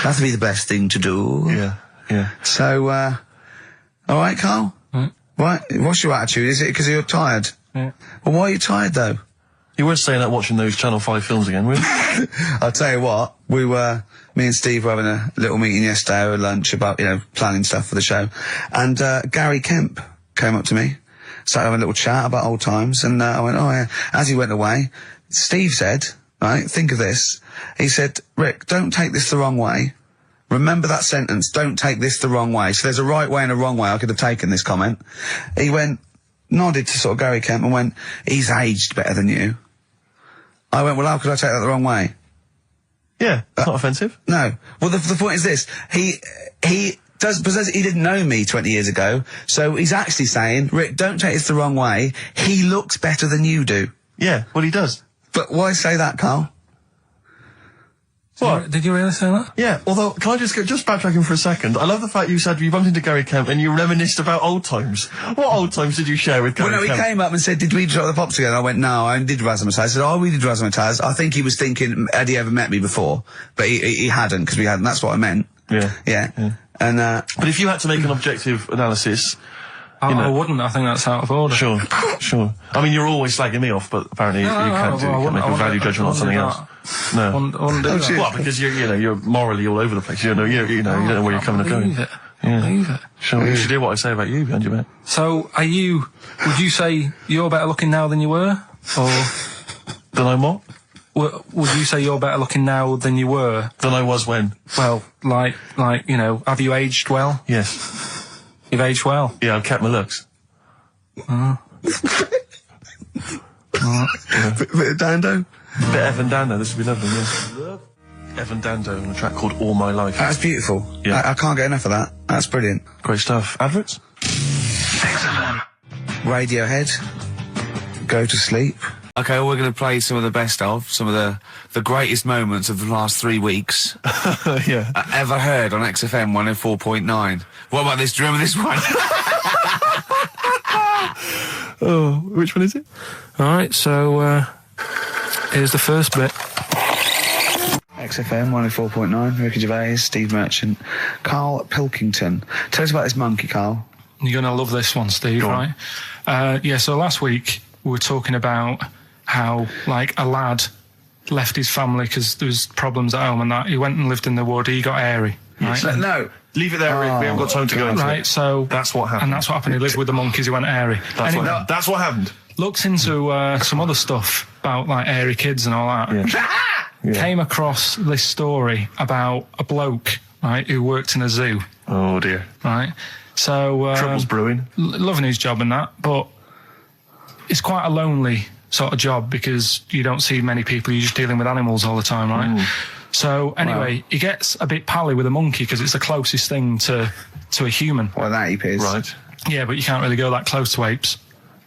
That'd be the best thing to do.
Yeah. Yeah.
So, all right, Karl? Right. What's your attitude? Is it because you're tired?
Yeah.
Well, why are you tired, though?
You weren't staying up watching those Channel 5 films again, were you?
I'll tell you what, me and Steve were having a little meeting yesterday over lunch about, planning stuff for the show. And, Gary Kemp came up to me, started having a little chat about old times, and, I went, oh yeah. As he went away, Steve said, right, think of this. He said, Rick, don't take this the wrong way. Remember that sentence, don't take this the wrong way. So there's a right way and a wrong way I could have taken this comment. He nodded to sort of Gary Kemp and went, he's aged better than you. I went, well, how could I take that the wrong way?
Yeah, it's not offensive.
No. Well, the point is this. He didn't know me 20 years ago, so he's actually saying, Rick, don't take this the wrong way. He looks better than you do.
Yeah, well, he does.
But why say that, Karl?
What? Did you really say that?
Yeah, although, can I just backtracking for a second? I love the fact you said you bumped into Gary Kemp and you reminisced about old times. What old times did you share with Gary Kemp?
Well, no, he came up and said, did we drop the pops together? I went, no, I did Razzmatazz. I said, oh, we did Razzmatazz. I think he was thinking, had he ever met me before? But he hadn't, because we hadn't. That's what I meant.
Yeah.
Yeah.
And
but if you had to make an objective analysis,
I wouldn't. I think that's out of order.
Sure. I mean, you're always slagging me off, but apparently you can't make a value judgment on something else. No.
I wouldn't do that.
Well, because you're morally all over the place. You don't know where you're coming and going.
Believe it.
Sure. You should hear what I say about you behind your back.
So, would you say you're better looking now than you were? Or
than I'm what?
Would you say you're better looking now than you were?
Than I was when?
Well, like, have you aged well?
Yes.
You've aged well?
Yeah, I've kept my looks.
Bit of Dando?
Bit Evan Dando, this would be lovely, yeah. Evan Dando on a track called All My Life.
That's beautiful.
Yeah.
I can't get enough of that. That's brilliant.
Great stuff. Adverts?
Radiohead. Go to sleep.
Okay, well, we're going to play some of the best of, some of the greatest moments of the last 3 weeks.
Yeah.
Ever heard on XFM 104.9. What about this? Do you remember this one?
Oh, which one is it?
Alright, so, here's the first bit.
XFM 104.9, Ricky Gervais, Steve Merchant, Karl Pilkington. Tell us about this monkey, Karl.
You're going to love this one, Steve, right? So last week we were talking about how, like, a lad left his family because there was problems at home and that. He went and lived in the wood. He got airy, right?
No.
Leave it there, Rick. We haven't got time to go into it.
Right, so...
That's what happened.
And that's what happened. He lived with the monkeys. He went airy.
That's what happened.
Looked into some other stuff about, like, airy kids and all that.
Yeah.
Came across this story about a bloke, right, who worked in a zoo.
Oh, dear.
Right? So...
Trouble's brewing.
Loving his job and that, but it's quite a lonely sort of job because you don't see many people. You're just dealing with animals all the time, right? Ooh. So anyway, he gets a bit pally with a monkey because it's the closest thing to a human.
Well, that ape is.
Right.
Yeah, but you can't really go that close to apes.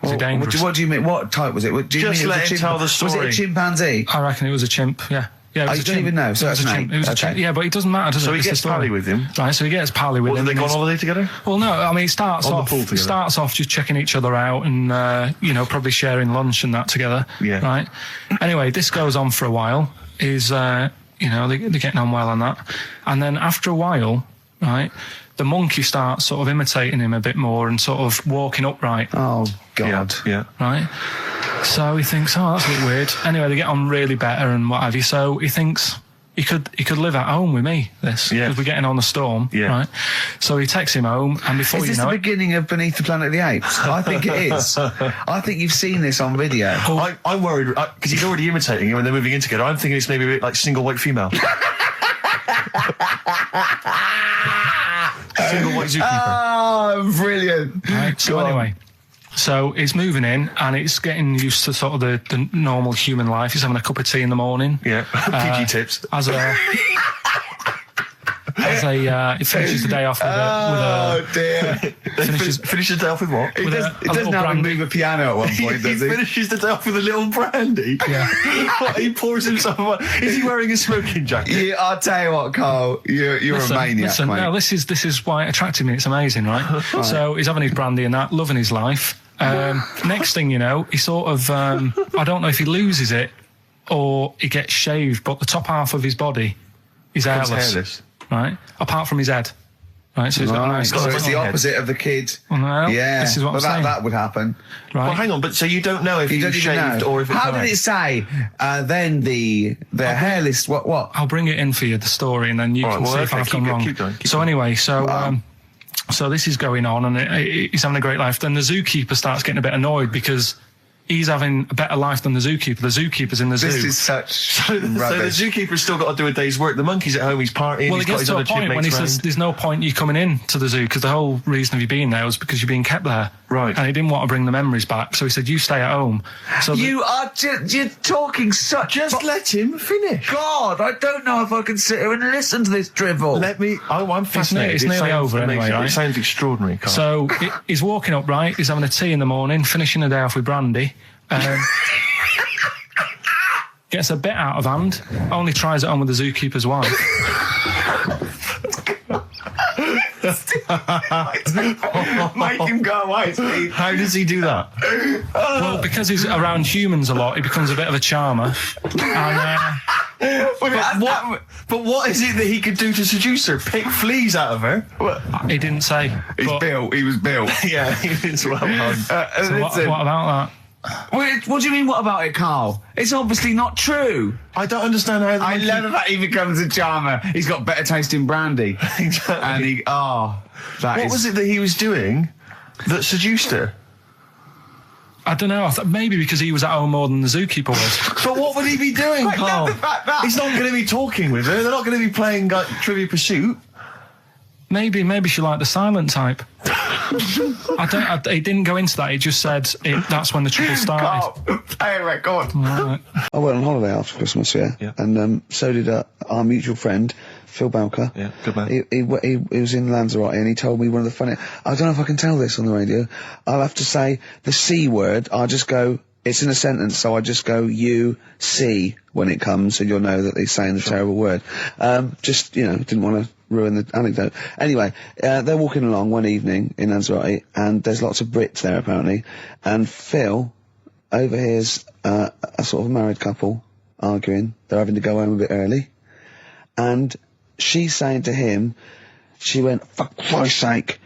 It's dangerous.
What do you mean? What type was it? Do you
Just
mean
let him tell the story.
Was it a chimpanzee?
I reckon it was a chimp, yeah. Yeah,
You don't even know, so that's an ape.
It was a chimp. Yeah, but it doesn't matter, does it?
So he gets pally with him.
Right, so he gets pally with him.
Did they go on holiday together?
Well, no, I mean, it starts
On the pool together.
starts off just checking each other out and, probably sharing lunch and that together.
Yeah.
Right? Anyway, this goes on for a while. They're getting on well on that. And then after a while, right, the monkey starts sort of imitating him a bit more and sort of walking upright.
Oh, God.
Yeah.
Right? So he thinks, oh, that's a bit weird. Anyway, they get on really better and what have you. So he thinks he could live at home with me, because we're getting on the storm, right? So he takes him home, and before
you know... Is this the beginning of Beneath the Planet of the Apes? I think it is. I think you've seen this on video.
I'm worried, because he's already imitating him and they're moving in together. I'm thinking it's maybe a bit like Single White Female. Single White Zookeeper.
Oh, brilliant.
Right, so anyway... So it's moving in, and it's getting used to sort of the normal human life. He's having a cup of tea in the morning.
Yeah, PG tips.
He finishes the day off with a...
Oh, dear.
Finishes the day off with what?
He doesn't have to move a piano at one point, does he?
He finishes the day off with a little brandy?
Yeah.
He pours himself one. Is he wearing a smoking jacket?
Yeah, I'll tell you what, Carl, you're a maniac, mate.
No, this is why it attracted me. It's amazing, right? So he's having his brandy and that, loving his life. Next thing you know, he sort of, I don't know if he loses it or he gets shaved, but the top half of his body is hairless. Right? Apart from his head. Right, so he's got a nice...
So it's the opposite of the kid.
Well,
yeah,
this is what I'm saying.
That would happen.
Right.
Well, hang on, but so you don't know if he was shaved or if it's...
How did it say, then the hairless... What?
I'll bring it in for you, the story, and then you can see if I've gone wrong.
Keep going.
So anyway, so this is going on, and he's having a great life. Then the zookeeper starts getting a bit annoyed because he's having a better life than the zookeeper. The zookeeper's in the zoo.
This is such rubbish.
So the zookeeper's still got to do a day's work. The monkey's at home, he's partying,
well,
he's got his other chip mates
when he says there's no point you coming in to the zoo because the whole reason of you being there was because you're being kept there.
Right.
And he didn't want to bring the memories back, so he said, you stay at home. So
you're talking such...
Just let him finish.
God, I don't know if I can sit here and listen to this drivel.
I'm fascinated.
It's nearly over anyway, right?
It sounds extraordinary, Carl.
So he's walking up, right? He's having a tea in the morning, finishing the day off with brandy. Gets a bit out of hand, only tries it on with the zookeeper's wife.
Make him go away, Steve.
How does he do that?
Well, because he's around humans a lot, he becomes a bit of a charmer. And
But what is it that he could do to seduce her? Pick fleas out of her?
He didn't say.
He was built.
Yeah, he was well done.
So what about that?
What do you mean, what about it, Carl? It's obviously not true.
I don't understand how...
I love the fact he becomes a charmer. He's got better taste in brandy.
Exactly.
And
what was it that he was doing that seduced her?
I don't know. Maybe because he was at home more than the zookeeper was.
But what would he be doing, Carl? He's not going to be talking with her. They're not going to be playing Trivia Pursuit.
Maybe she liked the silent type. He didn't go into that. He just said that's when the trouble started.
Carl, play a record.
Right.
I went on holiday after Christmas, yeah. And so did our mutual friend, Phil Bowker.
Yeah, good man.
He was in Lanzarote and he told me one of the funny... I don't know if I can tell this on the radio. I'll have to say the C word. I'll just go... It's in a sentence, so I just go, you see, when it comes, and you'll know that he's saying the terrible word. Didn't want to ruin the anecdote. Anyway, they're walking along one evening in Lanzarote, and there's lots of Brits there, apparently, and Phil overhears a sort of married couple arguing. They're having to go home a bit early, and she's saying to him, she went, for Christ's sake,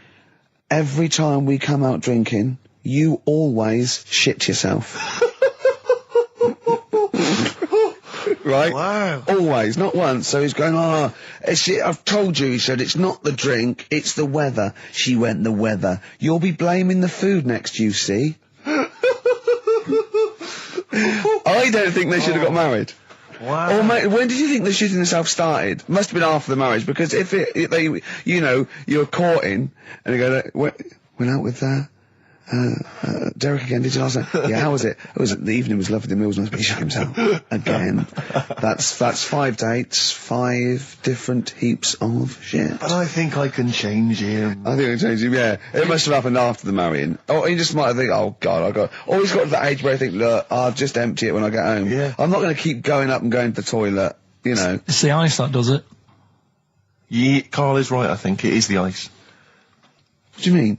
every time we come out drinking, you always shit yourself. Right?
Wow.
Always, not once. So he's going, I've told you, he said, it's not the drink, it's the weather. She went, the weather. You'll be blaming the food next, you see. I don't think they should have got married.
Wow.
Or when did you think the shitting yourself started? Must have been after the marriage, because if you're courting, and you go, went out with Derek again, did you last night? Yeah, how was it? The evening was lovely, the meal was nice, but he shook himself. Again. That's 5 dates, 5 different heaps of shit.
But I think I can change him.
I think I can change him, yeah. It must have happened after the marrying. Or he just might think, oh God, or he's got to that age where I think, look, I'll just empty it when I get home.
Yeah.
I'm not going to keep going up and going to the toilet, you know.
It's the ice that does it.
Yeah, Carl is right, I think. It is the ice.
What do you mean?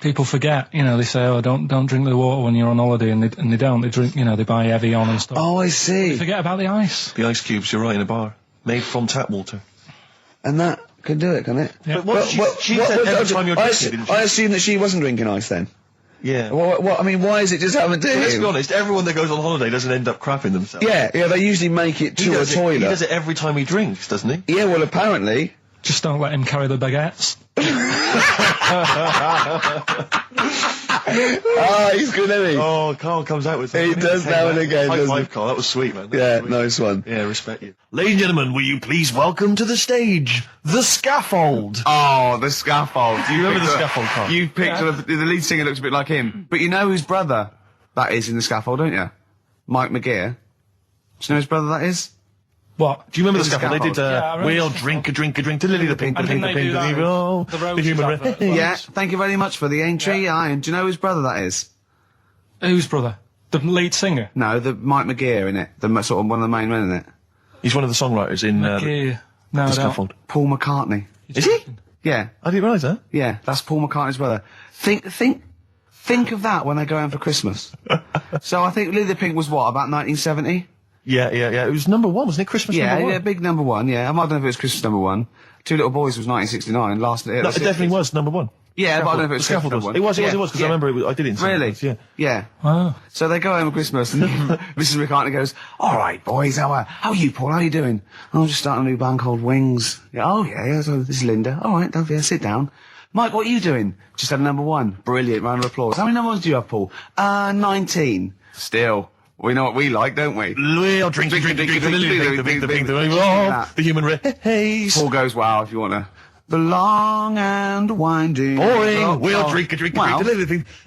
People forget, they say, oh, don't drink the water when you're on holiday, and they don't. They drink, they buy Evian and stuff.
Oh, I see.
They forget about the ice.
The ice cubes, you're right, in a bar. Made from tap water.
And that can do it, can it?
Yeah.
But she said every time you're drinking, didn't she?
I assume that she wasn't drinking ice then.
Yeah.
I mean, why is it just happened to him?
Let's be honest, everyone that goes on holiday doesn't end up crapping themselves.
Yeah, they usually make it to a toilet.
He does it every time he drinks, doesn't he?
Yeah, well, apparently.
Just don't let him carry the baguettes.
He's good, isn't he?
Oh, Carl comes out with
He does now and again,
High
doesn't
five, Carl. That was sweet, man.
Yeah, nice one.
Yeah, respect you. Ladies and gentlemen, will you please welcome to the stage, The Scaffold.
Oh, The Scaffold.
Do you remember The Scaffold, Carl?
You picked the lead singer looks a bit like him. But you know whose brother that is in The Scaffold, don't you? Mike McGear. Do you know whose brother that is?
What?
Do you remember The
The
Scaffold? They did, we'll drink a to Lily the Pink, the Human
Yeah, thank you very much for the entry. Yeah. And do you know whose brother that is?
Whose brother? The lead singer?
No, the Mike McGear in it. The sort of one of the main men in it.
He's one of the songwriters in
The
Scaffold.
Paul McCartney.
Is he?
Yeah.
I didn't realise that.
Yeah, that's Paul McCartney's brother. Think of that when they go home for Christmas. So I think Lily the Pink was what, about 1970?
Yeah. It was number 1, wasn't it? Christmas number 1?
Yeah, big number 1, yeah. I don't know if it was Christmas number 1. Two Little Boys was 1969,
It definitely was number 1.
Yeah, but I don't know if it was
The Scaffold
Christmas
was.
number 1.
It was, because I remember I did it in
Really?
Yeah.
Yeah.
Wow.
So they go home at Christmas and Mrs. McCartney goes, all right, boys, how are you, Paul? How are you doing? I'm just starting a new band called Wings. Yeah, oh, yeah, so this is Linda. All right, sit down. Mike, what are you doing? Just had a number 1. Brilliant, round of applause. How many number 1s do you have, Paul? 19. Still. We know what we like, don't we?
We'll drink the human race.
Paul goes, wow, if you want to. The long and winding.
Boring. We'll drink a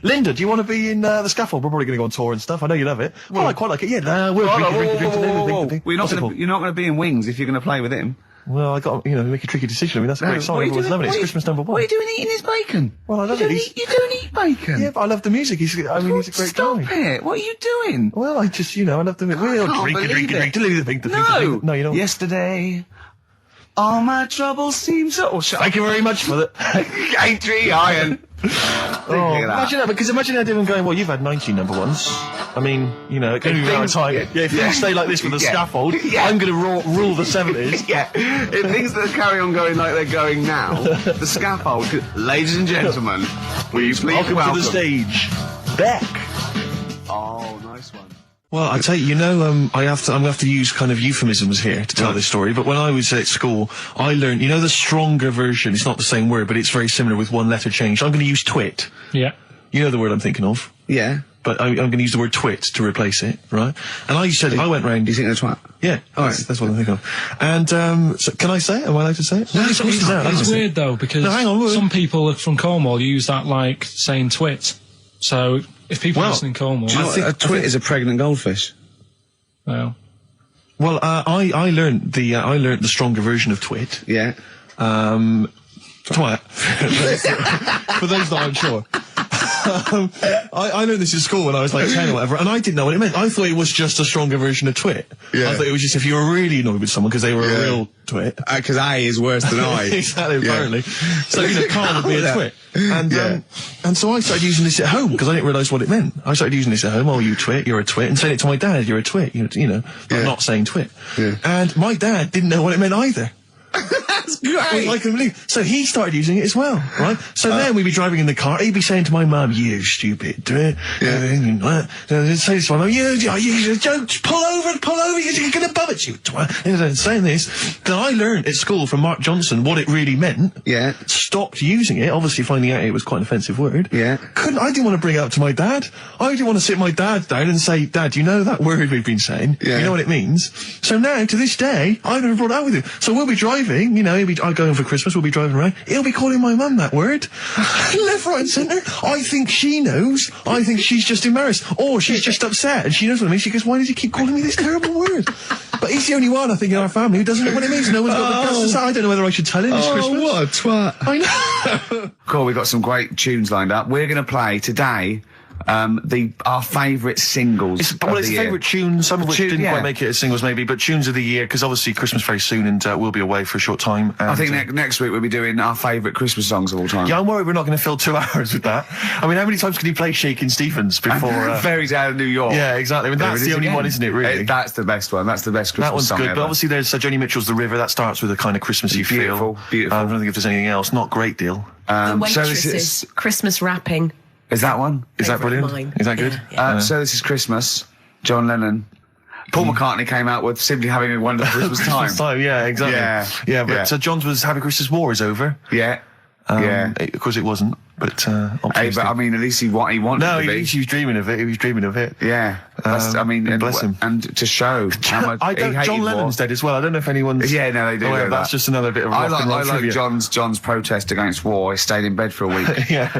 Linda, do you want to be in The Scaffold? We're probably going to go on tour and stuff. I know you love it. Well, I quite like it. Yeah, we'll drink a
You're not going to be in Wings if you're going to play with him.
Well, I got make a tricky decision. I mean, that's a great song. Everyone's loving it. It's Christmas number 1.
What are you doing eating his bacon?
Well, I love it.
You don't eat bacon?
Yeah, but I love the music. He's a great guy.
Stop it. What are you doing?
Well, I just, I love the music. We'll drink a No, you don't.
Yesterday, all my troubles seem so...
Thank you very much for the
entry iron.
Imagine that, because imagine everyone going, well, you've had 19 number ones. I mean, you know, it could be very tight. Yeah, if things stay like this with the scaffold, I'm going to rule the 70s.
If things that carry on going like they're going now, the scaffold, ladies and gentlemen, will you please welcome
to the stage, Beck.
Oh, nice one.
Well, I tell you, I'm going to have to use kind of euphemisms here to tell this story, but when I was at school, I learned, the stronger version, it's not the same word, but it's very similar with one letter change. I'm going to use twit.
Yeah.
You know the word I'm thinking of?
Yeah.
But I'm going to use the word twit to replace it, right? And I said, I went round...
Do you think that's twat?
Yeah. All right. That's what I'm thinking of. And, so can I say it? Am I allowed to say it?
No, it's weird, though, because some people from Cornwall use that like saying twit. So, if people listen in Cornwall...
Do you know what a twit is? A pregnant goldfish.
Well...
Well, I learned the stronger version of twit.
Yeah.
Twat. For those that aren't sure. I learned this in school when I was like 10 or whatever, and I didn't know what it meant. I thought it was just a stronger version of twit. Yeah. I thought it was just if you were really annoyed with someone because they were a real twit.
Because I is worse than I.
Exactly, apparently. So, Carl would be a twit. And so I started using this at home because I didn't realise what it meant. I started using this at home. Oh, you twit, you're a twit. And saying it to my dad, you're a twit. I'm not saying twit. Yeah. And my dad didn't know what it meant either.
That's great.
I can believe. So he started using it as well, right? So then we'd be driving in the car. He'd be saying to my mum, "You stupid twit." Say to my mum, "You don't pull over. You're going to bum it, you twat." And saying this. Then I learned at school from Mark Johnson what it really meant.
Yeah.
Stopped using it. Obviously, finding out it was quite an offensive word.
Yeah.
I didn't want to bring it up to my dad. I didn't want to sit my dad down and say, "Dad, you know that word we've been saying? Yeah. You know what it means?" So now, to this day, I've never brought it up with him. So we'll be driving. I'll go home for Christmas, we'll be driving around. He'll be calling my mum that word. Left, right and centre. I think she knows. I think she's just embarrassed. Or she's just upset and she knows what it means. She goes, why does he keep calling me this terrible word? But he's the only one, I think, in our family who doesn't know what it means. No one's got the guts to say. I don't know whether I should tell him this Christmas.
What a twat.
I know.
Cool, we've got some great tunes lined up. We're going to play today... our favourite singles.
It's favourite tunes, some of which didn't quite make it as singles maybe, but tunes of the year, because obviously Christmas very soon and we'll be away for a short time. And,
I think next week we'll be doing our favourite Christmas songs of all time.
Yeah, I'm worried we're not going to fill 2 hours with that. I mean, how many times can you play Shakin' Stevens before...
Fairy Tale of New York.
Yeah, exactly. I mean, that's the only one, isn't it, really?
That's the best one. That's the best Christmas song
That one's good,
ever.
but obviously there's Joni Mitchell's The River. That starts with a kind of Christmassy
feel. Beautiful.
I don't think if there's anything else. Not a great deal.
The Waitresses, Christmas Wrapping.
Is that one?
Is that brilliant?
Mine.
Is that good?
Yeah.
So This Is Christmas, John Lennon. Paul McCartney came out with Simply Having a Wonderful Christmas Time.
Christmas time, yeah, exactly. Yeah, but John's was Happy Christmas War is over.
Yeah.
Of course it wasn't, but
but I mean, at least he wanted to be.
No, he was dreaming of it. He was dreaming of it.
Yeah.
Bless him.
And to show how much
John Lennon's dead as well. I don't know if anyone's...
Yeah, no, they do.
That's just another bit of rock and roll
trivia. I like John's protest against war. He stayed in bed for a week.
Yeah.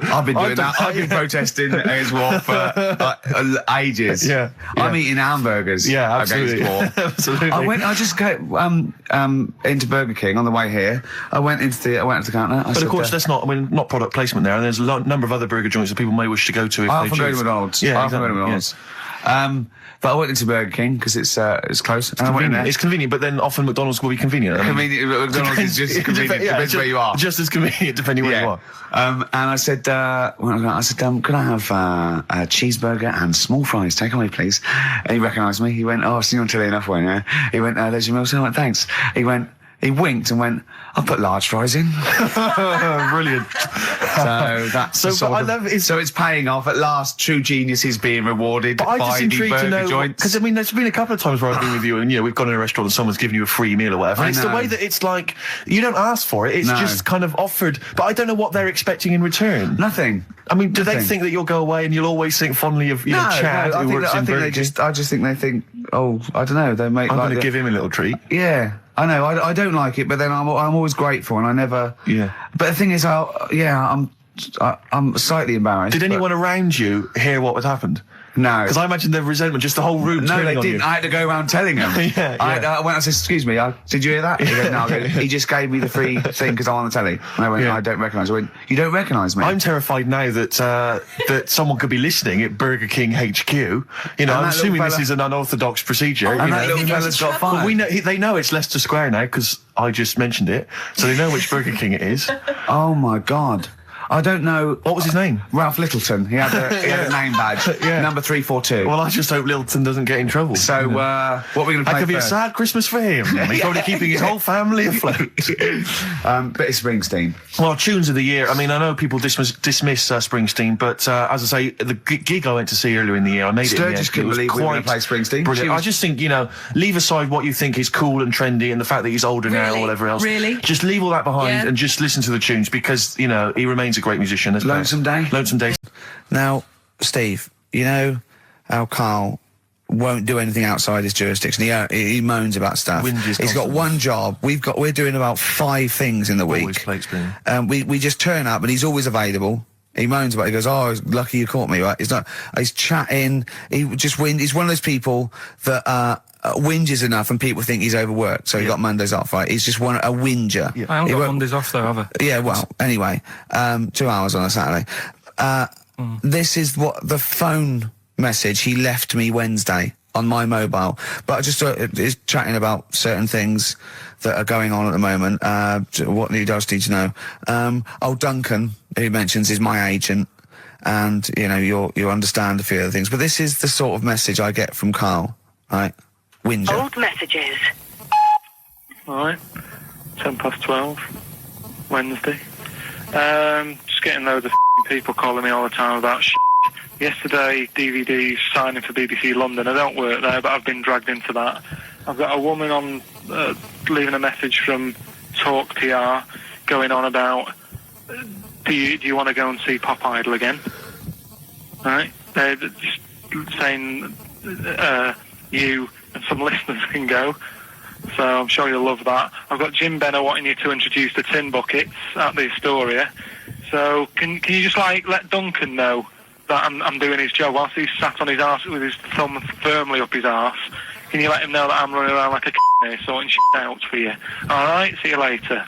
I've been doing that. I've been protesting against war for ages.
Yeah.
I'm eating hamburgers
absolutely.
against war.
Absolutely.
I just go into Burger King on the way here. I went into the counter.
But of course, that's not product placement there. And there's a number of other burger joints that people may wish to go to if
I
they
often go to
choose.
McDonald's.
Yeah,
I often go to McDonald's. But I went into Burger King because it's close.
It's convenient, but then often McDonald's will be convenient.
McDonald's is just convenient. Depends where you are.
Just as convenient depending where you are.
And I said, could I have a cheeseburger and small fries? Take away, please. And he recognised me. He went, "Oh, I've seen you on telly enough, won't you?" He went, "There's your meal." So I went, "Thanks." He winked and went, "I'll put large fries in."
Brilliant.
So that's so it's paying off at last. True genius is being rewarded
but I'm
by
just intrigued
the burger
to know,
joints.
because I mean, there's been a couple of times where I've been with you, and we've gone in a restaurant and someone's given you a free meal or whatever. And it's the way that it's like you don't ask for it; it's just kind of offered. But I don't know what they're expecting in return.
Nothing.
I mean, do they think that you'll go away and you'll always think fondly of Chad who works in Burger King?
I just think they think, oh, I don't know. They make.
I'm going to give him a little treat.
Yeah. I know, I don't like it, but then I'm always grateful, and I never...
Yeah.
But the thing is, I'm slightly embarrassed.
Did anyone around you hear what had happened?
No.
Because I imagine the resentment, just the whole room
No, they
on
didn't.
You.
I had to go around telling them. I went, I said, "Excuse me, did you hear that?" He went, "No." He just gave me the free thing because I'm on the telly. And I went, "I don't recognise." I went, "You don't recognise me?"
I'm terrified now that that someone could be listening at Burger King HQ. I'm assuming this is an unorthodox procedure.
And that little fella's got fired.
Well, they know it's Leicester Square now because I just mentioned it, so they know which Burger King it is.
Oh my God. I don't know.
What was his name?
Ralph Littleton. He had a name badge. Number 342.
Well, I just hope Littleton doesn't get in trouble.
So, what are we going to play?
That could be a sad Christmas for him. He's probably keeping his whole family afloat.
Bit of Springsteen.
Well, tunes of the year. I mean, I know people dismiss Springsteen, but as I say, the gig I went to see earlier in the year, I made it.
Sturgis couldn't believe we were going to play Springsteen.
Brilliant. I just think, leave aside what you think is cool and trendy and the fact that he's older now or whatever else.
Really?
Just leave all that behind and just listen to the tunes because, he remains a great musician.
Lonesome Day.
Lonesome Day.
Now, Steve, you know how Karl won't do anything outside his jurisdiction. He moans about stuff. He's got one job. We're doing about 5 things in the week.
Always plate spinning.
We just turn up and he's always available. He moans about it. He goes, "Oh, lucky you caught me." Right? He's chatting. He's one of those people that whinges enough and people think he's overworked. So he got Mondays off, right? He's just a whinger.
Yeah. I haven't got Mondays off though, have I?
Yeah, well, anyway, 2 hours on a Saturday. This is what the phone message he left me Wednesday on my mobile. But I just is chatting about certain things that are going on at the moment. What he does need to know. Duncan, who mentions, is my agent. And, you understand a few other things. But this is the sort of message I get from Karl, right? Whinger.
Old messages.
Alright. 12:10, Wednesday. Just getting loads of people calling me all the time about Yesterday, DVD's signing for BBC London. I don't work there, but I've been dragged into that. I've got a woman on leaving a message from Talk PR going on about do you want to go and see Pop Idol again? Right? They're just saying you and some listeners can go. So I'm sure you'll love that. I've got Jim Benner wanting you to introduce the tin buckets at the Astoria. So can you just let Duncan know that I'm doing his job whilst he's sat on his arse with his thumb firmly up his arse? Can you let him know that I'm running around like a here sorting shit out for you? Alright, see you later.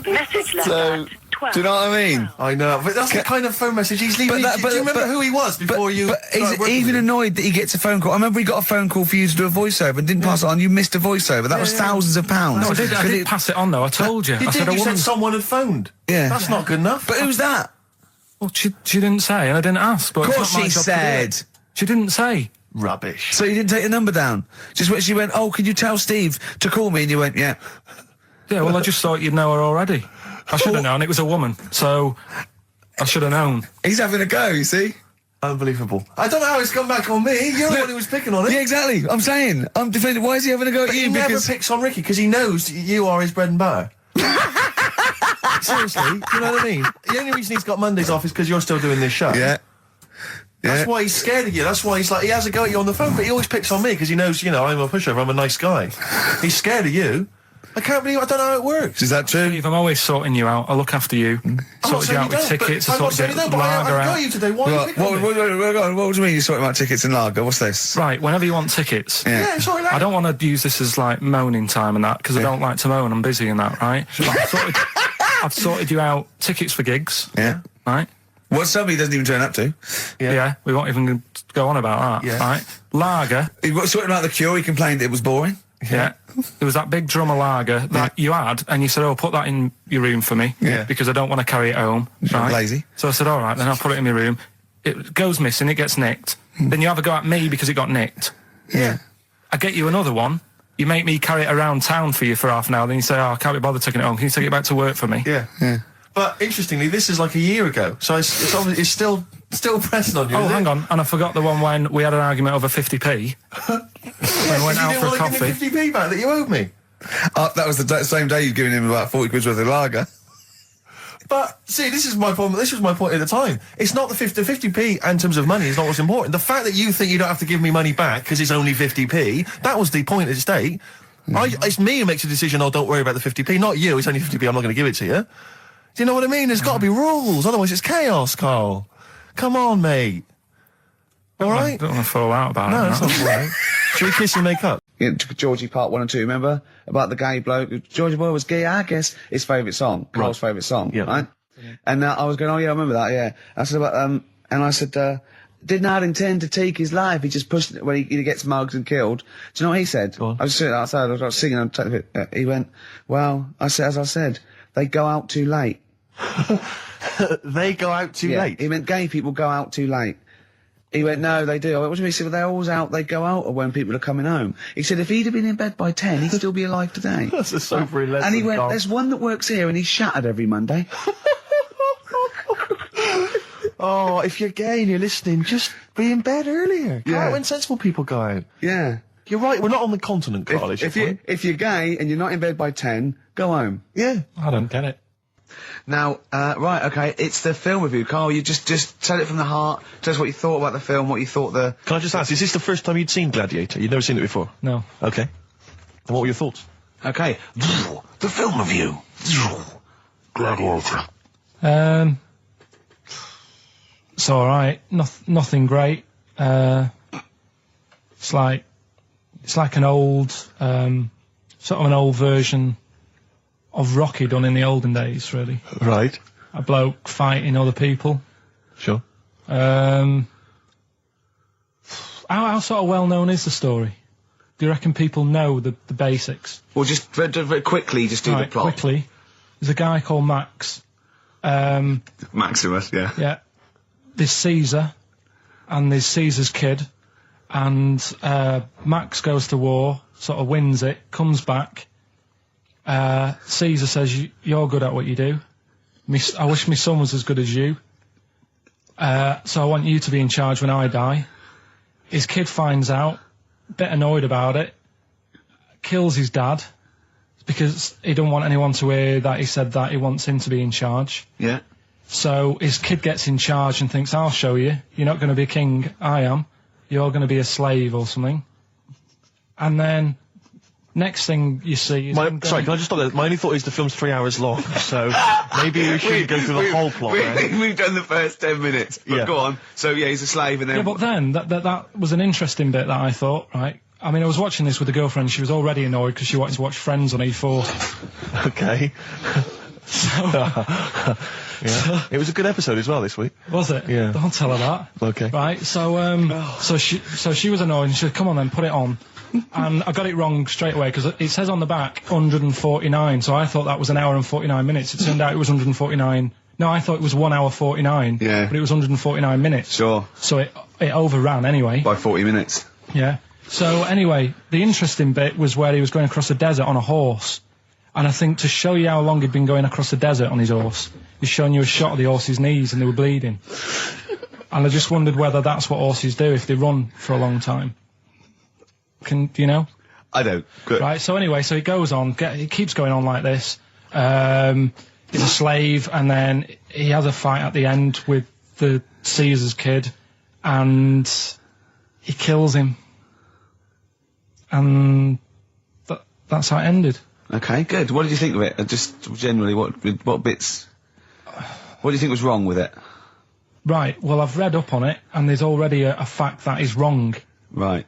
Message left
So, do you know what I mean?
I know, but that's the kind of phone message he's leaving. Do you remember who he was before you...
But he's even annoyed that he gets a phone call. I remember he got a phone call for you to do a voiceover and didn't pass it on. You missed a voiceover. That was thousands of pounds.
No, I did pass it on, though. I told you.
You said someone had phoned.
Yeah.
That's not good enough.
But who's that?
Well, she didn't say, and I didn't ask. But
Of course she said.
She didn't say.
Rubbish.
So you didn't take the number down? Just when she went, "Oh, can you tell Steve to call me?" And you went, "Yeah."
Yeah, well, I just thought you'd know her already. I should have known. It was a woman, so I should have known.
He's having a go, you see?
Unbelievable. I don't know how it's come back on me. You're the one who was picking on it.
Yeah, exactly. I'm saying. I'm defending. Why is he having a go at you?
He never picks on Ricky because he knows you are his bread and butter. Seriously, do you know what I mean? The only reason he's got Mondays off is because you're still doing this show.
Yeah.
That's why he's scared of you. That's why he has a go at you on the phone, but he always picks on me because he knows, I'm a pushover, I'm a nice guy. He's scared of you. I can't believe I don't know how it works.
Is that true?
Steve, I'm always sorting you out. I look after you. Sorted you out with tickets. I sorted you out with lager out.
I've got you today. Why are you picking on me?
What do you mean you're sorting about tickets and lager? What's this?
Right, whenever you want tickets.
Yeah, sorry,
I don't want to use this as moaning time and that because I don't like to moan. I'm busy and that, right? I've sorted you out tickets for gigs.
Yeah.
Right?
What somebody doesn't even turn up to.
Yeah, we won't even go on about that.
Yeah.
Right? Lager.
He was sorting out the Cure. He complained it was boring.
Yeah. There was that big drum of lager that you had, and you said, "Oh, put that in your room for me, because I don't want to carry it home." Right?
Lazy.
So I said, "All right, then I'll put it in my room." It goes missing, it gets nicked. Then you have a go at me because it got nicked.
Yeah.
I get you another one. You make me carry it around town for you for half an hour. Then you say, "Oh, I can't be bothered taking it home. Can you take it back to work for me?"
Yeah. But interestingly, this is like a year ago, so it's obviously still pressing on you.
Oh, hang on, and I forgot the one when we had an argument over 50p. When I went out for a coffee.
You didn't want to give me 50p back that you owed me.
That was the same day you'd given him about 40 quid worth of lager.
But see, this is my problem. This was my point at the time. It's not the 50p in terms of money is not what's important. The fact that you think you don't have to give me money back because it's only 50p, that was the point at stake. It's me who makes a decision. Oh, don't worry about the 50p, not you. It's only 50p. I'm not going to give it to you. Do you know what I mean? There's got to be rules, otherwise it's chaos, Karl. Come on, mate. All right?
I don't want to fall out about it.
No, that's not all right. Should we kiss and make up?
Yeah, Georgie Part 1 and 2, remember? About the gay bloke. Georgie Boy was gay, I guess. His favourite song. Carl's favourite song, right? And I was going, "Oh, yeah, I remember that, yeah." I said about, and I said, did not intend to take his life. He just pushed it when he gets mugged and killed. Do you know what he said? I was sitting outside, I was singing, he went, "Well," I said, as I said, "they go out too late."
They go out too late?
He meant gay people go out too late. He went, no, they do. I went, what do you mean? He said, well, they're always out, they go out when people are coming home. He said, if he'd have been in bed by 10, he'd still be alive today.
That's a sobering lesson.
And he went, there's one that works here and he's shattered every Monday.
Oh, if you're gay and you're listening, just be in bed earlier. Go out when sensible people go out.
Yeah.
You're right, we're not on the continent, Carl.
If you're gay and you're not in bed by 10, go home.
Yeah.
I don't get it.
Now, right, okay, it's the film review. Carl, you just tell it from the heart. Tell us what you thought about the film, what you thought the...
Can I just ask, is this the first time you'd seen Gladiator? You'd never seen it before?
No.
Okay. And what were your thoughts?
Okay. The film review. Gladiator.
It's alright. Nothing great. It's like an old, sort of an old version of Rocky done in the olden days, really.
Right.
A bloke fighting other people.
Sure.
How sort of well known is the story? Do you reckon people know the basics?
Well, just very quickly, just do the plot.
Quickly. There's a guy called Max.
Maximus, yeah.
Yeah. There's Caesar, and there's Caesar's kid, and Max goes to war, sort of wins it, comes back. Caesar says, you're good at what you do. I wish my son was as good as you. So I want you to be in charge when I die. His kid finds out, a bit annoyed about it, kills his dad, because he don't want anyone to hear that he said that he wants him to be in charge.
Yeah.
So his kid gets in charge and thinks, I'll show you. You're not going to be a king, I am. You're going to be a slave or something. And then... next thing you see is...
sorry, can I just stop there? My only thought is the film's 3 hours long, so maybe we shouldn't go through the whole plot.
We've done the first 10 minutes, but go on. So, yeah, he's a slave and then...
Yeah, but then, that was an interesting bit that I thought, right? I mean, I was watching this with a girlfriend, she was already annoyed because she wanted to watch Friends on E4.
Okay. Yeah. It was a good episode as well this week.
Was it?
Yeah.
Don't tell her that.
Okay.
Right, so she was annoyed and she said, come on then, put it on. And I got it wrong straight away because it says on the back 149, so I thought that was an hour and 49 minutes. It turned out it was 149. No, I thought it was 1 hour 49.
Yeah.
But it was 149 minutes.
Sure.
So it overran anyway.
By 40 minutes.
Yeah. So anyway, the interesting bit was where he was going across the desert on a horse. And I think to show you how long he'd been going across the desert on his horse, he's showing you a shot of the horse's knees and they were bleeding. And I just wondered whether that's what horses do if they run for a long time. Do you know?
I don't. Good.
Right, so anyway, so he goes on, he keeps going on like this. He's a slave, and then he has a fight at the end with the Caesar's kid, and he kills him. And that's how it ended.
Okay, good. What did you think of it? Just generally, what bits... what do you think was wrong with it?
Right, well, I've read up on it, and there's already a fact that is wrong.
Right.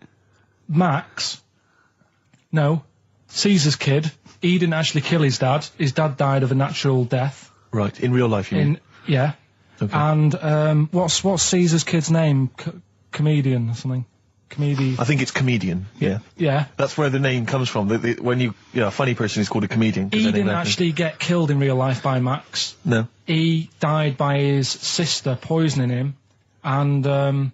Caesar's kid, he didn't actually kill his dad. His dad died of a natural death.
Right, in real life, you mean?
Yeah. Okay. And, what's Caesar's kid's name? Comedian or something?
I think it's comedian, yeah.
Yeah.
That's where the name comes from. When a funny person is called a comedian.
He didn't actually get killed in real life by Max.
No.
He died by his sister poisoning him, and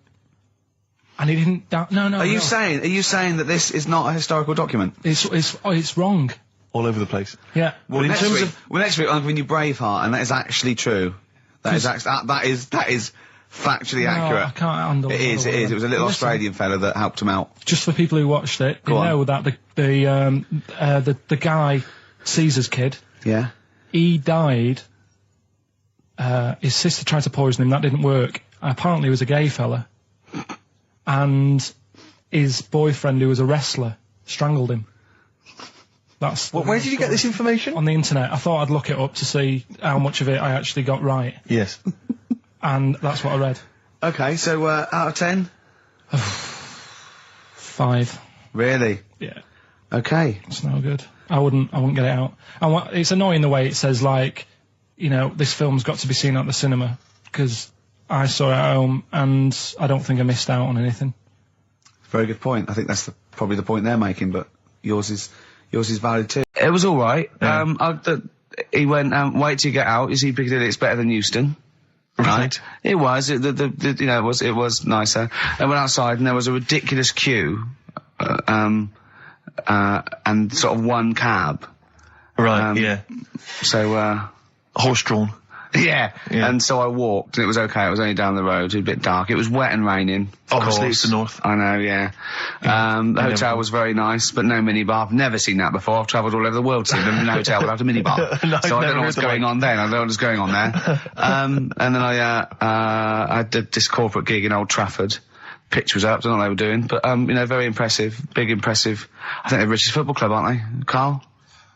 he didn't die. No. Are
you saying that this is not a historical document?
It's wrong.
All over the place.
Yeah.
Well, next week I'm giving you Braveheart, and that is actually true. That is factually accurate.
I can't handle it.
It is. It was a little Australian fella that helped him out.
Just for people who watched it, you know that the guy, Caesar's kid.
Yeah.
He died. His sister tried to poison him. That didn't work. Apparently, he was a gay fella, and his boyfriend, who was a wrestler, strangled him.
Where did you get this information?
On the internet. I thought I'd look it up to see how much of it I actually got right.
Yes.
And that's what I read.
Okay, so out of 10?
5.
Really?
Yeah.
Okay.
It's no good. I wouldn't get it out. And it's annoying the way it says, like, this film's got to be seen at the cinema, because I saw it at home and I don't think I missed out on anything.
Very good point. I think that's probably the point they're making, but yours is valid too. It was all right. Yeah. He went, wait till you get out. You see Piccadilly, it's better than Euston.
Right. It was. It was nicer. I went outside and there was a ridiculous queue, and sort of one cab.
Right. Yeah.
So
horse-drawn.
Yeah. And so I walked, and it was okay. It was only down the road. It was a bit dark. It was wet and raining.
Obviously, it's the north.
I know, yeah. The hotel was very nice, but no minibar. I've never seen that before. I've travelled all over the world seeing them in a hotel without a minibar. So I don't know what's going on then. I don't know what's going on there. And then I did this corporate gig in Old Trafford. Pitch was up. I don't know what they were doing, but very impressive, big impressive. I think they're the richest football club, aren't they, Carl?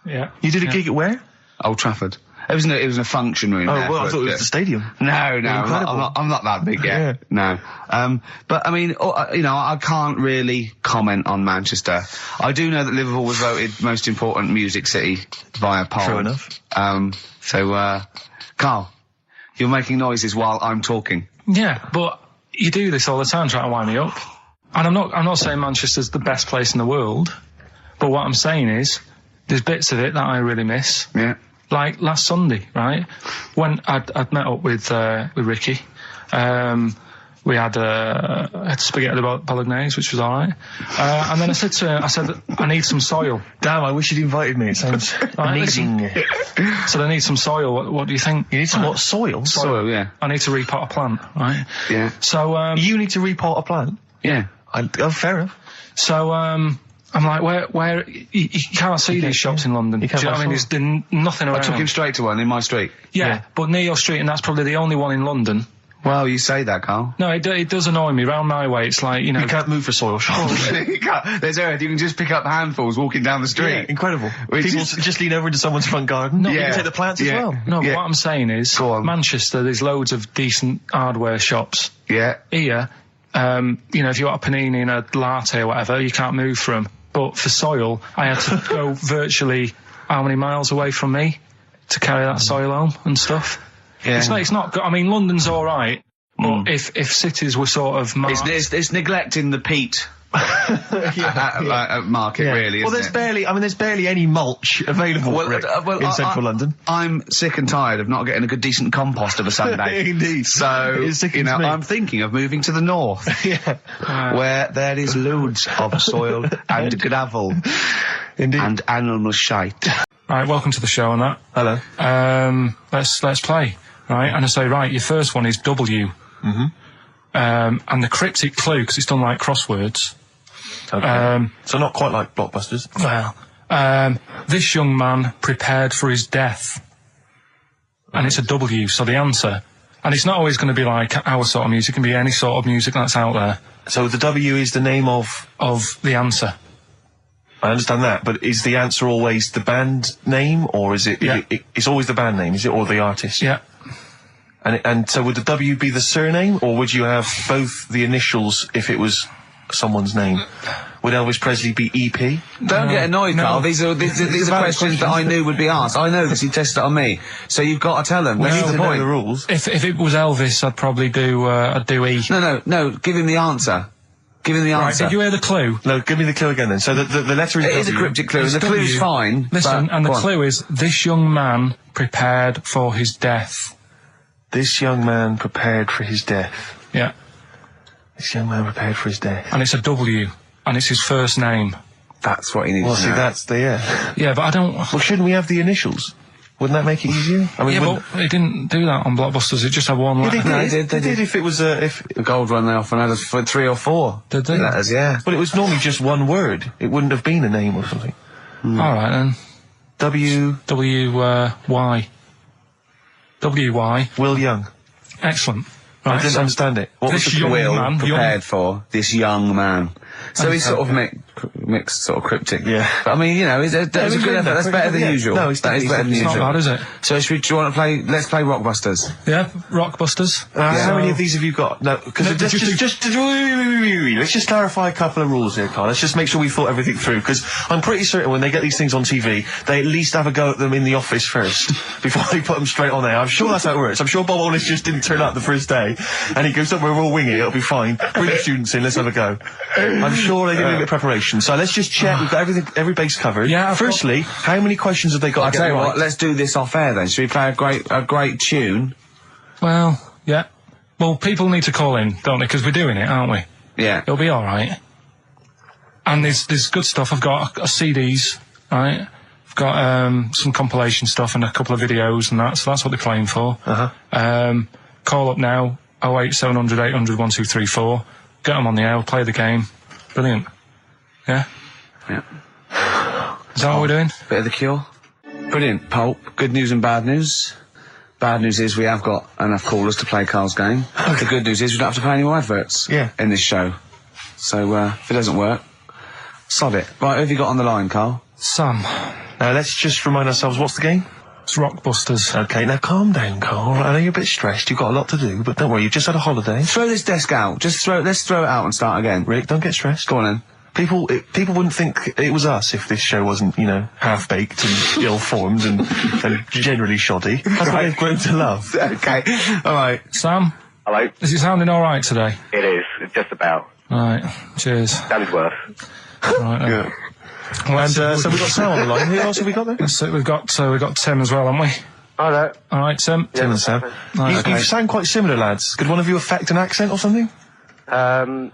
Yeah.
You did a gig at where?
Old Trafford. It was in a function room.
Oh,
there,
well, I thought it was the stadium.
No, I'm not that big yet. No. But I mean, I can't really comment on Manchester. I do know that Liverpool was voted most important music city via poll.
True enough.
So, Carl, you're making noises while I'm talking.
Yeah, but you do this all the time trying to wind me up. And I'm not saying Manchester's the best place in the world, but what I'm saying is, there's bits of it that I really miss.
Yeah.
Like last Sunday, right? When I'd met up with Ricky, we had spaghetti bolognese, which was alright. And then I said to her, I need some soil.
Damn, I wish you'd invited me. It sounds amazing.
So I need some soil. What do you think?
You need some what? Soil?
Soil, yeah.
I need to repot a plant, right?
Yeah.
So,
you need to repot a plant?
Yeah.
Fair enough.
So, I'm like, where you can't see these shops in London. Do you know what I mean? There's nothing around.
I took him straight to one in my street.
Yeah, but near your street, and that's probably the only one in London.
Well, you say that, Carl.
No, it does annoy me. Round my way, it's like,
you can't move for soil shops.
You can't. There's earth. You can just pick up handfuls walking down the street.
Yeah, incredible. People just lean over into someone's front garden. No, you can take the plants as well.
No, but what I'm saying is, Manchester, there's loads of decent hardware shops.
Yeah.
Here, if you want a panini and a latte or whatever, you can't move from. But for soil, I had to go virtually how many miles away from me to carry that soil home and stuff. Yeah. It's not good. I mean, London's all right, but if cities were sort of
it's neglecting the peat market, really.
Well, there's barely any mulch available in central London.
I'm sick and tired of not getting a good decent compost of a Sunday.
Indeed.
So I'm thinking of moving to the north, where there is loads of soil and gravel, and animal shite.
Right, welcome to the show on that.
Hello.
Let's play. Right, and I say, right, your first one is W.
Mm-hmm.
And the cryptic clue, because it's done like crosswords.
Okay. So not quite like Blockbusters.
Well, this young man prepared for his death. And it's a W, so the answer. And it's not always going to be like our sort of music, it can be any sort of music that's out there.
So the W is the name of
the answer.
I understand that, but is the answer always the band name, or is it?
Yeah.
It's always the band name, is it, or the artist?
Yeah.
And so would the W be the surname, or would you have both the initials if it was someone's name? Would Elvis Presley be EP?
Don't get annoyed, Carl. These are questions that I knew would be asked. I know this. You tested it on me, so you've got to tell them.
We need to know the rules.
If it was Elvis, I'd probably do E.
No. Give him the answer. Give him the answer.
Right, did you hear the clue?
No, give me the clue again then. So the letter is W.
It is a cryptic clue, and the clue's fine.
Listen, and the clue is, this young man prepared for his death.
This young man prepared for his death.
Yeah.
This young man prepared for his death.
And it's a W, and it's his first name.
That's what he needs to know.
That's the,
Yeah, but I don't...
Well, shouldn't we have the initials? Wouldn't that make it easier? I mean,
but they didn't do that on Blockbusters, it just had one letter.
They did
if it was the
gold one, they often had us for 3 or 4.
Did they?
Letters, yeah.
But it was normally just one word. It wouldn't have been a name or something.
Alright then. Y.
Will Young.
Excellent.
Right, I didn't understand it. What
this
was the
young
Will
man
prepared for this young man? So he's sort of mixed, sort of cryptic.
Yeah.
But I mean, it's a good effort. That's better than usual.
No, it's better than usual.
It's not bad, is it?
So do you want to play? Let's play Rockbusters.
Yeah, Rockbusters.
How many of these have you got? No, because let's just clarify a couple of rules here, Carl. Let's just make sure we thought everything through, because I'm pretty certain when they get these things on TV, they at least have a go at them in the office first before they put them straight on there. I'm sure that's how it works. I'm sure Bob Wallace just didn't turn up the first day, and he goes, "Don't worry, we'll wing it. It'll be fine. Bring the students in. Let's have a go." I'm sure they did a bit of preparation. So let's just check. We've got every base covered.
Yeah.
Firstly, how many questions have they got?
I'll tell you what. Let's do this off air then. Should we play a great tune?
Well, Yeah. Well, people need to call in, don't they? Because we're doing it, aren't we?
Yeah.
It'll be all right. And there's good stuff. I've got CDs, right? I've got some compilation stuff and a couple of videos and that. So that's what they're playing for. Call up now. 08700 800 1234. Get them on the air. Play the game. Brilliant. Yeah.
Yeah.
Is that what we're doing?
Bit of the Cure. Brilliant, Pulp. Good news and bad news. Bad news is we have got enough callers to play Carl's game. The good news is we don't have to pay any more adverts in this show. So, if it doesn't work, sod it. Right, who have you got on the line, Carl?
Sam.
Now, let's just remind ourselves, what's the game?
It's Rockbusters.
Okay, now calm down, Carl. I know you're a bit stressed. You've got a lot to do, but don't worry, you've just had a holiday.
Throw this desk out. Let's throw it out and start again.
Rick, don't get stressed.
Go on then.
People wouldn't think it was us if this show wasn't, half-baked and ill-formed and generally shoddy. That's what they've grown to love.
Okay. All right.
Sam?
Hello?
Is it sounding all right today?
It is. It's just about.
All right. Cheers.
Sounded worse.
Right,
yeah. Well, and, so we've got Sam on the line. Who else have we got there?
So we've got Tim as well, haven't we?
Hello.
All right, Tim.
Tim and Sam. Right, you sound quite similar, lads. Could one of you affect an accent or something?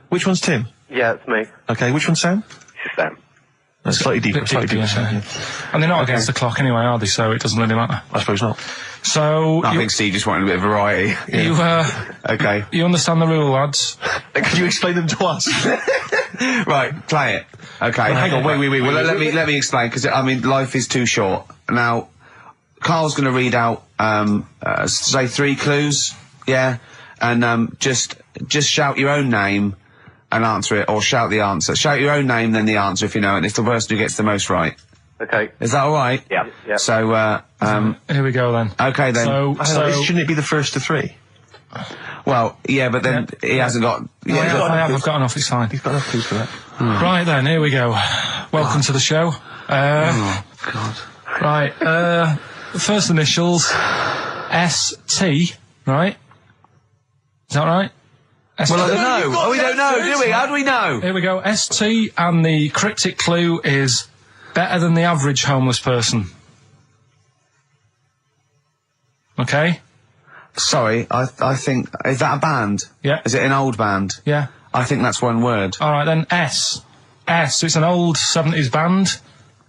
Which one's Tim?
Yeah, it's me.
Okay, which one's Sam?
It's Sam.
That's slightly deeper, Sam.
And they're not against the clock anyway, are they? So it doesn't really matter.
I suppose not.
So
I think Steve just wanted a bit of variety. Okay.
You understand the rule, lads?
Can you explain them to us?
Right, play it. Okay.
Hang on, wait.
Well, let me explain, because life is too short. Now, Carl's going to read out, say 3 clues, yeah, and just shout your own name and answer it, or shout the answer. Shout your own name, then the answer if you know it. It's the person who gets the most right.
Okay.
Is that all right?
Yeah.
So,
here we go then.
Okay then.
So
shouldn't it be the first to 3?
Well, yeah, but then he hasn't got.
I've got enough. It's fine.
He's got enough clues for that.
Right then, here we go. Welcome to the show.
Oh God.
Right. First initials ST. Right. Is that right?
Well, I don't know. Oh, we don't know, do we? How do we know?
Here we go. ST, and the cryptic clue is better than the average homeless person. Okay?
Sorry, I think... Is that a band?
Yeah.
Is it an old band?
Yeah.
I think that's one word.
All right, then S. It's an old 70s band.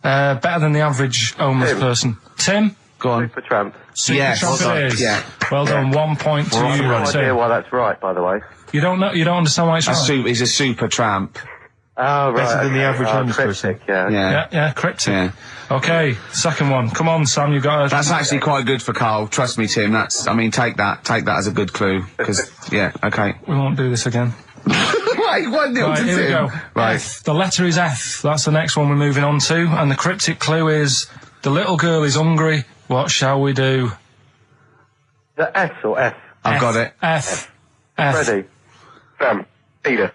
Better than the average homeless person. Tim?
Go on.
Supertramp.
Supertramp it is.
Yeah.
Well done. 1 point to you.
I have no idea why that's right, by the way.
You don't understand why it's right?
He's a super tramp.
Oh, right.
Better than the average homeless person.
Yeah, cryptic. Yeah. Okay, second one. Come on, Sam, you got it.
That's actually quite good for Carl. Trust me, Tim. Take that as a good clue. Because, okay.
We won't do this again.
Right, 1-0 to
Right, here we
Tim.
go.
Right.
F. The letter is F. That's the next one we're moving on to. And the cryptic clue is, the little girl is hungry. What shall we do?
The S or F?
I've got it.
F.
Ready? Sam. Peter.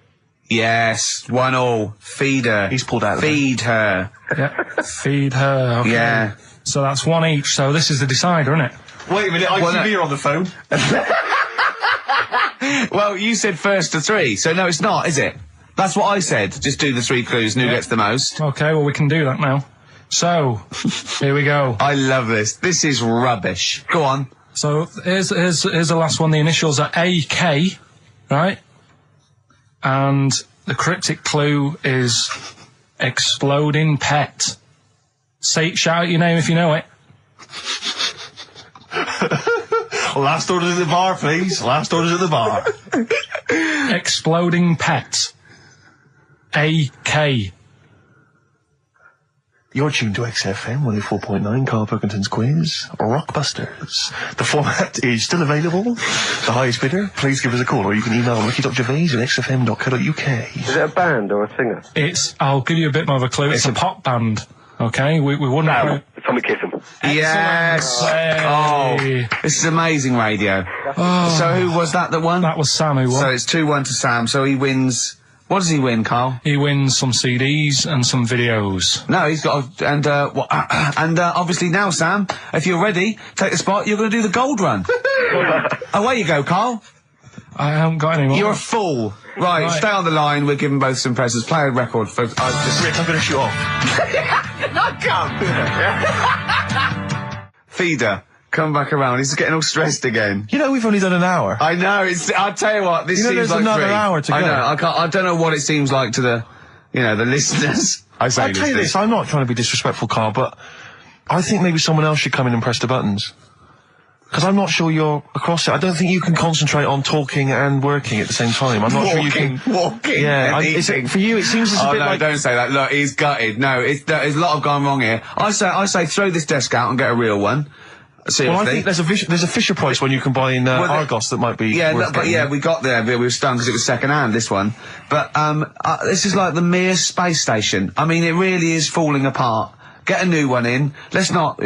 Yes, 1-1. Feed her.
He's pulled out.
Feed her.
Yeah. Feed her. Okay.
Yeah.
So that's 1 each. So this is the decider, isn't it?
Wait a minute, ITV are on the phone.
Well, you said first to 3, so no, it's not, is it? That's what I said. Just do the 3 clues and who gets the most.
Okay, well, we can do that now. So, here we go.
I love this. This is rubbish. Go on.
So, here's the last one. The initials are AK, right? And the cryptic clue is exploding pet. Shout out your name if you know it.
Last orders at the bar, please. Last orders at the bar.
Exploding pet. AK.
You're tuned to XFM 104.9, Karl Pilkington's quiz, Rockbusters. The format is still available. The highest bidder, please give us a call, or you can email ricky.gervais@xfm.co.uk.
Is it a band or a singer?
I'll give you a bit more of a clue. It's a pop band. Okay, we wouldn't...
Sam. Tommy Kissam.
Yes!
Hey.
Oh, this is amazing radio.
Oh.
So who was that won?
That was Sam who won.
So it's 2-1 to Sam, so he wins... What does he win, Carl?
He wins some CDs and some videos.
No, he's got... And obviously now, Sam, if you're ready, take the spot, you're going to do the gold run. Away you go, Carl.
I haven't got any more.
You're a fool. Right, stay on the line, we're giving both some presents. Play a record for...
Rick, I'm going to shoot off.
Not come! Feeder. come back around. He's getting all stressed again.
You know, we've only done an hour.
I know. I'll tell you what. This seems
there's
like
another
3.
hour to go.
I know. I don't know what it seems like to the, the listeners.
I'll tell you this. I'm not trying to be disrespectful, Carl, but I think maybe someone else should come in and press the buttons. Because I'm not sure you're across it. I don't think you can concentrate on talking and working at the same time. I'm not sure you can...
Walking
Yeah, for you, it seems a bit
no,
like...
don't say that. Look, he's gutted. No, there's a lot of gone wrong here. I say throw this desk out and get a real one. Seriously.
Well, I think there's a Fisher Price when you can buy in Argos that might be...
Yeah, we got there, but we were stunned because it was second-hand, this one. But this is like the Mir space station. I mean, it really is falling apart. Get a new one in. Let's not,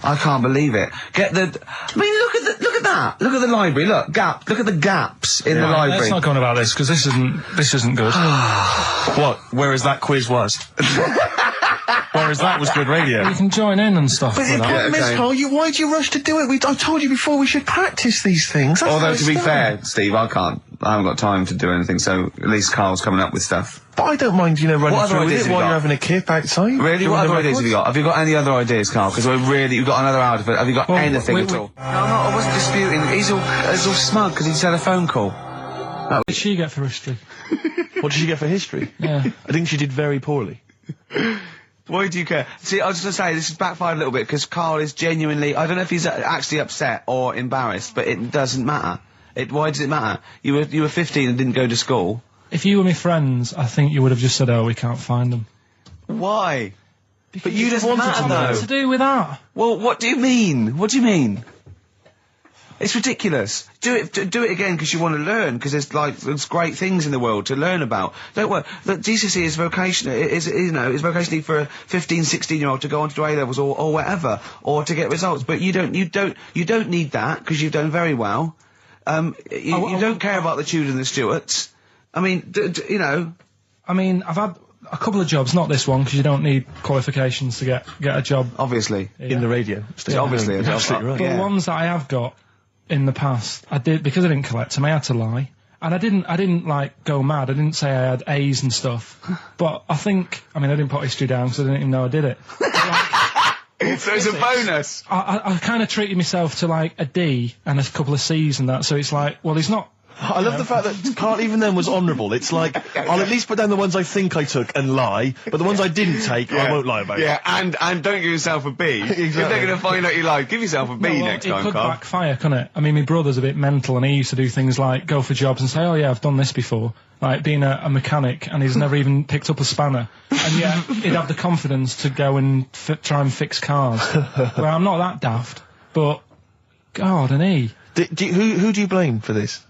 I can't believe it. Look at that. Look at the library. Look at the gaps in the library.
Let's not go on about this, because this isn't good.
What? Whereas that quiz was. Whereas that was good radio.
You can join in and stuff.
But the problem is, Carl, why do you rush to do it? I told you before we should practice these things.
Although, to be fair, Steve, I haven't got time to do anything, so at least Carl's coming up with stuff.
But I don't mind, running through with it while you're having a kip outside.
Really? What other ideas have you got? Have you got any other ideas, Carl? Because you've got another hour of it. Have you got anything at all? No, I wasn't disputing. He's all smug because he's had a phone call.
What did she get for history?
What did she get for history?
Yeah.
I think she did very poorly.
Why do you care? See, I was just going to say, this has backfired a little bit, because Carl is genuinely... I don't know if he's actually upset or embarrassed, but it doesn't matter. Why does it matter? You were 15 and didn't go to school.
If you were my friends, I think you would have just said, oh, we can't find them.
Why?
Because
but you just wanted to know.
What to do with that?
Well, what do you mean? What do you mean? It's ridiculous. Do it again because you want to learn, because there's great things in the world to learn about. Don't worry. Look, GCSE is vocational. Is vocationally for a 15, 16-year-old to go on to do A-levels or whatever, or to get results. But you don't need that, because you've done very well. You don't care about the Tudors and the Stuarts. I mean,
I mean, I've had a couple of jobs, not this one, because you don't need qualifications to get a job.
Obviously.
In the radio.
Yeah. Obviously.
Absolutely right.
But the ones that I have got in the past, I did, because I didn't collect them, I had to lie. And I didn't like go mad. I didn't say I had A's and stuff. But I didn't put history down because I didn't even know I did it.
So it's a bonus.
I kind of treated myself to like a D and a couple of C's and that, so it's like, well, he's not...
I love the fact that Carl even then was honourable. It's like, I'll at least put down the ones I think I took and lie, but the ones I didn't take, I won't lie about.
Yeah, and don't give yourself a B. Exactly. If they're going to find out you lied, give yourself a B next time, Carl.
It could backfire, couldn't it? I mean, my brother's a bit mental, and he used to do things like go for jobs and say, oh yeah, I've done this before. Like being a mechanic, and he's never even picked up a spanner. And yet, he'd have the confidence to go and try and fix cars. Well, I'm not that daft, but... God, and he...
Who do you blame for this?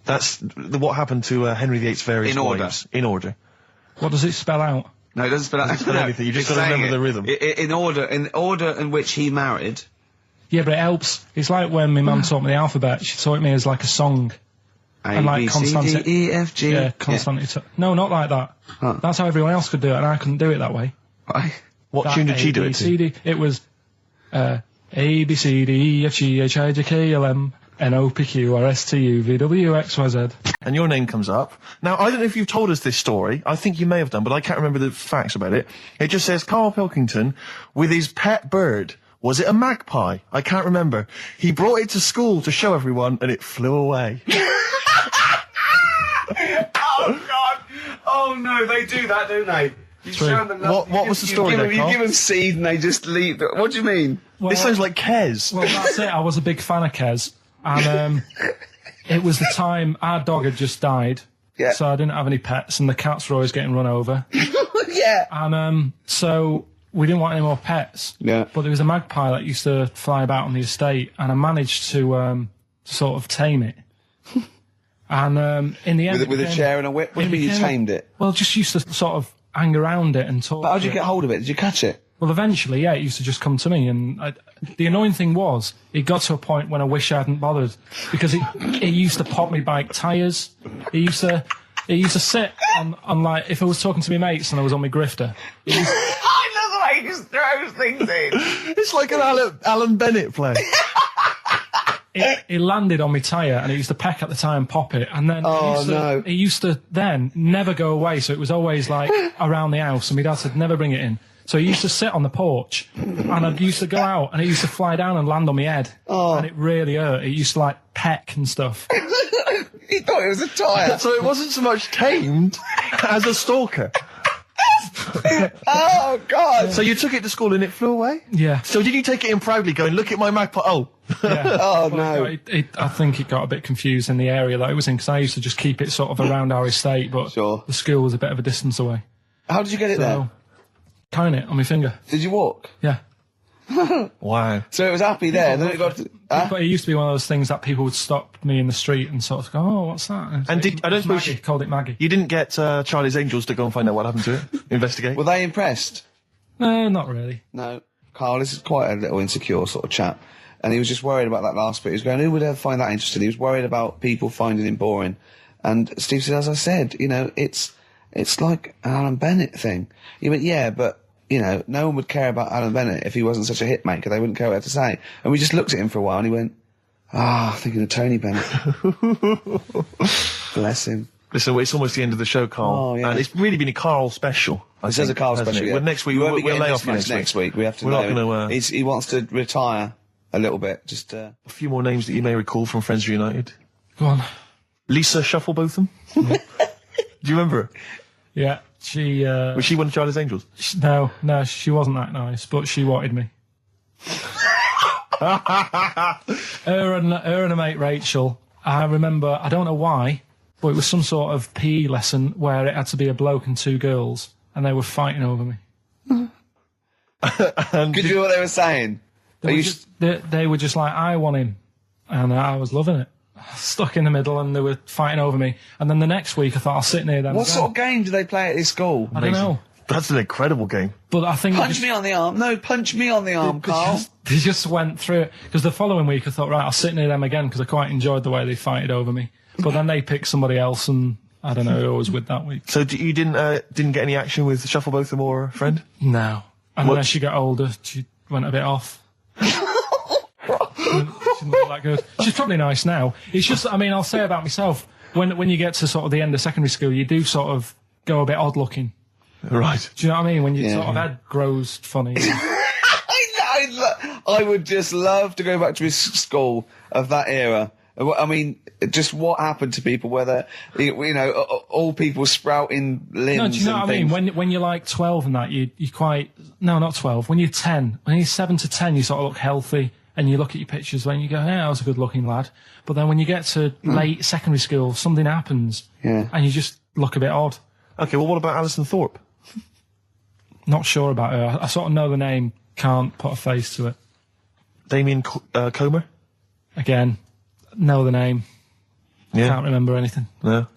That's what happened to Henry VIII's various wives. In order.
What does it spell out?
No, it doesn't spell out.
It doesn't spell anything. You just got to remember the rhythm.
In order in which he married.
Yeah, but it helps. It's like when my mum taught me the alphabet. She taught me as like a song.
A, B, C, D, E, F, G.
Yeah, constant. No, not like that. Huh. That's how everyone else could do it, and I couldn't do it that way.
What tune did she do it to?
It was A, B, C, D, E, F, G, H, I, J, K, L, M, N, O, P, Q, R, S, T, U, V, W, X, Y, Z.
And your name comes up. Now, I don't know if you've told us this story. I think you may have done, but I can't remember the facts about it. It just says Karl Pilkington with his pet bird. Was it a magpie? I can't remember. He brought it to school to show everyone, and it flew away.
Oh, God. Oh, no, they do that, don't they? You show them
what was the story there,
You give them seed and they just leave. What do you mean?
Well, this sounds like Kez.
Well, that's it. I was a big fan of Kez. And it was the time our dog had just died.
Yeah.
So I didn't have any pets, and the cats were always getting run over.
Yeah.
And so we didn't want any more pets.
Yeah.
But there was a magpie that used to fly about on the estate, and I managed to sort of tame it. And in the end...
With a chair and a whip? What do you mean you tamed it?
Well, just used to sort of hang around it and talk.
But how did you get hold of it? Did you catch it?
Well, eventually, yeah, it used to just come to me, and the annoying thing was, it got to a point when I wish I hadn't bothered, because it used to pop me bike tyres. It used to sit on like, if I was talking to my mates and I was on my grifter.
I love the way he just throws things in.
It's like an Alan Bennett play.
It landed on my tyre, and it used to peck at the tyre and pop it, and then it used to then never go away, so it was always like around the house, and my dad said never bring it in. So he used to sit on the porch, and I used to go out, and it used to fly down and land on my head. Oh. And it really hurt. It used to, like, peck and stuff.
He thought it was a tyre.
So it wasn't so much tamed as a stalker.
Oh, God.
So you took it to school and it flew away?
Yeah.
So did you take it in proudly going, look at my magpie? Oh.
Yeah.
Oh, no.
I think it got a bit confused in the area that it was in, because I used to just keep it sort of around our estate, but the school was a bit of a distance away.
How did you get it there?
Tying it on my finger.
Did you walk?
Yeah.
Wow.
So it was happy there, then it got...
But it used to be one of those things that people would stop me in the street and sort of go, oh, what's that?
And I don't suppose
you called it Maggie.
You didn't get Charlie's Angels to go and find out what happened to it? Investigate?
Were they impressed?
No, not really.
No. Carl, this is quite a little insecure sort of chap. And he was just worried about that last bit. He was going, who would ever find that interesting? He was worried about people finding him boring. And Steve said, as I said, you know, it's like an Alan Bennett thing. He went, yeah, but... You know, no one would care about Alan Bennett if he wasn't such a hit maker. They wouldn't care what he had to say. And we just looked at him for a while and he went, thinking of Tony Bennett. Bless him.
Listen, it's almost the end of the show, Carl.
Oh, yeah.
And it's really been a Carl special.
This is a Carl special, yeah.
Well, next week, we'll lay off next week.
We have to.
We're not going to...
He wants to retire a little bit. Just
a few more names that you may recall from Friends Reunited.
Go on.
Lisa Shufflebotham. Do you remember her?
Yeah. She,
was she one of Charlie's Angels?
No, she wasn't that nice, but she wanted me. her and her mate Rachel, I remember, I don't know why, but it was some sort of PE lesson where it had to be a bloke and two girls, and they were fighting over me.
Could you hear what they were saying?
They were just like, I want him, and I was loving it. Stuck in the middle, and they were fighting over me. And then the next week, I thought I'll sit near them.
What sort of game do they play at this school?
I don't know.
That's an incredible game.
But I think
punch me on the arm. No, punch me on the arm, Carl.
They just went through it. Because the following week, I thought, right, I'll sit near them again because I quite enjoyed the way they fighted over me. But then they picked somebody else, and I don't know who I was with that week.
So you didn't get any action with Shufflebotham or a friend?
No. And then as she got older, she went a bit off. She's not that good. She's probably nice now. It's just, I mean, I'll say about myself, when you get to sort of the end of secondary school, you do sort of go a bit odd looking.
Right.
Do you know what I mean? When your sort of head grows funny.
I would just love to go back to his school of that era. I mean, just what happened to people, whether, you know, all people sprouting limbs.
No, do you know what I mean? When you're like 12 and that, you quite, no, not 12, when you're 10, when you're 7 to 10, you sort of look healthy. And you look at your pictures when you go, yeah, I was a good-looking lad. But then when you get to late secondary school, something happens.
Yeah.
And you just look a bit odd.
Okay, well, what about Alison Thorpe?
Not sure about her. I sort of know the name, can't put a face to it.
Damien Comer?
Again, know the name.
Yeah.
Can't remember anything.
No.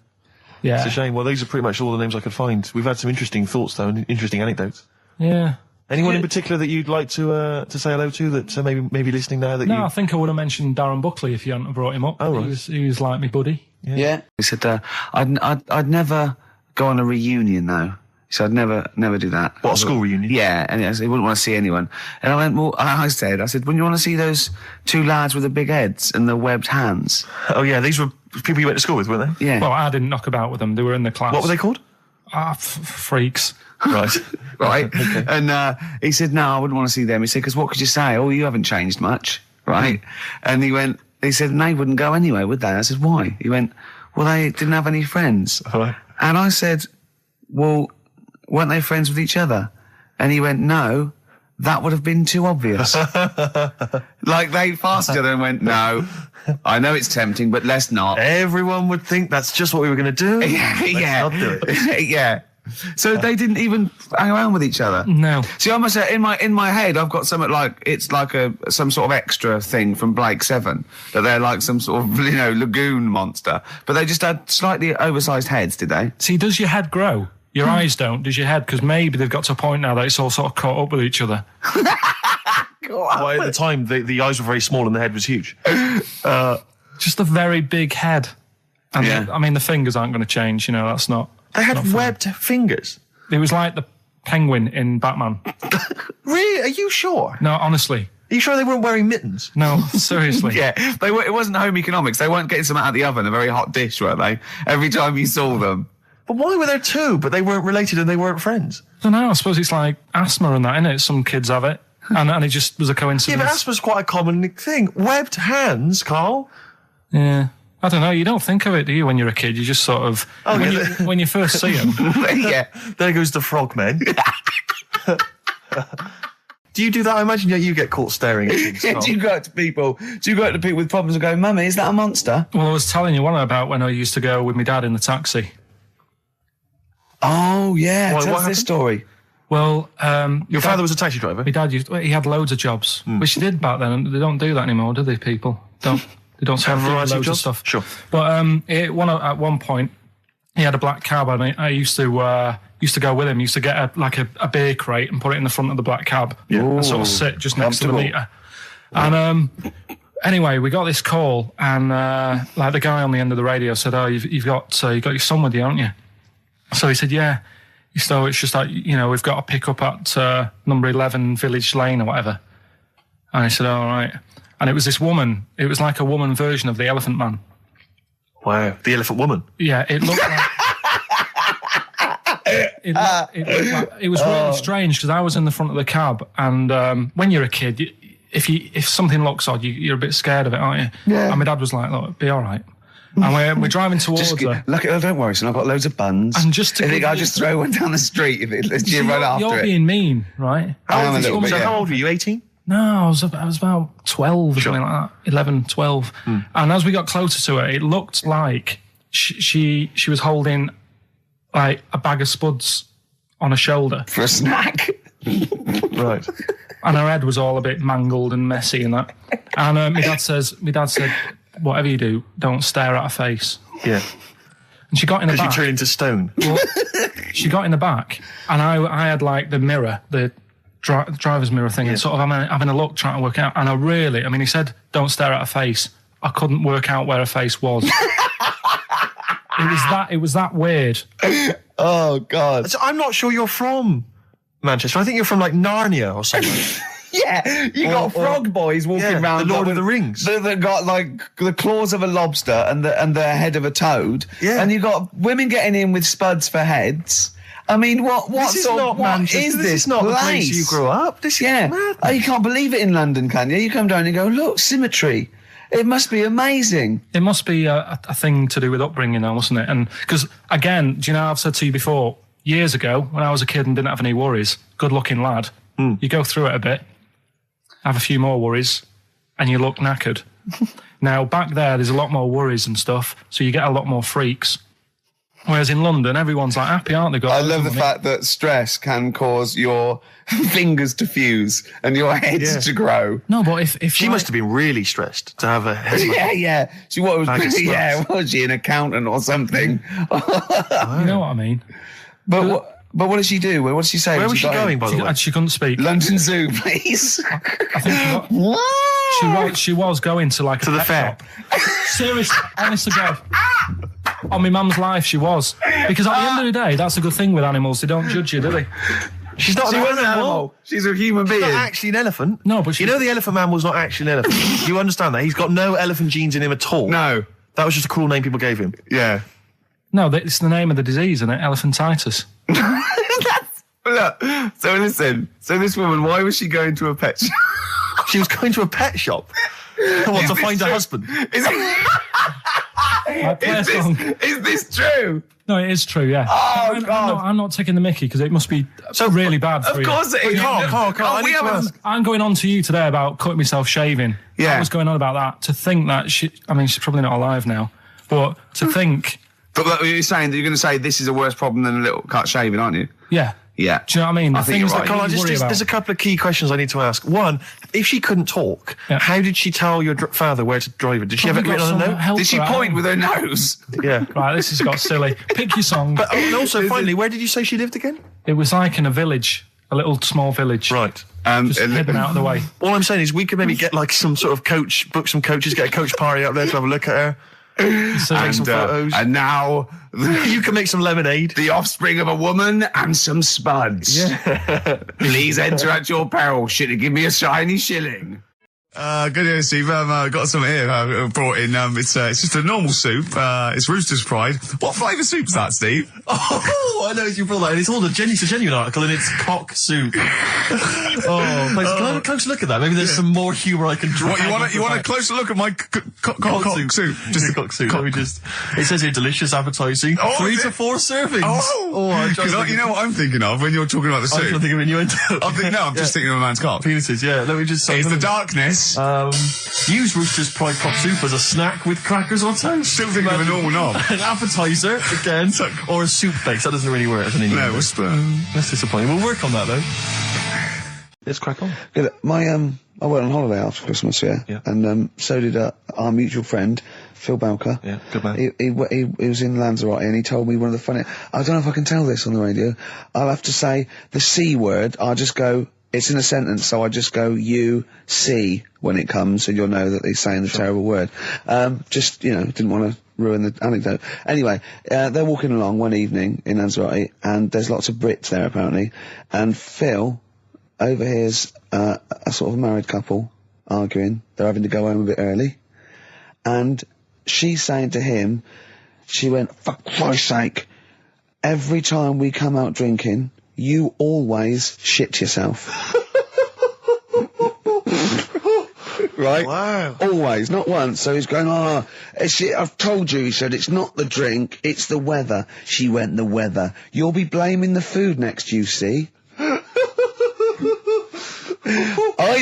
Yeah.
It's a shame. Well, these are pretty much all the names I could find. We've had some interesting thoughts, though, and interesting anecdotes.
Yeah.
Anyone in particular that you'd like to say hello to that maybe listening now?
I think I would have mentioned Darren Buckley if you hadn't brought him up.
Oh, right.
He was like my buddy.
Yeah. He said, I'd never go on a reunion though. He said, I'd never do that.
What, a school reunion?
Yeah, and he wouldn't want to see anyone. And I went, well, I said, wouldn't you want to see those two lads with the big heads and the webbed hands?
Oh yeah, these were people you went to school with, weren't they?
Yeah.
Well, I didn't knock about with them. They were in the class.
What were they called?
Freaks.
Right.
Right. Okay. And he said, no, I wouldn't want to see them. He said, because what could you say? Oh, you haven't changed much. Right. And he said, and they wouldn't go anyway, would they? I said, why? He went, well, they didn't have any friends.
Right.
And I said, well, weren't they friends with each other? And he went, no, that would have been too obvious. Like they passed each other and went, no, I know it's tempting, but let's not.
Everyone would think that's just what we were going to do.
Let's
not do it.
Yeah. So they didn't even hang around with each other.
No.
See, I must say, in my head, I've got something like it's like some sort of extra thing from Blake 7 that they're like some sort of lagoon monster, but they just had slightly oversized heads, did they?
See, does your head grow? Your eyes don't. Does your head? Because maybe they've got to a point now that it's all sort of caught up with each other.
Well, at the time, the eyes were very small and the head was huge.
Just a very big head. And I mean, the fingers aren't going to change. That's not.
They had webbed fingers.
It was like the penguin in Batman.
Really? Are you sure?
No, honestly.
Are you sure they weren't wearing mittens?
No, seriously.
Yeah, it wasn't home economics. They weren't getting some out of the oven, a very hot dish, were they? Every time you saw them.
But why were there two, but they weren't related and they weren't friends?
I don't know. I suppose it's like asthma and that, innit? Some kids have it. And it just was a coincidence.
Yeah, but asthma's quite a common thing. Webbed hands, Carl.
Yeah. I don't know. You don't think of it, do you, when you're a kid? You just sort of... when you first see them.
Yeah. There goes the frogmen. Do you do that? I imagine you get caught staring at things.
Do you go up to people with problems and go, Mummy, is that a monster?
Well, I was telling you one about when I used to go with my dad in the taxi.
Oh, yeah. Tell us this story.
Well,
your father was a taxi driver?
My dad he had loads of jobs, which he did back then, and they don't do that anymore, do they, people? They don't have loads of stuff.
Sure.
But at one point, he had a black cab, and I used to go with him. Used to get a beer crate and put it in the front of the black cab, and sort of sit just next to the meter. And anyway, we got this call, and the guy on the end of the radio said, "Oh, you've got your son with you, haven't you?" So he said, "Yeah." So it's just like, we've got to pick up at number 11 Village Lane or whatever. And I said, all right. And it was this woman. It was like a woman version of the Elephant Man.
Wow. The Elephant Woman?
Yeah, it looked like... it was really strange because I was in the front of the cab, and when you're a kid, if something looks odd, you're a bit scared of it, aren't you? Yeah. And my dad was like, look, be all right. And we're driving towards her.
Don't worry, son, I've got loads of buns.
And just
I'll just throw one down the street if it lets you run after it.
You're being mean, right?
How old were you, 18?
No, I was about 12 or something like that. 11, 12. And as we got closer to her, it looked like she was holding like a bag of spuds on her shoulder.
For a snack.
Right.
And her head was all a bit mangled and messy and that. And my dad said, whatever you do, don't stare at her face.
Yeah.
And she got in the back.
Because you turn into stone.
Well, she got in the back, and I had like the mirror, the driver's mirror thing, and sort of having a look, trying to work out. And he said, don't stare at her face. I couldn't work out where her face was. It was that weird.
Oh, God.
So I'm not sure you're from Manchester. I think you're from like Narnia or something.
Yeah, you got frog boys walking around.
The Lord of the Rings.
That got like the claws of a lobster and the head of a toad. Yeah. And you got women getting in with spuds for heads. I mean, what is this?
This is not the place you grew up. This is madness.
Oh, you can't believe it in London, can you? You come down and go, look, symmetry. It must be amazing.
It must be a thing to do with upbringing, though, mustn't it? And because again, do you know, I've said to you before, years ago when I was a kid and didn't have any worries, good-looking lad, you go through it a bit, have a few more worries, and you look knackered. Now, back there's a lot more worries and stuff, so you get a lot more freaks. Whereas in London, everyone's like happy, aren't they?
I love the fact that stress can cause your fingers to fuse and your heads to grow.
No, but if
she must have been really stressed to have a head.
Yeah. Was she an accountant or something?
You know what I mean?
But what did she do? What did she say?
Where was she going, by the way?
She couldn't speak.
London Zoo, please.
I think she was going to like
to the fair.
Seriously, honest to God. On my mum's life, she was. Because at the end of the day, that's a good thing with animals. They don't judge you, do they?
She's not an animal.
She's a human being.
She's not actually an elephant.
No, but
you know the elephant man was not actually an elephant. You understand that? He's got no elephant genes in him at all.
No.
That was just a cool name people gave him.
Yeah.
No, it's the name of the disease, isn't it? Elephantitis.
Look, so listen. So this woman, why was she going to a pet shop?
She was going to a pet shop. To find her husband.
Is this true?
No, it is true, yeah.
Oh, God.
I'm not taking the mickey because it must be really bad for you.
Of course it is.
Carl, I'm going on to you today about cutting myself shaving.
Yeah.
I was going on about that. To think that she's probably not alive now, but to think...
But you're saying that you're going to say this is a worse problem than a little cut shaving, aren't you?
Yeah.
Yeah.
Do you know what I mean?
I think you're right.
Carl, there's a couple of key questions I need to ask. One, if she couldn't talk, how did she tell your father where to drive it? Did she have it written on a note?
Did she point with her nose?
Yeah.
Right, this has got silly. Pick your song.
But also, finally, where did you say she lived again?
It was like in a village, a little small village.
Right.
Just hidden out of the way.
All I'm saying is we could maybe get like some sort of coach, book some coaches, get a coach party up there to have a look at her. Take some photos.
And now
you can make some lemonade.
The offspring of a woman and some spuds.
Yeah.
Please enter at your peril. Should it give me a shiny shilling?
Good evening, Steve. Got some here. Brought in. It's just a normal soup. It's Rooster's Pride. What flavour soup's that, Steve?
Oh, I know you brought that. And it's all it's a genuine article, and it's cock soup. Can I have a closer look at that? Maybe there's some more humour I can draw.
What, you want a closer look at my cock soup?
Just a cock soup. It says here, delicious, appetising. 3 to 4 servings.
You know what I'm thinking of when you're talking about the soup?
I'm thinking of innuendo.
I'm just thinking of a man's cock.
Penises, yeah. Let me just
It's the darkness.
Use Rooster's Pride cock soup as a snack with crackers or toast.
Still thinking of a normal knob.
An appetiser, again, or a soup base. That doesn't really work as an innuendo.
No,
that's disappointing. We'll work on that, though. Let's crack on.
Good. I went on holiday after Christmas, yeah. And so did our mutual friend, Phil Balker.
Yeah, good man.
He was in Lanzarote, and he told me one of the funny... I don't know if I can tell this on the radio. I'll have to say the C word. I'll just go... It's in a sentence, so I just go, you, see, when it comes, and you'll know that he's saying the terrible word. Didn't want to ruin the anecdote. Anyway, they're walking along one evening in Lanzarote, and there's lots of Brits there, apparently, and Phil overhears a sort of married couple arguing. They're having to go home a bit early, and she's saying to him, she went, for Christ's sake, every time we come out drinking, you always shit yourself. Right?
Wow.
Always, not once. So he's going, I've told you, he said, it's not the drink, it's the weather. She went, the weather. You'll be blaming the food next, you see. I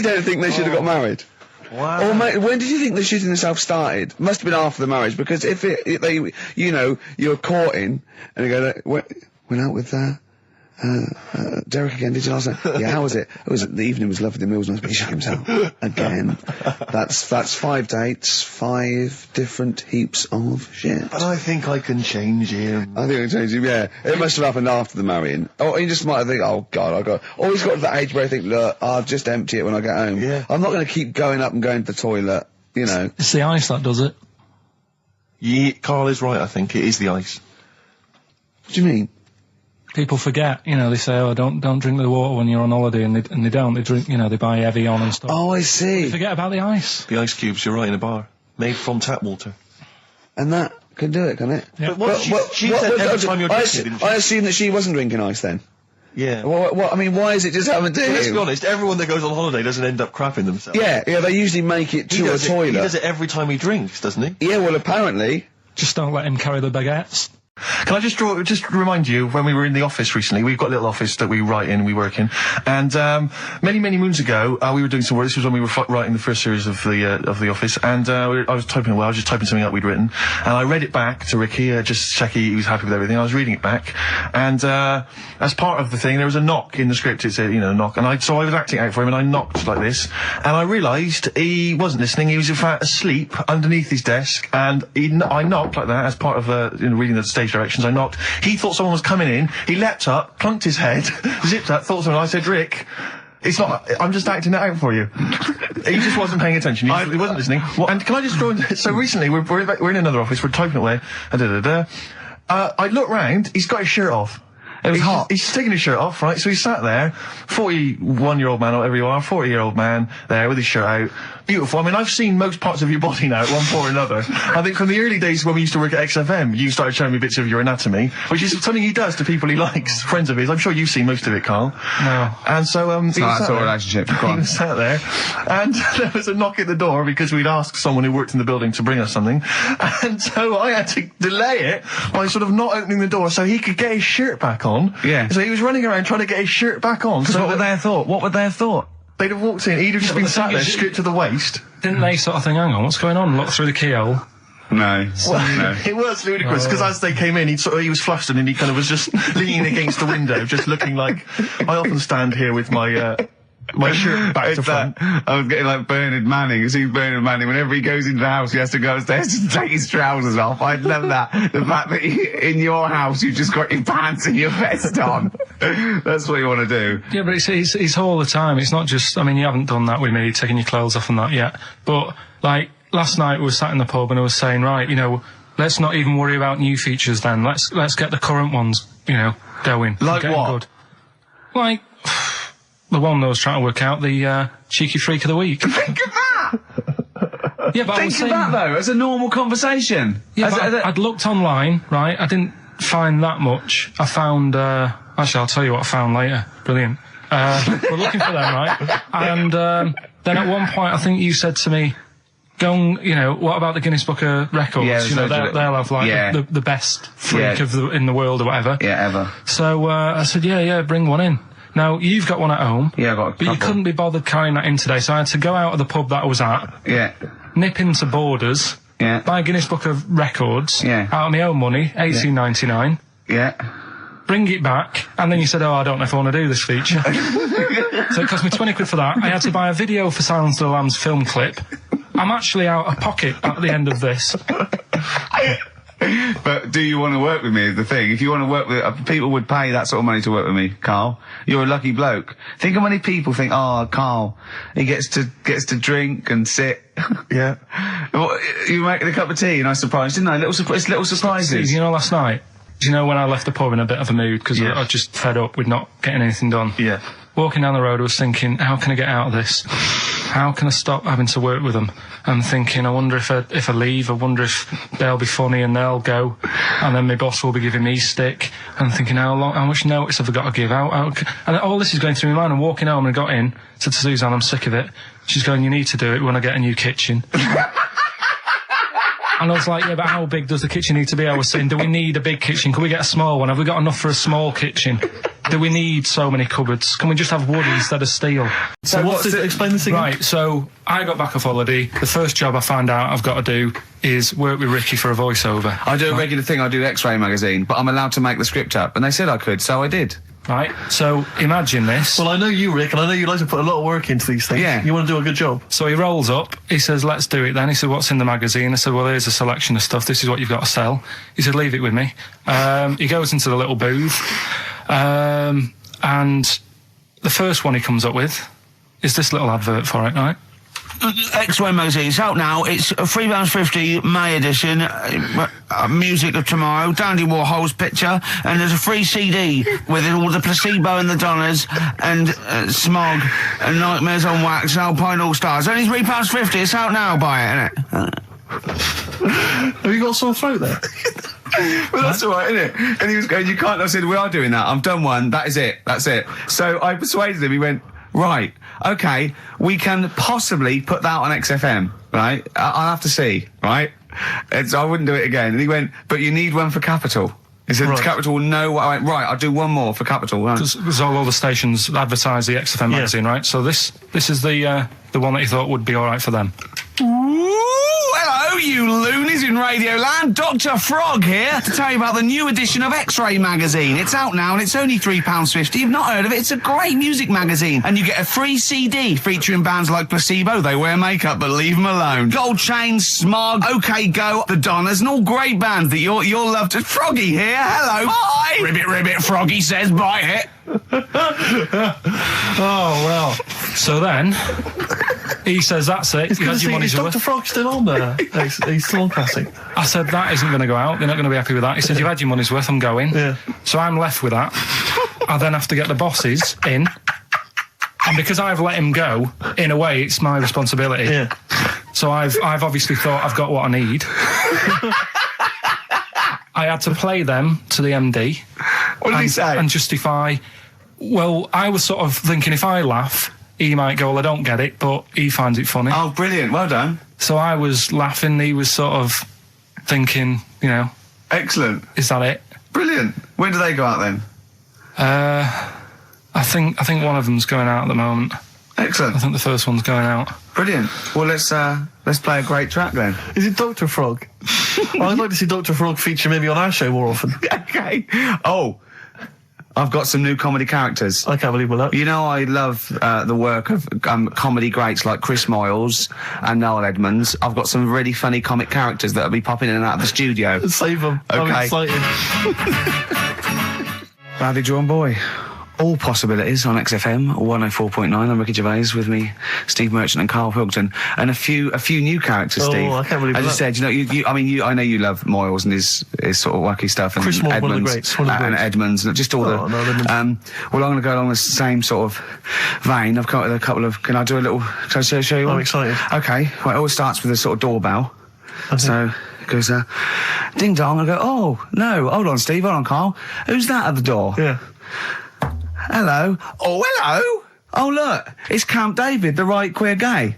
don't think they should have got married.
Wow.
Or when did you think the shitting yourself started? Must have been after the marriage, because if you're courting, and you go, went out with Derek again, did you last night? Yeah, how was it? The evening was lovely, the meal was nice, but he shot himself. Again. That's 5 dates, 5 different heaps of shit.
But I think I can change him.
I think I can change him, yeah. It must have happened after the marrying. Or he just might have think, oh God, or he's got to that age where I think, look, I'll just empty it when I get home.
Yeah.
I'm not going to keep going up and going to the toilet, you know.
It's the ice that does it.
Yeah, Carl is right, I think. It is the ice.
What do you mean?
People forget, they say, oh, don't drink the water when you're on holiday, and they don't. They drink, they buy Evian and stuff.
Oh, I see.
They forget about the ice.
The ice cubes, you're right, in a bar. Made from tap water.
And that can do it, can it?
Yeah.
But she said every time you're drinking, didn't she?
I assume that she wasn't drinking ice then.
Yeah.
Why is it just happened to him?
Let's be honest, everyone that goes on holiday doesn't end up crapping themselves.
Yeah, they usually make it to a toilet.
He does it every time he drinks, doesn't he?
Yeah, well, apparently.
Just don't let him carry the baguettes.
Can I just remind you, when we were in the office recently, we've got a little office that we write in, we work in, and many moons ago, we were doing some work. This was when we were writing the first series of the office, and I was just typing something up we'd written, and I read it back to Ricky, just to check he was happy with everything. I was reading it back, and as part of the thing, there was a knock in the script. It said, knock, and so I was acting out for him, and I knocked like this, and I realised he wasn't listening. He was in fact asleep underneath his desk, and I knocked like that as part of reading the stage directions. I knocked. He thought someone was coming in. He leapt up, plunked his head, zipped up, thought someone. I said, Rick, it's not. I'm just acting it out for you. He just wasn't paying attention. He wasn't listening. And can I just draw in? So recently we're in another office. We're typing away. I look round. He's got his shirt off.
It was hot.
He's taking his shirt off, right? So he sat there, 41-year-old man, or whatever you are, 40-year-old man, there with his shirt out. Beautiful. I mean, I've seen most parts of your body now at one point or another. I think from the early days when we used to work at XFM, you started showing me bits of your anatomy, which is something he does to people he likes, friends of his. I'm sure you've seen most of it, Carl.
No.
And so,
it's not that sort of relationship.
He was sat there, and there was a knock at the door because we'd asked someone who worked in the building to bring us something. And so I had to delay it by sort of not opening the door so he could get his shirt back on.
Yeah.
So he was running around trying to get his shirt back on. So
what would they have thought? What would they have thought?
They'd have walked in, he'd have just been sat there, stripped to the waist.
Didn't they sort of think, hang on, what's going on? Look through the keyhole.
No.
No. It was ludicrous, because as they came in, he was flustered and he kind of was just leaning against the window, just looking like, I often stand here with my shirt back to front.
I was getting like Bernard Manning. You see Bernard Manning, whenever he goes into the house, he has to go upstairs to take his trousers off. I love that. The fact that in your house, you've just got your pants and your vest on. That's what you want to do.
Yeah, but it's all the time. It's not just, I mean, you haven't done that with me, taking your clothes off and that yet. But, like, last night we were sat in the pub and I was saying, right, let's not even worry about new features then. Let's get the current ones, going.
Like what?
Good. Like, the one that I was trying to work out, the cheeky freak of the week.
Think of that!
Yeah, but
think of that though, as a normal conversation.
Yeah, I'd looked online, right? I didn't find that much. I found, actually, I'll tell you what I found later. Brilliant. We're looking for them, right? And then at one point, I think you said to me, go and, what about the Guinness Book of Records?
Yeah,
they'll have, like, the best freak in the world or whatever.
Yeah, ever.
So I said, yeah, bring one in. Now, you've got one at home.
Yeah, I've got a couple.
But you couldn't be bothered carrying that in today, so I had to go out of the pub that I was at.
Yeah.
Nip into Borders.
Yeah.
Buy a Guinness Book of Records.
Yeah.
Out of my own money, $18.99.
Yeah.
Bring it back, and then you said, I don't know if I want to do this feature. So it cost me 20 quid for that. I had to buy a video for Silence of the Lambs film clip. I'm actually out of pocket at the end of this.
But do you want to work with me is the thing. If you want to work with... people would pay that sort of money to work with me, Carl. You're a lucky bloke. Think how many people think, Carl, he gets to drink and sit.
Yeah.
Well, you making a cup of tea and I surprised, didn't I? Little surprises.
See, last night, when I left the pub in a bit of a mood, because I was just fed up with not getting anything done.
Yeah.
Walking down the road, I was thinking, how can I get out of this? How can I stop having to work with them? I'm thinking, I wonder if I leave, I wonder if they'll be funny and they'll go, and then my boss will be giving me stick. I'm thinking, how much notice have I got to give out? And all this is going through my mind. I'm walking home and I got in, said to Suzanne, I'm sick of it. She's going, you need to do it when I get a new kitchen. And I was like, yeah, but how big does the kitchen need to be? I was saying, do we need a big kitchen? Can we get a small one? Have we got enough for a small kitchen? Do we need so many cupboards? Can we just have wood instead of steel?
So explain this again?
Right, so I got back off holiday. The first job I found out I've got to do is work with Ricky for a voiceover.
I do a regular thing, I do X-Ray magazine, but I'm allowed to make the script up. And they said I could, so I did.
Right, so imagine this.
Well, I know you, Rick, and I know you like to put a lot of work into these things.
Yeah.
You want to do a good job.
So he rolls up, he says, let's do it then. He said, what's in the magazine? I said, well, here's a selection of stuff. This is what you've got to sell. He said, leave it with me. He goes into the little booth, and the first one he comes up with is this little advert for it, right?
X-Ray magazine, it's out now. It's £3.50 May edition. Music of Tomorrow, Dandy Warhol's picture, and there's a free CD with all the Placebo and the Donners, and Smog, and Nightmares on Wax, Alpine All Stars. Only £3.50. It's out now. Buy it, innit?
Have you got a sore throat there?
Well, that's all right, isn't it? And he was going, you can't. I said, we are doing that. I've done one. That is it. That's it. So I persuaded him. He went, right, okay, we can possibly put that on XFM, right? I'll have to see, right? And so I wouldn't do it again. And he went, but you need one for Capital. He said, right. Capital will know what I went, right, I'll do one more for Capital.
Because all the stations advertise the XFM magazine, right? So this is the one that you thought would be all right for them.
Hello, you loonies in Radioland. Dr. Frog here to tell you about the new edition of X-Ray magazine. It's out now and it's only £3.50. You've not heard of it? It's a great music magazine. And you get a free CD featuring bands like Placebo, They Wear Makeup But Leave Them Alone, Gold Chain, Smog, OK Go, The Donners, and all great bands that you'll love to... Froggy here, hello. Bye. Ribbit, ribbit, Froggy says bye it.
Oh, well. So then, he says, that's it.
Is Dr. Frog still on there? He's still on Classic.
I said, that isn't going to go out. They're not going to be happy with that. He said, you've had your money's worth, I'm going.
Yeah.
So I'm left with that. I then have to get the bosses in. And because I've let him go, in a way, it's my responsibility.
Yeah.
So I've obviously thought I've got what I need. I had to play them to the MD.
What did he say?
And justify... Well, I was sort of thinking if I laugh, he might go, well, I don't get it, but he finds it funny.
Oh, brilliant. Well done.
So I was laughing, he was sort of thinking,
Excellent.
Is that it?
Brilliant. When do they go out then?
I think one of them's going out at the moment.
Excellent.
I think the first one's going out.
Brilliant. Well, let's play a great track then.
Is it Dr. Frog? I'd like to see Dr. Frog feature maybe on our show more often.
Okay. Oh, I've got some new comedy characters.
I can't believe that.
You know, I love the work of comedy greats like Chris Moyles and Noel Edmonds. I've got some really funny comic characters that'll be popping in and out of the studio.
Save them.
Okay.
I'm excited.
Rowdy John Boy All Possibilities on XFM 104.9. I'm Ricky Gervais, with me, Steve Merchant and Karl Pilkington, and a few new characters. Steve,
I can't believe
as I said, I know you love Moyles and his sort of wacky stuff, and
Chris Moore,
Edmonds,
one of the greats,
and Edmonds, and just all the.
No,
well, I'm going to go along the same sort of vein. I've got a couple of. Can I do a little? Can I show you one?
I'm excited.
Okay, well, it always starts with a sort of doorbell. So it goes, ding dong. I go, oh no, hold on, Steve, hold on, Karl. Who's that at the door?
Yeah.
Hello. Oh, hello. Oh, look, it's Camp David, the right queer gay.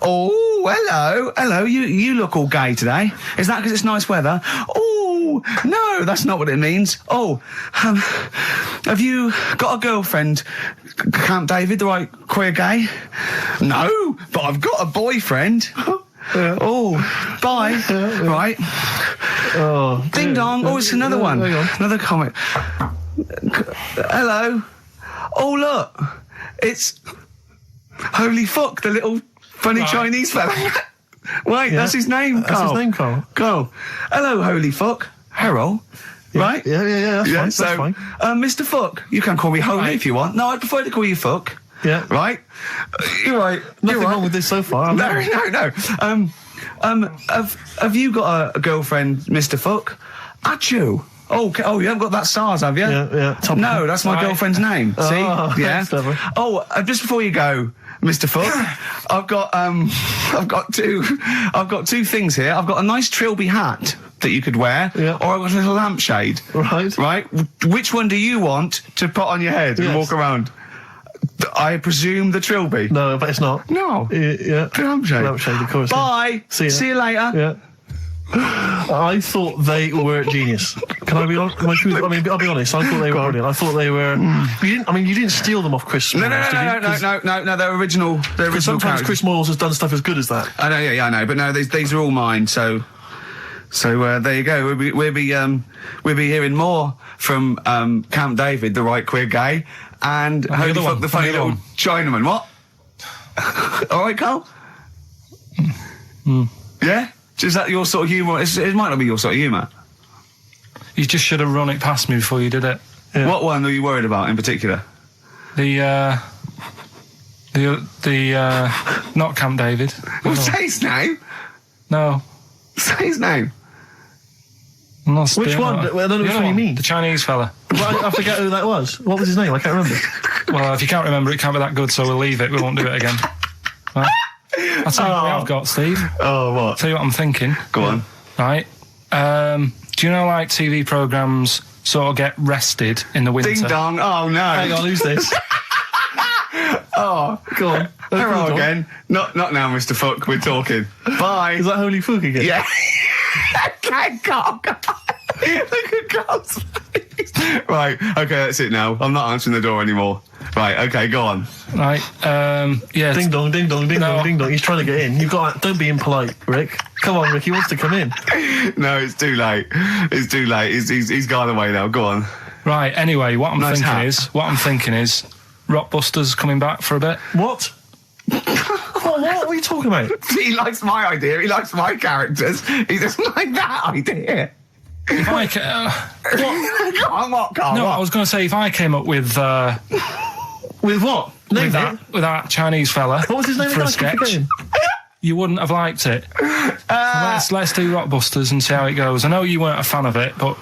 Oh, hello. Hello, you look all gay today. Is that because it's nice weather? Oh, no, that's not what it means. Oh, have you got a girlfriend, Camp David, the right queer gay? No, but I've got a boyfriend.
Yeah.
Oh, bye. Yeah. Right.
Oh,
ding dong. Oh, it's another one. Another comment. Hello. Oh, look. It's Holy Fuck, the little funny Chinese fella. Wait, that's his name, Karl.
That's his name, Karl.
Karl. Hello, Holy Fuck. Harold.
Yeah.
Right?
Yeah, that's fine.
Mr. Fuck, you can call me Holy if you want. No, I'd prefer to call you Fuck.
Yeah.
Right? You're right.
Nothing wrong with this so far.
No. Have you got a girlfriend, Mr. Fuck? Achoo. Oh, you haven't got that SARS, have you?
Yeah.
No, that's my girlfriend's name. See? Yeah. Just before you go, Mr. Fuck, I've got two things here. I've got a nice Trilby hat that you could wear, or I've got a little lampshade. Right. Which one do you want to put on your head and walk around? I presume the Trilby.
No, but it's not.
No.
Yeah.
Lampshade.
Lampshade, of course.
Bye.
See
you later.
Yeah. I thought they were genius. Can I be honest? I'll be honest. I thought they were brilliant. I thought they were. You didn't steal them off Chris.
No. They're original.
Sometimes
characters.
Chris Moyles has done stuff as good as that.
I know. Yeah, I know. But no, these are all mine. So there you go. We'll be hearing more from Camp David, the right queer gay, and Holy Fuck, the funny little Chinaman. What? All right, Karl. Yeah. Is that your sort of humour? It might not be your sort of humour.
You just should have run it past me before you did it.
Yeah. What one were you worried about in particular?
The not Camp David.
Well, say his name.
No.
Say his name.
Which one? I don't know which one you mean.
The Chinese fella.
I forget who that was. What was his name? I can't remember.
Well, if you can't remember, it can't be that good, so we'll leave it. We won't do it again. Right? I'll tell you what I've got, Steve.
Oh, what?
I'll tell you what I'm thinking.
Go on.
Right. Do you know, like, TV programmes sort of get rested in the winter?
Ding dong. Oh, no.
Hang on, who's this?
Oh,
go on.
Hello again. Not now, Mr. Fuck. We're talking. Bye.
Is that Holy Fuck again?
Yeah. Okay, Karl. Look at Karl's face. Right. Okay, that's it now. I'm not answering the door anymore. Right. Okay, go on.
Right. Yeah.
Ding dong, ding dong, ding dong, ding dong. He's trying to get in. Don't be impolite, Rick. Come on, Rick. He wants to come in.
No, it's too late. It's too late. He's gone away now. Go on.
Right. Anyway, what I'm thinking is, Rockbusters coming back for a bit.
What? What are you talking about?
He likes my idea. He likes my characters. He doesn't like that idea.
If I
what, Karl?
No, I was going to say, if I came up with
with what?
With that Chinese fella.
What was his name
for a sketch? You wouldn't have liked it. Let's do Rockbusters and see how it goes. I know you weren't a fan of it, but.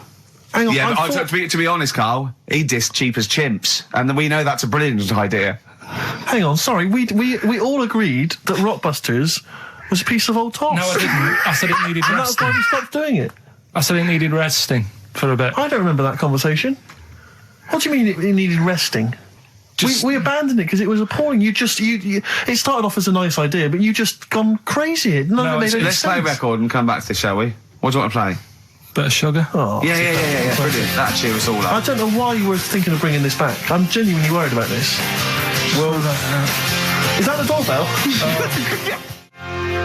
Hang on, yeah, to be honest, Karl, he dissed Cheap as Chimps, and we know that's a brilliant idea.
Hang on, sorry, we all agreed that Rockbusters was a piece of old toss.
No, I didn't. I said it needed resting.
That's why we stopped doing it.
I said it needed resting for a bit.
I don't remember that conversation. What do you mean it needed resting? We abandoned it because it was appalling. It started off as a nice idea, but you just gone crazy.
Let's play a record and come back to this, shall we? What do you want to play?
Bit of sugar.
Oh, yeah. Brilliant. That'll cheer us all up.
I don't know why you were thinking of bringing this back. I'm genuinely worried about this.
Well,
is that the doorbell?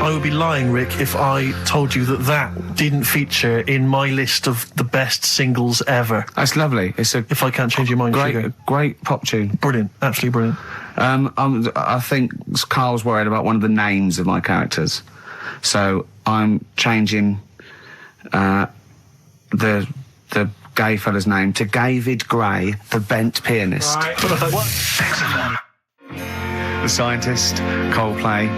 I would be lying, Rick, if I told you that didn't feature in my list of the best singles ever.
That's lovely.
If I can't change your mind,
great pop tune.
Brilliant, absolutely brilliant.
I think Karl's worried about one of the names of my characters, so I'm changing the gay fella's name to David Gray, the bent pianist.
Right.
The Scientist, Coldplay,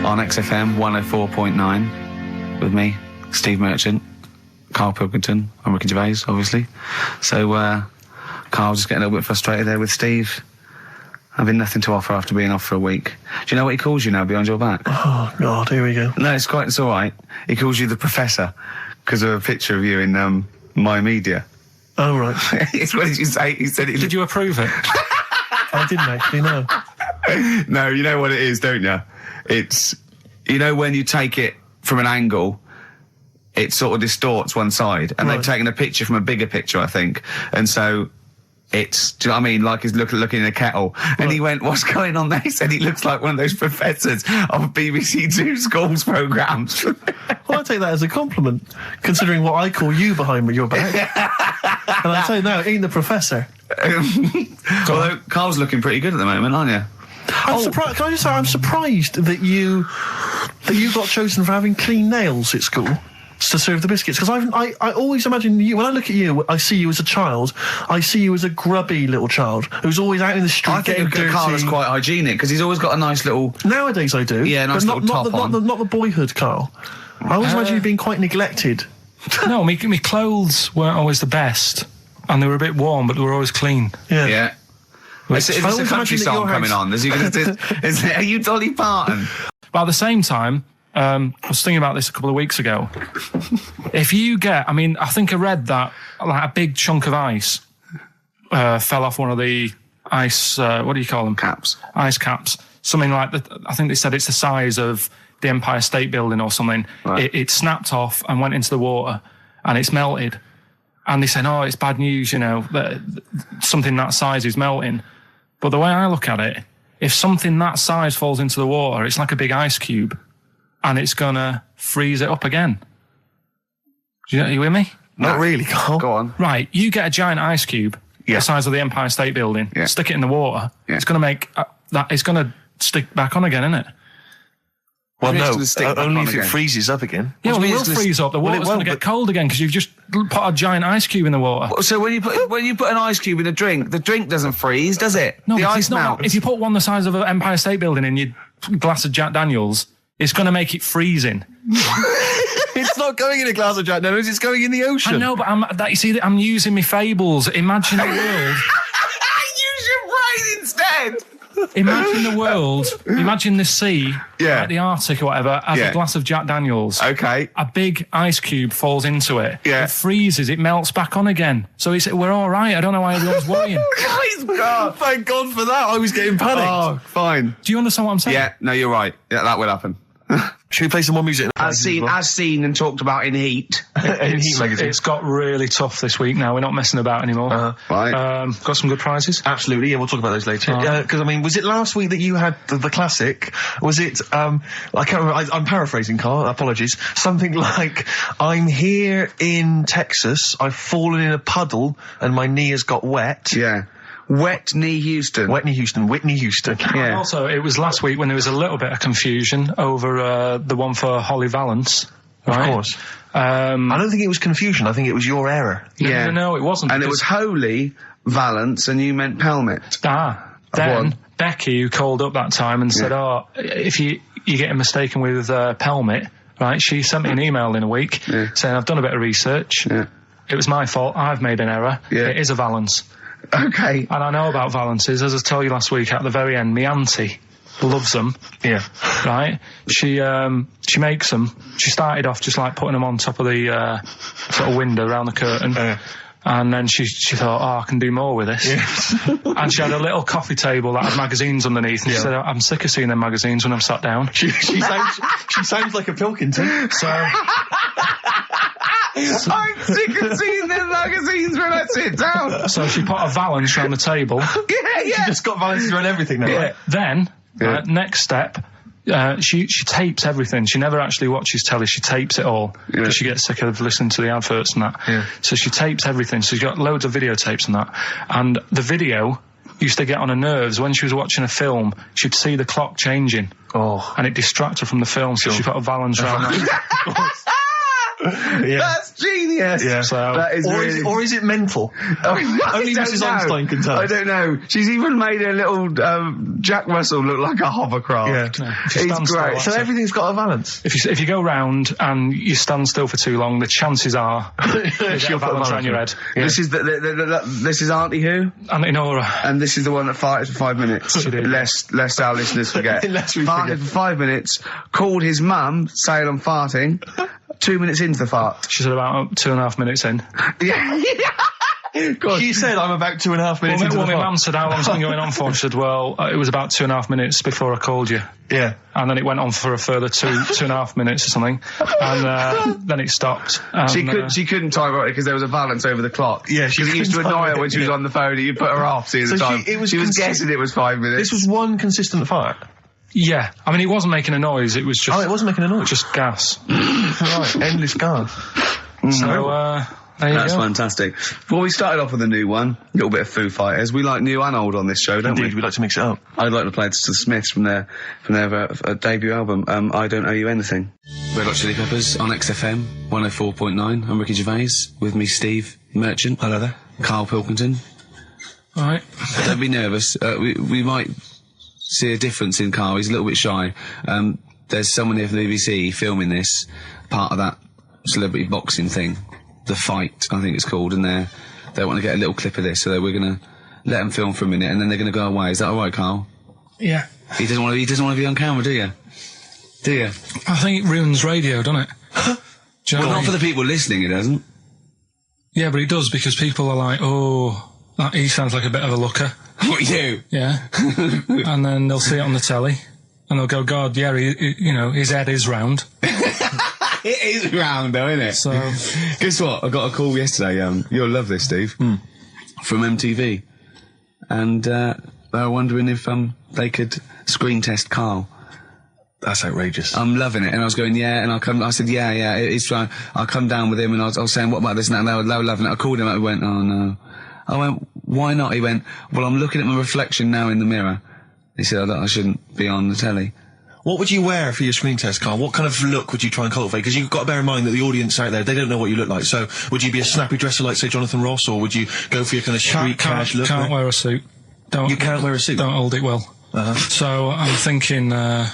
on XFM 104.9, with me, Steve Merchant, Karl Pilkington, I'm Ricky Gervais, obviously. So, Karl just getting a little bit frustrated there with Steve. Having nothing to offer after being off for a week. Do you know what he calls you now behind your back?
Oh, God, here we go.
No, it's all right. He calls you the Professor, because of a picture of you in, My Media.
Oh, right.
What did you say? He said it...
Did you approve it?
I didn't actually, no.
No, you know what it is, don't you? It's, you know, when you take it from an angle, it sort of distorts one side, and they've taken a picture from a bigger picture, I think, and so it's, do you know what I mean, like he's looking in a kettle, and he went, what's going on there? He said he looks like one of those professors of BBC Two schools programmes.
Well, I take that as a compliment, considering what I call you behind your back. And I say, no, ain't the Professor.
Although Carl's looking pretty good at the moment, aren't you?
I'm surprised. Can I just say, I'm surprised that you got chosen for having clean nails at school to serve the biscuits, because I always imagine you, when I look at you, I see you as a child, I see you as a grubby little child who's always out in the street getting dirty. I think
Carl is quite hygienic, because he's always got a nice little...
Nowadays I do.
Yeah, nice little top on.
Not the boyhood Carl. I always imagine you being quite neglected.
No, my clothes weren't always the best, and they were a bit warm, but they were always clean.
Yeah. Is a country song coming on? Are you Dolly Parton?
But at the same time, I was thinking about this a couple of weeks ago. If you get, I mean, I think I read that like a big chunk of ice fell off one of the ice, what do you call them?
Caps.
Ice caps. Something like that. I think they said it's the size of the Empire State Building or something. Right. It snapped off and went into the water, and it's melted. And they said, oh, it's bad news, you know, that something that size is melting. But the way I look at it, if something that size falls into the water, it's like a big ice cube, and it's gonna freeze it up again. Are you with me?
Not really, Carl.
Go on.
Right, you get a giant ice cube, the size of the Empire State Building, stick it in the water, it's gonna make it's gonna stick back on again, isn't it?
Well, no, only if it freezes up again.
Yeah, well, it will freeze up. The water's going to get cold again because you've just put a giant ice cube in the water.
So when you put an ice cube in a drink, the drink doesn't freeze, does it?
No,
the ice melts.
If you put one the size of an Empire State Building in your glass of Jack Daniels, it's going to make it freezing.
It's not going in a glass of Jack Daniels, it's going in the ocean.
I know, but I'm using my fables. Imagine the world.
Use your brain instead.
Imagine the world, imagine the sea, like the Arctic or whatever, as a glass of Jack Daniels.
Okay.
A big ice cube falls into it.
Yeah.
It freezes, it melts back on again. So we're all right. I don't know why everyone's worrying.
God,
thank God for that. I was getting panicked.
Oh, fine.
Do you understand what I'm saying?
Yeah, no, you're right. Yeah, that will happen.
Should we play some more music?
As seen and talked about in Heat.
In Heat magazine.
It's got really tough this week now. We're not messing about anymore.
Right.
Got some good prizes?
Absolutely, yeah, we'll talk about those later. Because, I mean, was it last week that you had the classic? Was it, I can't remember, I'm paraphrasing, Carl, apologies. Something like, I'm here in Texas, I've fallen in a puddle, and my knee has got wet.
Yeah. Whitney Houston.
Yeah. And also, it was last week when there was a little bit of confusion over the one for Holly Valance. Right?
Of course. I don't think it was confusion. I think it was your error.
No, it wasn't.
And it was Holy Valance, and you meant Pelmet.
Then Becky, who called up that time and said, if you're getting mistaken with Pelmet, right, she sent me an email in a week saying, I've done a bit of research. Yeah. It was my fault. I've made an error. Yeah. It is a Valance.
Okay.
And I know about Valances. As I told you last week, at the very end, my auntie loves them. Yeah. Right? She makes them. She started off just like putting them on top of the sort of window around the curtain. And then she thought, I can do more with this. Yeah. And she had a little coffee table that had magazines underneath. And she said, I'm sick of seeing them magazines when I'm sat down.
She sounds like a Pilkington.
So... I'm sick of seeing them magazines when I sit down.
So she put a Valance around the table.
She just got Valances around everything now.
Right? Then, next step, she tapes everything. She never actually watches telly. She tapes it all because she gets sick of listening to the adverts and that. Yeah. So she tapes everything. So she's got loads of videotapes and that. And the video used to get on her nerves. When she was watching a film, she'd see the clock changing. And it distracted her from the film. So she put a Valance around that.
Yeah.
That's genius.
Yeah.
So, that is
or is it mental? Only Mrs. Einstein can tell.
I don't know. She's even made her little Jack Russell look like a hovercraft.
Yeah.
He's great.
So everything's got a balance.
If you go round and you stand still for too long, the chances are she'll balance around your head.
Yeah. This is this is Auntie who?
Auntie Nora.
And this is the one that farted for 5 minutes. Lest our listeners forget. Farted for 5 minutes, called his mum, saying I'm farting. 2 minutes into the fart.
She said about 2.5 minutes in.
Yeah.
She said I'm about 2.5 minutes into the fart.
My mum said, how long's it been going on for? And she said, well, it was about 2.5 minutes before I called you.
Yeah.
And then it went on for a further 2.5 minutes or something. And then it stopped.
She couldn't time it because there was a balance over the clock.
Yeah,
she used to annoy her when she was on the phone and you put her off seeing the time. She was guessing it was 5 minutes.
This was one consistent fart.
Yeah, I mean, it wasn't making a noise, it was just...
Oh, it wasn't making a noise?
Just gas.
Right, endless gas.
So, there you
That's
go.
fantastic. Well, we started off with a new one, a little bit of Foo Fighters. We like new and old on this show, don't we?
Indeed, we like to mix it up.
I'd like to play to the Smiths from their debut album, I Don't Owe You Anything. Red Hot Chili Peppers on XFM 104.9. I'm Ricky Gervais, with me Steve Merchant.
Hello there.
Karl Pilkington.
All right.
Don't be nervous. We might see a difference in Karl. He's a little bit shy. There's someone here from the BBC filming this, part of that celebrity boxing thing. The Fight, I think it's called, and they want to get a little clip of this, so we're going to let them film for a minute, and then they're going to go away. Is that all right, Karl?
Yeah.
He doesn't want to be on camera, do you? Do you?
I think it ruins radio, doesn't it? Do you know
Not for the people listening, it doesn't.
Yeah, but it does, because people are like, oh, he sounds like a bit of a looker.
What, you?
Yeah. And then they'll see it on the telly, and they'll go, God, yeah, his head is round.
It is round, though, isn't it?
So,
guess what? I got a call yesterday. You'll love this, Steve. From MTV, and they were wondering if they could screen test Karl.
That's outrageous.
I'm loving it, and I was going, yeah, and I said, yeah, it's fine. I'll come down with him, and I was saying, what about this and that, and they were loving it. I called him up, he went, oh no. I went, why not? He went, well, I'm looking at my reflection now in the mirror. He said, I shouldn't be on the telly.
What would you wear for your screen test, Karl? What kind of look would you try and cultivate? Because you've got to bear in mind that the audience out there, they don't know what you look like. So, would you be a snappy dresser like, say, Jonathan Ross, or would you go for your kind of street cash look?
Can't wear a suit.
You can't wear a suit?
Don't hold it well. So, I'm thinking, I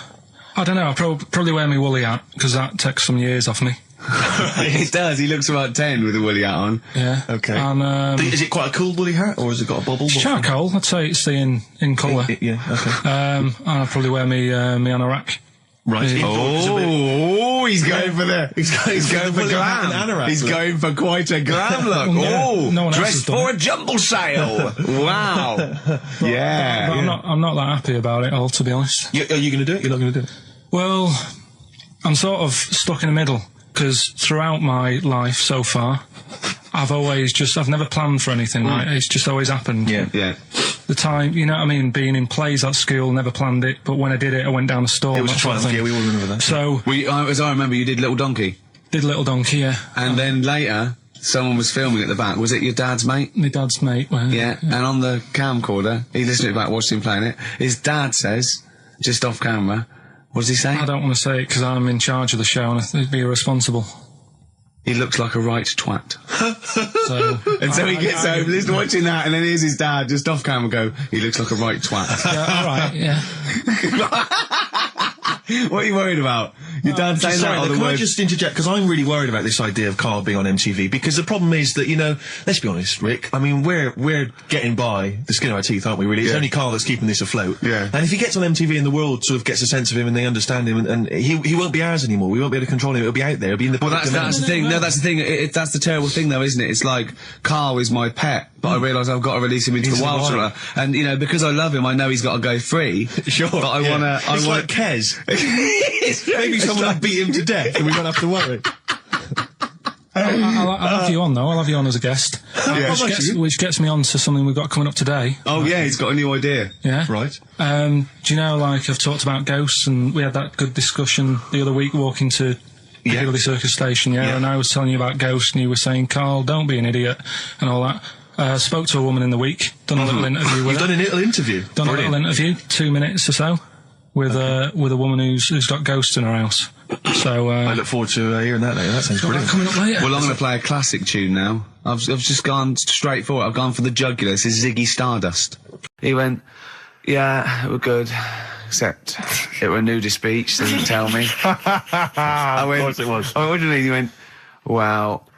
don't know, I'll probably wear my woolly hat, because that takes some years off me.
It does. He looks about 10 with a woolly hat on.
Yeah.
Okay.
And,
is it quite a cool woolly hat, or has it got a bubble?
It's charcoal. I'd say it's in colour.
Yeah, okay.
And I'll probably wear me anorak.
Right.
He's going for he's going for glam. He's going for quite a glam look.
No one
dressed for a jumble sale. Wow. Yeah.
But I'm not that happy about it all, to be honest.
Are you going to do it? You're not going to do it?
Well, I'm sort of stuck in the middle, because throughout my life so far, I've never planned for anything, right? It's just always happened.
Yeah.
The time, you know what I mean, being in plays at school, never planned it, but when I did it, I went down a storm.
It was fun, yeah, we all remember that.
So...
as I remember, you did Little Donkey.
Did Little Donkey, yeah.
And then later, someone was filming at the back. Was it your dad's mate?
My dad's mate, well,
yeah, and on the camcorder, he listened to it back, watched him playing it. His dad says, just off camera, what does he say?
I don't want to say it because I'm in charge of the show and I'd be irresponsible.
He looks like a right twat. So he gets home, listening, watching that, and then here's his dad just off camera go, he looks like a right twat.
Yeah, alright, yeah.
What are you worried about? Your dad saying that?
Can I just interject? Because I'm really worried about this idea of Karl being on MTV. Because the problem is that, let's be honest, Rick. I mean, we're getting by the skin of our teeth, aren't we? Really, it's only Karl that's keeping this afloat.
Yeah.
And if he gets on MTV and the world sort of gets a sense of him and they understand him, and he won't be ours anymore. We won't be able to control him. It'll be out there. It'll be in the.
Well, that's the thing. No, that's the thing. That's the terrible thing, though, isn't it? It's like Karl is my pet, but I realise I've got to release him into the wild. And because I love him, I know he's got to go free.
Sure.
But I want to.
It's like Kez. Maybe someone will beat him to death and we won't have to worry.
I'll have you on, though. I'll have you on as a guest. Which gets me on to something we've got coming up today.
Oh, yeah, he's got a new idea.
Yeah.
Right.
Do you know, like, I've talked about ghosts, and we had that good discussion the other week walking to Piccadilly Circus Station, and I was telling you about ghosts, and you were saying, Karl, don't be an idiot, and all that. Spoke to a woman in the week, done a little interview with her.
You've done a little interview?
Done a little interview, 2 minutes or so, with a woman who's got ghosts in her house. So
I look forward to hearing that later. That sounds brilliant.
Coming up later.
Well, I'm going to play a classic tune now. I've just gone straight for it. I've gone for the jugular. This is Ziggy Stardust. He went, yeah, it were good, except it were a nudist speech, so you tell me. I went, of course it was. I went, what do you mean? He went, well,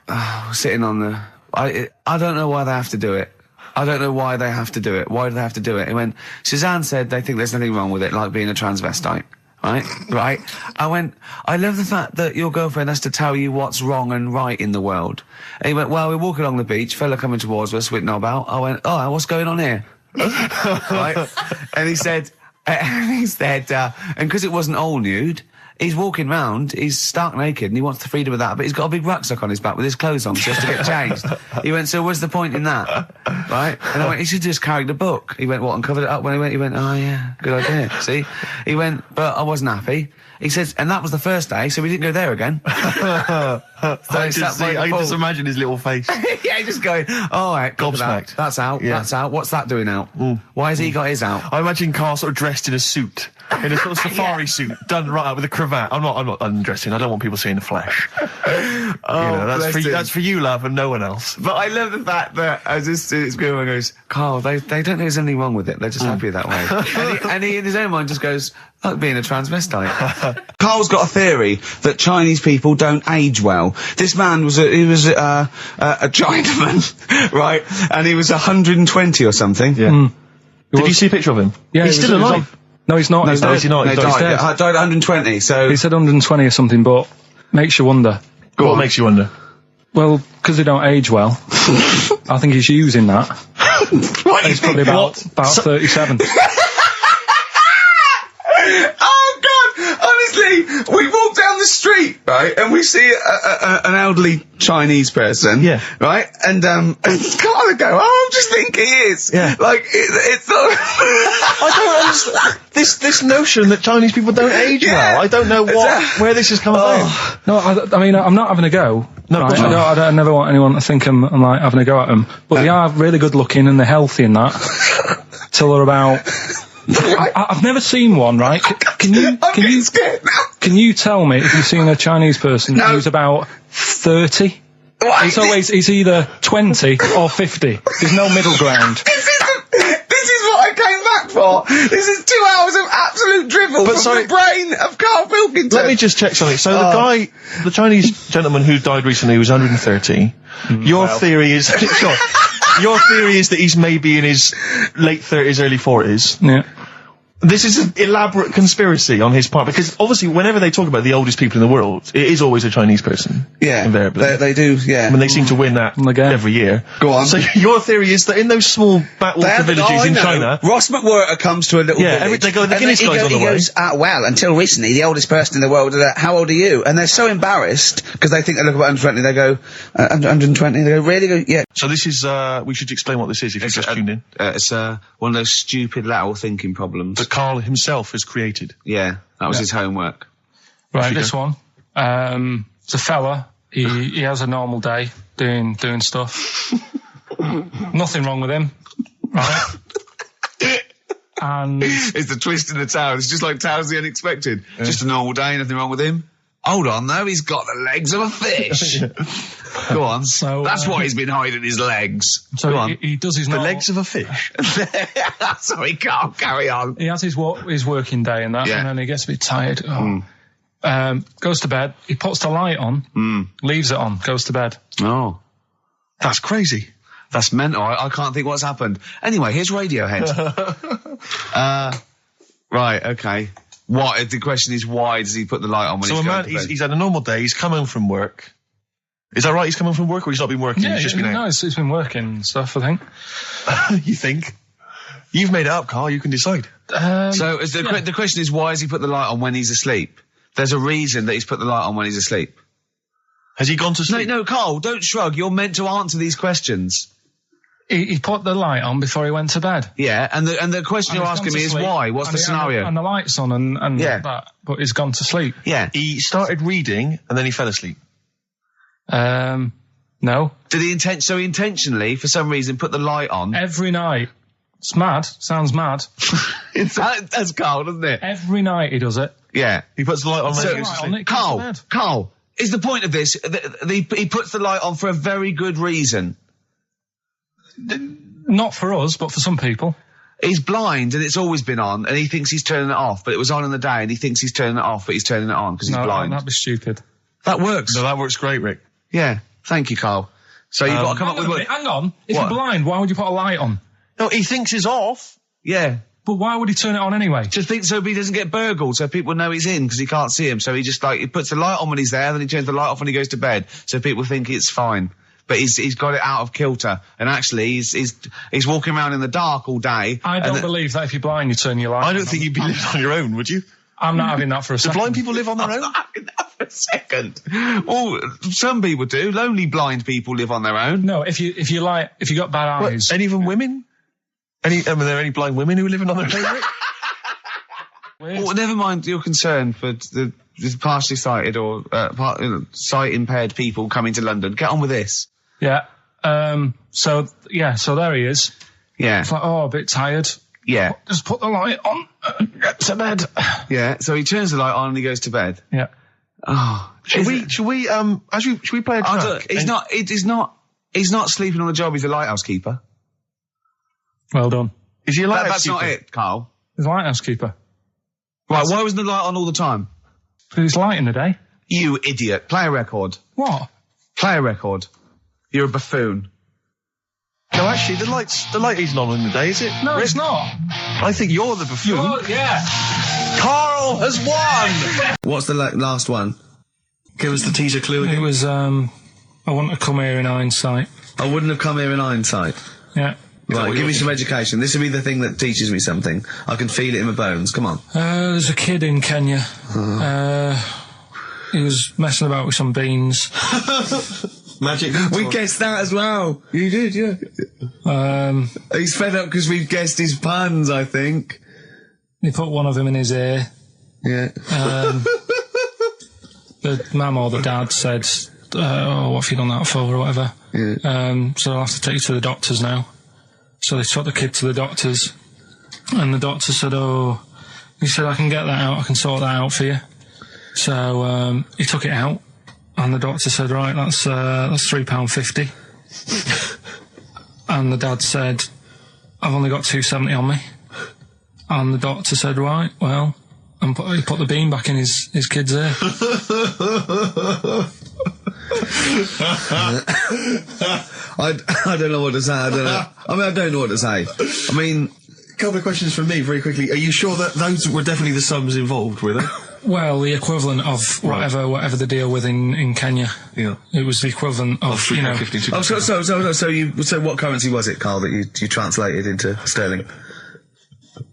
sitting on the... I don't know why they have to do it. I don't know why they have to do it. Why do they have to do it? He went, Suzanne said they think there's nothing wrong with it, like being a transvestite. Right? I went, I love the fact that your girlfriend has to tell you what's wrong and right in the world. And he went, well, we're walking along the beach, fella coming towards us with knob out. I went, oh, what's going on here? Right? And he said, and because it wasn't all nude, he's walking round, he's stark naked, and he wants the freedom of that, but he's got a big rucksack on his back with his clothes on just to get changed. He went, so what's the point in that? Right? And I went, he should just carry the book. He went, what, and covered it up when he went, oh yeah, good idea. See? He went, but I wasn't happy. He says, and that was the first day, so we didn't go there again.
I just imagine his little face.
Yeah, he's just going, all right,
gobsmacked.
That's out, that's out. What's that doing out? Why has he got his out?
I imagine Karl sort of dressed in a suit, in a sort of safari suit, done right up with a cravat. I'm not undressing. I don't want people seeing the flesh. That's for you, love, and no one else.
But I love the fact that it's going, goes, Karl, they don't think there's anything wrong with it. They're just happy that way. and he in his own mind just goes, like being a transvestite. Karl's got a theory that Chinese people don't age well. This man was a Chinaman, right? And he was 120 or something.
Yeah. Did you see a picture of him?
Yeah,
he's still alive.
No, he's not.
No, he's not.
He died at 120. So
he said 120 or something, but makes you wonder.
What makes you wonder?
Well, because they don't age well. I think he's using that.
What?
He's probably about 37.
Oh God! Honestly, we walk down the street, right, and we see an elderly Chinese person,
yeah,
right, and Karl would go, "Oh, I'm just thinking he is."
Yeah,
like it's not.
I don't understand this notion that Chinese people don't age well. I don't know where this has come about.
No, I mean, I'm not having a go. No, right? I never want anyone to think I'm like having a go at them. But they are really good looking and they're healthy and that. Till they're about. I've never seen one, right? Can you tell me if you've seen a Chinese person who's about 30? It's either 20 or 50. There's no middle ground.
This is what I came back for. This is 2 hours of absolute drivel from the brain of Karl Pilkington.
Let me just check something. So the Chinese gentleman who died recently was 130. Your theory is that he's maybe in his late 30s, early 40s.
Yeah.
This is an elaborate conspiracy on his part, because obviously whenever they talk about the oldest people in the world, it is always a Chinese person.
Yeah.
Invariably.
They do, yeah.
I mean, they seem to win that every year.
Go on.
So your theory is that in those small backwater villages in China...
Ross McWhirter comes to a little village.
They go, the Guinness guy's on the way.
He goes, well, until recently, the oldest person in the world, how old are you? And they're so embarrassed, because they think they look about 120, they go, 120, they go, really? They go, yeah.
So this is, we should explain what this is if you've just tuned in.
It's one of those stupid lateral thinking problems.
That Karl himself has created.
Yeah, that was his homework.
Right, this one. It's a fella. He has a normal day doing stuff. Nothing wrong with him. Right? And
it's the twist in the tale. It's just like Tales of the Unexpected. Yeah. Just a normal day, nothing wrong with him. Hold on, though, he's got the legs of a fish. Go on. So that's why he's been hiding his legs.
So
Go on.
He does his
the legs of a fish.
Sorry, can't carry on.
He has his working day and that, and then he gets a bit tired. Goes to bed. He puts the light on, leaves it on, goes to bed.
Oh,
that's crazy.
That's mental. I can't think what's happened. Anyway, here's Radiohead. Right. Okay. The question is, why does he put the light on when he's going to bed?
He's had a normal day, he's come home from work. Is that right? He's come home from work, or he's not been working?
Yeah,
he's just been out?
No, he's been working and stuff, I think.
You think? You've made it up, Karl, you can decide.
So the question is, why has he put the light on when he's asleep? There's a reason that he's put the light on when he's asleep.
Has he gone to sleep?
No, Karl, don't shrug. You're meant to answer these questions.
He put the light on before he went to bed.
Yeah, and the question you're asking me is why? What's the scenario?
And the light's on and that, but he's gone to sleep.
Yeah.
He started reading and then he fell asleep.
No.
Did he intentionally, for some reason, put the light on?
Every night. It's mad. Sounds mad.
That's Karl, doesn't it?
Every night he does it.
Yeah.
He puts the light on.
Carl, is the point of this, he puts the light on for a very good reason.
Not for us, but for some people.
He's blind and it's always been on and he thinks he's turning it off, but it was on in the day and he thinks he's turning it off, but he's turning it on because he's blind.
That'd be stupid.
That works.
No, that works great, Rick.
Yeah. Thank you, Carl. So you've got to come up with...
Hang on. If you're blind, why would you put a light on?
No, he thinks it's off.
Yeah.
But why would he turn it on anyway?
Just think so he doesn't get burgled, so people know he's in because he can't see him. So he just he puts the light on when he's there, then he turns the light off when he goes to bed, so people think it's fine. But he's got it out of kilter, and actually he's walking around in the dark all day.
I don't believe that if you're blind, you turn your light on.
I don't think you'd be living on your own, would you?
I'm not having that for a second.
Do blind people live on their own?
I'm not having that for a second. Well, some people do. Lonely blind people live on their own.
No, if you got bad eyes.
Any even women? Are there any blind women who are living on their own, Rick?
Well, never mind your concern for the partially sighted or sight impaired people coming to London. Get on with this.
Yeah. So there he is.
Yeah.
It's like, a bit tired.
Yeah.
Just put the light on. Get to bed.
Yeah. So he turns the light on and he goes to bed.
Yeah.
Oh.
Should we play a track?
He's not sleeping on the job. He's a lighthouse keeper.
Well done.
Is he a lighthouse keeper?
That's not it, Carl.
He's a lighthouse keeper.
Right, why wasn't the light on all the time?
Because it's light in the day.
You idiot. Play a record.
What?
Play a record. You're a buffoon.
No, actually, the light isn't on in the day, is it?
No, Rick? It's not.
I think you're the buffoon.
Yeah.
Carl has won!
What's the last one?
Give us the teaser clue again.
It was, I wouldn't have come here in hindsight.
I wouldn't have come here in hindsight.
Yeah.
Right, give me some education. This will be the thing that teaches me something. I can feel it in my bones. Come on.
There's a kid in Kenya. He was messing about with some beans.
Magic.
We guessed that as well. You did, yeah. He's fed up because we've guessed his puns, I think.
He put one of them in his ear.
Yeah.
The mum or the dad said, what have you done that for, or whatever.
Yeah.
So I'll have to take you to the doctors now. So they took the kid to the doctors, and the doctor said, he said, I can get that out, I can sort that out for you. So, he took it out, and the doctor said, right, that's £3.50. And the dad said, I've only got £2.70 on me. And the doctor said, right, well, and he put the bean back in his kid's ear.
I don't know what to say. I don't know what to say. I mean,
a couple of questions from me very quickly. Are you sure that those were definitely the sums involved, were they?
Well, the equivalent of whatever they deal with in Kenya.
Yeah.
It was the equivalent of,
so
what currency was it, Carl, that you translated into sterling?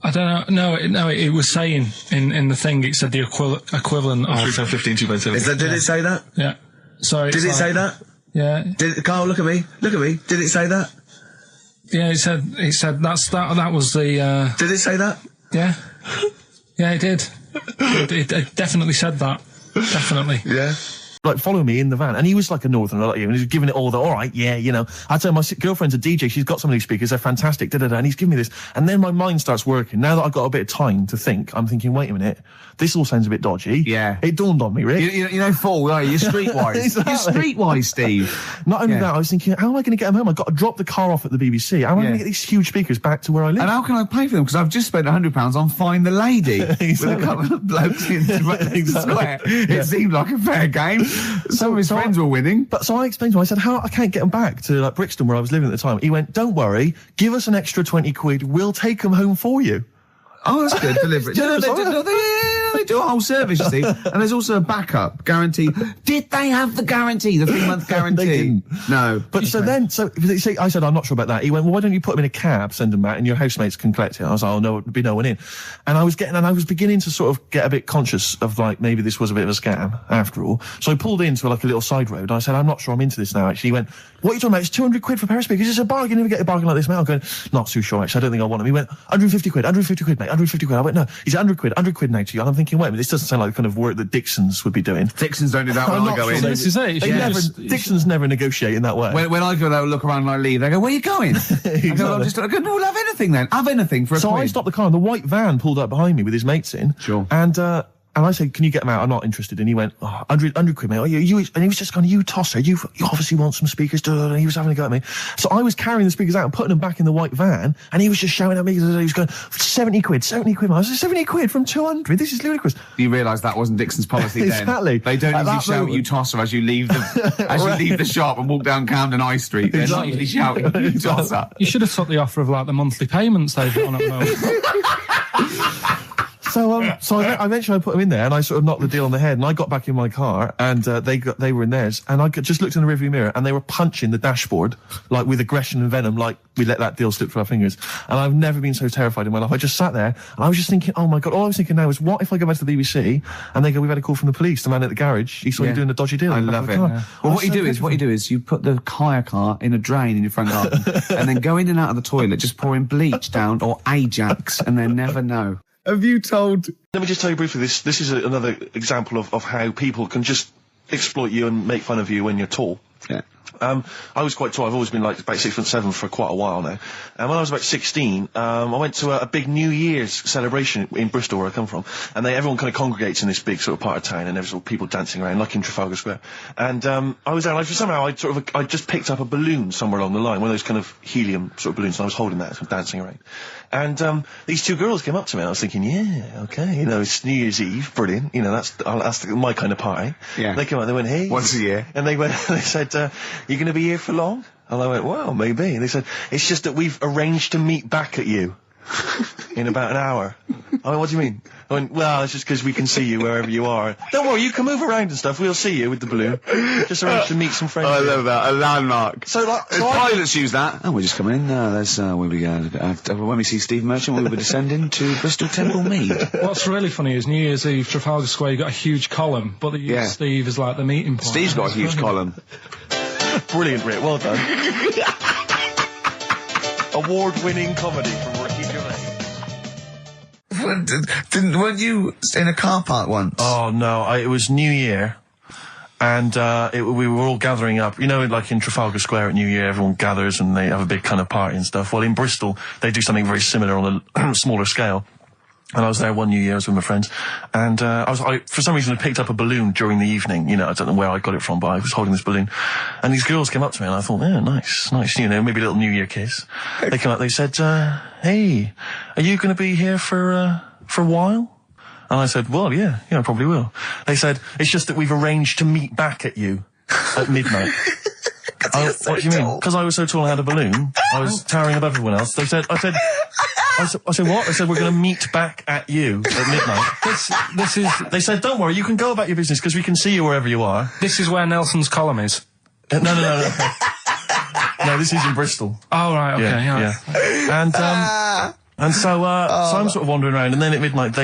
I don't know. No, it was saying in the thing, it said the equivalent of
£3.15, Did it say that?
Yeah. Sorry.
Did it say that?
Yeah.
Carl, look at me. Did it say that?
Yeah, it said that was the
Did it say that?
Yeah. Yeah, it did. It definitely said that. Definitely.
Yeah.
Like, follow me in the van. And he was like a northerner like you, and he was giving it all the, all right, yeah, you know. I tell my girlfriend's a DJ, she's got some of these speakers, they're fantastic, and he's giving me this. And then my mind starts working. Now that I've got a bit of time to think, I'm thinking, wait a minute, this all sounds a bit dodgy.
Yeah.
It dawned on me, Rick.
You know, Paul, are you? You're streetwise.
Exactly.
You're streetwise, Steve.
Not only that, I was thinking, how am I going to get them home? I've got to drop the car off at the BBC. How am I going to get these huge speakers back to where I live?
And how can I pay for them? Because I've just spent £100 on Find the Lady.
Exactly.
With a couple of blokes in the square. It seemed like a fair game. Some of his friends were winning.
But so I explained to him, I said, I can't get them back to like Brixton where I was living at the time. He went, don't worry, give us an extra 20 quid, we'll take them home for you.
Oh, that's good. Delivery. They do a whole service, you see. And there's also a backup guarantee. Did they have the guarantee, the 3-month guarantee?
They didn't.
No.
But so I said, I'm not sure about that. He went, well, why don't you put them in a cab, send them back, and your housemates can collect it? I was like, oh, no, there'd be no one in. And I was beginning to sort of get a bit conscious of, like, maybe this was a bit of a scam, after all. So I pulled into, like, a little side road. I said, I'm not sure I'm into this now, actually. He went, what are you talking about? It's 200 quid for a pair of speakers. It's a bargain. You never get a bargain like this, mate. I'm going, not too sure, actually. I don't think I want them. He went, 150 quid, mate, 150 quid. I went, no, he's 100 quid now to you. And I'm thinking, wait a minute, this doesn't sound like the kind of work that Dixons would be doing.
Dixons don't do that when I go in.
This is it.
Dixons never negotiate in that way.
When I go there, look around and I leave, they go, where are you going?
Exactly.
I go, no, we'll have anything then. Have anything for a
So
quid.
I stopped the car and the white van pulled up behind me with his mates in.
Sure.
And And I said, can you get them out? I'm not interested. And he went, 100 quid, mate. Oh, you, and he was just going, you tosser, you obviously want some speakers. And he was having a go at me. So I was carrying the speakers out and putting them back in the white van, and he was just shouting at me. He was going, 70 quid. I was like, 70 quid from 200? This is ludicrous.
You realise that wasn't Dixon's policy then.
Exactly.
They don't usually shout you tosser as you leave the shop and walk down Camden High Street. They're not usually shouting you tosser.
You should have took the offer of like the monthly payments they've got on at the moment.
So I eventually put them in there, and I sort of knocked the deal on the head, and I got back in my car, and they were in theirs, and I just looked in the rearview mirror, and they were punching the dashboard, like with aggression and venom, like we let that deal slip through our fingers. And I've never been so terrified in my life. I just sat there, and I was just thinking, oh my God, all I was thinking now is, what if I go back to the BBC, and they go, we've had a call from the police, the man at the garage, he saw you doing a dodgy deal.
I love it. Yeah. Well, what you do is you put the hire car in a drain in your front garden, and then go in and out of the toilet, just pouring bleach down, or Ajax, and they never know. Have you told...
Let me just tell you briefly, this is another example of how people can just exploit you and make fun of you when you're tall.
Yeah.
I was quite tall. I've always been like about 6'7" for quite a while now. And when I was about 16, I went to a big New Year's celebration in Bristol, where I come from. And everyone kind of congregates in this big sort of part of town, and there's all people dancing around, like in Trafalgar Square. And I was there, and somehow I just picked up a balloon somewhere along the line, one of those kind of helium sort of balloons, and I was holding that, sort of dancing around. And these two girls came up to me, and I was thinking, yeah, okay, it's New Year's Eve, brilliant, that's my kind of party.
Yeah.
They came up, they went, hey.
Once a year.
And they said, you going to be here for long? And I went, well, maybe. And they said, it's just that we've arranged to meet back at you in about an hour. I went, what do you mean? I went, well, it's just because we can see you wherever you are. Don't worry, you can move around and stuff. We'll see you with the balloon. Just arranged to meet some friends.
I love that. A landmark.
So
pilots use that. Oh, we're just coming in. There's where we go. When we see Steve Merchant, we'll be descending to Bristol Temple Mead.
What's really funny is New Year's Eve, Trafalgar Square, you got a huge column, but they use Steve as like the meeting point.
Steve's got a huge column.
Brilliant, Rick. Well done. Award-winning comedy from Ricky Gervais.
Weren't you in a car park once?
Oh, no. It was New Year. And we were all gathering up. Like in Trafalgar Square at New Year, everyone gathers and they have a big kind of party and stuff. Well, in Bristol, they do something very similar on a smaller scale. And I was there one New Year, I was with my friends, and I for some reason I picked up a balloon during the evening. I don't know where I got it from, but I was holding this balloon, and these girls came up to me, and I thought, yeah, nice, maybe a little New Year kiss. They came up, they said, hey, are you going to be here for a while? And I said, well, yeah, I probably will. They said, it's just that we've arranged to meet back at you at midnight. What do you mean? Because I was so tall I had a balloon. I was towering above everyone else. I said, what? They said, we're going to meet back at you at midnight. They said, don't worry, you can go about your business because we can see you wherever you are.
This is where Nelson's column is.
No. No, this is in Bristol.
Oh, right, okay, yeah.
And so I'm sort of wandering around, and then at midnight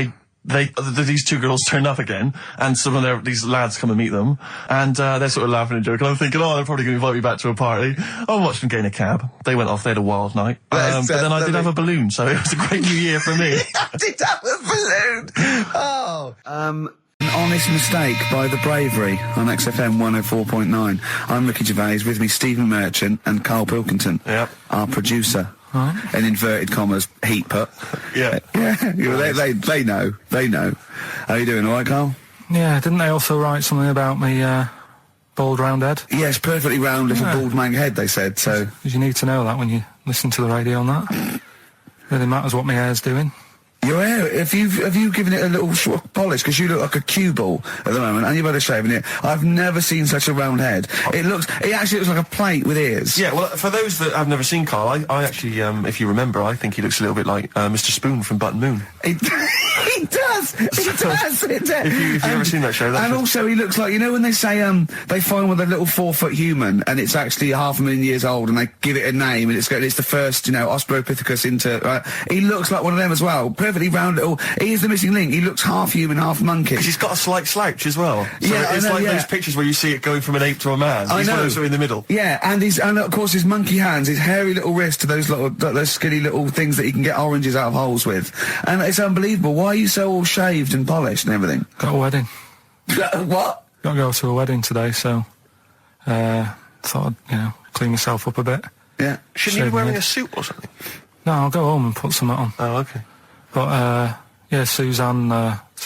these two girls turn up again, and some of these lads come and meet them, and they're sort of laughing and joking. I'm thinking, they're probably going to invite me back to a party. I watched them get in a cab. They went off. They had a wild night. But then I did have a balloon, so it was a great New Year for me.
I did have a balloon. Oh.
An honest mistake by The Bravery on XFM 104.9. I'm Ricky Gervais, with me Stephen Merchant and Karl Pilkington, our producer. In inverted commas, heat put.
Yeah.
They know. How you doing, all right, Karl?
Yeah, didn't they also write something about me, bald round head?
Yes, perfectly round little bald man head, they said, so...
Because you need to know that when you listen to the radio on that. Really matters what my hair's doing.
Your hair, have you given it a little polish? Because you look like a cue ball at the moment, and you've had a shave in it. I've never seen such a round head. It actually looks like a plate with ears.
Yeah, well, for those that have never seen Karl, I actually, if you remember, I think he looks a little bit like Mr. Spoon from Button Moon.
He does! If
you've ever seen that show, that's
and also he looks like, when they say, they find one with a little 4-foot human, and it's actually 500,000 years old, and they give it a name, and it's the first, Australopithecus into, he looks like one of them as well. Perfectly round little, he is the missing link. He looks half human, half monkey.
Because he's got a slight slouch as well. So
yeah,
it's like those pictures where you see it going from an ape to a man. He's one of those in the middle.
Yeah, and of course his monkey hands, his hairy little wrist to those skinny little things that he can get oranges out of holes with. And it's unbelievable. Why are you so all shaved and polished and everything?
Got a wedding.
What?
Got to go to a wedding today, so thought I'd, clean myself up a bit.
Yeah.
Shouldn't you be wearing a suit or something?
No, I'll go home and put something on.
Oh, okay.
But, Suzanne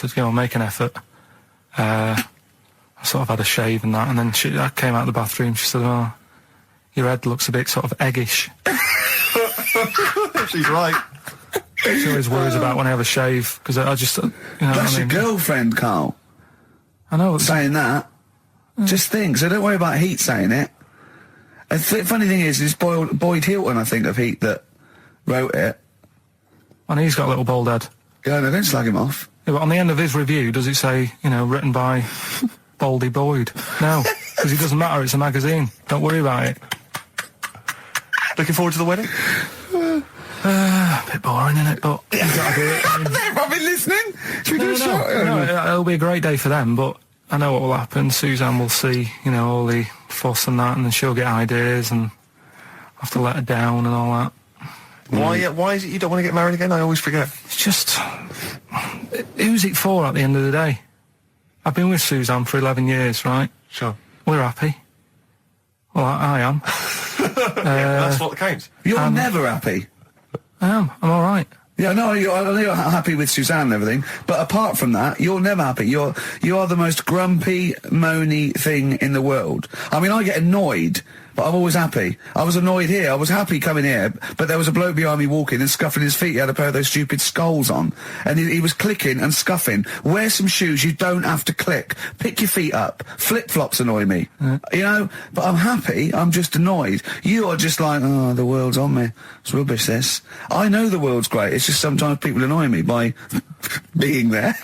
said, make an effort. I sort of had a shave and that, and then I came out of the bathroom. She said, "Oh, your head looks a bit sort of eggish."
She's right.
She always worries about when I have a shave, because I just,
That's your girlfriend, Carl.
I know.
Saying that. Just think, so don't worry about Heat saying it. And funny thing is, it's Boyd Hilton, I think, of Heat that wrote it.
And he's got a little bald head.
Yeah, no, don't slag him off.
Yeah, but on the end of his review, does it say, written by Baldy Boyd? No, because it doesn't matter, it's a magazine. Don't worry about it.
Looking forward to the wedding?
A bit boring, isn't it? But you've got to do it.
They've not been listening? Should we do a shot?
No, it'll be a great day for them, but I know what will happen. Suzanne will see, all the fuss and that, and then she'll get ideas, and have to let her down and all that.
Why is it you don't want to get married again? I always forget.
It's just... Who's it for at the end of the day? I've been with Suzanne for 11 years, right?
Sure.
We're happy. Well, I am.
That's what counts.
You're never happy.
I am. I'm all right.
Yeah, no, I know you're happy with Suzanne and everything, but apart from that, you're never happy. You are the most grumpy, moany thing in the world. I mean, I get annoyed, but I'm always happy. I was annoyed here. I was happy coming here, but there was a bloke behind me walking and scuffing his feet. He had a pair of those stupid skulls on, and he was clicking and scuffing. Wear some shoes you don't have to click. Pick your feet up. Flip-flops annoy me. But I'm happy. I'm just annoyed. You are just like, oh, the world's on me. It's rubbish, this. I know the world's great. It's just sometimes people annoy me by being there.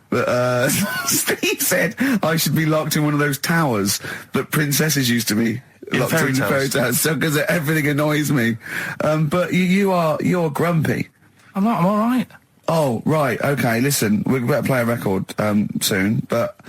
But Steve said I should be locked in one of those towers that princesses used to be locked in fairy tales, because everything annoys me. But you're grumpy.
I'm not. I'm all right.
Oh, right. Okay. Listen, we better play a record soon. But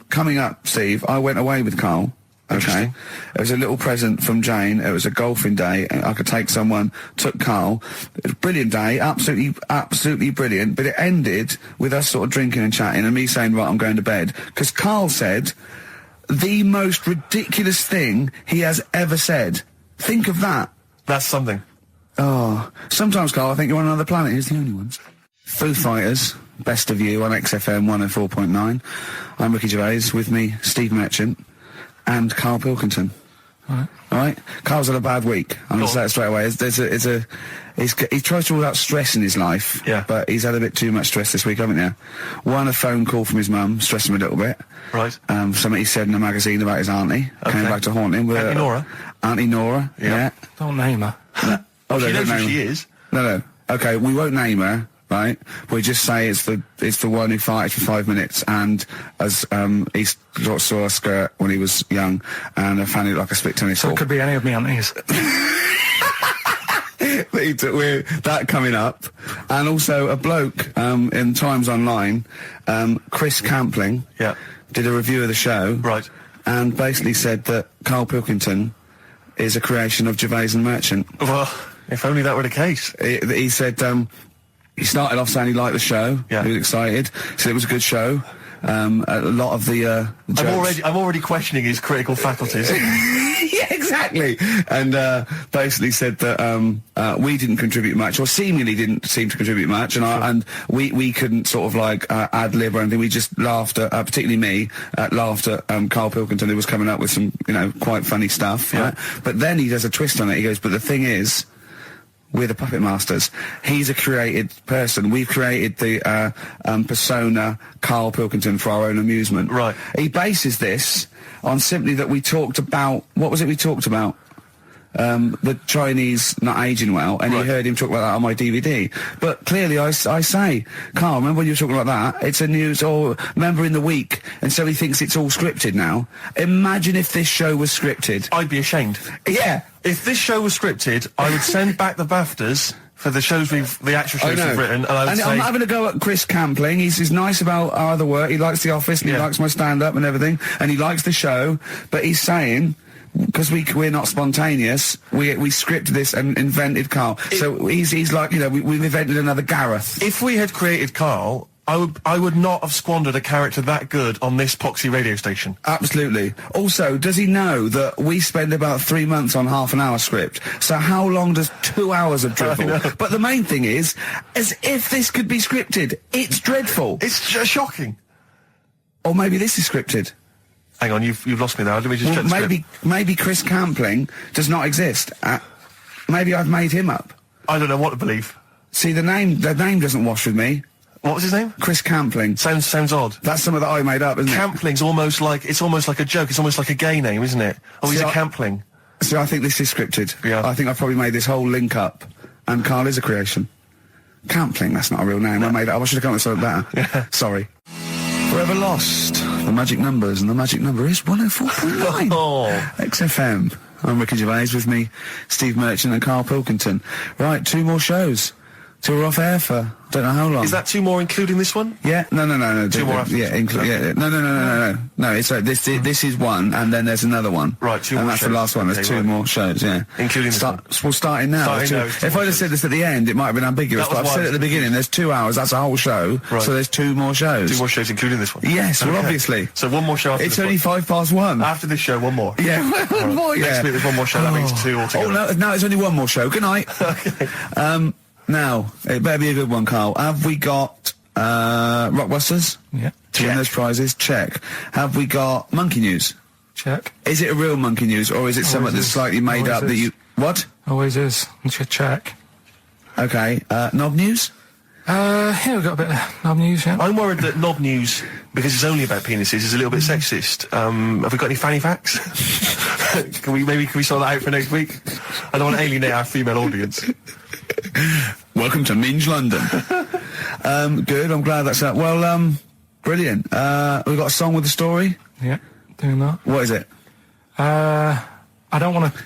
coming up, Steve, I went away with Carl. Okay. It was a little present from Jane. It was a golfing day. I could take someone, took Carl. It was a brilliant day, absolutely brilliant, but it ended with us sort of drinking and chatting and me saying, right, I'm going to bed. Because Carl said the most ridiculous thing he has ever said. Think of that.
That's something.
Oh. Sometimes, Carl, I think you're on another planet. Here's the only ones. Foo Fighters, Best of You on XFM 104.9. I'm Ricky Gervais, with me, Steve Merchant. And Karl Pilkington. All right. Carl's had a bad week. I'm going to say it straight away. He tries to rule out stress in his life.
Yeah.
But he's had a bit too much stress this week, haven't you? One, a phone call from his mum, stressed him a little bit.
Right.
Something he said in a magazine about his auntie. Okay. Came back to haunt him.
Auntie Nora?
Auntie Nora, yeah.
Don't name her.
No. Oh,
she knows who she is.
No. Okay, we won't name her. Right, we just say it's the one who farted for 5 minutes, and as he saw a skirt when he was young, and I found it like a split tennis ball.
So it could be any of me aunties.
We're that coming up, and also a bloke in Times Online, Chris Campling, did a review of the show,
right,
and basically said that Karl Pilkington is a creation of Gervais and Merchant.
Well, if only that were the case.
He said. He started off saying he liked the show. Yeah. He was excited. Said it was a good show. A lot of the jokes.
I'm already questioning his critical faculties.
Yeah, exactly. And basically said that we didn't contribute much, or seemingly didn't seem to contribute much, and we couldn't sort of like ad lib or anything. We just laughed at, particularly me, laughed at Karl Pilkington, who was coming up with some quite funny stuff. Yeah. Right? But then he does a twist on it. He goes, but the thing is, we're the puppet masters. He's a created person. We've created the persona Karl Pilkington for our own amusement.
Right.
He bases this on simply that we talked about... What was it we talked about? The Chinese not aging well, and he heard him talk about that on my DVD. But clearly I say, Karl, remember when you were talking like that? It's a news, or remember in the week, and so he thinks it's all scripted now. Imagine if this show was scripted.
I'd be ashamed.
Yeah.
If this show was scripted, I would send back the BAFTAs for the shows the actual shows we've written, and I would say...
I'm having a go at Chris Campling. He's nice about our other work. He likes The Office, and he likes my stand-up and everything, and he likes the show, but he's saying... Because we're not spontaneous, we scripted this and invented Karl. So he's like, we've invented another Gareth.
If we had created Karl, I would not have squandered a character that good on this poxy radio station.
Absolutely. Also, does he know that we spend about 3 months on half an hour script? So how long does 2 hours of drivel? But the main thing is, as if this could be scripted, it's dreadful.
It's shocking.
Or maybe this is scripted.
Hang on, you've lost me now. Let me just check the script.
Maybe Chris Campling does not exist. Maybe I've made him up.
I don't know what to believe.
See, the name doesn't wash with me.
What was his name?
Chris Campling.
Sounds odd.
That's something that I made up, isn't it?
Campling's almost like a joke. It's almost like a gay name, isn't it? Oh, he's a Campling.
See, I think this is scripted.
Yeah.
I think I've probably made this whole link up, and Karl is a creation. Campling, that's not a real name. I made it up. I should have come up with something better.
Yeah.
Sorry. Forever Lost. The magic numbers, and the magic number is 104.9. XFM. I'm Ricky Gervais, with me, Steve Merchant and Karl Pilkington. Right, 2 more shows. 2 are off air for don't know how long.
Is that 2 more including this one?
Yeah, no.
2 more after
yeah, no. It's this is 1, and then there's another one.
Right, 2 more.
And that's the last one. There's 2 more shows. Yeah,
including this one.
We'll start in now. If I'd have said this at the end, it might have been ambiguous. But I've said it at the beginning. There's 2 hours. That's a whole show. Right. So there's 2 more shows.
2 more shows, including this one.
Yes, well, obviously.
So 1 more show. After
it's only 1:05.
After this show, 1 more.
Yeah, one more. Yeah.
Next week there's 1 more show. That means 2 altogether.
Oh no, it's only 1 more show. Good night.
Okay.
Now, it better be a good one, Karl. Have we got, Rockbusters?
Yeah.
To win those prizes? Check. Have we got Monkey News?
Check.
Is it a real Monkey News, or is it something that's slightly made up that you... What?
Always is. Check.
Okay. Knob News?
Yeah, we've got a bit of knob news, yeah.
I'm worried that knob news, because it's only about penises, is a little bit sexist. Have we got any fanny facts? Can we sort that out for next week? I don't want to alienate our female audience.
Welcome to Minge London. Good, I'm glad that's that. Well, brilliant. We've got a song with a story?
Yeah, doing that.
What is it?
I don't want to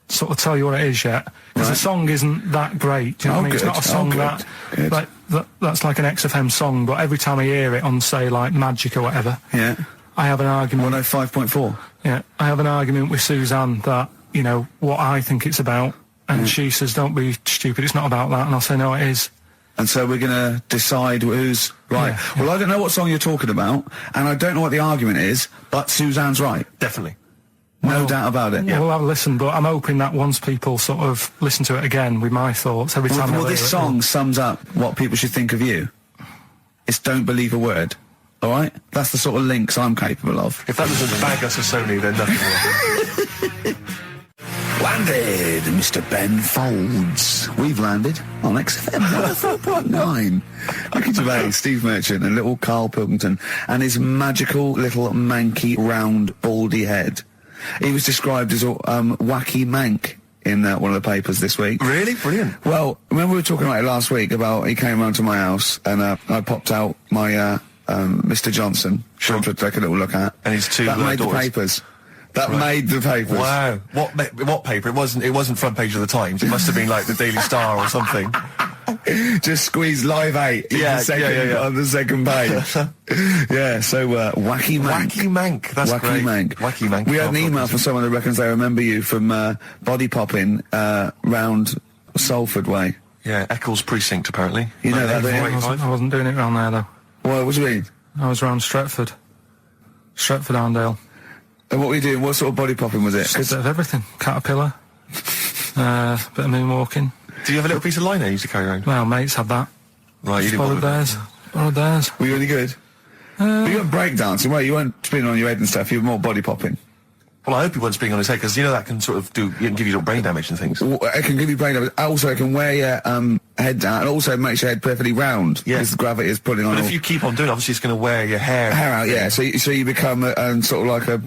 sort of tell you what it is yet, because the song isn't that great. Do you know what I mean? It's not a song that's like an XFM song, but every time I hear it on, say, like Magic or whatever,
yeah,
I have an argument.
105.4.
Yeah, I have an argument with Suzanne that, you know, what I think it's about, and she says, don't be stupid, it's not about that, and I'll say, no, it is.
And so we're going to decide who's right. Yeah, well, I don't know what song you're talking about, and I don't know what the argument is, but Suzanne's right.
Definitely.
No doubt about it.
Yeah. We'll have a listen, but I'm hoping that once people sort of listen to it again with my thoughts every time.
Well, this song sums up what people should think of you. It's don't believe a word. All right? That's the sort of links I'm capable of.
If that doesn't bag us as Sony, then nothing will.
Landed, Mr. Ben Folds. We've landed on XFM 104.9. Ricky Gervais, Steve Merchant, and little Karl Pilkington, and his magical little manky round baldy head. He was described as wacky mank in one of the papers this week.
Really? Brilliant.
Well, remember we were talking about it last week about he came round to my house and I popped out my Mr. Johnson to take a little look at.
And his 2
that made
daughters.
The papers. That made the papers.
Wow. What paper? It wasn't front page of the Times. It must have been like the Daily Star or something.
Just squeeze Live 8 on the second page. Yeah, so wacky mank.
Wacky mank. That's
wacky
great.
Mank.
Wacky mank.
We had an email from someone that reckons they remember you from body popping round Salford Way.
Yeah, Eccles Precinct apparently.
You know that,
I wasn't doing it round there though.
Well, what do you mean?
I was round Stretford Arndale.
And what were you doing? What sort of body popping was it?
Just a bit of everything. Caterpillar, bit of moonwalking.
Do you have a little piece of liner you used to carry around?
Well, mates had that.
Right, you
borrowed theirs.
Were you any good? But you weren't breakdancing, well, you weren't spinning on your head and stuff, you were more body popping.
Well, I hope he wasn't spinning on his head, because you know that can sort of give you little brain damage and things.
Well, it can give you brain damage. Also, it can wear your head down, and also makes your head perfectly round.
Yeah.
Because the gravity is pulling on.
But if you keep on doing it, obviously it's going to wear your hair
out, yeah. So you become sort of like a...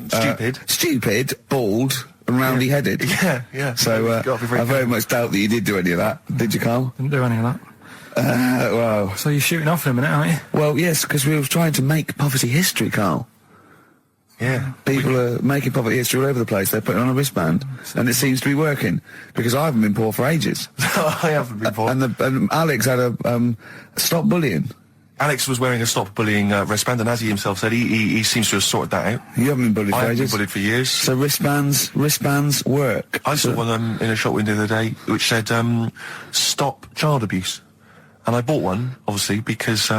Stupid, bald, and roundy headed.
Yeah.
So I very much doubt that you did do any of that. Did you, Karl?
Didn't do any of that.
Well...
So you're shooting off in a minute, aren't you?
Well, yes, because we were trying to make poverty history, Karl.
Yeah.
People are making poverty history all over the place. They're putting on a wristband, and it seems to be working, because I haven't been poor for ages.
I haven't been poor.
And Alex had a stop bullying.
Alex was wearing a stop bullying wristband, and as he himself said, he seems to have sorted that out.
You haven't been bullied for ages?
I haven't been bullied for years.
So wristbands work.
I saw one in a shop window the other day, which said, stop child abuse. And I bought one, obviously, because,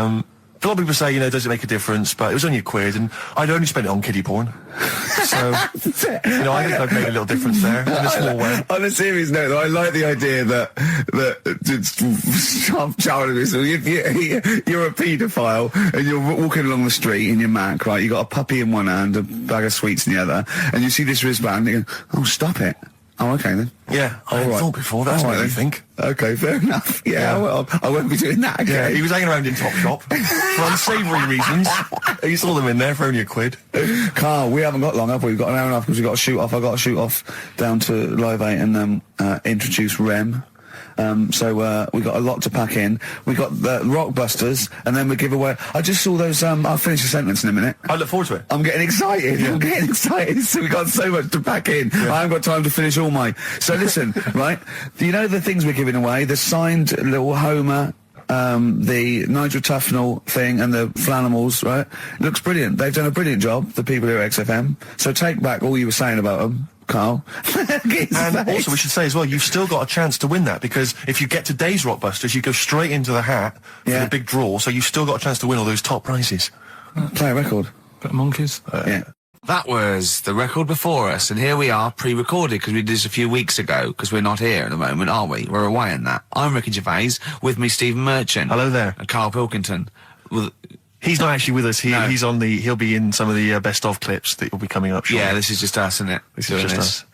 A lot of people say, you know, does it make a difference? But it was only £1, and I'd only spent it on kiddie porn. So, you know, I think I've made a little difference there in a small way.
On a serious note, though, I like the idea that child abuse. If you're a paedophile and you're walking along the street in your Mac, right? You got a puppy in one hand, a bag of sweets in the other, and you see this wristband, and you go, "Oh, stop it." Oh, okay then.
Yeah, I thought before. That's what I think.
Okay, fair enough. Yeah, well, I won't be doing that again.
Yeah, he was hanging around in Topshop for unsavoury reasons. You saw them in there for only £1.
Carl, we haven't got long, have we? We've got an hour and a half because we've got to shoot off. I've got to shoot off down to Live 8 and introduce Rem. So we got a lot to pack in. We got the Rockbusters, and then we give away. I just saw those. I'll finish the sentence in a minute.
I look forward to it.
I'm getting excited.
Yeah.
I'm getting excited. So we got so much to pack in. Yeah. I haven't got time to finish all my. So listen, right? Do you know the things we're giving away? The signed little Homer. The Nigel Tufnell thing and the Flanimals, right? Looks brilliant. They've done a brilliant job, the people here at XFM. So take back all you were saying about them, Carl.
And also we should say as well, you've still got a chance to win that, because if you get today's Rockbusters, you go straight into the hat for the big draw, so you've still got a chance to win all those top prizes.
Play a record.
Bit of monkeys.
Yeah.
That was the record before us, and here we are, pre-recorded, because we did this a few weeks ago, because we're not here at the moment, are we? We're away in that. I'm Ricky Gervais, with me Stephen Merchant.
Hello there.
And Karl Pilkington.
Well, he's not actually with us. He's on the. He'll be in some of the best of clips that will be coming up shortly.
Yeah, this is just us, isn't it?
This is just us.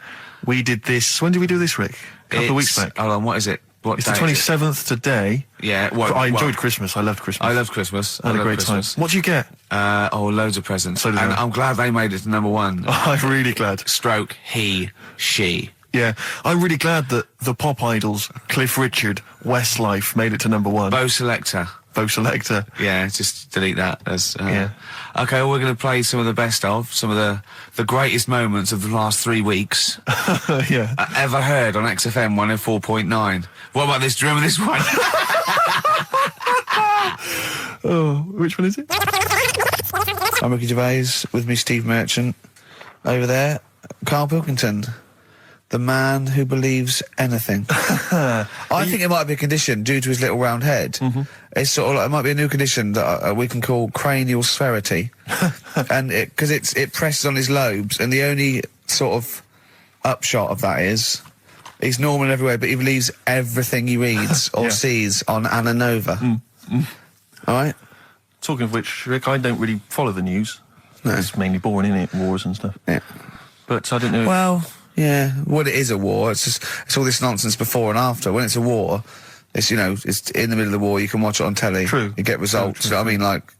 We did this. When did we do this, Rick? A couple of weeks back.
Hold on, what is it?
It's the 27th today.
Yeah.
I enjoyed Christmas. I loved Christmas.
I loved Christmas.
I had a great time. What did you get?
Loads of presents.
So did
and
I.
I'm glad they made it to #1.
I'm really glad.
Stroke, he, she.
Yeah, I'm really glad that the pop idols, Cliff Richard, Westlife, made it to #1.
Bo Selector. Yeah, just delete that. Yeah. Okay, well, we're going to play some of the best of, some of the greatest moments of the last 3 weeks.
Yeah.
Ever heard on XFM 104.9. What about this? Do you remember this one?
Oh, which one is it?
I'm Ricky Gervais, with me Steve Merchant. Over there, Karl Pilkington. The man who believes anything. I think it might be a condition due to his little round head. Mm-hmm. It's sort of like, it might be a new condition that we can call cranial spherity. And because it presses on his lobes, and the only sort of upshot of that is he's normal in every way, but he believes everything he reads or sees on Anna Nova. All right?
Talking of which, Rick, I don't really follow the news. No. It's mainly boring, isn't it? Wars and stuff.
Yeah.
But I don't know.
Well, yeah. Well, it is a war. It's all this nonsense before and after. When it's a war, it's, you know, it's in the middle of the war. You can watch it on telly.
True.
You get results. You know what I mean? Like,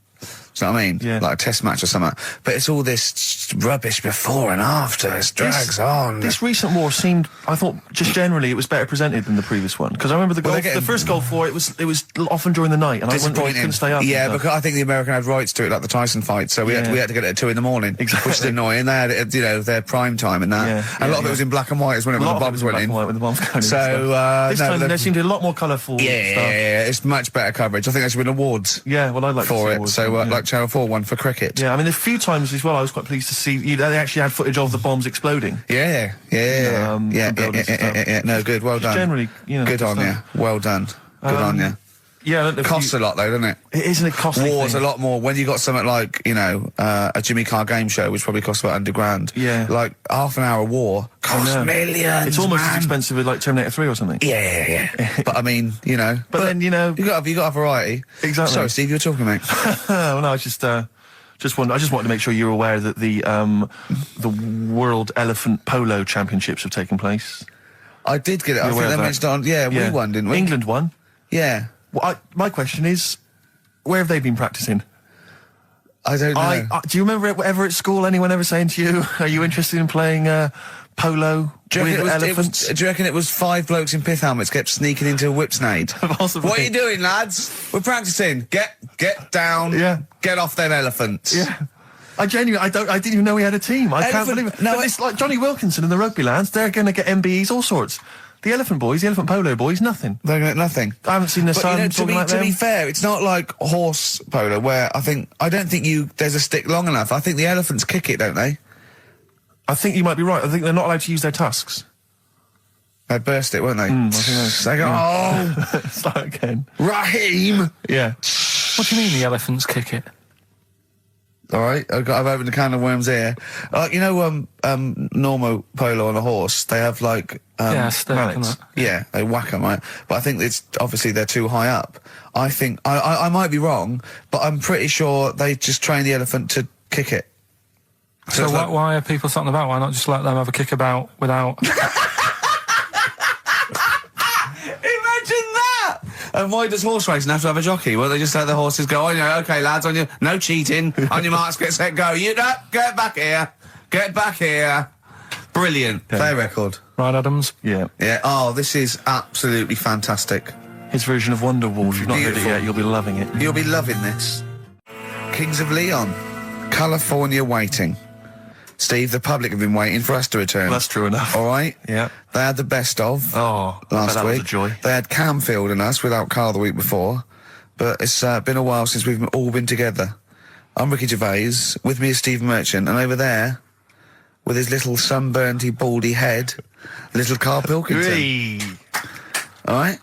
do you know what I mean?
Yeah.
Like a test match or something. But it's all this rubbish before and after. It drags on.
This recent war seemed, I thought, just generally, it was better presented than the previous one. Because I remember the first Gulf War, it was often during the night, and I couldn't stay up.
Yeah, because I think the American had rights to it, like the Tyson fight, so we had to get it at 2 in the morning,
exactly.
Which is annoying. They had it, you know, their prime time and that. And a lot of it was in black and white as when the bombs went in.
When the bombs going
so
this time there seemed a lot more colourful.
Yeah, it's much better coverage. I think there should win awards.
Yeah, well, I'd like
for
to see
it.
awards,
So like Channel 4 won for cricket.
Yeah, I mean, a few times as well, I was quite pleased to see they actually had footage of the bombs exploding.
Yeah. No, good, well done.
Generally, you know,
good on you. Well done. Good on you.
Yeah,
it costs a lot though, doesn't it?
It isn't a costly
War's
thing.
a lot more when you got something like, you know, a Jimmy Carr game show, which probably costs about £100.
Yeah.
Like half an hour war costs millions.
It's almost as expensive as like Terminator 3 or something.
Yeah. But I mean, you know.
But then, you know,
you got a variety.
Exactly.
Sorry, Steve, you were talking, mate.
Well, no, I just wanted to make sure you're aware that the World Elephant Polo Championships have taken place.
I did get it. I think they mentioned it on. Yeah, we won, didn't we?
England won.
Yeah.
Well, my question is, where have they been practicing?
I don't know.
Do you remember ever at school anyone ever saying to you, "Are you interested in playing polo with elephants?"
Do you reckon it was 5 blokes in pith helmets kept sneaking into a whipsnade?
Possibly.
What are you doing, lads? We're practicing. Get down.
Yeah.
Get off them elephants.
Yeah. I didn't even know we had a team. I can't believe it. No, it's like Johnny Wilkinson and the rugby lads. They're going to get MBEs, all sorts. The elephant boys, the elephant polo boys, nothing.
They're going to get nothing.
I haven't seen the son talking like them.
To be fair, it's not like horse polo where I don't think there's a stick long enough. I think the elephants kick it, don't they?
I think you might be right. I think they're not allowed to use their tusks.
They'd burst it, weren't they?
I think
they go,
Start again.
Raheem!
Yeah.
What do you mean the elephants kick it?
All right, I've opened a can of worms here. You know, Normo Polo on a horse, they have like mallets. Yeah, they whack them, right? But I think it's obviously they're too high up. I think I might be wrong, but I'm pretty sure they just train the elephant to kick it.
So why are people talking about? Why not just let them have a kick about without?
Imagine that! And why does horse racing have to have a jockey? Well, they just let the horses go, okay, lads, on your, no cheating, on your marks, get set, go. You get back here. Get back here. Brilliant. Yeah. Play record.
Right, Adams?
Yeah.
Yeah. Oh, this is absolutely fantastic.
His version of Wonderwall. If you've not heard it yet, you'll be loving it.
You'll be loving this. Kings of Leon. California Waiting. Steve, the public have been waiting for us to return.
Well, that's true enough.
All right?
Yeah.
They had the best of last
that
week.
Was a joy.
They had Camfield and us without Carl the week before. But it's been a while since we've all been together. I'm Ricky Gervais. With me is Steve Merchant. And over there, with his little sunburnedy, baldy head, little Karl Pilkington. All right?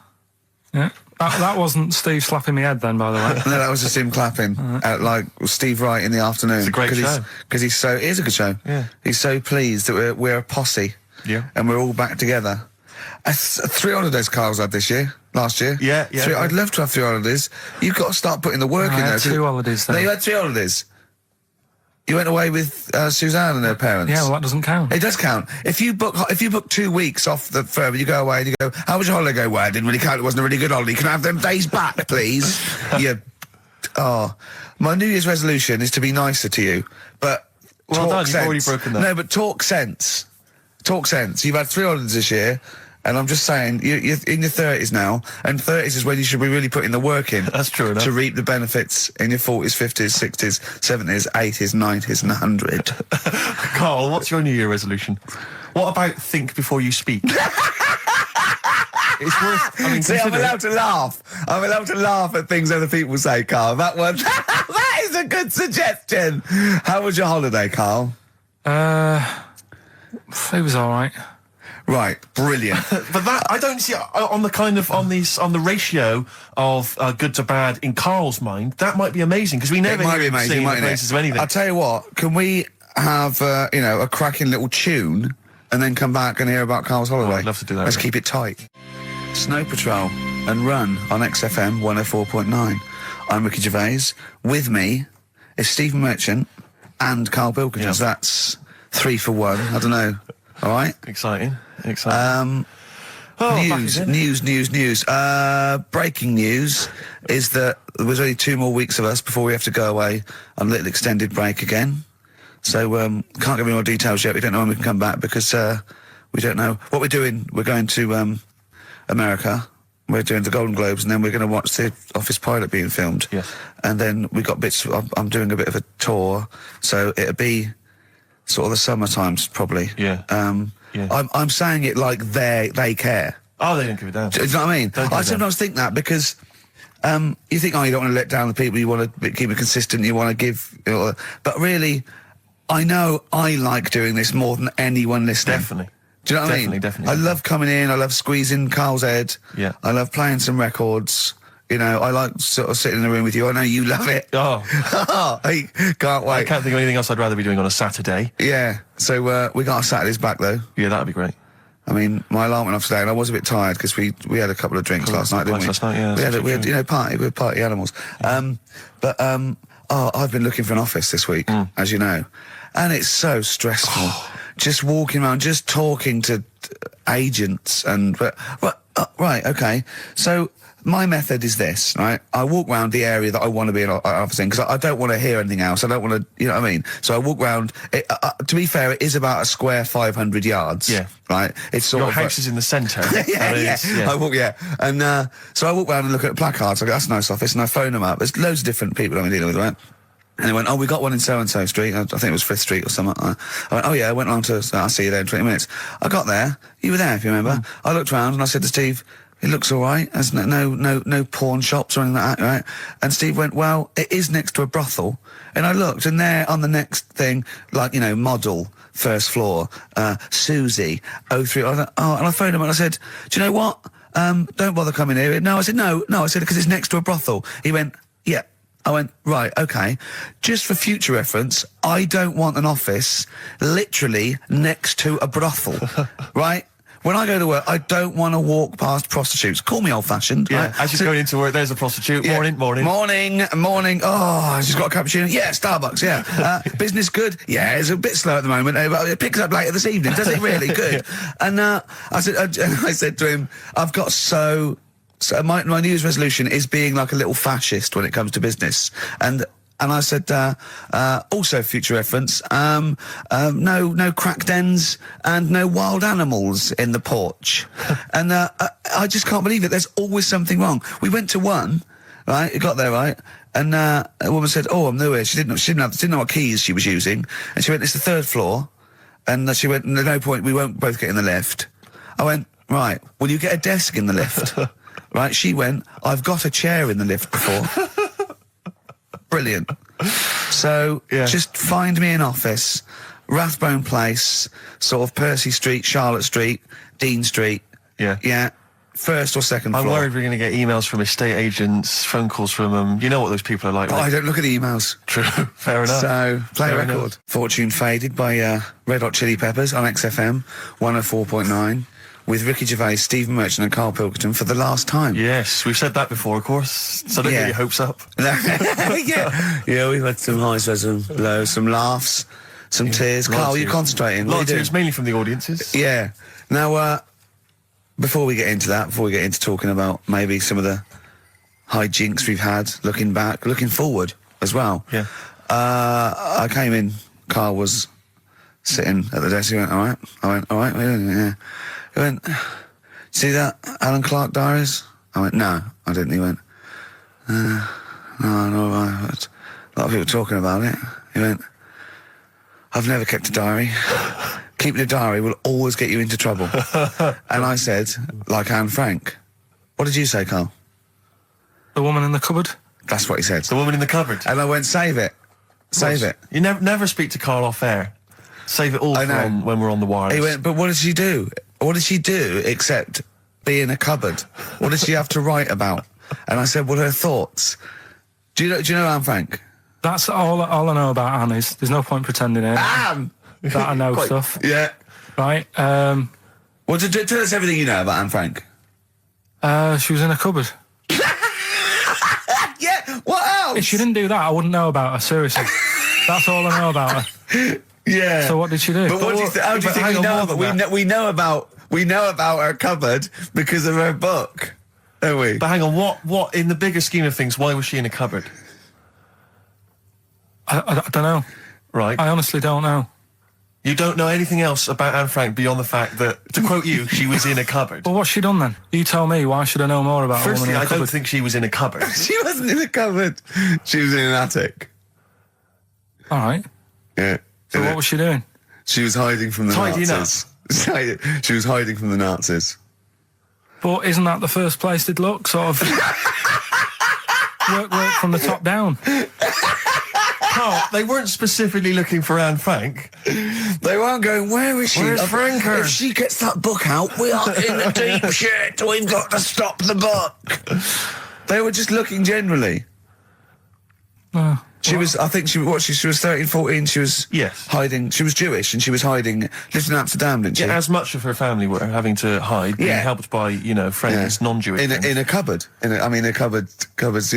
Yeah. That wasn't Steve slapping me head then, by the way.
No, that was just him clapping at, like, Steve Wright in the afternoon.
It's a great show.
Because it is a good show.
Yeah.
He's so pleased that we're a posse.
Yeah.
And we're all back together. 3 holidays Carl's had last year.
Yeah.
I'd love to have 3 holidays. You've got to start putting the work in there.
I had 2 holidays then.
No, you had 3 holidays. You went away with Suzanne and her parents.
Yeah, well, that doesn't count.
It does count. If you book 2 weeks off the firm, you go away and you go, how was your holiday go? Well, I didn't really count. It wasn't a really good holiday. Can I have them days back, please? My New Year's resolution is to be nicer to you. But
well done,
sense.
you've already broken that.
No, but talk sense. Talk sense. You've had 3 holidays this year. And I'm just saying, you're in your 30s now, and 30s is when you should be really putting the work in.
That's true enough.
To reap the benefits in your 40s, 50s, 60s, 70s, 80s, 90s, and 100.
Carl, what's your New Year resolution? What about think before you speak? It's worth...
See, I'm allowed to laugh. I'm allowed to laugh at things other people say, Carl. That one... that is a good suggestion. How was your holiday, Carl?
It was all right.
Right, brilliant.
But that I don't see on the ratio of good to bad in Carl's mind. That might be amazing because we never hear him sing the praises of anything.
I'll tell you what. Can we have a cracking little tune and then come back and hear about Carl's holiday?
I'd love to do that.
Let's keep it tight. Snow Patrol and Run on XFM 104.9. I'm Ricky Gervais. With me is Steve Merchant and Karl Pilkington. So that's 3 for 1. I don't know. All right.
Exciting.
News. Breaking news is that there was only 2 more weeks of us before we have to go away on a little extended break again. So can't give any more details yet. We don't know when we can come back because we don't know what we're doing. We're going to America. We're doing the Golden Globes, and then we're going to watch the Office pilot being filmed.
Yes.
And then we got bits. I'm doing a bit of a tour, so it'll be sort of the summer times probably.
Yeah.
I'm saying it like they care.
Oh, they don't give a damn.
Do you know what I mean? I sometimes think that because you think, you don't want to let down the people, you want to keep it consistent, you want to give... but really, I know I like doing this more than anyone listening.
Definitely.
Do you know what I mean?
Definitely.
I love coming in, I love squeezing Carl's head.
Yeah.
I love playing some records. I like sort of sitting in the room with you. I know you love it.
Oh.
I can't wait.
I can't think of anything else I'd rather be doing on a Saturday.
Yeah. So we got our Saturdays back, though.
Yeah, that'd be great.
I mean, my alarm went off today, and I was a bit tired because we had a couple of drinks last night, didn't we?
Last night, yeah.
We had we're party animals. I've been looking for an office this week, as you know, and it's so stressful. Just walking around, just talking to agents, right, okay. So my method is this, right? I walk around the area that I want to be an office in because I don't want to hear anything else. I don't want to, you know what I mean? So I walk around. To be fair, it is about a square 500 yards.
Yeah.
Right? It's sort
Your
of...
house is in the centre.
yeah. I walk, And so I walk around and look at placards. I go, that's a nice office. And I phone them up. There's loads of different people I'm dealing with, right? And they went, we got one in so-and-so street. I think it was 5th Street or something. I went, I went along to... I'll see you there in 20 minutes. I got there. You were there, if you remember. I looked around and I said to Steve... It looks all right. There's no pawn shops or anything like that, right? And Steve went, well, it is next to a brothel. And I looked, and there on the next thing, model, 1st floor, Susie, 03. I thought, and I phoned him and I said, do you know what? Don't bother coming here. No, I said, no. I said, because it's next to a brothel. He went, yeah. I went, right, okay. Just for future reference, I don't want an office literally next to a brothel, right? When I go to work, I don't want to walk past prostitutes. Call me old-fashioned.
Yeah,
right?
as you're going into work, there's a prostitute.
Yeah.
Morning.
Morning. Oh, she's got a cappuccino. Yeah, Starbucks, yeah. Business good? Yeah, it's a bit slow at the moment, but it picks up later this evening. Does it really? Good. And I said to him, I've got so my New Year's resolution is being like a little fascist when it comes to business. And I said, also future reference, no crack dens and no wild animals in the porch. And I just can't believe it. There's always something wrong. We went to one, right? It got there, right? And a woman said, "Oh, I'm new here." She didn't know what keys she was using. And she went, "It's the 3rd floor." And she went, "There's no point. We won't both get in the lift." I went, "Right. Will you get a desk in the lift?" Right? She went, "I've got a chair in the lift before." Brilliant. So, just find me an office, Rathbone Place, sort of Percy Street, Charlotte Street, Dean Street.
Yeah.
Yeah. 1st or 2nd floor.
I'm worried we're going to get emails from estate agents, phone calls from them. You know what those people are like.
I don't look at the emails.
True. Fair enough.
So, play a record.
Enough.
Fortune Faded by Red Hot Chili Peppers on XFM 104.9. With Ricky Gervais, Stephen Merchant and Karl Pilkington for the last time.
Yes, we've said that before, of course, so don't get your hopes up.
Yeah, we've had some highs, some lows, some laughs, some tears. Karl, you're concentrating.
A lot of tears, mainly from the audiences.
Yeah. Now, before we get into that, before we get into talking about maybe some of the hijinks we've had, looking back, looking forward as well.
Yeah.
I came in, Karl was sitting at the desk, he went, all right? I went, all right, yeah. He went, see that Alan Clark diaries? I went, no, I didn't. He went, no, a lot of people talking about it. He went, I've never kept a diary. Keeping a diary will always get you into trouble. And I said, like Anne Frank. What did you say, Karl?
The woman in the cupboard?
That's what he said.
The woman in the cupboard.
And I went, save it. Save it.
You never speak to Karl off air. Save it all for when we're on the wireless.
He went, but what did she do? What did she do except be in a cupboard? What did she have to write about? And I said, well, her thoughts. Do you know Anne Frank?
That's all I know about Anne is. There's no point pretending it.
Anne!
That I know stuff.
Yeah.
Right.
Well, tell us everything you know about Anne Frank.
She was in a cupboard.
Yeah, what else?
If she didn't do that, I wouldn't know about her, seriously. That's all I know about her.
Yeah.
So what did she do?
But how do you think we know about we know about her cupboard because of her book, don't we?
But hang on, what in the bigger scheme of things, why was she in a cupboard?
I don't know.
Right.
I honestly don't know.
You don't know anything else about Anne Frank beyond the fact that, to quote you, she was in a cupboard.
Well, what's she done then? You tell me, why should I know more about her?
Firstly, I don't think she was in a cupboard.
She wasn't in a cupboard. She was in an attic.
All right.
Yeah.
So what was she doing?
She was hiding from the Nazis. She was hiding from the Nazis.
But isn't that the first place they'd look? Sort of work from the top down.
Carl, they weren't specifically looking for Anne Frank.
They weren't going, where is she?
Where's Franker?
If she gets that book out, we are in the deep shit. We've got to stop the book. They were just looking generally. She was 13, 14, she was hiding, she was Jewish and she was hiding, lived in Amsterdam, didn't she?
Yeah, as much of her family were having to hide, being helped by, friends, non-Jewish
in a cupboard. Cupboards,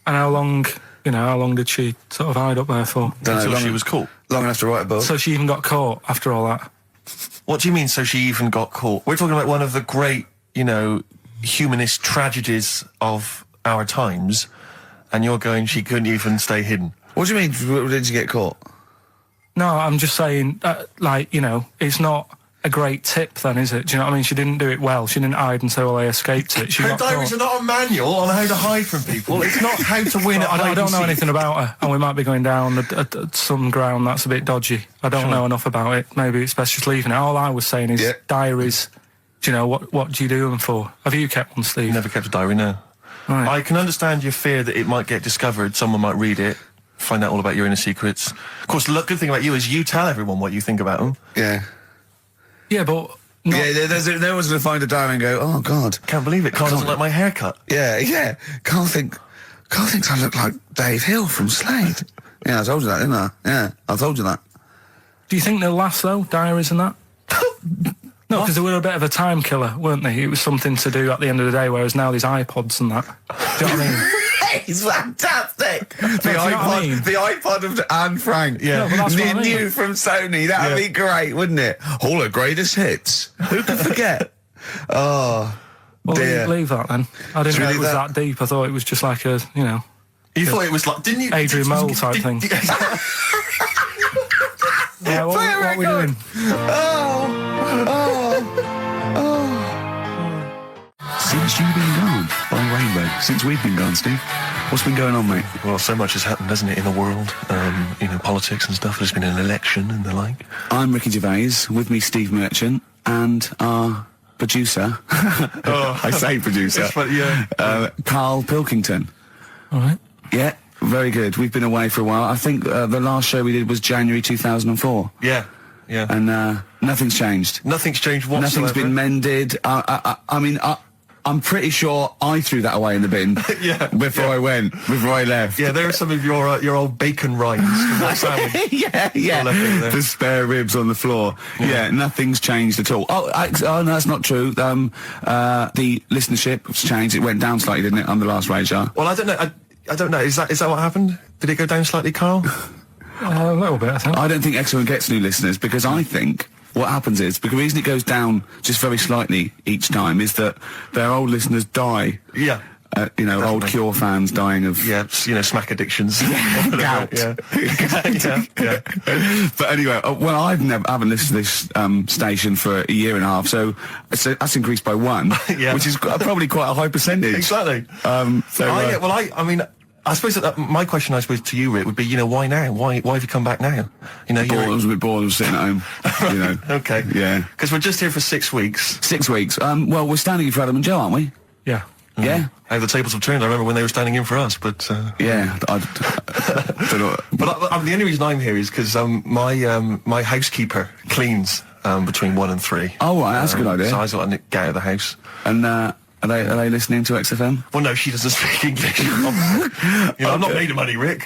And how long did she sort of hide up there for?
Until she was caught.
Long enough to write a book.
So she even got caught after all that?
What do you mean, so she even got caught? We're talking about one of the great, humanist tragedies of our times, and you're going, she couldn't even stay hidden.
What do you mean, didn't she get caught?
No, I'm just saying, it's not a great tip then, is it? Do you know what I mean? She didn't do it well. She didn't hide and say, well, I escaped it.
Her diaries are not a manual on how to hide from people. It's not how to win at hide and seek.
I don't know anything about her, and we might be going down some ground that's a bit dodgy. I don't know enough about it. Maybe it's best just leaving it. All I was saying is diaries, what do you do them for? Have you kept one, Steve?
Never kept a diary, no.
Right.
I can understand your fear that it might get discovered, someone might read it, find out all about your inner secrets. Of course, the good thing about you is you tell everyone what you think about them.
Yeah.
Yeah, but...
no one's going to find a diary and go, oh, God.
Can't believe it. Carl doesn't like my haircut.
Yeah. Carl Carl thinks I look like Dave Hill from Slade. Yeah, I told you that, didn't I? Yeah, I told you that.
Do you think they'll last, though, diaries and that? No, because they were a bit of a time killer, weren't they? It was something to do at the end of the day, whereas now there's iPods and that. Do you know what I mean?
It's fantastic! The iPod of Anne Frank.
Yeah. No,
new from Sony. That would be great, wouldn't it? All the greatest hits. Who could forget? Oh,
well,
dear.
I didn't believe that, then. I didn't know it was that deep. I thought it was just like a, you know...
You thought it was like... Didn't you...
Adrian Mole type thing. Yeah, what are we doing?
Since you've been gone, by Rainbow. Since we've been gone, Steve. What's been going on, mate?
Well, so much has happened, hasn't it, in the world? You know, politics and stuff. There's been an election and the like.
I'm Ricky Gervais, with me Steve Merchant, and our producer. I say producer. Karl Pilkington.
All right.
Yeah, very good. We've been away for a while. I think the last show we did was January 2004.
Yeah. Yeah.
And nothing's changed.
Nothing's changed whatsoever.
Nothing's been mended. I mean, I'm pretty sure I threw that away in the bin. Before I left.
Yeah, there are some of your old bacon rinds.
yeah. The spare ribs on the floor. Yeah, nothing's changed at all. Oh, no, that's not true. The listenership has changed. It went down slightly, didn't it, on the last radio?
Well, I don't know. I don't know. Is that what happened? Did it go down slightly, Carl?
A little bit, I think.
I don't think XFM gets new listeners, because I think what happens is, because the reason it goes down just very slightly each time is that their old listeners die.
Yeah.
You know, old Cure fans dying of...
Yeah, you know, smack addictions.
Gout.
Yeah.
But anyway, well, I haven't listened to this station for a year and a half, so that's increased by 1, which is probably quite a high percentage.
Exactly. I mean, I suppose that my question, I suppose, to you, Rick, would be, you know, why now? Why have you come back now? You know,
I was a bit bored of sitting at home. You know.
Okay.
Yeah.
Because we're just here for 6 weeks.
6 weeks. Well, we're standing in for Adam and Joe, aren't we?
Yeah.
Yeah.
How the tables have turned. I remember when they were standing in for us, but...
Yeah, I don't know.
But the only reason I'm here is because my housekeeper cleans between 1 and 3.
Oh, right, that's a good idea.
So I got to get out of the house.
And are they listening to XFM?
Well, no, she doesn't speak English. You know, I'm not made of money, Rick.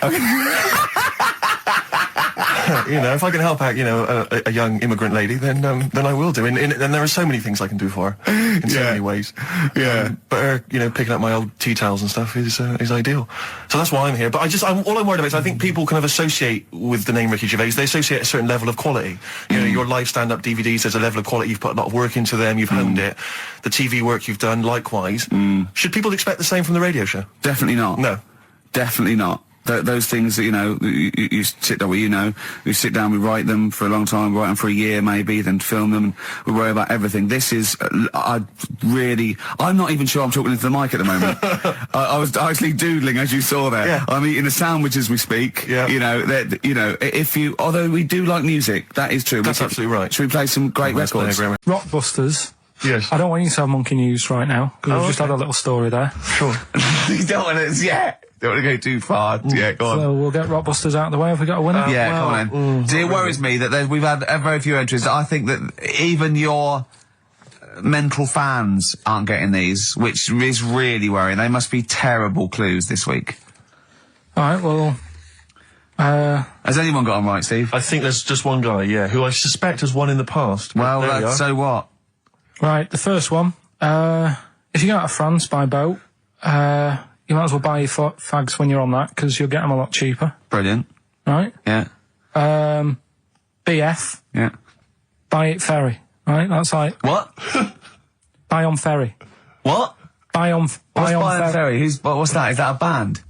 You know, if I can help out, you know, a young immigrant lady, then I will do. And there are so many things I can do for her in so many ways.
Yeah.
But her, you know, picking up my old tea towels and stuff is ideal. So that's why I'm here. But all I'm worried about is I think people kind of associate with the name Ricky Gervais. They associate a certain level of quality. You know, your live stand-up DVDs, there's a level of quality. You've put a lot of work into them. You've honed it. The TV work you've done, likewise. Should people expect the same from the radio show?
Definitely not.
No.
Definitely not. Those things that, you know, you sit down, well, you know, we sit down, we write them for a long time, write them for a year maybe, then film them, and we worry about everything. This is, I'm not even sure I'm talking into the mic at the moment. I was actually doodling, as you saw there.
Yeah.
I'm eating a sandwich as we speak.
Yeah.
You know, although we do like music, that is true.
That's absolutely right.
Should we play some great records?
Rockbusters.
Yes.
I don't want you to have monkey news right now, because we've just had a little story there.
Sure.
You don't want to, don't want to go too far. Yeah, go on.
So we'll get Rockbusters out of the way. Have we got a winner?
Come on then. It worries me that we've had very few entries. I think that even your mental fans aren't getting these, which is really worrying. They must be terrible clues this week.
All right, well...
Has anyone got them right, Steve?
I think there's just one guy, who I suspect has won in the past.
Well, so what?
Right, the first one. If you go out of France by boat, you might as well buy your fags when you're on that, because you'll get them a lot cheaper.
Brilliant.
Right?
Yeah.
BF.
Yeah.
Buy it ferry. Right? That's like...
What?
Buy on ferry.
What?
Buy on
ferry. What's that? Is that a band?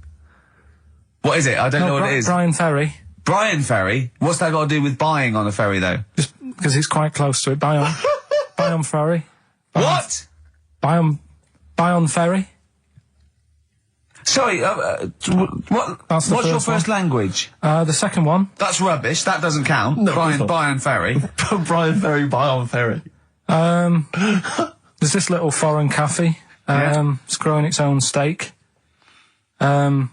What is it? I don't know what it is.
Brian Ferry.
Brian Ferry? What's that got to do with buying on a ferry, though?
Just because it's quite close to it. Buy on ferry.
What?
Buy on ferry.
Sorry, what's your first language?
The second one.
That's rubbish. That doesn't count.
No,
Brian Ferry.
Brian Ferry, buy on ferry.
There's this little foreign cafe. It's growing its own steak. That's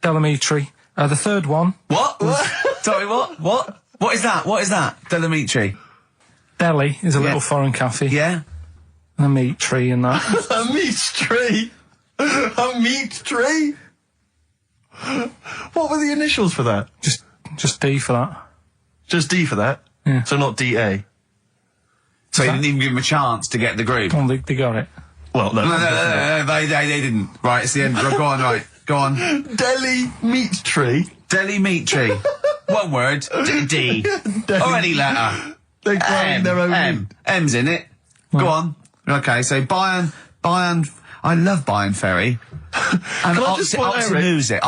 Delamitri. The third one.
What? Sorry, what? What is that? What is that? Delamitri.
Delhi is a little foreign cafe.
Yeah.
And a meat tree and that.
A meat tree?
A meat tree? What were the initials for that?
Just D for that.
Just D for that?
Yeah.
So not DA?
So you didn't even give him a chance to get the group?
Oh, they got it.
Well, no.
No, they didn't. Right, it's the end. Go on, right. Go on.
Delhi meat tree?
Delhi meat tree. One word. D. Or any letter.
They're growing their own
M.
meat.
M's in it.
Well.
Go on. Okay, so Bayern, I love Bayern Ferry. And Oxymusic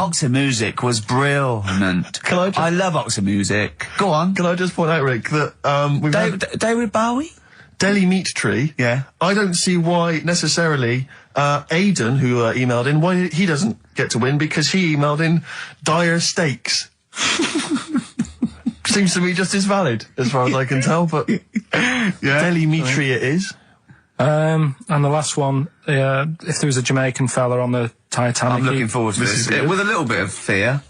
was brilliant. I love Oxymusic. Go on.
Can I just point out, Rick, that we've
David Bowie?
Delhi meat tree.
Yeah.
I don't see why necessarily Aidan, who emailed in, why he doesn't get to win, because he emailed in dire steaks. Seems to me just as valid, as far as I can tell, but Delhi meat tree it is.
And the last one, if there was a Jamaican fella on the Titanic...
I'm looking forward to this. With a little bit of fear.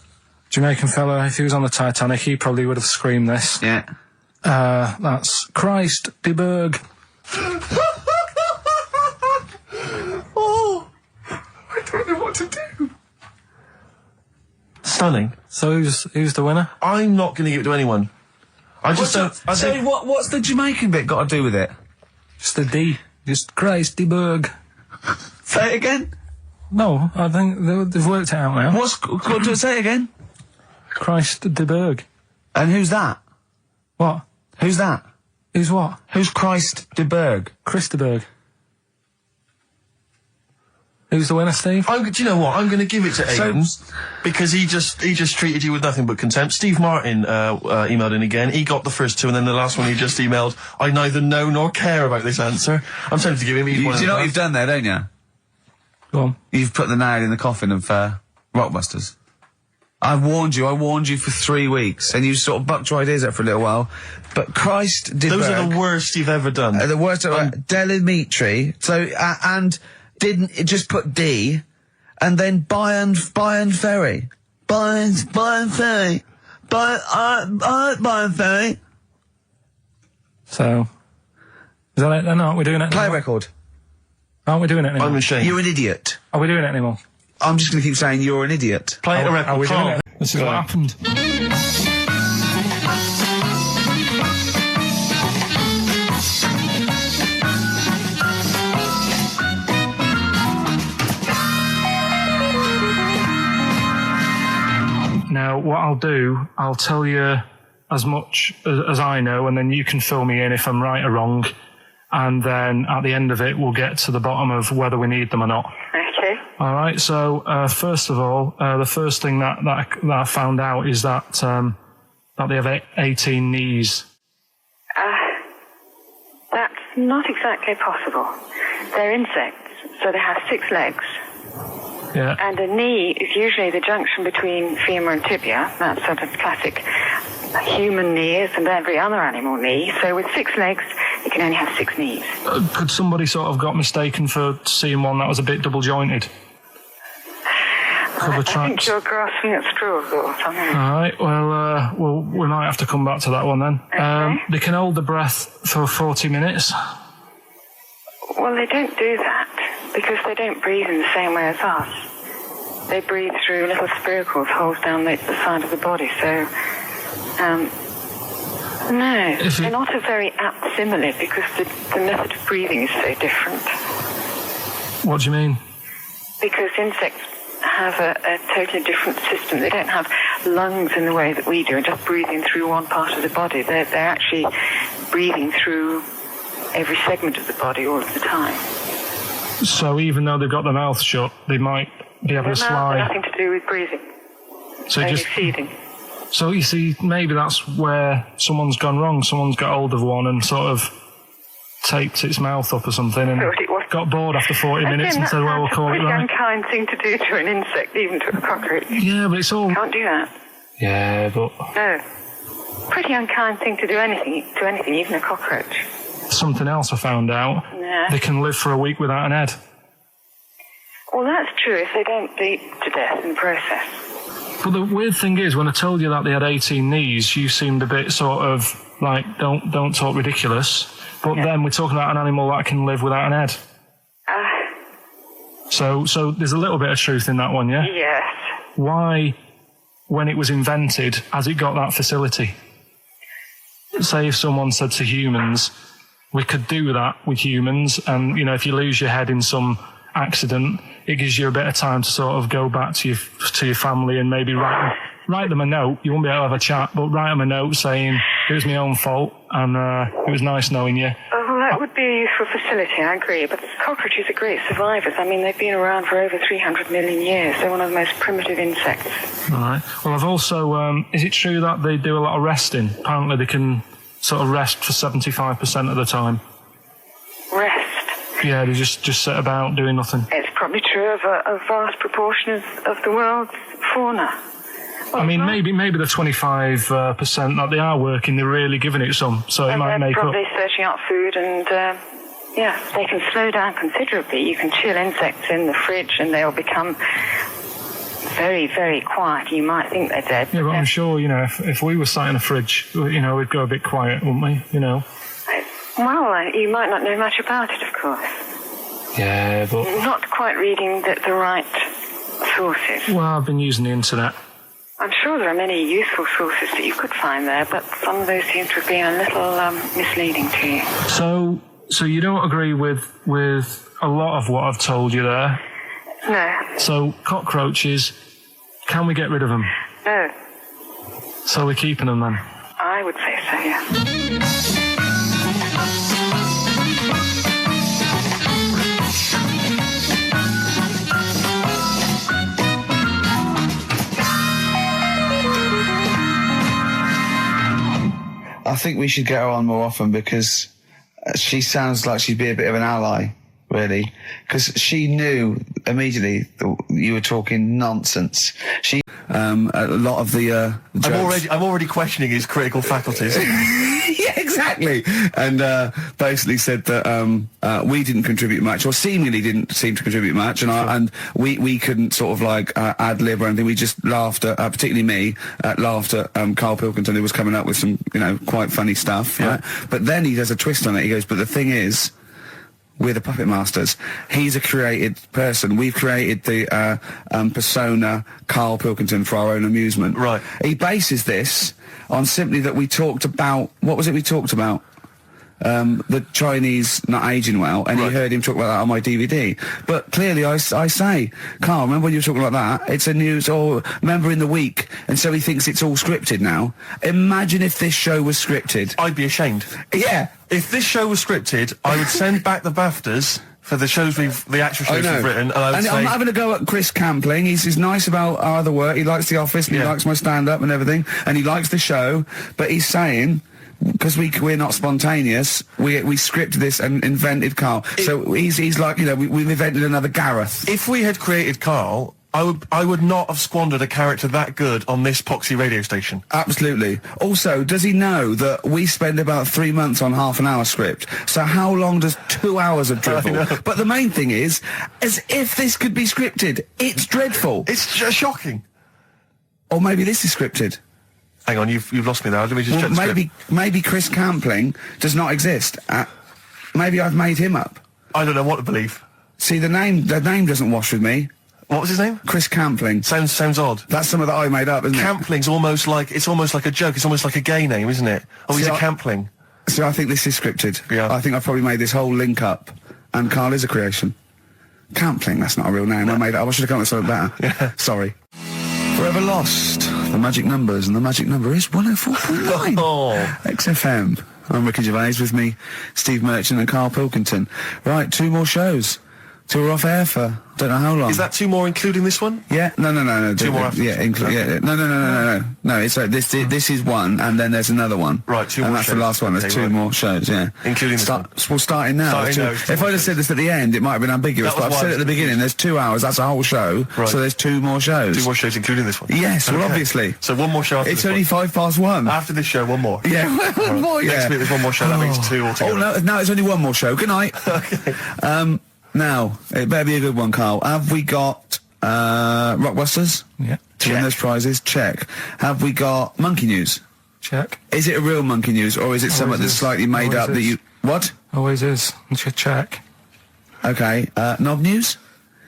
Jamaican fella, if he was on the Titanic, he probably would have screamed this.
Yeah.
That's Christ de Berg.
Oh, I don't know what to do. Stunning.
So who's the winner?
I'm not going to give it to anyone. I just don't...
what's the Jamaican bit got to do with it?
Just the D. Just Christ de Berg.
Say it again?
No, I think they've worked it out now.
Say it again?
Christ de Berg.
And who's that?
What?
Who's that?
Who's what?
Who's Christ de Berg?
Chris de Berg. Who's the winner, Steve?
Do you know what? I'm going to give it to Aidan, because he just treated you with nothing but contempt. Steve Martin emailed in again. He got the first two, and then the last one he just emailed, I neither know nor care about this answer. I'm tempted to give him each one.
Do you know what you've done there, don't you?
Go on.
You've put the nail in the coffin of Rockbusters. I warned you for 3 weeks, and you sort of bucked your ideas up for a little while. But Christ de Berg...
Those are the worst you've ever done.
The worst ever. Delimitri. So, and didn't it just put D, and then Bayern Ferry. Bayern Ferry. Bayern Ferry.
So, is that it then? Aren't we doing it?
Play a record.
Aren't we doing it anymore?
I'm ashamed.
You're an idiot.
Are we doing it anymore?
I'm just going to keep saying you're an idiot.
Play a record.
Are we doing it? This is what happened. Now, what I'll do, I'll tell you as much as I know, and then you can fill me in if I'm right or wrong. And then at the end of it, we'll get to the bottom of whether we need them or not.
Okay.
All right. So first of all, the first thing that I found out is that they have 18 knees.
That's not exactly possible. They're insects, so they have 6 legs.
Yeah.
And a knee is usually the junction between femur and tibia. That's sort of classic human knees and every other animal knee. So with 6 legs, you can only have 6 knees.
Could somebody sort of got mistaken for seeing one that was a bit double jointed?
I think you're grasping at straws or something.
All right. Well, we might have to come back to that one then.
Okay.
They can hold the breath for 40 minutes.
Well, they don't do that because they don't breathe in the same way as us. They breathe through little spiracles, holes down the side of the body. So, no, they're not a very apt simile because the method of breathing is so different.
What do you mean?
Because insects have a totally different system. They don't have lungs in the way that we do and just breathing through one part of the body. They're actually breathing through every segment of the body all of the time.
So even though they've got their mouth shut, they might be able to slide.
Nothing to do with breathing.
So
only
just
feeding.
So you see, maybe that's where someone's gone wrong. Someone's got hold of one and sort of taped its mouth up or something and got bored after 40 minutes and said, well, we'll call it right.
It's a pretty unkind thing to do to an insect, even to a cockroach.
Yeah, but it's all...
You can't do that.
Yeah, but...
No. Pretty unkind thing to do anything, even a cockroach.
Something else I found out.
Yeah.
They can live for a week without an head.
Well, that's true if they don't bleed to death in the process.
But the weird thing is, when I told you that they had 18 knees, you seemed a bit sort of like, don't talk ridiculous. But then we're talking about an animal that can live without an head. So there's a little bit of truth in that one, yeah?
Yes.
Why, when it was invented, has it got that facility? Say if someone said to humans, we could do that with humans, and, you know, if you lose your head in some accident, it gives you a bit of time to sort of go back to your family and maybe write them a note. You won't be able to have a chat, but write them a note saying, it was my own fault, and it was nice knowing you.
Well, that would be a useful facility, I agree, but cockroaches are great survivors. I mean, they've been around for over 300 million years. They're one of the most primitive insects.
All right. Well, I've also, is it true that they do a lot of resting? Apparently they can sort of rest for 75% of the time.
Rest?
Yeah, they just sit about doing nothing.
It's probably true of a vast proportion of the world's fauna.
I mean, maybe the 25% that they are working, they're really giving it some, so it might make up.
They're probably searching out food, and they can slow down considerably. You can chill insects in the fridge, and they'll become very, very quiet. You might think they're dead.
Yeah, but I'm sure, you know, if we were sat in a fridge, you know, we'd go a bit quiet, wouldn't we? You know.
Well, you might not know much about it, of course.
Yeah, but
not quite reading the right sources.
Well, I've been using the internet.
I'm sure there are many useful sources that you could find there, but some of those seem to have been a little misleading to you.
So you don't agree with a lot of what I've told you there?
No.
So cockroaches, can we get rid of them?
No.
So we're keeping them then?
I would say so, yeah.
I think we should get her on more often because she sounds like she'd be a bit of an ally, really. Because she knew immediately that you were talking nonsense. She, a lot of the jokes.
I'm already questioning his critical faculties.
Yeah, exactly. And basically said that we didn't contribute much, or seemingly didn't seem to contribute much, and we couldn't sort of like ad lib or anything. We just laughed at, particularly me, laughed at Karl Pilkington, who was coming up with some, you know, quite funny stuff. Yeah. Right? But then he does a twist on it. He goes, but the thing is, we're the puppet masters. He's a created person. We've created the persona Karl Pilkington for our own amusement.
Right.
He bases this on simply that we talked about, what was it we talked about? The Chinese not aging well, and he heard him talk about that on my DVD. But clearly I say, Karl, remember when you were talking about that? It's a news, or remember in the week, and so he thinks it's all scripted now. Imagine if this show was scripted.
I'd be ashamed.
Yeah.
If this show was scripted, I would send back the BAFTAs for the shows the actual shows we've written, and I would say...
I'm having a go at Chris Campling. He's nice about our other work. He likes The Office, and he likes my stand-up and everything, and he likes the show, but he's saying, because we're not spontaneous, we scripted this and invented Karl. So he's like, you know, we've invented another Gareth.
If we had created Karl, I would not have squandered a character that good on this poxy radio station.
Absolutely. Also, does he know that we spend about 3 months on half an hour script? So how long does 2 hours of drivel? But the main thing is, as if this could be scripted, it's dreadful.
It's shocking.
Or maybe this is scripted.
Hang on, you've lost me there. Let me just check the script.
Maybe Chris Campling does not exist. Maybe I've made him up.
I don't know what to believe.
See, the name doesn't wash with me.
What was his name?
Chris Campling.
Sounds odd.
That's something that I made up, isn't it?
Campling's almost like a joke. It's almost like a gay name, isn't it? Oh, he's a Campling.
So I think this is scripted.
Yeah.
I think I've probably made this whole link up, and Karl is a creation. Campling, that's not a real name. No. I made it up. I should have come up with something better.
Yeah.
Sorry. Forever Lost. The magic numbers, and the magic number is 104.9.
Oh.
XFM. I'm Ricky Gervais, with me, Steve Merchant and Karl Pilkington. Right, 2 more shows. 2 are off air for don't know how long.
Is that 2 more including this one?
Yeah. No.
2 more after.
Yeah. No. No. It's this is one, and then there's another one.
Right. 2 more.
And that's
shows.
the last one. There's 2 more shows. Yeah.
Including this one.
Well, starting now. If I'd have said this at the end, it might have been ambiguous. But I've said it at the beginning. There's 2 hours. That's a whole show.
Right.
So there's 2 more shows.
2 more shows, including this one.
Yes. Okay. Well, obviously.
So 1 more show. After
it's only 1:05.
After this show, 1 more.
Yeah. One more. Yeah.
Next week there's 1 more show. That means 2 altogether.
Oh no! It's only 1 more show. Good night.
Okay.
Now, it better be a good one, Karl. Have we got Rockbusters?
Yeah.
To win those prizes? Check. Have we got Monkey News?
Check.
Is it a real Monkey News, or is it something that's slightly made up that you... What?
Always is. Check.
Okay. Knob News?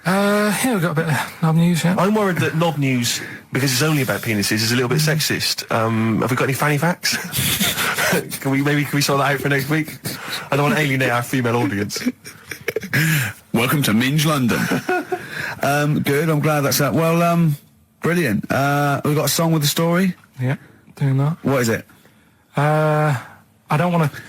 Yeah, we've got a bit of knob news, yeah.
I'm worried that knob news, because it's only about penises, is a little bit sexist. Have we got any fanny facts? Can we sort that out for next week? I don't want to alienate our female audience.
Welcome to Minge London. Good, I'm glad that's that. Well, brilliant. We've got a song with a story?
Yeah, doing that.
What is it?
I don't want to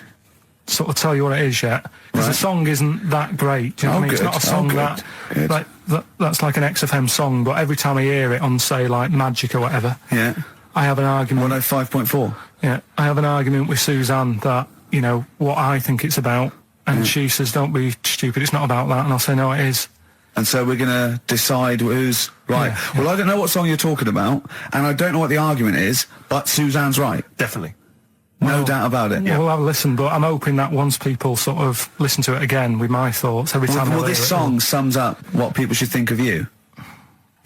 sort of tell you what it is yet, because the song isn't that great. Do you know what I mean? It's not a song that's like an XFM song, but every time I hear it on, say, like Magic or whatever, I have an argument.
105.4.
Yeah, I have an argument with Suzanne that, you know, what I think it's about, and she says, don't be stupid, it's not about that, and I'll say, no, it is.
And so we're going to decide who's right. Yeah, well, I don't know what song you're talking about, and I don't know what the argument is, but Suzanne's right.
Definitely.
No doubt about it.
Yeah, we'll have a listen, but I'm hoping that once people sort of listen to it again with my thoughts, every time
this song sums up what people should think of you.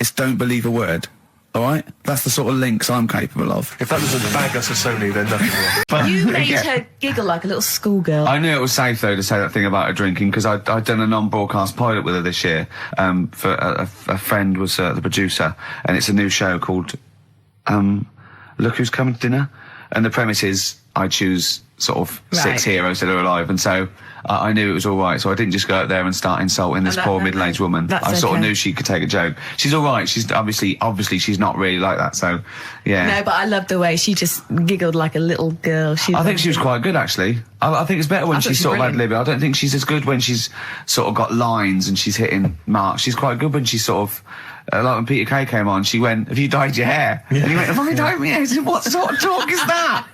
It's don't believe a word. All right? That's the sort of links I'm capable of.
If that doesn't bag us as Sony, then nothing will.
But you made her giggle like a little schoolgirl.
I knew it was safe, though, to say that thing about her drinking, because I'd done a non-broadcast pilot with her this year. For a friend was the producer, and it's a new show called Look Who's Coming to Dinner. And the premise is I choose sort of 6 heroes that are alive, and so I knew it was all right, so I didn't just go out there and start insulting this poor middle-aged woman. I sort of knew she could take a joke. She's all right. She's obviously she's not really like that, so yeah.
No, but I loved the way she just giggled like a little girl.
I think she was quite good, actually. I think it's better when she's sort of ad-libbing. I don't think she's as good when she's sort of got lines and she's hitting marks. She's quite good when she's sort of like when Peter Kay came on, she went, "Have you dyed your hair?" Yeah. And he went, "Have I dyed my hair?" What sort of talk is that?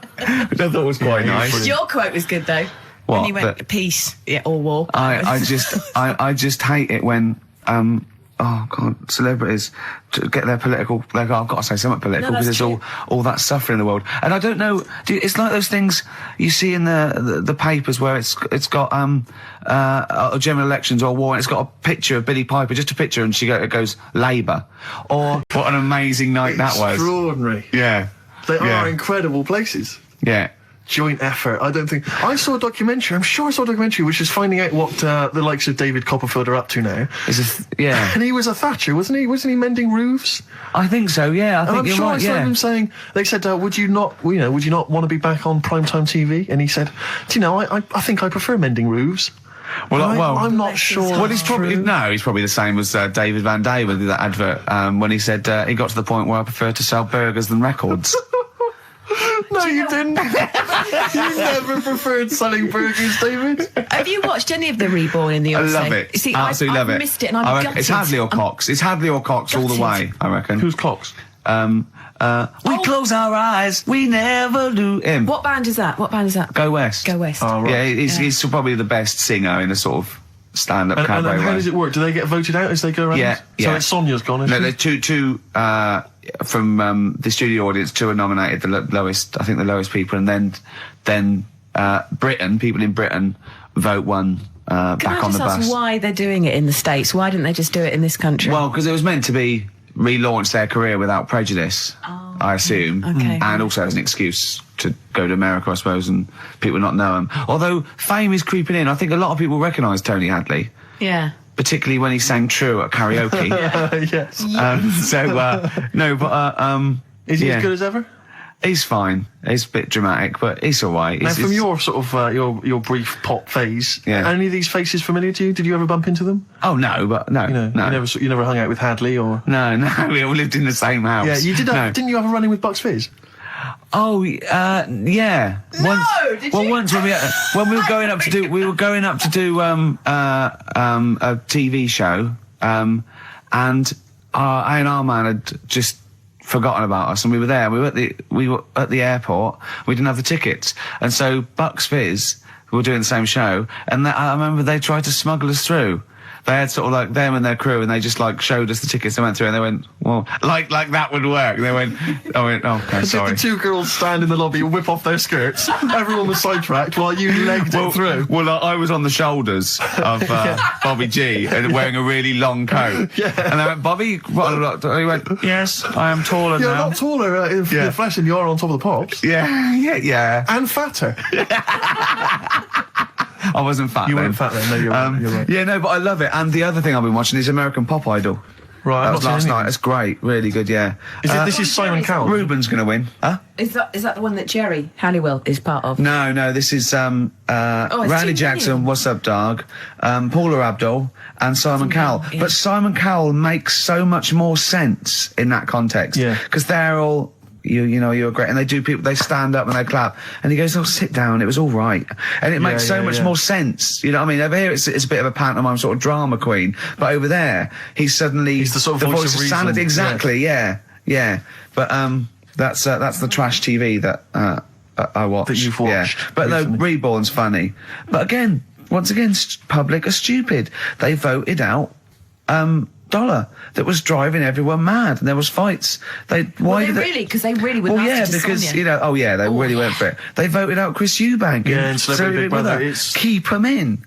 Which I thought was quite nice.
Your quote was good, though.
What?
When you went, peace, or war.
I just hate it when, oh God, celebrities get their political, I've got to say something political, because there's all that suffering in the world. And I don't know, it's like those things you see in the papers where it's got, general elections or war, and it's got a picture of Billie Piper, just a picture, and it goes, Labour. Or, what an amazing night that was.
Extraordinary.
Yeah.
They are incredible places.
Yeah.
Joint effort. I don't think... I saw a documentary, I'm sure I saw a documentary, which is finding out what the likes of David Copperfield are up to now.
Yeah.
And he was a Thatcher, wasn't he? Wasn't he mending roofs?
I think so, yeah.
I'm sure I saw him saying... They said, would you not want to be back on primetime TV? And he said, do you know, I think I prefer mending roofs.
Well,
I'm not sure.
Well, he's probably the same as David Van Day with that advert when he said he got to the point where I prefer to sell burgers than records.
No, you didn't. You never preferred selling burgers, David.
Have you watched any of the Reborn in the Odyssey?
I love it.
See,
absolutely love it.
I missed it, and I'm gutted.
It's Hadley or Cox. It's Hadley or Cox all the way, I reckon.
Who's Cox?
We close our eyes, we never lose him.
What band is that? Go West.
Oh, right. Yeah, he's probably the best singer in a sort of stand-up cabaret.
And how does it work? Do they get voted out as they go around?
Yeah.
So Sonia's gone, isn't she?
No, there's two from the studio audience, 2 are nominated, the lowest people, and then Britain, people in Britain vote one back on the bus.
Can I just ask why they're doing it in the States? Why didn't they just do it in this country?
Well, because it was meant to be relaunch their career without prejudice, I assume.
Okay.
And also as an excuse to go to America, I suppose, and people not know him. Although fame is creeping in. I think a lot of people recognise Tony Hadley.
Yeah.
Particularly when he sang True at karaoke.
Yes.
Is
he as good as ever?
He's fine. He's a bit dramatic, but he's all right.
Now, from your sort of your brief pop phase, are any of these faces familiar to you? Did you ever bump into them?
Oh no, but no, no.
You never hung out with Hadley, or
no, we all lived in the same house.
Yeah, you did. Didn't you have a run-in with Bucks Fizz?
Oh, yeah. Once when we were going up to do a TV show, and our A&R man had just forgotten about us, and we were there. We were at the airport. We didn't have the tickets, and so Bucks Fizz, who were doing the same show, and I remember they tried to smuggle us through. They had sort of like them and their crew, and they just like showed us the tickets. They went through, and they went, "Well, like that would work." They went, "Oh, okay, sorry."
Did the 2 girls stand in the lobby, whip off their skirts? Everyone was sidetracked while you legged it through.
Well, I was on the shoulders of Bobby G and wearing a really long coat.
Yeah.
And they went, "Bobby," he went, "Yes, I am taller now."
You're not taller in the flesh than you are on top of the pops.
Yeah.
And fatter.
I wasn't fat
You
then.
weren't fat then, no, you're right.
Yeah, no, but I love it. And the other thing I've been watching is American Pop Idol.
Right,
that was last night. It's great, really good. Yeah.
This is Simon Cowell.
Ruben's going to win. Huh?
Is that the one that Jerry Halliwell is part of?
No, this is Randy Jackson, What's Up Dog, Paula Abdul, and Simon Cowell.
Yeah.
But Simon Cowell makes so much more sense in that context.
Yeah.
Because they're all. You're great, and they stand up and they clap, and he goes, "Oh, sit down, it was all right," and it makes so much more sense. You know what I mean? Over here, it's a bit of a pantomime sort of drama queen, but over there, he's the sort of voice of sanity. Exactly, yeah. But that's the trash TV that I watched.
That you've watched.
Yeah. But no, Reborn's funny. But once again, public are stupid. They voted out Dollar that was driving everyone mad, and there was fights. Because they really were. Well, yeah, because they really went for it. They voted out Chris Eubank.
Yeah, and Celebrity Big Brother.
Keep him in.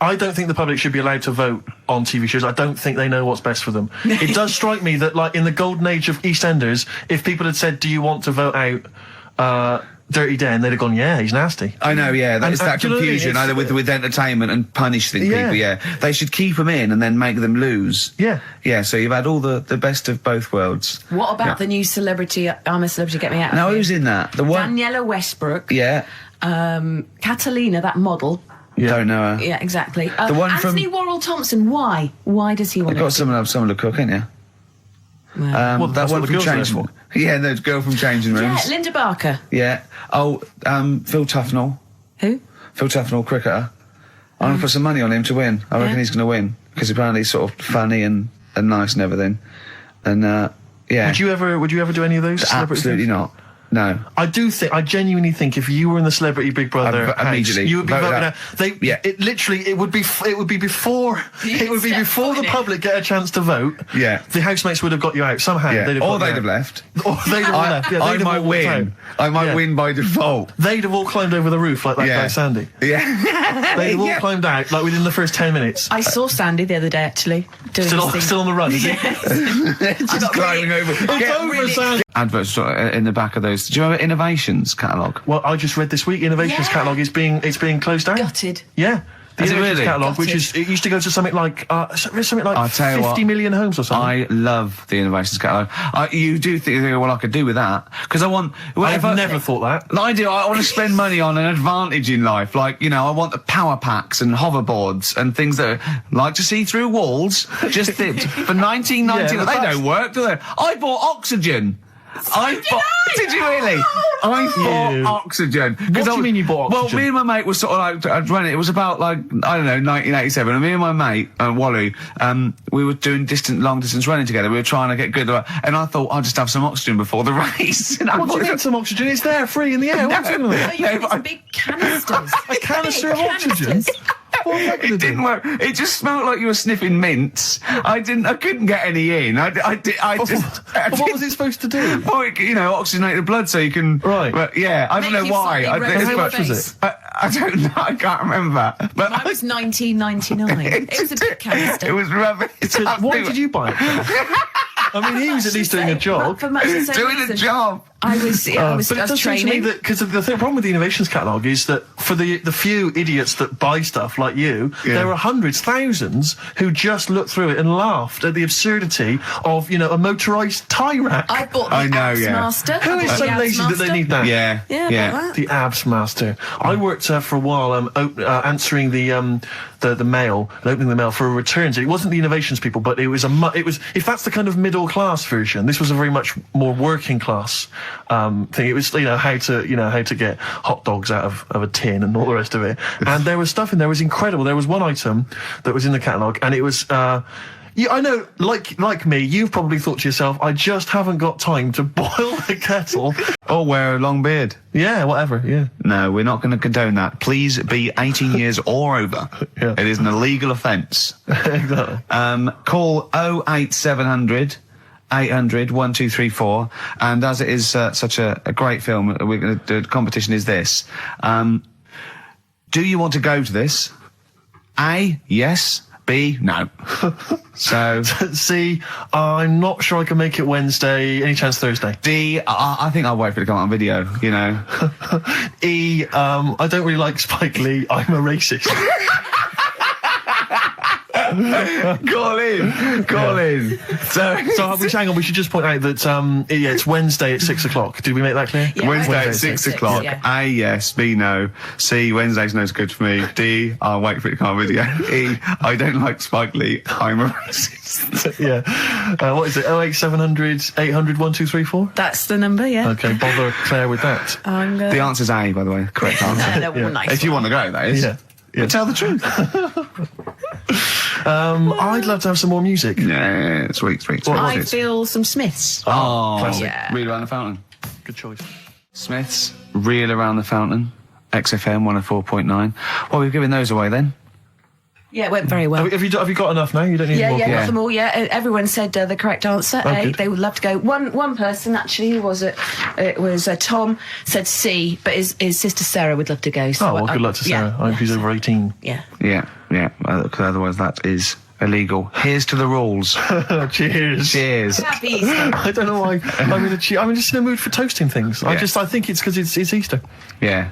I don't think the public should be allowed to vote on TV shows. I don't think they know what's best for them. It does strike me that, like, in the golden age of EastEnders, if people had said, "Do you want to vote out Dirty Dan?" they'd have gone, "Yeah, he's nasty."
I know, yeah. That's that confusion, either with entertainment and punishing people, yeah. They should keep them in and then make them lose.
Yeah.
Yeah, so you've had all the best of both worlds.
What about the new celebrity, I'm a Celebrity, Get Me Out of
Now,
Here?
who's in that? The one?
Daniela Westbrook.
Yeah.
Catalina, that model.
Yeah. Don't know her.
Yeah, exactly.
The one
Anthony Worrell Thompson, why? Why does he want to...
You've got someone to cook, ain't you?
Well,
that's
one
what the
from
girls
Changing Rooms. Yeah, the girl from Changing Rooms.
Yeah, Linda Barker.
Yeah. Oh, Phil Tufnell.
Who?
Phil Tufnell, cricketer. I'm going to put some money on him to win. I reckon he's going to win. Because apparently he's sort of funny and nice and everything. And, yeah.
Would you ever do any of those?
Absolutely not. No.
I genuinely think if you were in the Celebrity Big Brother house,
immediately
you would be voted out. It would be before the public get a chance to vote.
Yeah.
The housemates would have got you out somehow.
Yeah.
They'd
have left.
Or they'd have left. Yeah,
I might win. I might win by default.
They'd have all climbed over the roof like that guy Sandy.
Yeah.
They'd have all climbed out like within the first 10 minutes.
I saw Sandy the other day actually.
Still on the run, is he?
Just climbing over.
It's over, Sandy.
Adverts in the back of those. Do you remember Innovations catalogue?
Well, I just read this week Innovations catalogue is being closed down.
Gutted.
Yeah. The Innovations catalogue,
Gutted.
it used to go to something like 50 million homes or something.
I love the Innovations catalogue. You do think, well, I could do with that because I want.
I've never thought that.
I do. I want to spend money on an advantage in life, like I want the power packs and hoverboards and things that are like to see through walls. Just for 19.99. They don't work, do they? I bought oxygen. Did you really? I bought oxygen.
What do you mean you bought oxygen?
Well, me and my mate were sort of like, I'd run it. It was about like, I don't know, 1987. And me and my mate, Wally, we were doing long distance running together. We were trying to get good. And I thought, I'll just have some oxygen before the race.
What do you mean some oxygen? It's there, free in the air. What's going on?
You put some big canisters.
A canister of oxygen?
It didn't work. It just smelled like you were sniffing mints. I couldn't get any in. What
was it supposed to do?
Well, oxygenate the blood so you can.
Right.
But yeah, I don't know why.
How much was it?
I don't know. I can't remember. But
Mine was 19.99. It was a big canister.
It was rubbish.
Why did you buy it? I mean, he was at least doing a job.
For much the same
doing
reason.
a job.
I was training.
Because the problem with the Innovations catalogue is that for the few idiots that buy stuff like you, there are hundreds, thousands who just looked through it and laughed at the absurdity of, a motorised tie rack.
I bought the Abs Master.
Who is so lazy that they need that?
Yeah.
The Abs Master. I worked for a while answering the mail and opening the mail for a returns. It wasn't the Innovations people, but it was if that's the kind of middle class version, this was a very much more working class thing. It was how to get hot dogs out of a tin and all the rest of it. And there was stuff in there. It was incredible. There was one item that was in the catalogue, and it was. I know, like me, you've probably thought to yourself, I just haven't got time to boil the kettle.
Or wear a long beard.
Yeah, whatever, yeah.
No, we're not going to condone that. Please be 18 years or over.
Yeah.
It is an illegal offence.
Exactly.
Call 08700 800 1234, and as it is such a great film, we're going to do a competition is this. Do you want to go to this? A, yes. B, no. So
C, I'm not sure I can make it Wednesday. Any chance Thursday?
D, I think I'll wait for it to come out on video, you know.
E, I don't really like Spike Lee. I'm a racist.
Call in. So
hang on, we should just point out that, it's Wednesday at 6 o'clock. Did we make that clear?
Yeah, Wednesday at 6 o'clock. Yeah. A, yes. B, no. C, Wednesday's no good for me. D, I'll wait for it to come on video. E, I don't like Spike Lee. I'm a racist.
Yeah. What is it? 08700 800 1234?
That's the number, yeah.
Okay, bother Claire with that.
The answer's A, by the way. Correct answer.
Nice
if you want to go, that is.
Yeah.
But tell the truth.
I'd love to have some more music.
Yeah, sweet.
I feel some Smiths.
Oh,
classic.
Yeah.
Reel Around the Fountain.
Good choice.
Smiths, Reel Around the Fountain, XFM 104.9. Well, we've given those away then.
Yeah, it went very well.
Have you got enough now? You don't need more?
Yeah, got them all, yeah. Everyone said the correct answer, A.
Good.
They would love to go. One person, actually, who was it? It was Tom, said C, but his sister Sarah would love to go. So
well, good luck to Sarah. I hope she's over 18.
Yeah.
Because otherwise that is illegal. Here's to the rules.
Cheers.
Happy Easter.
I don't know why. I'm just in a mood for toasting things.
Yeah.
I think it's because it's Easter.
Yeah.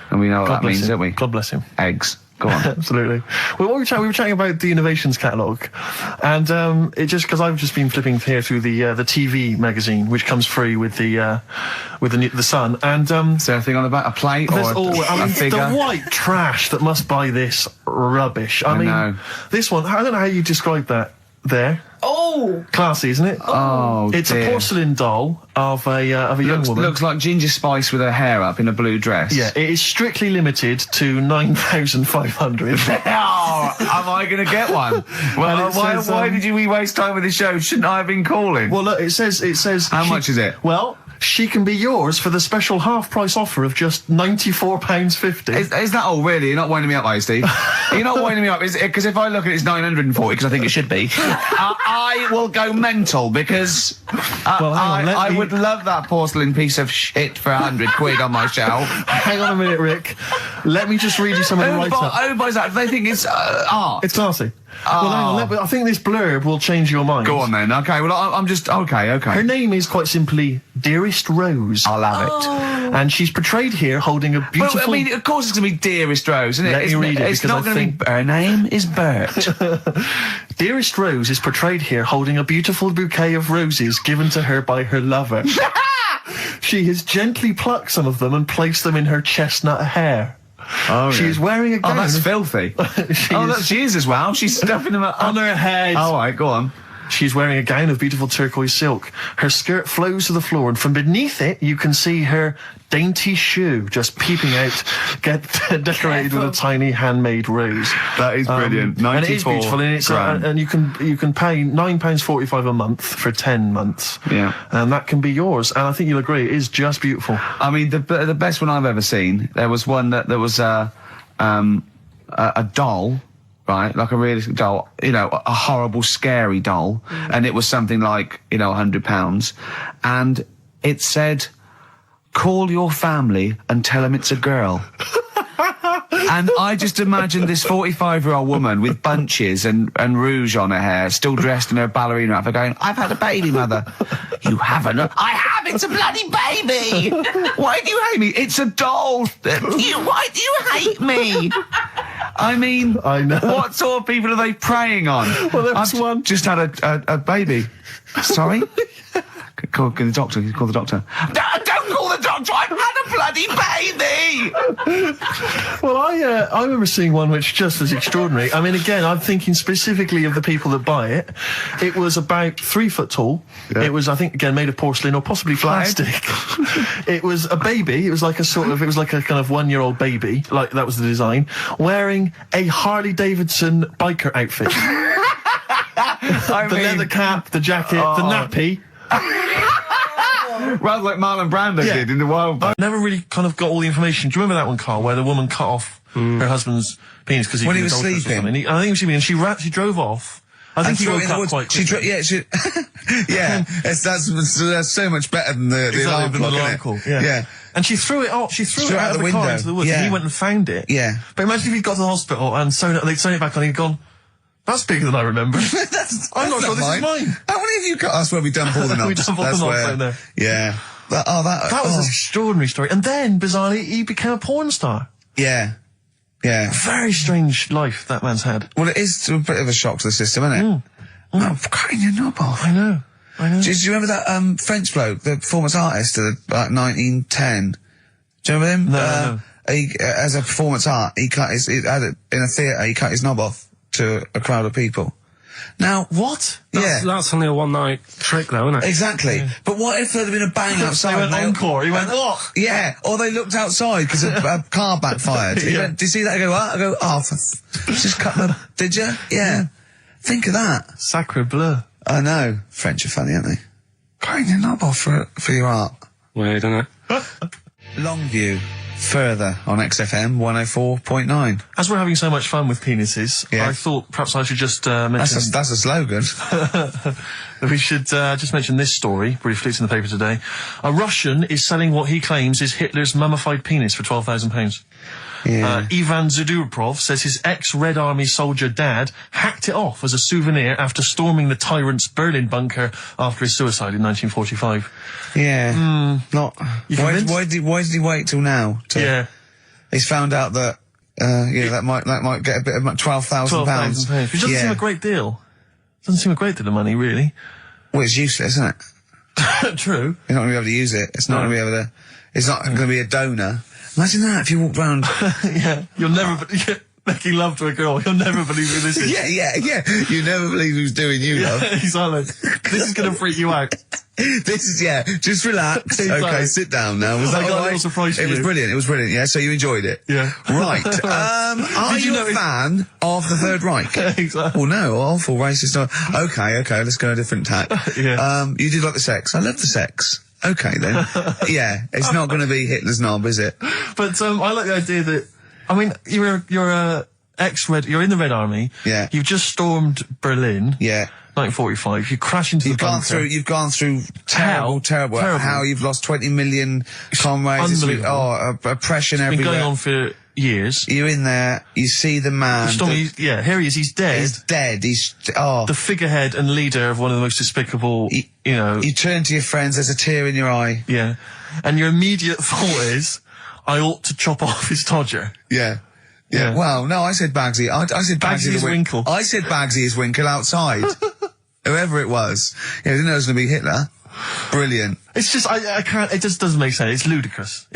And we know what that means, don't we?
God bless him.
Eggs. Go on.
Absolutely. Well, we were chatting about the Innovations catalogue, and it just because I've just been flipping here through the TV magazine, which comes free with the Sun, and
is there anything on the back? A plate or a figure?
The white trash that must buy this rubbish. I mean, this one. I don't know how you describe that. There.
Oh,
classy, isn't it?
Oh,
it's a porcelain doll of a young woman.
Looks like Ginger Spice with her hair up in a blue dress.
Yeah, it is strictly limited to 9,500.
Am I going to get one? Well, why did we waste time with the show? Shouldn't I have been calling?
Well, look, it says.
How much is it?
Well, she can be yours for the special half-price offer of just £94.50.
Is that all, really? You're not winding me up, are you, Steve? You're not winding me up, because if I look at it, it's 940, because I think it should be. I will go mental, because I would love that porcelain piece of shit for £100 on my shelf.
Hang on a minute, Rick. Let me just read you some of the write-up.
Who buys that? They think it's art.
It's classy. Well, hang on, I think this blurb will change your mind.
Go on then. Okay, well, I'm just... Okay.
Her name is quite simply Dearest Rose.
I'll have it.
And she's portrayed here holding a beautiful...
Well, I mean, of course it's going to be Dearest Rose, isn't it?
Let me read it,
it's not going to be... Her name is Bert.
Dearest Rose is portrayed here holding a beautiful bouquet of roses given to her by her lover. She has gently plucked some of them and placed them in her chestnut hair.
Oh,
she's wearing a gown.
Oh, that's filthy. She is as well. She's stuffing them up
on her head.
All right, go on.
She's wearing a gown of beautiful turquoise silk. Her skirt flows to the floor, and from beneath it, you can see her dainty shoe just peeping out, decorated with a tiny handmade rose.
That is brilliant.
And it is beautiful, and it's and you can pay £9.45 a month for 10 months.
Yeah,
and that can be yours. And I think you'll agree, it is just beautiful.
I mean, the best one I've ever seen. There was one that was a doll. Right, like a realistic doll, a horrible, scary doll, and it was something like, £100, and it said, "Call your family and tell them it's a girl." And I just imagined this 45-year-old woman with bunches and rouge on her hair, still dressed in her ballerina outfit, going, "I've had a baby, mother." "You haven't." "I have, it's a bloody baby." "Why do you hate me?" "It's a doll." "Why do you hate me?" I mean,
I know.
What sort of people are they preying on?
Well, there was one.
Just had a baby. Sorry? Call the doctor. Call the doctor. Don't call the doctor. I've had a bloody baby.
Well, I remember seeing one which just was extraordinary. I mean, again, I'm thinking specifically of the people that buy it. It was about 3 foot tall. Yeah. It was, I think, again, made of porcelain or possibly plastic. It was a baby. It was like a kind of 1-year-old baby. Like, that was the design. Wearing a Harley Davidson biker outfit. The leather cap, the jacket, the nappy.
Rather like Marlon Brando did in The Wild Bunch.
I never really kind of got all the information. Do you remember that one, Carl, where the woman cut off her husband's penis because
when he was sleeping?
I think he was sleeping, and she drove off. I think he woke up quite quickly.
That's so much better than the alarm clock.
Yeah. And she threw it off. She threw it out of the window into the woods. And he went and found it.
Yeah.
But imagine if he'd got to the hospital and they'd sewn it back on. He'd gone, That's bigger than I remember. I'm not sure this is mine.
How many of you got us where we dump all the knobs?
We dump all the knobs out there.
Yeah. That
was an extraordinary story. And then, bizarrely, he became a porn star.
Yeah. Yeah.
Very strange life that man's had.
Well, it is a bit of a shock to the system, isn't it? Oh, cutting your knob off.
I know.
Do you remember that French bloke, the performance artist of about 1910? Do you remember him?
No.
He, as a performance art, in a theatre, he cut his knob off to a crowd of people. Now,
what?
That's only a one-night trick, though, isn't it?
Exactly. Yeah. But what if there had been a bang outside?
They went encore. He went, oh!
Yeah. Or they looked outside because a car backfired. He went, did you see that? I go, what? I go, just cut the... Did you? Yeah. Think of that.
Sacre bleu.
I know. French are funny, aren't they? Cutting your knob off for your art.
Weird, isn't it?
Longview. Further on XFM 104.9.
As we're having so much fun with penises, I thought perhaps I should just mention...
That's a slogan.
We should just mention this story, briefly. It's in the paper today. A Russian is selling what he claims is Hitler's mummified penis for £12,000.
Yeah.
Ivan Zuduprov says his ex-Red Army soldier dad hacked it off as a souvenir after storming the tyrant's Berlin bunker after his suicide in 1945.
Yeah. Why did he wait till now? He's found out that that might get a bit of £12,000.
Which doesn't seem a great deal. Doesn't seem a great deal of money, really.
Well, it's useless, isn't it?
True.
You're not going to be able to use it. It's not going to be able to. It's not going to be a donor. Imagine that if you walked round.
You'll never making love to a girl. You'll never believe who this is.
Yeah. You never believe who's doing you, love.
Exactly. This is going to freak you out.
This is, just relax. Okay, sit down now. Was that all right? It was brilliant. It was brilliant, yeah? So you enjoyed it?
Yeah.
Right. Are you a fan of the Third Reich?
Exactly.
Well, no, awful racist. Okay, let's go a different tack. You did like the sex. I love the sex. Okay, then. Yeah, it's not going to be Hitler's knob, is it?
But, I like the idea that, I mean, you're you're in the Red Army.
Yeah.
You've just stormed Berlin.
Yeah.
1945. You crash into the bunker.
You've gone through terrible. How you've lost 20 million comrades.
Unbelievable.
Oppression everywhere.
It's been going on for years.
You're in there, you see the man.
Here he is, he's dead.
He's dead,
the figurehead and leader of one of the most despicable,
You turn to your friends, there's a tear in your eye.
Yeah. And your immediate thought is, I ought to chop off his todger.
Yeah. Well, no, I said Bagsy. I said Bagsy
is Winkle.
I said Bagsy is Winkle outside. Whoever it was. I didn't know it was going to be Hitler. Brilliant.
It's just, I can't, it just doesn't make sense. It's ludicrous.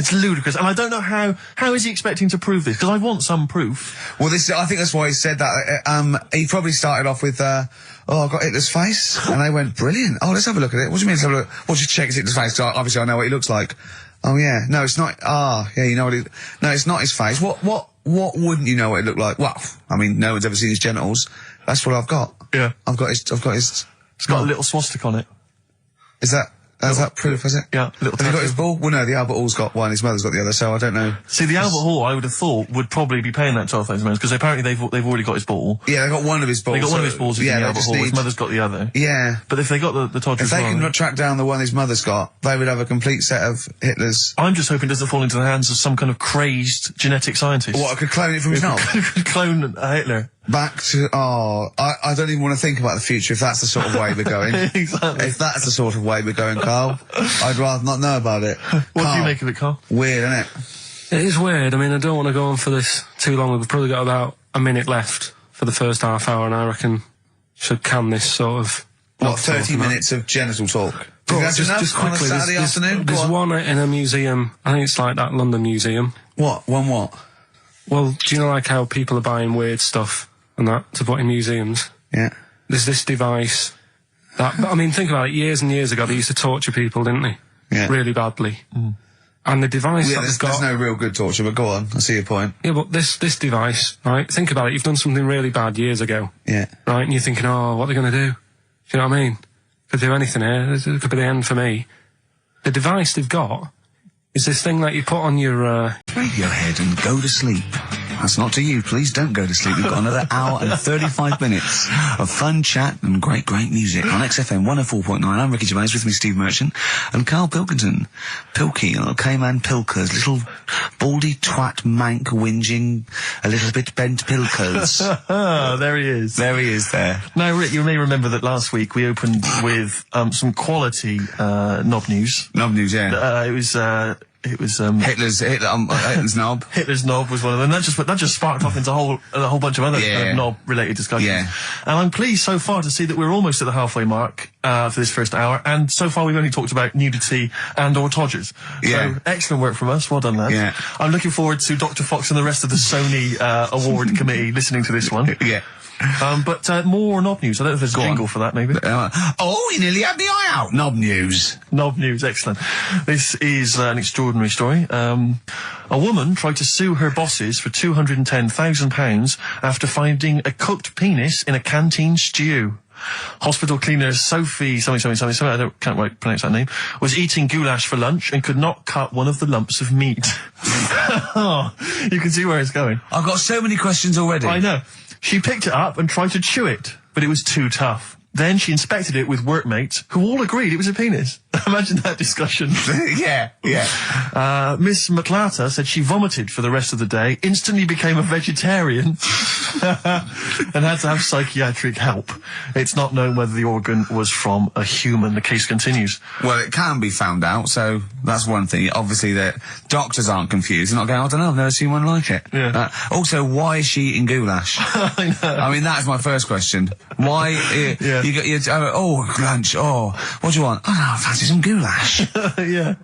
And I don't know how is he expecting to prove this? Because I want some proof.
Well, I think that's why he said that. He probably started off with, I've got Hitler's face. And they went, brilliant. Oh, let's have a look at it. What do you mean, let's have a look? Well, just check Hitler's face. Obviously, I know what he looks like. Oh, yeah. No, it's not. You know what no, it's not his face. What wouldn't you know what it looked like? Well, I mean, no one's ever seen his genitals. That's what I've got.
Yeah.
I've got his.
It's got a little swastika on it.
Is that proof, is it?
Yeah.
Have you got his ball? Well, no, the Albert Hall's got one, his mother's got the other, so I don't know.
See, the Albert Hall, I would have thought, would probably be paying that £12,000, because apparently they've already got his ball.
Yeah, they got one of his balls.
They got one of his balls in the Albert Hall, his mother's got the other.
Yeah.
But if they got the Todger
as well... If they can track down the one his mother's got, they would have a complete set of Hitler's...
I'm just hoping it doesn't fall into the hands of some kind of crazed genetic scientist.
What, I could clone it from his knob?
Clone Hitler.
Back to, I don't even want to think about the future if that's the sort of way we're going.
Exactly.
If that's the sort of way we're going, Carl, I'd rather not know about it.
What do you make of it, Carl?
Weird, isn't it?
It is weird. I mean, I don't want to go on for this too long. We've probably got about a minute left for the first half hour, and I reckon should can this sort of...
What, 30 minutes of genital talk?
Just quickly,
on a Saturday afternoon?
There's one in a museum, I think it's like that London Museum.
What? One what?
Well, do you know like how people are buying weird stuff and that to put in museums?
Yeah.
There's this device that, I mean, think about it, years and years ago they used to torture people, didn't they?
Yeah.
Really badly. Mm. And the device that they've got...
There's no real good torture, but go on, I see your point.
Yeah, but this device, right, think about it, you've done something really bad years ago.
Yeah.
Right, and you're thinking, oh, what are they going to do? Do you know what I mean? Could do anything here, it could be the end for me. The device they've got is this thing that you put on your...
Radiohead and go to sleep.
That's not to you. Please don't go to sleep. We've got another hour and 35 minutes of fun chat and great music on XFM 104.9. I'm Ricky Gervais, with me Steve Merchant and Karl Pilkington. Pilky, little K-man Pilkers, little baldy twat mank whinging, a little bit bent Pilkers.
There he is.
There he is there.
Now, Rick, you may remember that last week we opened with some quality knob news.
Knob news, yeah.
It was
Hitler's knob.
Hitler's knob was one of them. That just sparked off into a whole bunch of other knob-related discussions.
Yeah.
And I'm pleased so far to see that we're almost at the halfway mark for this first hour. And so far we've only talked about nudity and/or todgers.
Yeah.
So excellent work from us. Well done, lads.
Yeah.
I'm looking forward to Dr. Fox and the rest of the Sony award committee listening to this one.
Yeah.
But more knob news. I don't know if there's a jingle for that, maybe.
You nearly had the eye out. Knob news.
Knob news, excellent. This is an extraordinary story. A woman tried to sue her bosses for £210,000 after finding a cooked penis in a canteen stew. Hospital cleaner Sophie something, I can't quite pronounce that name, was eating goulash for lunch and could not cut one of the lumps of meat. You can see where it's going.
I've got so many questions already.
I know. She picked it up and tried to chew it, but it was too tough. Then she inspected it with workmates, who all agreed it was a penis. Imagine that discussion.
Yeah.
Miss McClarta said she vomited for the rest of the day, instantly became a vegetarian, and had to have psychiatric help. It's not known whether the organ was from a human. The case continues.
Well, it can be found out, so that's one thing. Obviously, the doctors aren't confused. They're not going, I don't know, I've never seen one like it.
Yeah.
Also, why is she eating goulash?
I know.
I mean, that's my first question. Why?
Yeah.
You got lunch. What do you want? Oh, no, I fancy some goulash.
Yeah.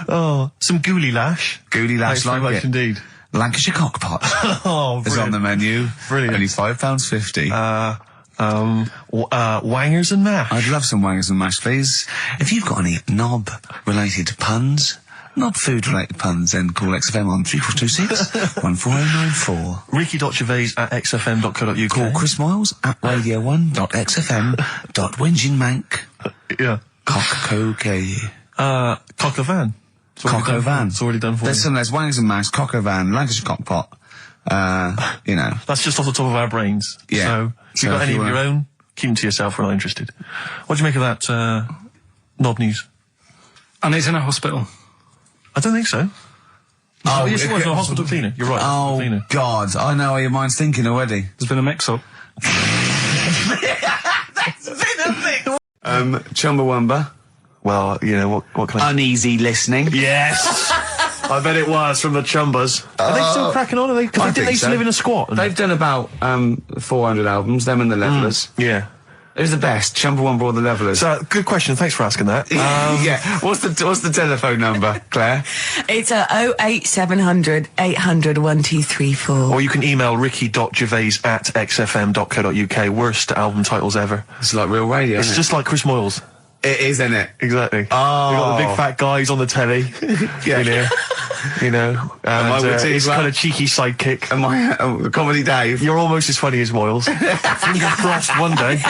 Oh, some gooly lash.
Gooly lash,
Thanks very much
it.
Indeed.
Lancashire cockpot.
Oh,
is on the menu.
Brilliant.
Only £5.50.
Wangers and mash.
I'd love some wangers and mash, please. If you've got any knob-related puns, not food-related puns, then call XFM on 3426 14094.
Ricky.gervais@xfm.co.uk.
Call Chris Miles at radio1.xfm.winginmank.
Yeah.
Cock-co-kay.
Cock a van.
Cock-o-van.
It's already done for
There's wangers and mash, cock-o-van, Lancashire cockpot.
That's just off the top of our brains.
Yeah.
So if you've got any of your own, keep them to yourself. We're not interested. What do you make of that, knob news?
And he's in a hospital.
I don't think so.
Oh,
yes, it was a hospital cleaner. You're right.
Oh,
cleaner.
God. I know how your mind's thinking already.
There's been a mix-up.
That's been a mix-up. Chumbawamba.
Well, you know, what can I...
Uneasy listening.
Yes! I bet it was from the Chumbas. Are they still cracking on? Are they? Because they used to live in a squat.
They've done about 400 albums, them and the Levellers.
Yeah.
Who's the best, Chumbawamba or the Levellers?
So, good question. Thanks for asking that.
Yeah. What's the telephone number, Claire?
It's 08700 800 1234.
Or you can email ricky.gervais@xfm.co.uk. Worst album titles ever.
It's like real radio,
It's just like Chris Moyles.
It is, isn't it?
Exactly.
Oh.
We've got the big fat guys on the telly.
Yeah.
You know, and his kind of cheeky sidekick.
And my Comedy Dave.
You're almost as funny as Moyles. Fingers crossed one day.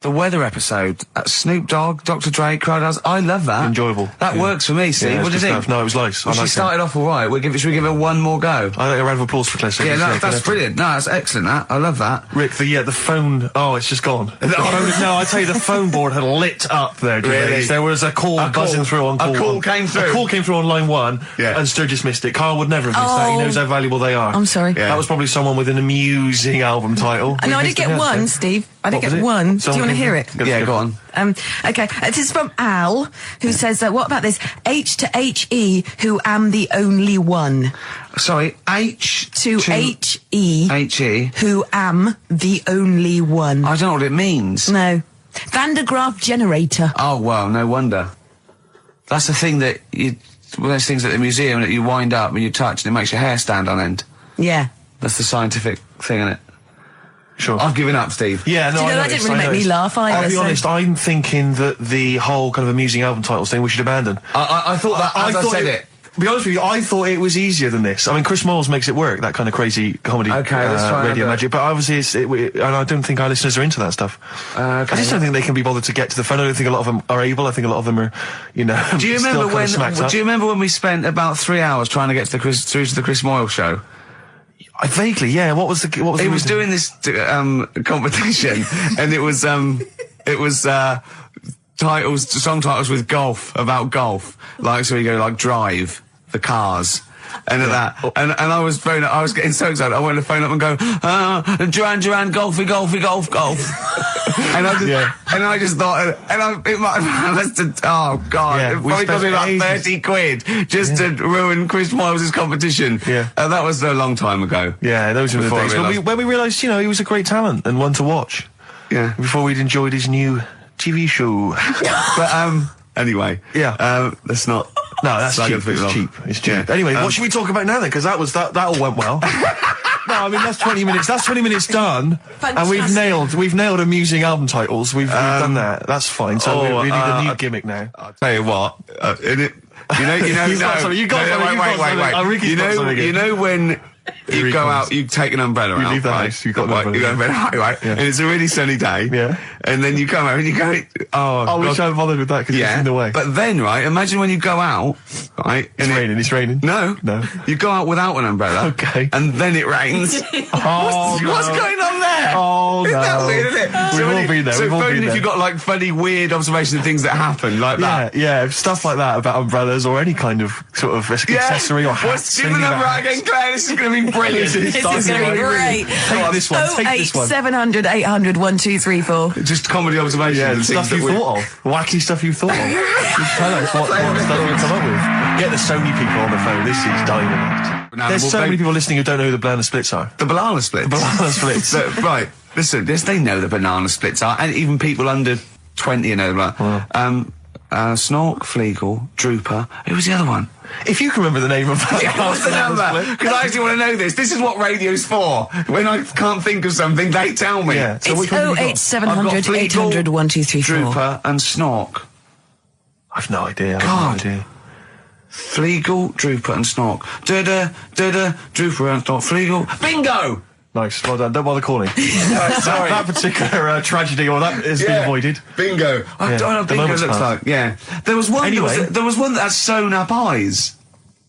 The weather episode, Snoop Dogg, Dr. Dre, Crowdhouse, I love that.
Enjoyable.
That works for me, Steve.
Yeah,
what do you think?
No, it was nice.
Well, she started off all right. Should we give her one more go?
I think a round of applause for Claire.
Yeah, that's brilliant. No, that's excellent, that. I love that.
Rick, the phone... Oh, it's just gone. No, I tell you, the phone board had lit up there,
Really?
There was a call buzzing through on call
A call
one.
came through?
A call came through on line one, and Sturgis missed it. Carl would never have missed that. He knows how valuable they are.
I'm sorry.
Yeah.
That was probably someone with an amusing album title.
No, I did get one, Steve. I did get one. Do you want to hear it?
Yeah, go on.
Okay. This is from Al, who says, what about this? H to H-E, who am the only one.
Sorry, H
to H-E.
H-E.
Who am the only one.
I don't know what it means.
No. Van de Graaff generator.
Oh, well, no wonder. That's the thing that one of those things at the museum that you wind up and you touch and it makes your hair stand on end.
Yeah.
That's the scientific thing, isn't it?
Sure.
I've given up, Steve.
Yeah, no,
Do you know, that didn't really make me laugh either.
I'll be honest, I'm thinking that the whole kind of amusing album titles thing we should abandon.
I thought that as I said it.
To be honest with you, I thought it was easier than this. I mean, Chris Moyles makes it work, that kind of crazy comedy
let's try
radio magic, but obviously and I don't think our listeners are into that stuff. I just don't think they can be bothered to get to the phone. I don't think a lot of them are able. I think a lot of them are, you know,
Do you remember when we spent about 3 hours trying to get to through to the Chris Moyle show?
Vaguely, yeah. What was
He was doing this competition, and it was song titles with golf, about golf. Like, so you go like Drive, the Cars. And at that, and I was getting so excited. I wanted to phone up and go, Duran, golfy, golf. and I just thought, it might have, oh God, it probably cost me about 30 quid just to ruin Chris Miles's competition.
Yeah.
That was a long time ago.
Yeah, those were the days when we realised, he was a great talent and one to watch.
Yeah.
Before we'd enjoyed his new TV show.
But, anyway.
Yeah.
Let's not.
No, that's cheap. It's cheap. Yeah. Anyway, what should we talk about now then? Because that all went well. No, I mean that's 20 minutes. That's 20 minutes done,
Fantastic.
And we've nailed amusing album titles. We've done that. That's fine. So we need a new gimmick now.
I'll tell you what. Wait. You know when you go out, you take an umbrella out.
You leave the house. You got an umbrella.
Right?
Yeah.
And it's a really sunny day.
Yeah.
And then you come out and you go, oh,
we shouldn't bothered with that because it's in the way.
But then, right, imagine when you go out, right?
It's raining.
No. You go out without an umbrella.
Okay.
And then it rains. What's going on there?
Oh,
Isn't that weird, isn't it?
We've all been there.
So if you've got like funny, weird observations of things that happen like that.
Yeah, stuff like that about umbrellas or any kind of sort of accessory or hats.
Give me the number again, Claire. This is going to be brilliant.
This is going to be great.
Take this one.
08700 800 1234.
Just comedy observations.
Yeah, stuff you thought of. Wacky stuff you thought of. Just tell us what stuff you come up with. Get the Sony people on the phone. This is dynamite. There's so many people listening who don't know who the banana splits are.
The banana splits?
The banana splits.
Right. Listen, yes, they know the banana splits are, and even people under 20 know them. Snork, Fleagle, Drooper. Who was the other one?
If you can remember the name of that.
What's the number? Because I actually want to know this. This is what radio's for. When I can't think of something, they tell me.
Yeah.
So it's 08700 800 1234.
Drooper and Snork.
I've no idea.
Fleagle, Drooper and Snork. Drooper and Snork. Fleagle. Bingo!
Nice, well done. Don't bother calling.
Sorry.
That particular tragedy or that has been avoided.
Bingo. I don't know what bingo looks like. Yeah. There was one.
Anyway,
there was one that had sewn up eyes.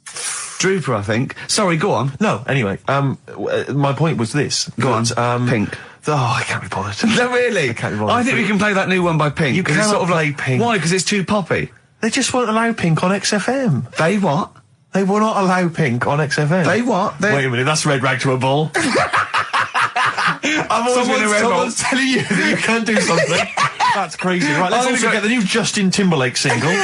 Drooper, I think. Sorry, go on.
No. Anyway, my point was this.
Go on.
Pink. I can't be bothered.
No, really.
I can't be bothered.
I think we can play that new one by Pink.
You can't
sort of
play Pink.
Why? Because it's too poppy.
They just won't allow Pink on XFM.
They what?
They will not allow Pink on XFM.
They what?
Wait a minute. That's red rag to a bull. Someone's telling you that you can't do something. That's crazy. Right, let's also get the new Justin Timberlake single.
Well,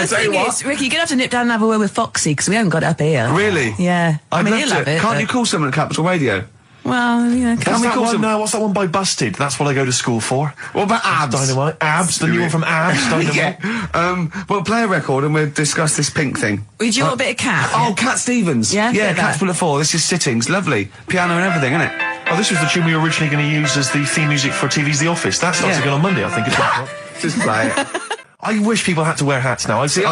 the thing is, Ricky, you're going to have to nip down and have a word with Foxy, because we haven't got it up here.
Really?
Yeah. I mean, he'll have it.
Can't you call someone at Capital Radio?
Well, yeah.
What's that one by Busted? That's what I go to school for.
What about Abs?
Dynamite. Abs, the new one from Abs. Dynamite.
Yeah. Well, play a record and we'll discuss this Pink thing.
Would you want a bit of Cat?
Oh, Cat Stevens.
Yeah?
Yeah, Cat's Full of Four. This is Sittings. Lovely. Piano and everything, isn't it?
Oh, this was the tune we were originally going to use as the theme music for TV's The Office. That starts again on Monday, I think.
Just play it.
I wish people had to wear hats now.
I can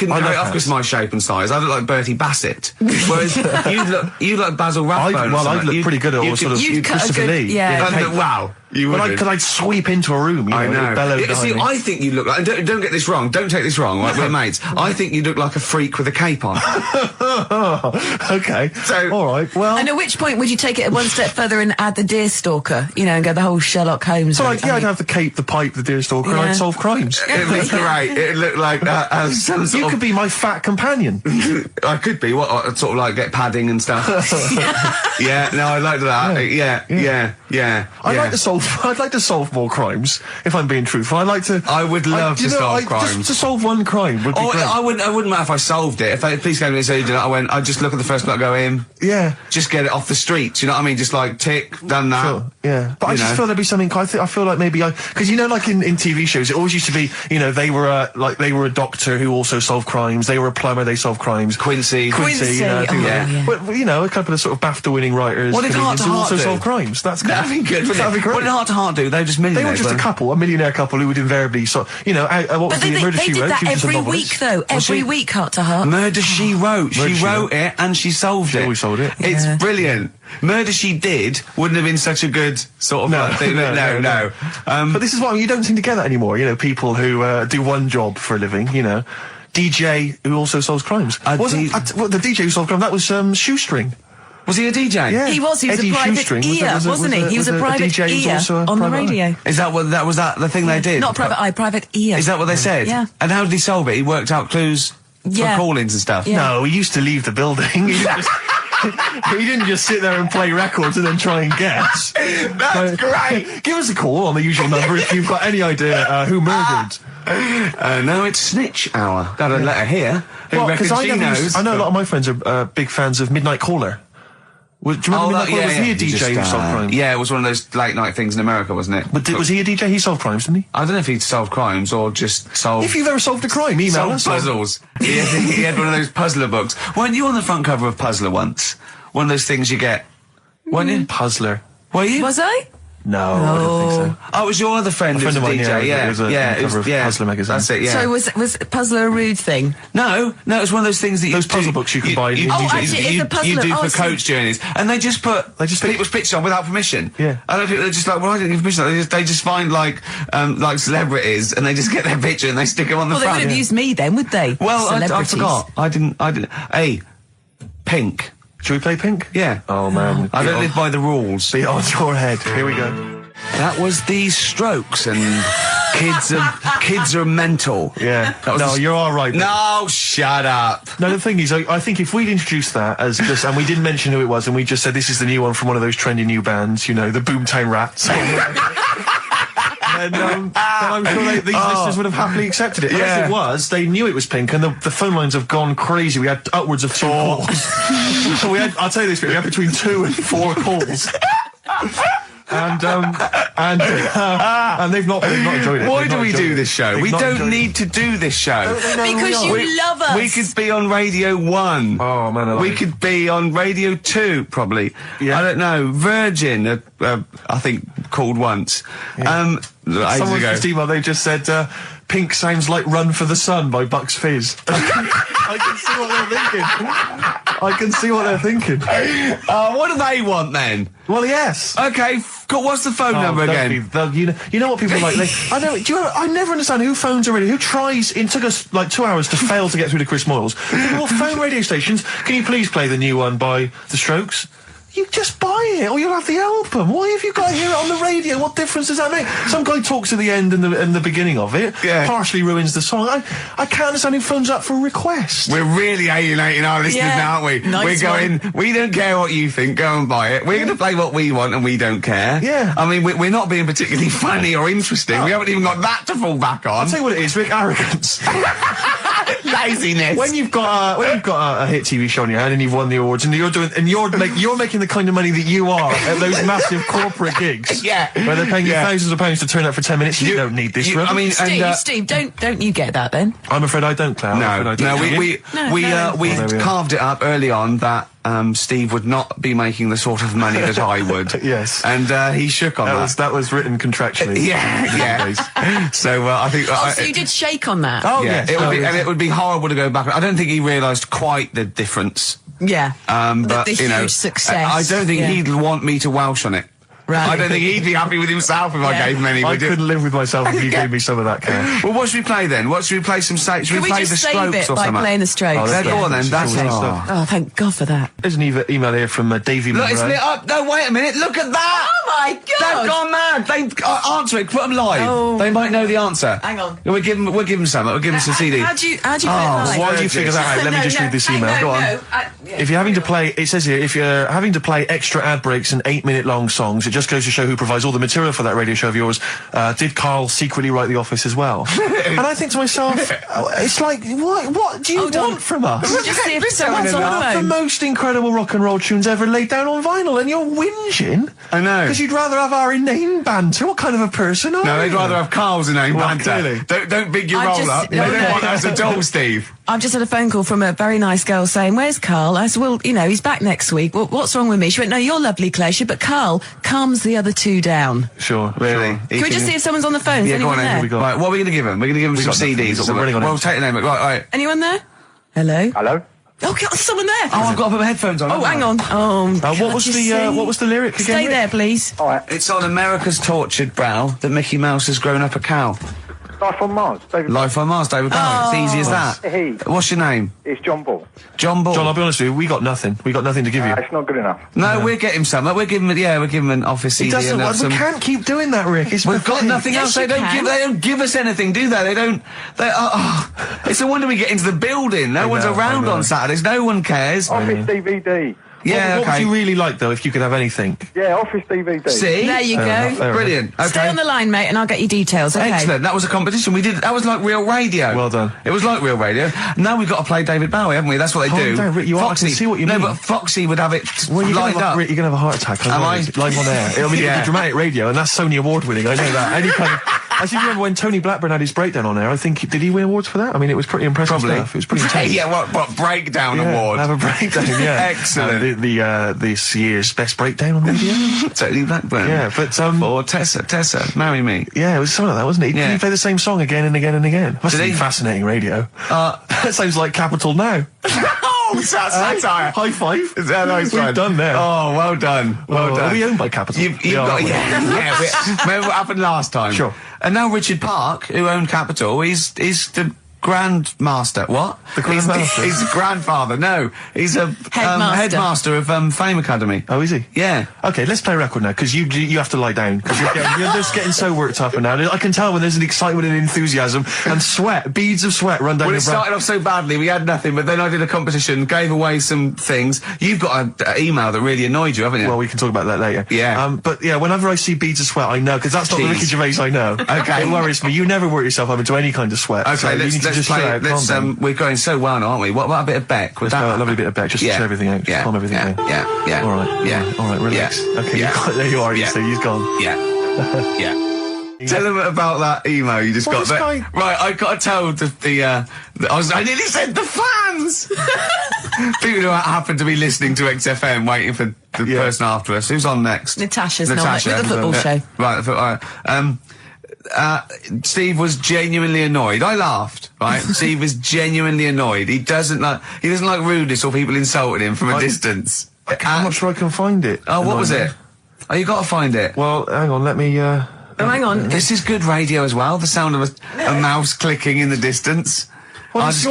carry it off because of my shape and size. I look like Bertie Bassett. Whereas you look like Basil Rathbone.
I'd look pretty good at all sort of Christopher Lee.
Yeah.
Wow.
Because I'd sweep into a room,
I know.
See,
I think you look like, and don't get this wrong, don't take this wrong, right, we're mates. I think you look like a freak with a cape on.
Okay. So, alright, well.
And at which point would you take it one step further and add the Deerstalker, and go the whole Sherlock Holmes?
So, I'd have the cape, the pipe, the Deerstalker, and I'd solve crimes.
It looked great. It looked like some sort
You could be my fat companion.
I could be. What, sort of like get padding and stuff. Yeah, no, I liked that. Yeah.
I'd like to solve more crimes, if I'm being truthful. I would love to solve crimes. Just to solve one crime would be great.
I wouldn't matter if I solved it. If they please came to me and said, I'd just look at the first bloke, go in.
Yeah.
Just get it off the street, you know what I mean? Just like, tick, done that.
Sure, yeah. But I just feel there'd be something, I feel like maybe because like in TV shows, it always used to be, they were a doctor who also solved crimes, they were a plumber, they solved crimes.
Quincy.
But, a couple of sort of BAFTA-winning writers
what did Heart to Heart
also
do?
solve crimes. That's good.
That'd be good, wouldn't
That'd be great.
What did Heart to Heart do? They were just millionaires.
They were just a millionaire couple who would invariably what was the Murder She Wrote?
They did that every week, though. Every week, Heart to Heart.
Murder She Wrote. She wrote it and she solved it.
We sold it.
It's brilliant. Murder She Did wouldn't have been such a good sort of thing. No.
But this is what you don't seem to get that anymore. People who do one job for a living. DJ who also solves crimes. The DJ who solved crime, that was Shoestring.
Was he a DJ?
Yeah.
He was a private ear, wasn't he? He was a private ear on the radio.
Is that what the thing they did?
Not private eye, private ear.
Is that what they said?
Yeah.
And how did he solve it? He worked out clues for call-ins and stuff?
Yeah.
No, he used to leave the building. He didn't just sit there and play records and then try and guess.
That's great!
Give us a call on the usual number if you've got any idea who murdered.
No, it's Snitch Hour. Got a letter here. Who reckons she knows?
I know a lot of my friends are big fans of Midnight Caller. Do you remember Midnight Caller? Was he a DJ who solved crimes?
Yeah, it was one of those late night things in America, wasn't it?
But was he a DJ? He solved crimes, didn't he?
I don't know if he'd solved crimes or just solved...
If you've ever solved a crime, email us.
Puzzles. He had one of those puzzler books. Weren't you on the front cover of Puzzler once? One of those things you get. Weren't you?
Puzzler.
Were you? Was I?
No, I don't think so.
Oh, it was your other friend who was a DJ,
It was Puzzler magazine.
That's it, yeah.
So was Puzzler a rude thing?
No, it was one of those things that
those puzzle books you can buy.
Actually, it's a puzzler.
You do for coach journeys, and they just put people's pictures on without permission.
Yeah.
I don't think they're just like, well, I didn't give permission. They just find like celebrities, and they just get their picture and they stick them on the front.
Well, they would have used me then, would they?
Well, I forgot. I didn't. Hey, Pink.
Should we play Pink?
Yeah.
Oh man,
I don't live by the rules.
Be on your head. Here we go.
That was the Strokes, and kids are mental.
Yeah. No, you're all right.
No, shut up.
No, the thing is, I think if we'd introduced that as just, and we didn't mention who it was, and we just said this is the new one from one of those trendy new bands, you know, the Boomtown Rats. And then I'm sure these listeners would have happily accepted it. As it was, they knew it was Pink, and the phone lines have gone crazy. We had upwards of 2 calls. So I'll tell you this, we had between 2 and 4 calls. And they've not enjoyed it.
Why do we do this show? We don't need to do this show.
Because you love us.
We could be on Radio 1.
Oh, man,
we could be on Radio 2, probably. Yeah. I don't know. Virgin, I think, called once.
Yeah. Someone just emailed, they just said, Pink sounds like Run for the Sun by Bucks Fizz. I can see what they're thinking.
What do they want then?
Well, yes.
Okay, what's the phone number again?
You know what people are like? I never understand who phones a radio. Who tries? It took us like 2 hours to fail to get through to Chris Moyles. People phone radio stations. Can you please play the new one by The Strokes? You just buy it, or you'll have the album. Why have you got to hear it on the radio? What difference does that make? Some guy talks at the end and the beginning of it, partially ruins the song. I can't understand who phones up for a request.
We're really alienating our listeners now, aren't we?
Nice
we don't care what you think, go and buy it. We're going to play what we want and we don't care.
Yeah.
I mean, we're not being particularly funny or interesting. We haven't even got that to fall back on.
I'll tell you what it is, Rick, arrogance.
Laziness.
When you've got a hit TV show on your hand and you've won the awards and you're making the kind of money that you are at those massive corporate gigs, where they're paying you thousands of pounds to turn up for 10 minutes. You don't need this.
I mean,
Steve, don't you get that then?
I'm afraid I don't, Claire.
We carved it up early on that Steve would not be making the sort of money that I would.
Yes.
And he shook on that.
That was written contractually.
Yeah. So I think.
So you did shake on that.
Oh yes.
It would be horrible to go back. I don't think he realised quite the difference.
Yeah.
But
the huge success.
I don't think he'd want me to Welsh on it.
Right.
I don't think he'd be happy with himself if I gave him any.
I couldn't live with myself if you gave me some of that cash.
Well, what should we play then? Should we play some Should we play the Strokes or something?
By playing the Strokes.
Go on then. That's it.
Oh, thank God for that.
There's an email here from Davey Monroe.
Look, it's lit up. No, wait a minute. Look at that.
Oh my God.
They've gone mad. They answer it. Put them live. Oh. They might know the answer.
Hang on.
We'll give them some. We'll give them some CD.
How do you put it live?
While you figure that out, let me just read this email. Go on. If you're having to play, it says here, if you're having to play extra ad breaks and 8-minute-long songs, it just goes to show who provides all the material for that radio show of yours. Did Karl secretly write The Office as well? And I think to myself, it's like, what do you want from us?
Just see if someone's on the phone.
The most incredible rock and roll tunes ever laid down on vinyl, and you're whinging.
I know.
Because you'd rather have our inane banter. What kind of a person are you?
No, they'd rather have Karl's inane banter.
Clearly.
Don't big your roll up. They don't want us at all, Steve.
I've just had a phone call from a very nice girl saying, "Where's Karl?" I said, "Well, he's back next week. Well, what's wrong with me?" She went, "No, you're lovely, Claire." She said, "But Karl calms the other two down."
Sure,
really.
Sure.
Can we just see if someone's on the phone?
Yeah, go on then. Right, what are we going to give them? We're going to give them some CDs or something. We'll take the name. Right.
Anyone there? Hello?
Hello?
Oh, God, someone there.
Oh, I've got to put my headphones on.
Oh, hang on.
What was the lyric again?
Stay there, please.
All right.
It's on America's tortured brow that Mickey Mouse has grown up a cow.
Life on Mars, David.
Life on Mars, David Bowie. It's easy as that.
Hey.
What's your name?
It's John Ball.
John Ball.
John, I'll be honest with you, we got nothing. We got nothing to give you.
It's not good enough.
No, we'll get him some. We'll give him an office CD.
He doesn't.
And
We can't keep doing that, Rick. It's
We've got nothing else. They don't give us anything, do they? They don't. It's a wonder we get into the building. No one's around on Saturdays. No one cares.
Office DVD.
Yeah,
what would you really like, though, if you could have anything?
Yeah, Office DVD.
See?
There you go.
Brilliant. Okay.
Stay on the line, mate, and I'll get you details, okay?
Excellent. That was a competition. That was like real radio.
Well done.
It was like real radio. Now we've got to play David Bowie, haven't we? That's what they do.
Down, Rick, I can see what you mean.
No, but Foxy would have it lined up.
Rick, you're going to have a heart attack.
Am I?
Live on air. I mean, it'll be dramatic radio, and that's Sony Award winning. I know that. Any kind of... I think remember when Tony Blackburn had his breakdown on air, I think, did he win awards for that? I mean, it was pretty impressive stuff. It was pretty intense.
Yeah, what breakdown award?
Have a breakdown, yeah.
Excellent.
This year's best breakdown on radio.
Tony Blackburn.
Yeah, but,
or Tessa, Marry Me.
Yeah, it was something like that, wasn't it?
Yeah.
He played the same song again and again and again. Must be fascinating radio. That sounds like Capital Now.
Oh, that's satire.
High five.
We've done
there.
Oh, well done. Well done.
Are we owned by Capital?
You've got, remember what happened last time?
Sure.
And now Richard Park, who owned Capital, he's the Grandmaster. What?
The Grandmaster?
He's the grandfather. No, he's a headmaster of Fame Academy.
Oh, is he?
Yeah.
Okay, let's play a record now, because you have to lie down, because you're just getting so worked up and now. I can tell when there's an excitement and enthusiasm and sweat, beads of sweat run down your brow.
Well, it started off so badly, we had nothing, but then I did a competition, gave away some things. You've got an email that really annoyed you, haven't you?
Well, we can talk about that later.
Yeah.
But yeah, whenever I see beads of sweat, I know, because that's not the Ricky Gervais I know.
Okay.
It worries me. You never work yourself up into any kind of sweat.
Okay,
so
let's play. We're going so well, aren't we? What about a bit of Beck?
Let's play a lovely bit of Beck, just to chill everything out, just calm everything down.
Yeah.
All right.
Yeah.
All right, relax.
Yeah.
Okay, there you are, you see, he's gone.
Yeah. Yeah. Tell them about that email you just got. Right, I got to tell I nearly said the fans! People who happen to be listening to XFM waiting for the person after us. Who's on next?
Natasha's not with the football show.
Right, Steve was genuinely annoyed. I laughed, right? Steve was genuinely annoyed. He doesn't like rudeness or people insulting him from a distance.
I'm not sure I can find it.
Oh, what was it? Oh, you got to find it.
Well, hang on, let me,
hang on.
This is good radio as well, the sound of a mouse clicking in the distance.
Well,
I'll just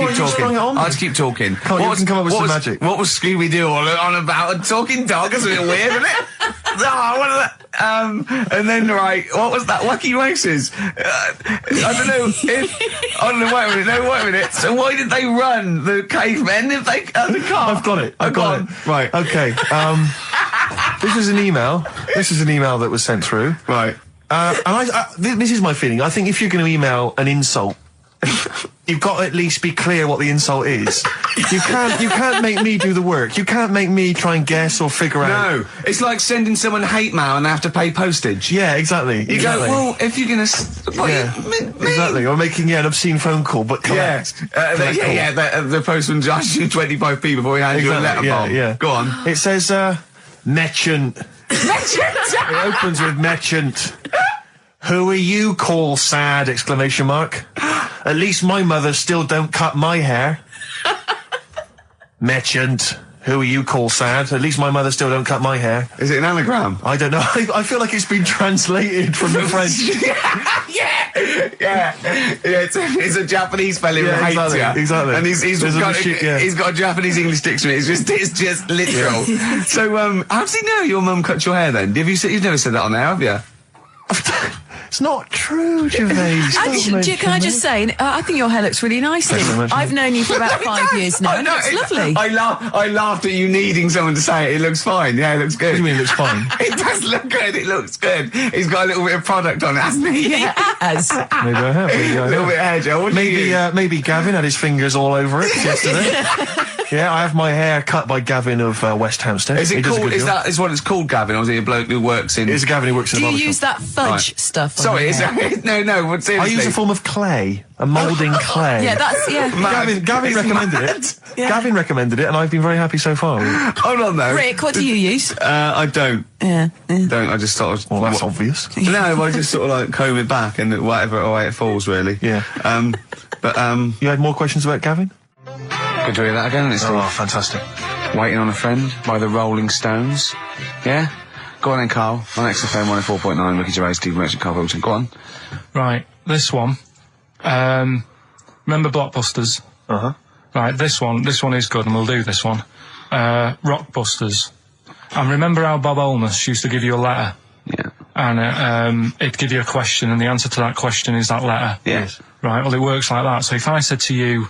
keep talking.
What can come up with some magic?
What was Scooby-Doo all on about? A talking dog? That's a bit weird, isn't it? What is that? And then, right, what was that? Wacky Races. I don't know. Wait a minute. So why did they run, the cavemen, if they had the car?
I've got it. Right, okay. This is an email. This is an email that was sent through.
Right.
And this is my feeling. I think if you're going to email an insult, you've got to at least be clear what the insult is. You can't make me do the work. You can't make me try and guess or figure out.
No, it's like sending someone hate mail and they have to pay postage.
Yeah, exactly.
You go, well, if you're gonna,
exactly. Or making an obscene phone call, but collect.
The postman charges you 25p before he hands you a letter bomb.
Yeah. Go on. It says merchant. It opens with merchant. Who are you, call sad, exclamation mark. At least my mother still don't cut my hair. Merchant. Who are you, call sad? At least my mother still don't cut my hair.
Is it an anagram?
I don't know. I feel like it's been translated from the French.
It's a Japanese fella who hates you.
Exactly.
And he's got a Japanese English dictionary. It's just literal. So, how does he know your mum cut your hair then? You've never said that on there, have you?
It's not true, Gervais.
Can I just say, I think your hair looks really nice. I've known you for about 5 years now. It's lovely.
I laughed at you needing someone to say it. It looks fine. Yeah, it looks good.
What do you mean it looks fine?
It does look good. It looks good. He's got a little bit of product on it, hasn't he?
Yes.
Maybe I have.
A little bit of hair gel.
Maybe Gavin had his fingers all over it yesterday. Yeah, I have my hair cut by Gavin of West Hampstead.
Is it called? Is what it's called, Gavin, or is he a bloke who works in?
It's Gavin who works in.
Do you use that fudge stuff?
Sorry, no. But seriously,
I use a form of clay, a moulding clay.
Yeah, that's
Gavin recommended it. Yeah. Gavin recommended it, and I've been very happy so far.
Hold on, though.
Rick, what do you use?
I don't.
Yeah.
Don't. I just sort of.
Well, that's obvious.
No, I just sort of like comb it back and whatever way it falls, really.
Yeah. You had more questions about Gavin?
Good to hear that again, isn't it, Steve?
Oh, fantastic.
Waiting on a Friend by the Rolling Stones. Yeah? Go on then, Carl. On XFM 104.9, Ricky Gervais, Steve Merchant, Karl Pilkington. Go on.
Right, this one Remember Blockbusters?
Uh-huh.
Right, this one is good, and we'll do this one. Rockbusters. And remember how Bob Holness used to give you a letter?
Yeah.
And it'd give you a question, and the answer to that question is that letter.
Yes.
Right, well, it works like that. So if I said to you,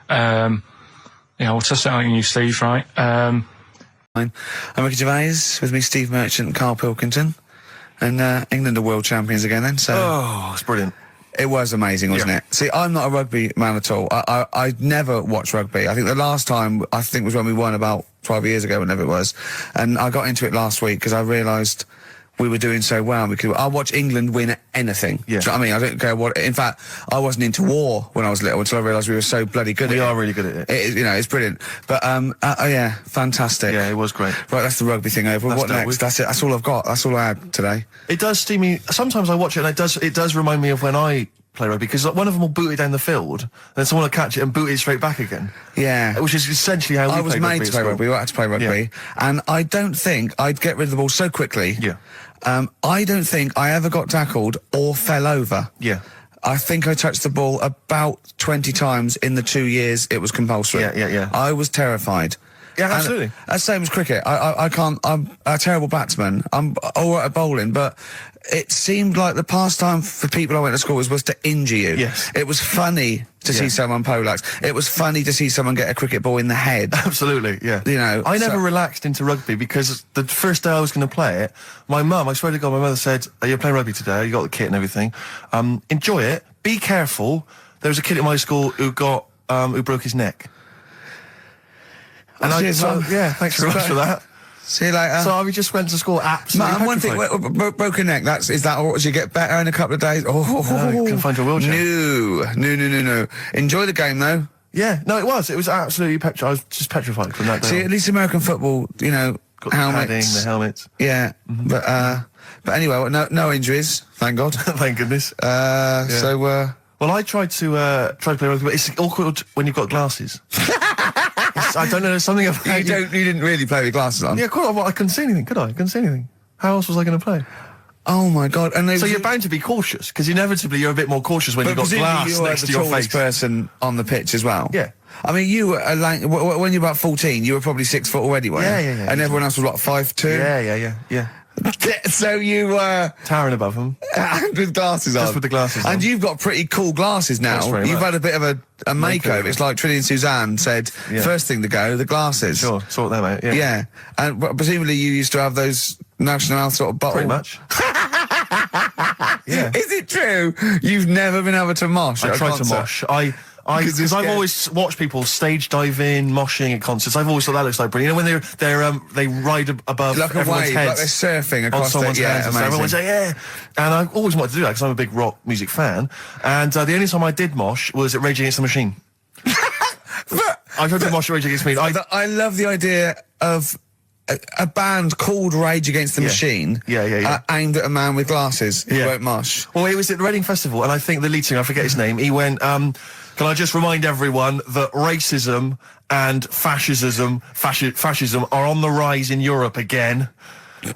we'll test it out on you, Steve, right?
I'm Ricky Gervais, with me Steve Merchant and Karl Pilkington. And England are world champions again then, so...
Oh, it's brilliant.
It was amazing, wasn't it? See, I'm not a rugby man at all. I never watched rugby. I think the last time, was when we won about 12 years ago, whenever it was. And I got into it last week because I realised we were doing so well. I'll watch England win anything.
Yeah.
Do you know what I mean? I don't care what... In fact, I wasn't into war when I was little until I realised we were so bloody good at it.
We are really good at it.
It's brilliant. But, yeah, fantastic.
Yeah, it was great.
Right, that's the rugby thing over. What next? That's it. That's all I've got. That's all I had today.
It does steam me... Sometimes I watch it and it does remind me of when I play rugby, because one of them will boot it down the field, and then someone will catch it and boot it straight back again.
Yeah.
Which is essentially how
I was made to play rugby. We had to play rugby. Yeah. And I don't think I'd get rid of the ball so quickly.
Yeah.
I don't think I ever got tackled or fell over.
Yeah.
I think I touched the ball about 20 times in the 2 years it was compulsory.
Yeah.
I was terrified.
Yeah, absolutely.
That's same as cricket. I can't... I'm a terrible batsman. I'm all right at bowling, but it seemed like the pastime for people I went to school was to injure you.
Yes.
It was funny to see someone poleaxe. It was funny to see someone get a cricket ball in the head.
Absolutely, yeah.
You know,
I never relaxed into rugby because the first day I was going to play it, my mum, I swear to God, my mother said, "You're playing rugby today, you got the kit and everything. Enjoy it, be careful." There was a kid at my school who broke his neck. And thanks very much for that.
See you later.
So we just went to school absolutely
one thing, broken neck, is that or you get better in a couple of days? Oh,
no, you can find your wheelchair.
No. Enjoy the game, though.
Yeah, no, it was absolutely I was just petrified from that day.
See, at least American football, got helmets.
The helmets.
Yeah, but anyway, no injuries, thank God.
Thank goodness.
So,
well, I tried to play rugby, but it's awkward when you've got glasses. I don't know, there's something about
you didn't really play with glasses on?
Yeah, of course, I couldn't see anything, could I? I couldn't see anything. How else was I going to play?
Oh my God!
So you're bound to be cautious, because inevitably you're a bit more cautious when you've got glass next to your face.
But the tallest person on the pitch as well.
Yeah.
I mean, you were when you were about 14, you were probably 6 foot already, weren't you?
Yeah.
And everyone else was what, 5'2"?
Yeah.
So you were
towering above them,
with glasses on.
Just with the glasses on.
And you've got pretty cool glasses now. You've had a bit of a makeover. It's like Trinity and Suzanne said. First thing to go, the glasses.
Sure, sort them out.
Yeah, and presumably you used to have those National Health sort of bottles.
Pretty much. Yeah.
Is it true? You've never been able to mosh?
I tried to mosh. Because I've always watched people stage dive in, moshing at concerts. I've always thought that looks like brilliant. You know, when they ride above
like
everyone's
wave,
heads,
like they're surfing across
someone's heads. And everyone's like, yeah. And I always wanted to do that because I'm a big rock music fan. And the only time I did mosh was at Rage Against the Machine. I've heard the mosh at Rage Against the Machine.
I love the idea of a band called Rage Against the Machine, aimed at a man with glasses who won't mosh.
Well, it was at the Reading Festival, and I think the lead singer, I forget his name, he went, can I just remind everyone that racism and fascism are on the rise in Europe again.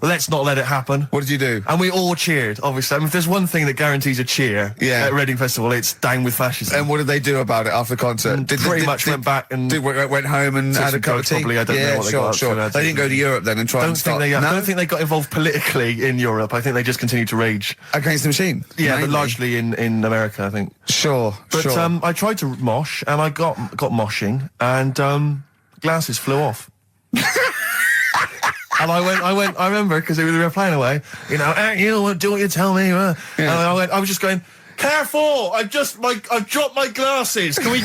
Let's not let it happen.
What did you do?
And we all cheered, obviously. I mean, if there's one thing that guarantees a cheer at Reading Festival, it's down with fascism.
And what did they do about it after the concert?
Pretty much went back and...
went home and had a cup of tea?
Probably, I don't know what they got up to.
They didn't go to Europe then and try and stop...
I don't think they got involved politically in Europe. I think they just continued to rage.
Against the Machine?
Yeah, but largely in America, I think.
Sure.
I tried to mosh, and I got moshing, and glasses flew off. And I remember, because we were playing away, you do what you tell me. And I was just going, careful! I've dropped my glasses. Can we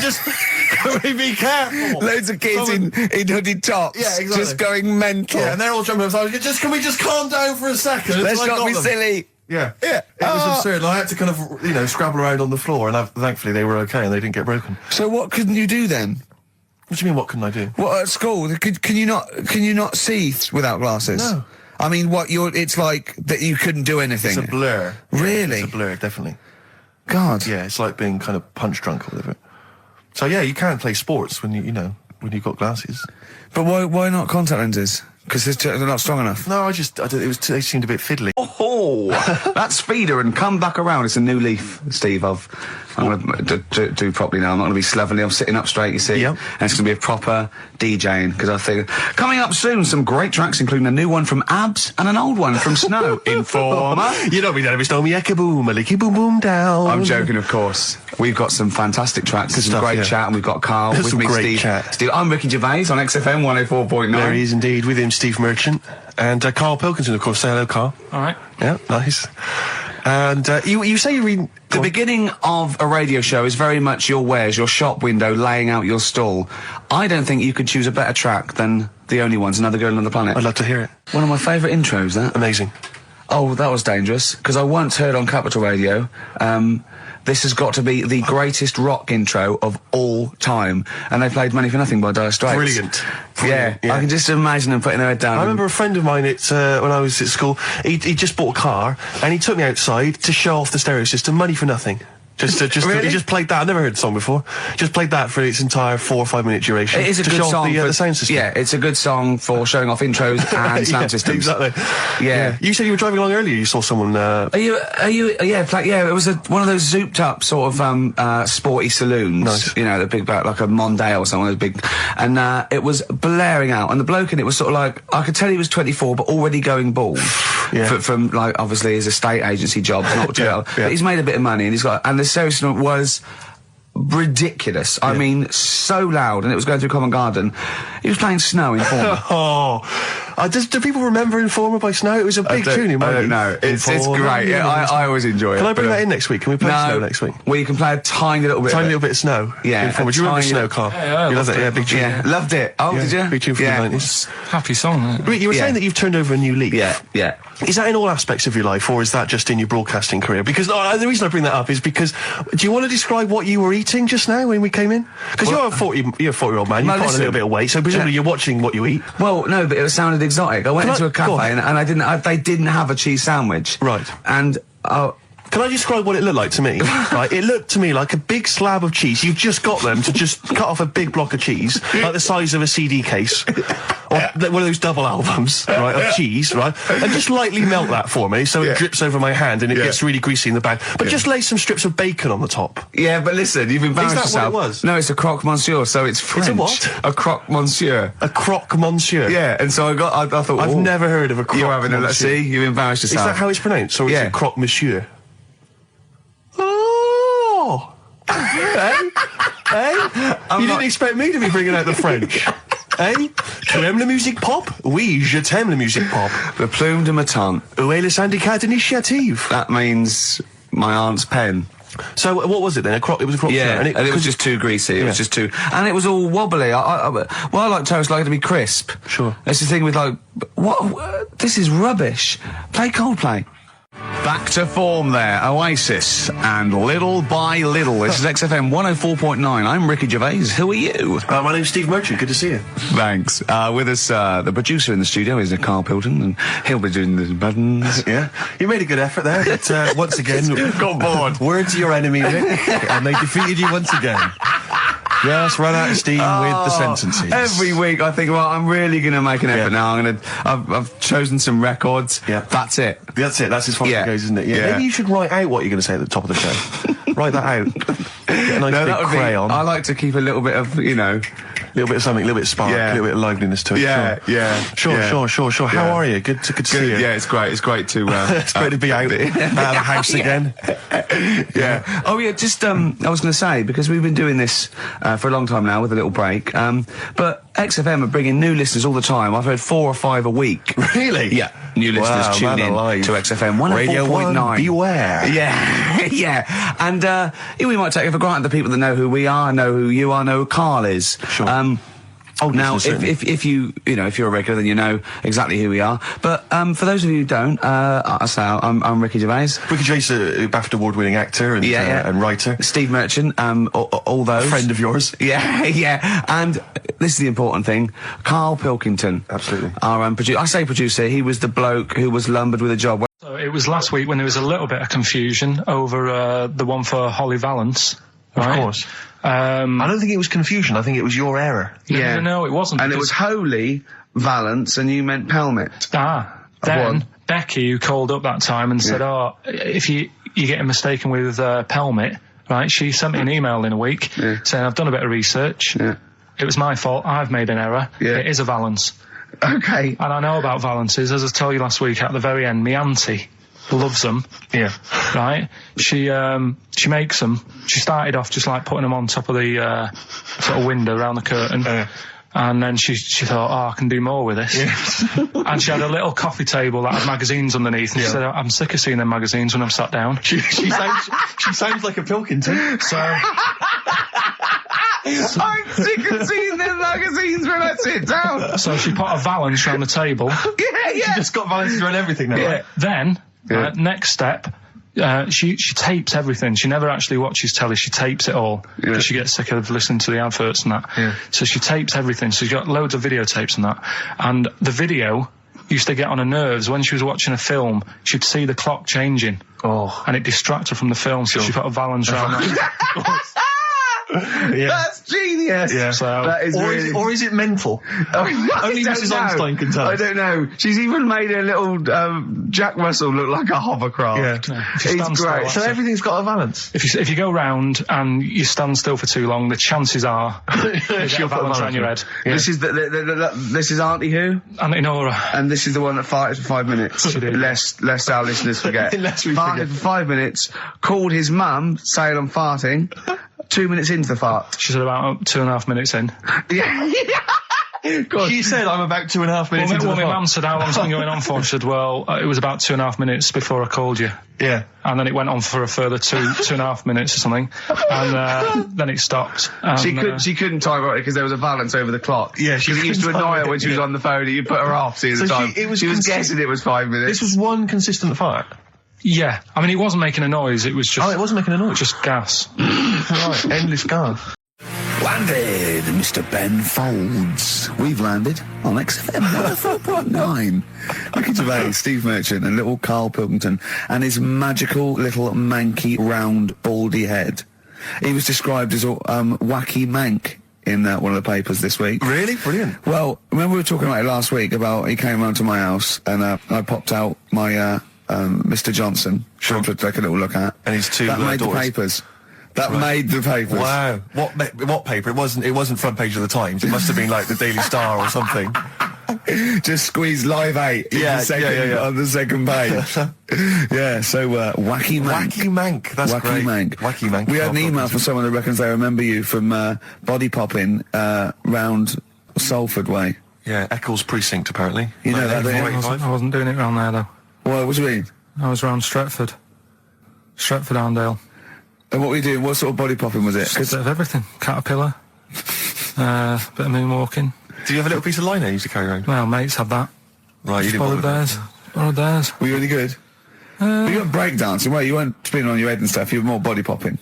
be careful?
Loads of kids in hooded tops.
Yeah, exactly.
Just going mental.
Yeah, and they're all jumping up. So can we just calm down for a second?
Let's not be silly.
Yeah. It was absurd. And I had to kind of, scrabble around on the floor, and thankfully they were okay and they didn't get broken.
So what couldn't you do then?
What do you mean, what couldn't I do?
What, at school? Can you not see without glasses?
No.
I mean, it's like that you couldn't do anything.
It's a blur.
Really?
It's a blur, definitely.
God.
Yeah, it's like being kind of punch drunk or whatever. So yeah, you can't play sports when when you've got glasses.
But why not contact lenses? Because they're not strong enough.
No, they seemed a bit fiddly.
Oh, that's Feeder and Come Back Around. It's a new leaf, Steve, of
I'm going to do properly now. I'm not going to be slovenly. I'm sitting up straight, you see.
Yep.
And it's going to be a proper DJing, because I think... Coming up soon, some great tracks, including a new one from Abs and an old one from Snow. Informer.
You know me, David Stormy, Eka boom, a licky boom boom down.
I'm joking, of course. We've got some fantastic tracks. There's some great chat, and we've got Carl with me, Steve. I'm Ricky Gervais on XFM 104.9.
There he is indeed, with him, Steve Merchant. And Karl Pilkington, of course. Say hello, Karl.
All right.
Yeah, nice. And you say you read...
The beginning of a radio show is very much your wares, your shop window, laying out your stall. I don't think you could choose a better track than The Only Ones, Another Girl on the Planet.
I'd love to hear it.
One of my favourite intros, that.
Amazing.
Oh, that was dangerous, because I once heard on Capital Radio, this has got to be the greatest rock intro of all time. And they played Money for Nothing by Dire Straits.
Brilliant.
Yeah, I can just imagine them putting their head down.
I remember a friend of mine when I was at school, he just bought a car, and he took me outside to show off the stereo system, Money for Nothing.
Really?
He just played that. I've never heard the song before. Just played that for its entire 4 or 5 minute duration.
It is a good song
for the sound system.
Yeah, it's a good song for showing off intros and sound systems.
Exactly.
Yeah.
You said you were driving along earlier. You saw someone.
Yeah, it was one of those zooped up sort of sporty saloons.
Nice.
You know, the big like a Mondale or something, big, and it was blaring out. And the bloke in it was sort of like, I could tell he was 24, but already going bald.
Yeah.
From like obviously his estate agency job, not but he's made a bit of money, and he's got, and the stereo system was ridiculous. I mean, so loud, and it was going through Covent Garden. He was playing Snow in Informer.
Do people remember Informer by Snow? It was a big tune in my
I don't know. It's great. Yeah, I always enjoy it.
Can I bring that in next week? Can we play Snow next week?
Well, you can play a tiny little bit.
Tiny little bit of Snow.
Yeah.
Informer. Do you remember Snow, Carl?
Yeah,
you loved it. Yeah, big tune.
Yeah, loved it. Oh, did you?
Big tune from the 90s.
Happy song. Isn't it?
You were saying that you've turned over a new leaf.
Yeah.
Is that in all aspects of your life, or is that just in your broadcasting career? Because the reason I bring that up is because, do you want to describe what you were eating just now when we came in? Because you're a 40-year-old man. You've put on a little bit of weight, so presumably you're watching what you eat.
Well, no, but it sounded exotic. I went into a cafe and they didn't have a cheese sandwich.
Right.
And
can I describe what it looked like to me? Right, it looked to me like a big slab of cheese. You've just got them to just cut off a big block of cheese, like the size of a CD case, or one of those double albums, right, of cheese, right, and just lightly melt that for me so it drips over my hand and it gets really greasy in the bag. But just lay some strips of bacon on the top.
Yeah, but listen, you've embarrassed yourself.
Is that what it was?
No, it's a croque monsieur, so it's French.
It's a what?
A croque monsieur.
A croque monsieur.
Yeah, and so I thought,
I've never heard of a croque monsieur.
Let's see, you've embarrassed yourself.
Is that how it's pronounced, or is it croque monsieur? Oh! Hey? You didn't expect me to be bringing out the French. Eh? Tu aimes la musique pop? Oui, je t'aime la musique pop.
Le plume de ma tante.
Où est le syndicat d'initiative?
That means my aunt's pen.
So what was it then? It was a croque
and
it
was just too greasy. It was just too, and it was all wobbly. I like toast, like it to be crisp.
Sure.
That's the thing with like, what? This is rubbish. Play Coldplay. Back to form there, Oasis, and Little by Little. This is XFM 104.9. I'm Ricky Gervais. Who are you?
My name's Steve Merchant. Good to see you.
Thanks. With us, the producer in the studio is Karl Pilkington, and he'll be doing the buttons.
Yeah. You made a good effort there, but once again...
got bored.
Words are your enemy, Rick, and they defeated you once again. Just run out of steam with the sentences.
Every week I think, well, I'm really going to make an effort now. I've chosen some records.
Yeah.
That's it.
That's as far as it goes, isn't it? Yeah. Maybe you should write out what you're going to say at the top of the show. Write that out. Get a nice big crayon.
I like to keep a little bit of,
a little bit of something, a little bit of spark, a little bit of liveliness to it. Sure. How are you? Good to see you.
Yeah, it's great. It's great to
it's great to be out of the house again.
Yeah. Oh yeah, just I was going to say, because we've been doing this for a long time now with a little break, but XFM are bringing new listeners all the time. I've heard 4 or 5 a week.
Really?
Yeah. New listeners tune in to XFM 104.9.
Radio 1, beware.
Yeah. And we might take it for granted the people that know who we are, know who you are, know who Karl is.
Sure.
Now, if you're a regular, then you know exactly who we are. But for those of you who don't, I'm Ricky Gervais.
Ricky Gervais, BAFTA award-winning actor and writer.
Steve Merchant, all those.
A friend of yours.
Yeah. And this is the important thing. Karl Pilkington.
Absolutely.
Our producer. I say producer. He was the bloke who was lumbered with a job.
So it was last week when there was a little bit of confusion over the one for Holly Valance. Right?
Of course. I don't think it was confusion. I think it was your error.
No, it wasn't.
And it was Holy Valance, and you meant Pelmet.
Then Becky, who called up that time and said, if you're getting mistaken with Pelmet, right? She sent me an email in a week saying, I've done a bit of research.
Yeah.
It was my fault. I've made an error.
Yeah.
It is a valance.
Okay.
And I know about valances. As I told you last week, at the very end, my auntie loves them.
Yeah.
Right? She makes them. She started off just like putting them on top of the sort of window around the curtain. And then she thought, I can do more with this. Yeah. And she had a little coffee table that had magazines underneath. And she said, I'm sick of seeing them magazines when I'm sat down.
She sounds like a Pilkington.
So...
I'm sick of seeing them magazines when I sit down.
So she put a valance around the table.
She just got valances around everything now.
Yeah. Then, next step... she tapes everything. She never actually watches telly. She tapes it all because she gets sick of listening to the adverts and that. Yeah. So she tapes everything. So she's got loads of videotapes and that. And the video used to get on her nerves. When she was watching a film, she'd see the clock changing. Oh. And it distracted her from the film. So she put a valance around that.
That's genius.
Yeah.
So that is
or is it mental? Only Mrs. Einstein can tell.
I don't know. She's even made a little Jack Russell look like a hovercraft.
Yeah.
It's great.
So everything's got a valance.
If you go round and you stand still for too long, the chances are she'll put a valance around your head.
Yeah. This is this is Auntie who?
Auntie Nora.
And this is the one that farted for 5 minutes. Lest our listeners forget. Farted for 5 minutes. Called his mum, saying I'm farting. 2 minutes into the fart.
She said about 2.5 minutes in.
Yeah. God.
She said I'm about 2.5 minutes into the fart.
My mum said, how long's it been going on for? She said, well, it was about 2.5 minutes before I called you.
Yeah.
And then it went on for a further 2.5 minutes or something. And then it stopped. And,
she couldn't time it because there was a valance over the clock.
Yeah,
she used to annoy her when she was on the phone and you put her off seeing the time. She was guessing it was 5 minutes.
This was one consistent fart.
Yeah, I mean, it wasn't making a noise, it was just...
Oh, it wasn't making a noise?
Just gas.
Right, endless gas.
Landed, Mr. Ben Folds. We've landed on XFM 104.9. Ricky Gervais, Steve Merchant, and little Karl Pilkington, and his magical little manky, round, baldy head. He was described as a wacky mank in one of the papers this week.
Really? Brilliant.
Well, remember we were talking about it last week, about he came round to my house, and I popped out my... Mr. Johnson, sure, to take a little look at,
and his two
that made
daughters.
The papers. That made the papers.
Wow! What paper? It wasn't front page of the Times. It must have been like the Daily Star or something.
Just squeeze Live 8 on the second page. Yeah. So wacky mank.
Wacky mank. That's
wacky
great.
Mank.
Wacky mank.
We had an email from someone that reckons they remember you from body popping round Salford way.
Yeah, Eccles Precinct apparently.
You know that?
I wasn't doing it round there though.
What do you mean?
I was round Stretford Arndale.
And what were you doing? What sort of body popping was it?
Just a bit of everything. Caterpillar, bit of moonwalking.
Did you have a little piece of line you used to carry around?
Well, mates had that.
Right, you didn't
borrowed theirs. Borrowed theirs.
Were you really good? You weren't breakdancing, well, you weren't spinning on your head and stuff, you were more body popping.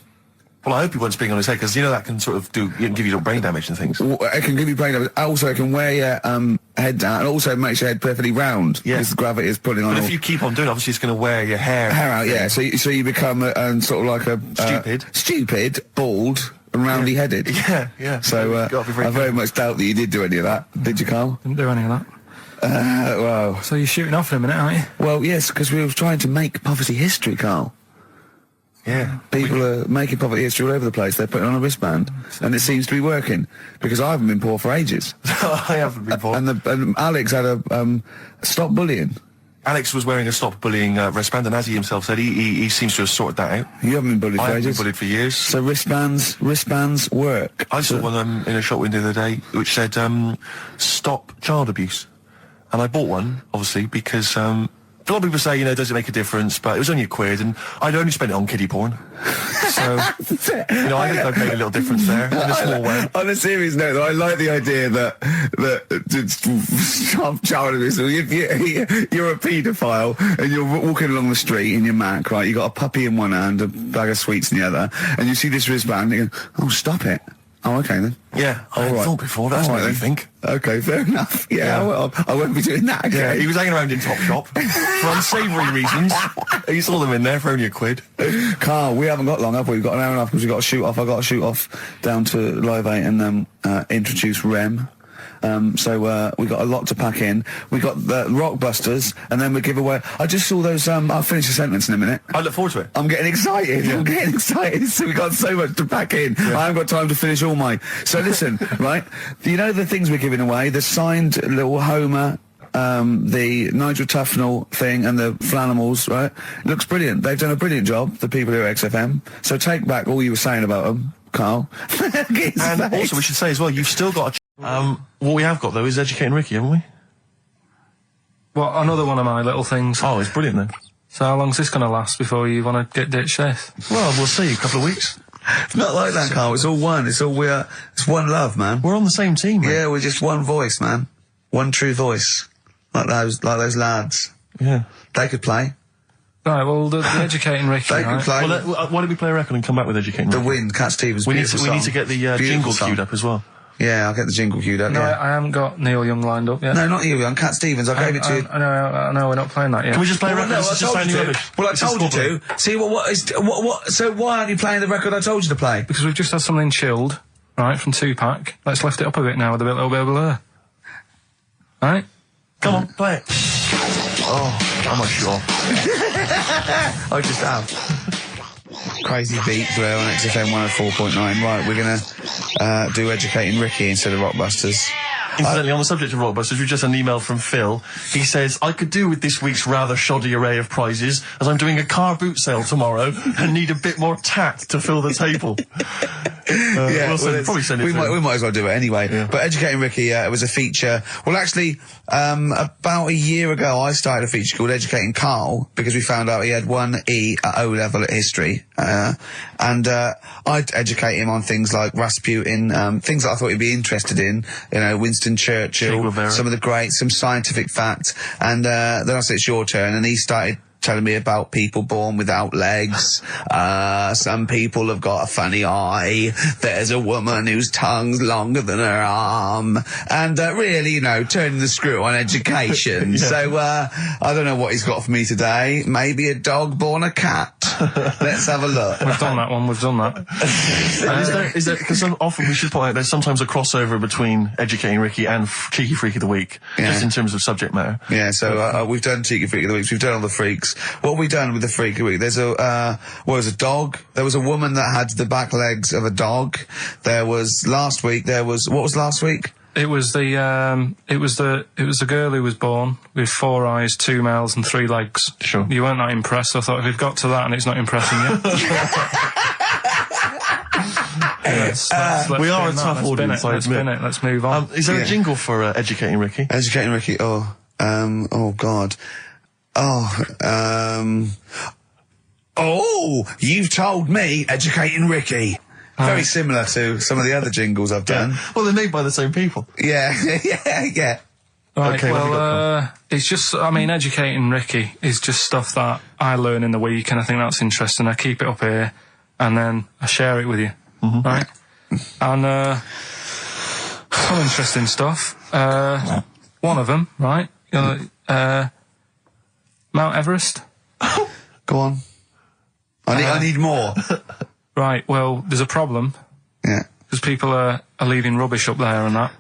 Well, I hope he wasn't spinning on his head, because you know that can sort of give you little brain damage and things.
Well, it can give you brain damage. Also, it can wear your head down, and also makes your head perfectly round.
Yeah.
Because the gravity is pulling on.
But if you keep on doing it, obviously it's going to wear your hair
out. Yeah. So you become sort of like a stupid, bald, and roundy-headed.
Yeah.
So I very much doubt that you did do any of that. Did you, Karl?
Didn't do any of that.
Well.
So you're shooting off in a minute, aren't you?
Well, yes, because we were trying to make poverty history, Karl.
Yeah.
People are making poverty history all over the place. They're putting on a wristband, and it seems to be working, because I haven't been poor for ages.
I haven't been poor.
And Alex had a stop bullying.
Alex was wearing a stop bullying wristband, and as he himself said, he seems to have sorted that out.
You haven't been bullied for ages?
I haven't been bullied for years.
So wristbands work.
I saw one in a shop window the other day, which said, stop child abuse. And I bought one, obviously, because, a lot of people say, does it make a difference? But it was only £1, and I'd only spent it on kiddie porn. So, I think I've made a little difference there, in a small way.
On a serious note, though, I like the idea that stop child abuse. If you're a paedophile, and you're walking along the street in your Mac, right, you got a puppy in one hand, a bag of sweets in the other, and you see this wristband, and you go, oh, stop it. Oh, okay then.
Yeah, I thought before, that's what I think.
Okay, fair enough. Yeah. Well, I won't be doing that again.
Yeah, he was hanging around in Topshop for unsavoury reasons. He saw them in there for only £1.
Karl, we haven't got long, have we? We've got an hour and a half because we've got to shoot off. I've got to shoot off down to Live 8 and introduce Rem. So we got a lot to pack in. We got the Rockbusters, and then we give away. I just saw those. I'll finish the sentence in a minute.
I look forward to it.
I'm getting excited.
Yeah.
I'm getting excited. So we got so much to pack in. Yeah. I haven't got time to finish all my. So listen, right? You know the things we're giving away? The signed little Homer. The Nigel Tufnell thing and the Flanimals, right? It looks brilliant. They've done a brilliant job, the people here at XFM. So take back all you were saying about them, Carl.
And also we should say as well, you've still got what we have got though is Educating Ricky, haven't we?
Well, another one of my little things.
Oh, it's brilliant then.
So how long's this going to last before you want to get ditched this?
Well, we'll see, a couple of weeks.
It's not like that, Carl. It's all one. It's one love, man.
We're on the same team, man.
Yeah, we're just one voice, man. One true voice. Like those lads.
Yeah.
They could play.
Right, well, the Educating Ricky,
they could play.
Well, why don't we play a record and come back with Educating Ricky?
The Wind, Cat Stevens,
we need to get the jingle queued up as well.
Yeah, I'll get the jingle queued up,
No,
yeah.
I haven't got Neil Young lined up yet.
No, not Neil Young, Cat Stevens, I gave it to you.
No, we're not playing that yet.
Can we just play a record?
No, I told you to. Well, I told you to. See, so why aren't you playing the record I told you to play?
Because we've just had something chilled, right, from Tupac. Let's lift it up a bit now with a little bit of blur. Right?
Come on, play it. Oh, I'm not sure.
I just have. Crazy beat there on XFM 104.9. Right, we're gonna do Educating Ricky instead of Rockbusters.
Incidentally, on the subject of Rockbusters, we've just had an email from Phil. He says, I could do with this week's rather shoddy array of prizes, as I'm doing a car boot sale tomorrow and need a bit more tact to fill the table. Probably send it
we might as well do it anyway.
Yeah.
But Educating Ricky, it was a feature. Well, actually, about a year ago, I started a feature called Educating Carl, because we found out he had 1 E at O level at history. And I'd educate him on things like Rasputin, things that I thought he'd be interested in, you know, Winston Churchill, some of the greats, some scientific facts, and then I said, it's your turn, and he started telling me about people born without legs. Some people have got a funny eye. There's a woman whose tongue's longer than her arm. And really, you know, turning the screw on education. Yeah. So I don't know what he's got for me today. Maybe a dog born a cat. Let's have a look.
We've done that one. We've done that.
Is there, because often we should point out there's sometimes a crossover between Educating Ricky and Cheeky Freak of the Week, just in terms of subject matter.
Yeah, so we've done Cheeky Freak of the Week. We've done all the freaks. What have we done with the Freak of the Week? There's a dog. There was a woman that had the back legs of a dog. There was last week. What was last week?
It was the girl who was born with 4 eyes, 2 mouths, and 3 legs.
Sure.
You weren't that impressed. I thought if we've got to that and it's not impressing you.
We are a tough audience, I admit.
Let's move on.
Is there a jingle for Educating Ricky?
Educating Ricky. Oh God. You've told me Educating Ricky. Very similar to some of the other jingles I've done.
Yeah. Well, they're made by the same people.
Yeah.
Right,
okay,
well, it's just, I mean, Educating Ricky is just stuff that I learn in the week, and I think that's interesting. I keep it up here, and then I share it with you, right? And some interesting stuff. One of them, right? Mount Everest.
Go on. I need more.
Right, well, there's a problem.
Yeah.
Because people are leaving rubbish up there and that.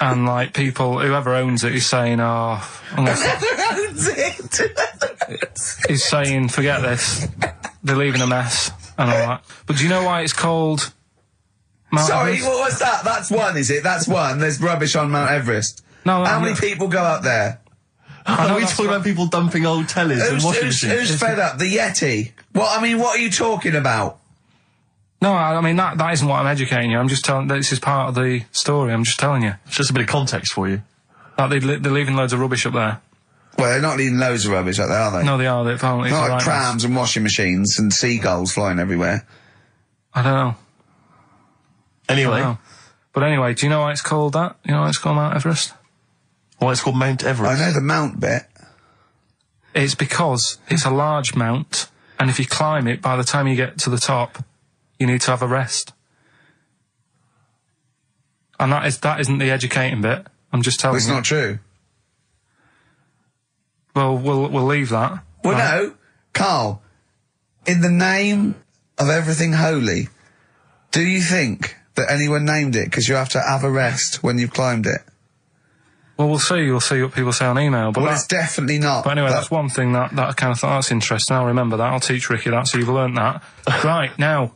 And, like, people, whoever owns it is saying,
Whoever owns it?
He's saying, forget this. They're leaving a mess and all that. But do you know why it's called Mount Everest?
What was that? That's one, is it? That's one. There's rubbish on Mount Everest.
No,
How many people go up there?
Are we talking about people dumping old tellies and washing machines?
Who's fed up? The Yeti? What are you talking about?
No, I mean, that isn't what I'm educating you. I'm just telling, this is part of the story. I'm just telling you.
It's just a bit of context for you.
Like, they're leaving loads of rubbish up there.
Well, they're not leaving loads of rubbish up there, are they?
No, they are. They're apparently
not like prams and washing machines and seagulls flying everywhere.
I don't know.
Anyway.
But anyway, do you know why it's called that? You know why it's called Mount Everest?
Why it's called Mount Everest?
I know the mount bit.
It's because it's a large mount, and if you climb it, by the time you get to the top, you need to have a rest. And that isn't the educating bit. I'm just telling you.
It's not true.
Well, we'll leave that.
Well, no, Carl. In the name of everything holy, do you think that anyone named it? Because you have to have a rest when you've climbed it.
Well, we'll see. You'll see what people say on email. But
it's definitely not.
But anyway, that's one thing that I kind of thought, that's interesting. I'll remember that. I'll teach Ricky that, so you've learnt that. Right, now,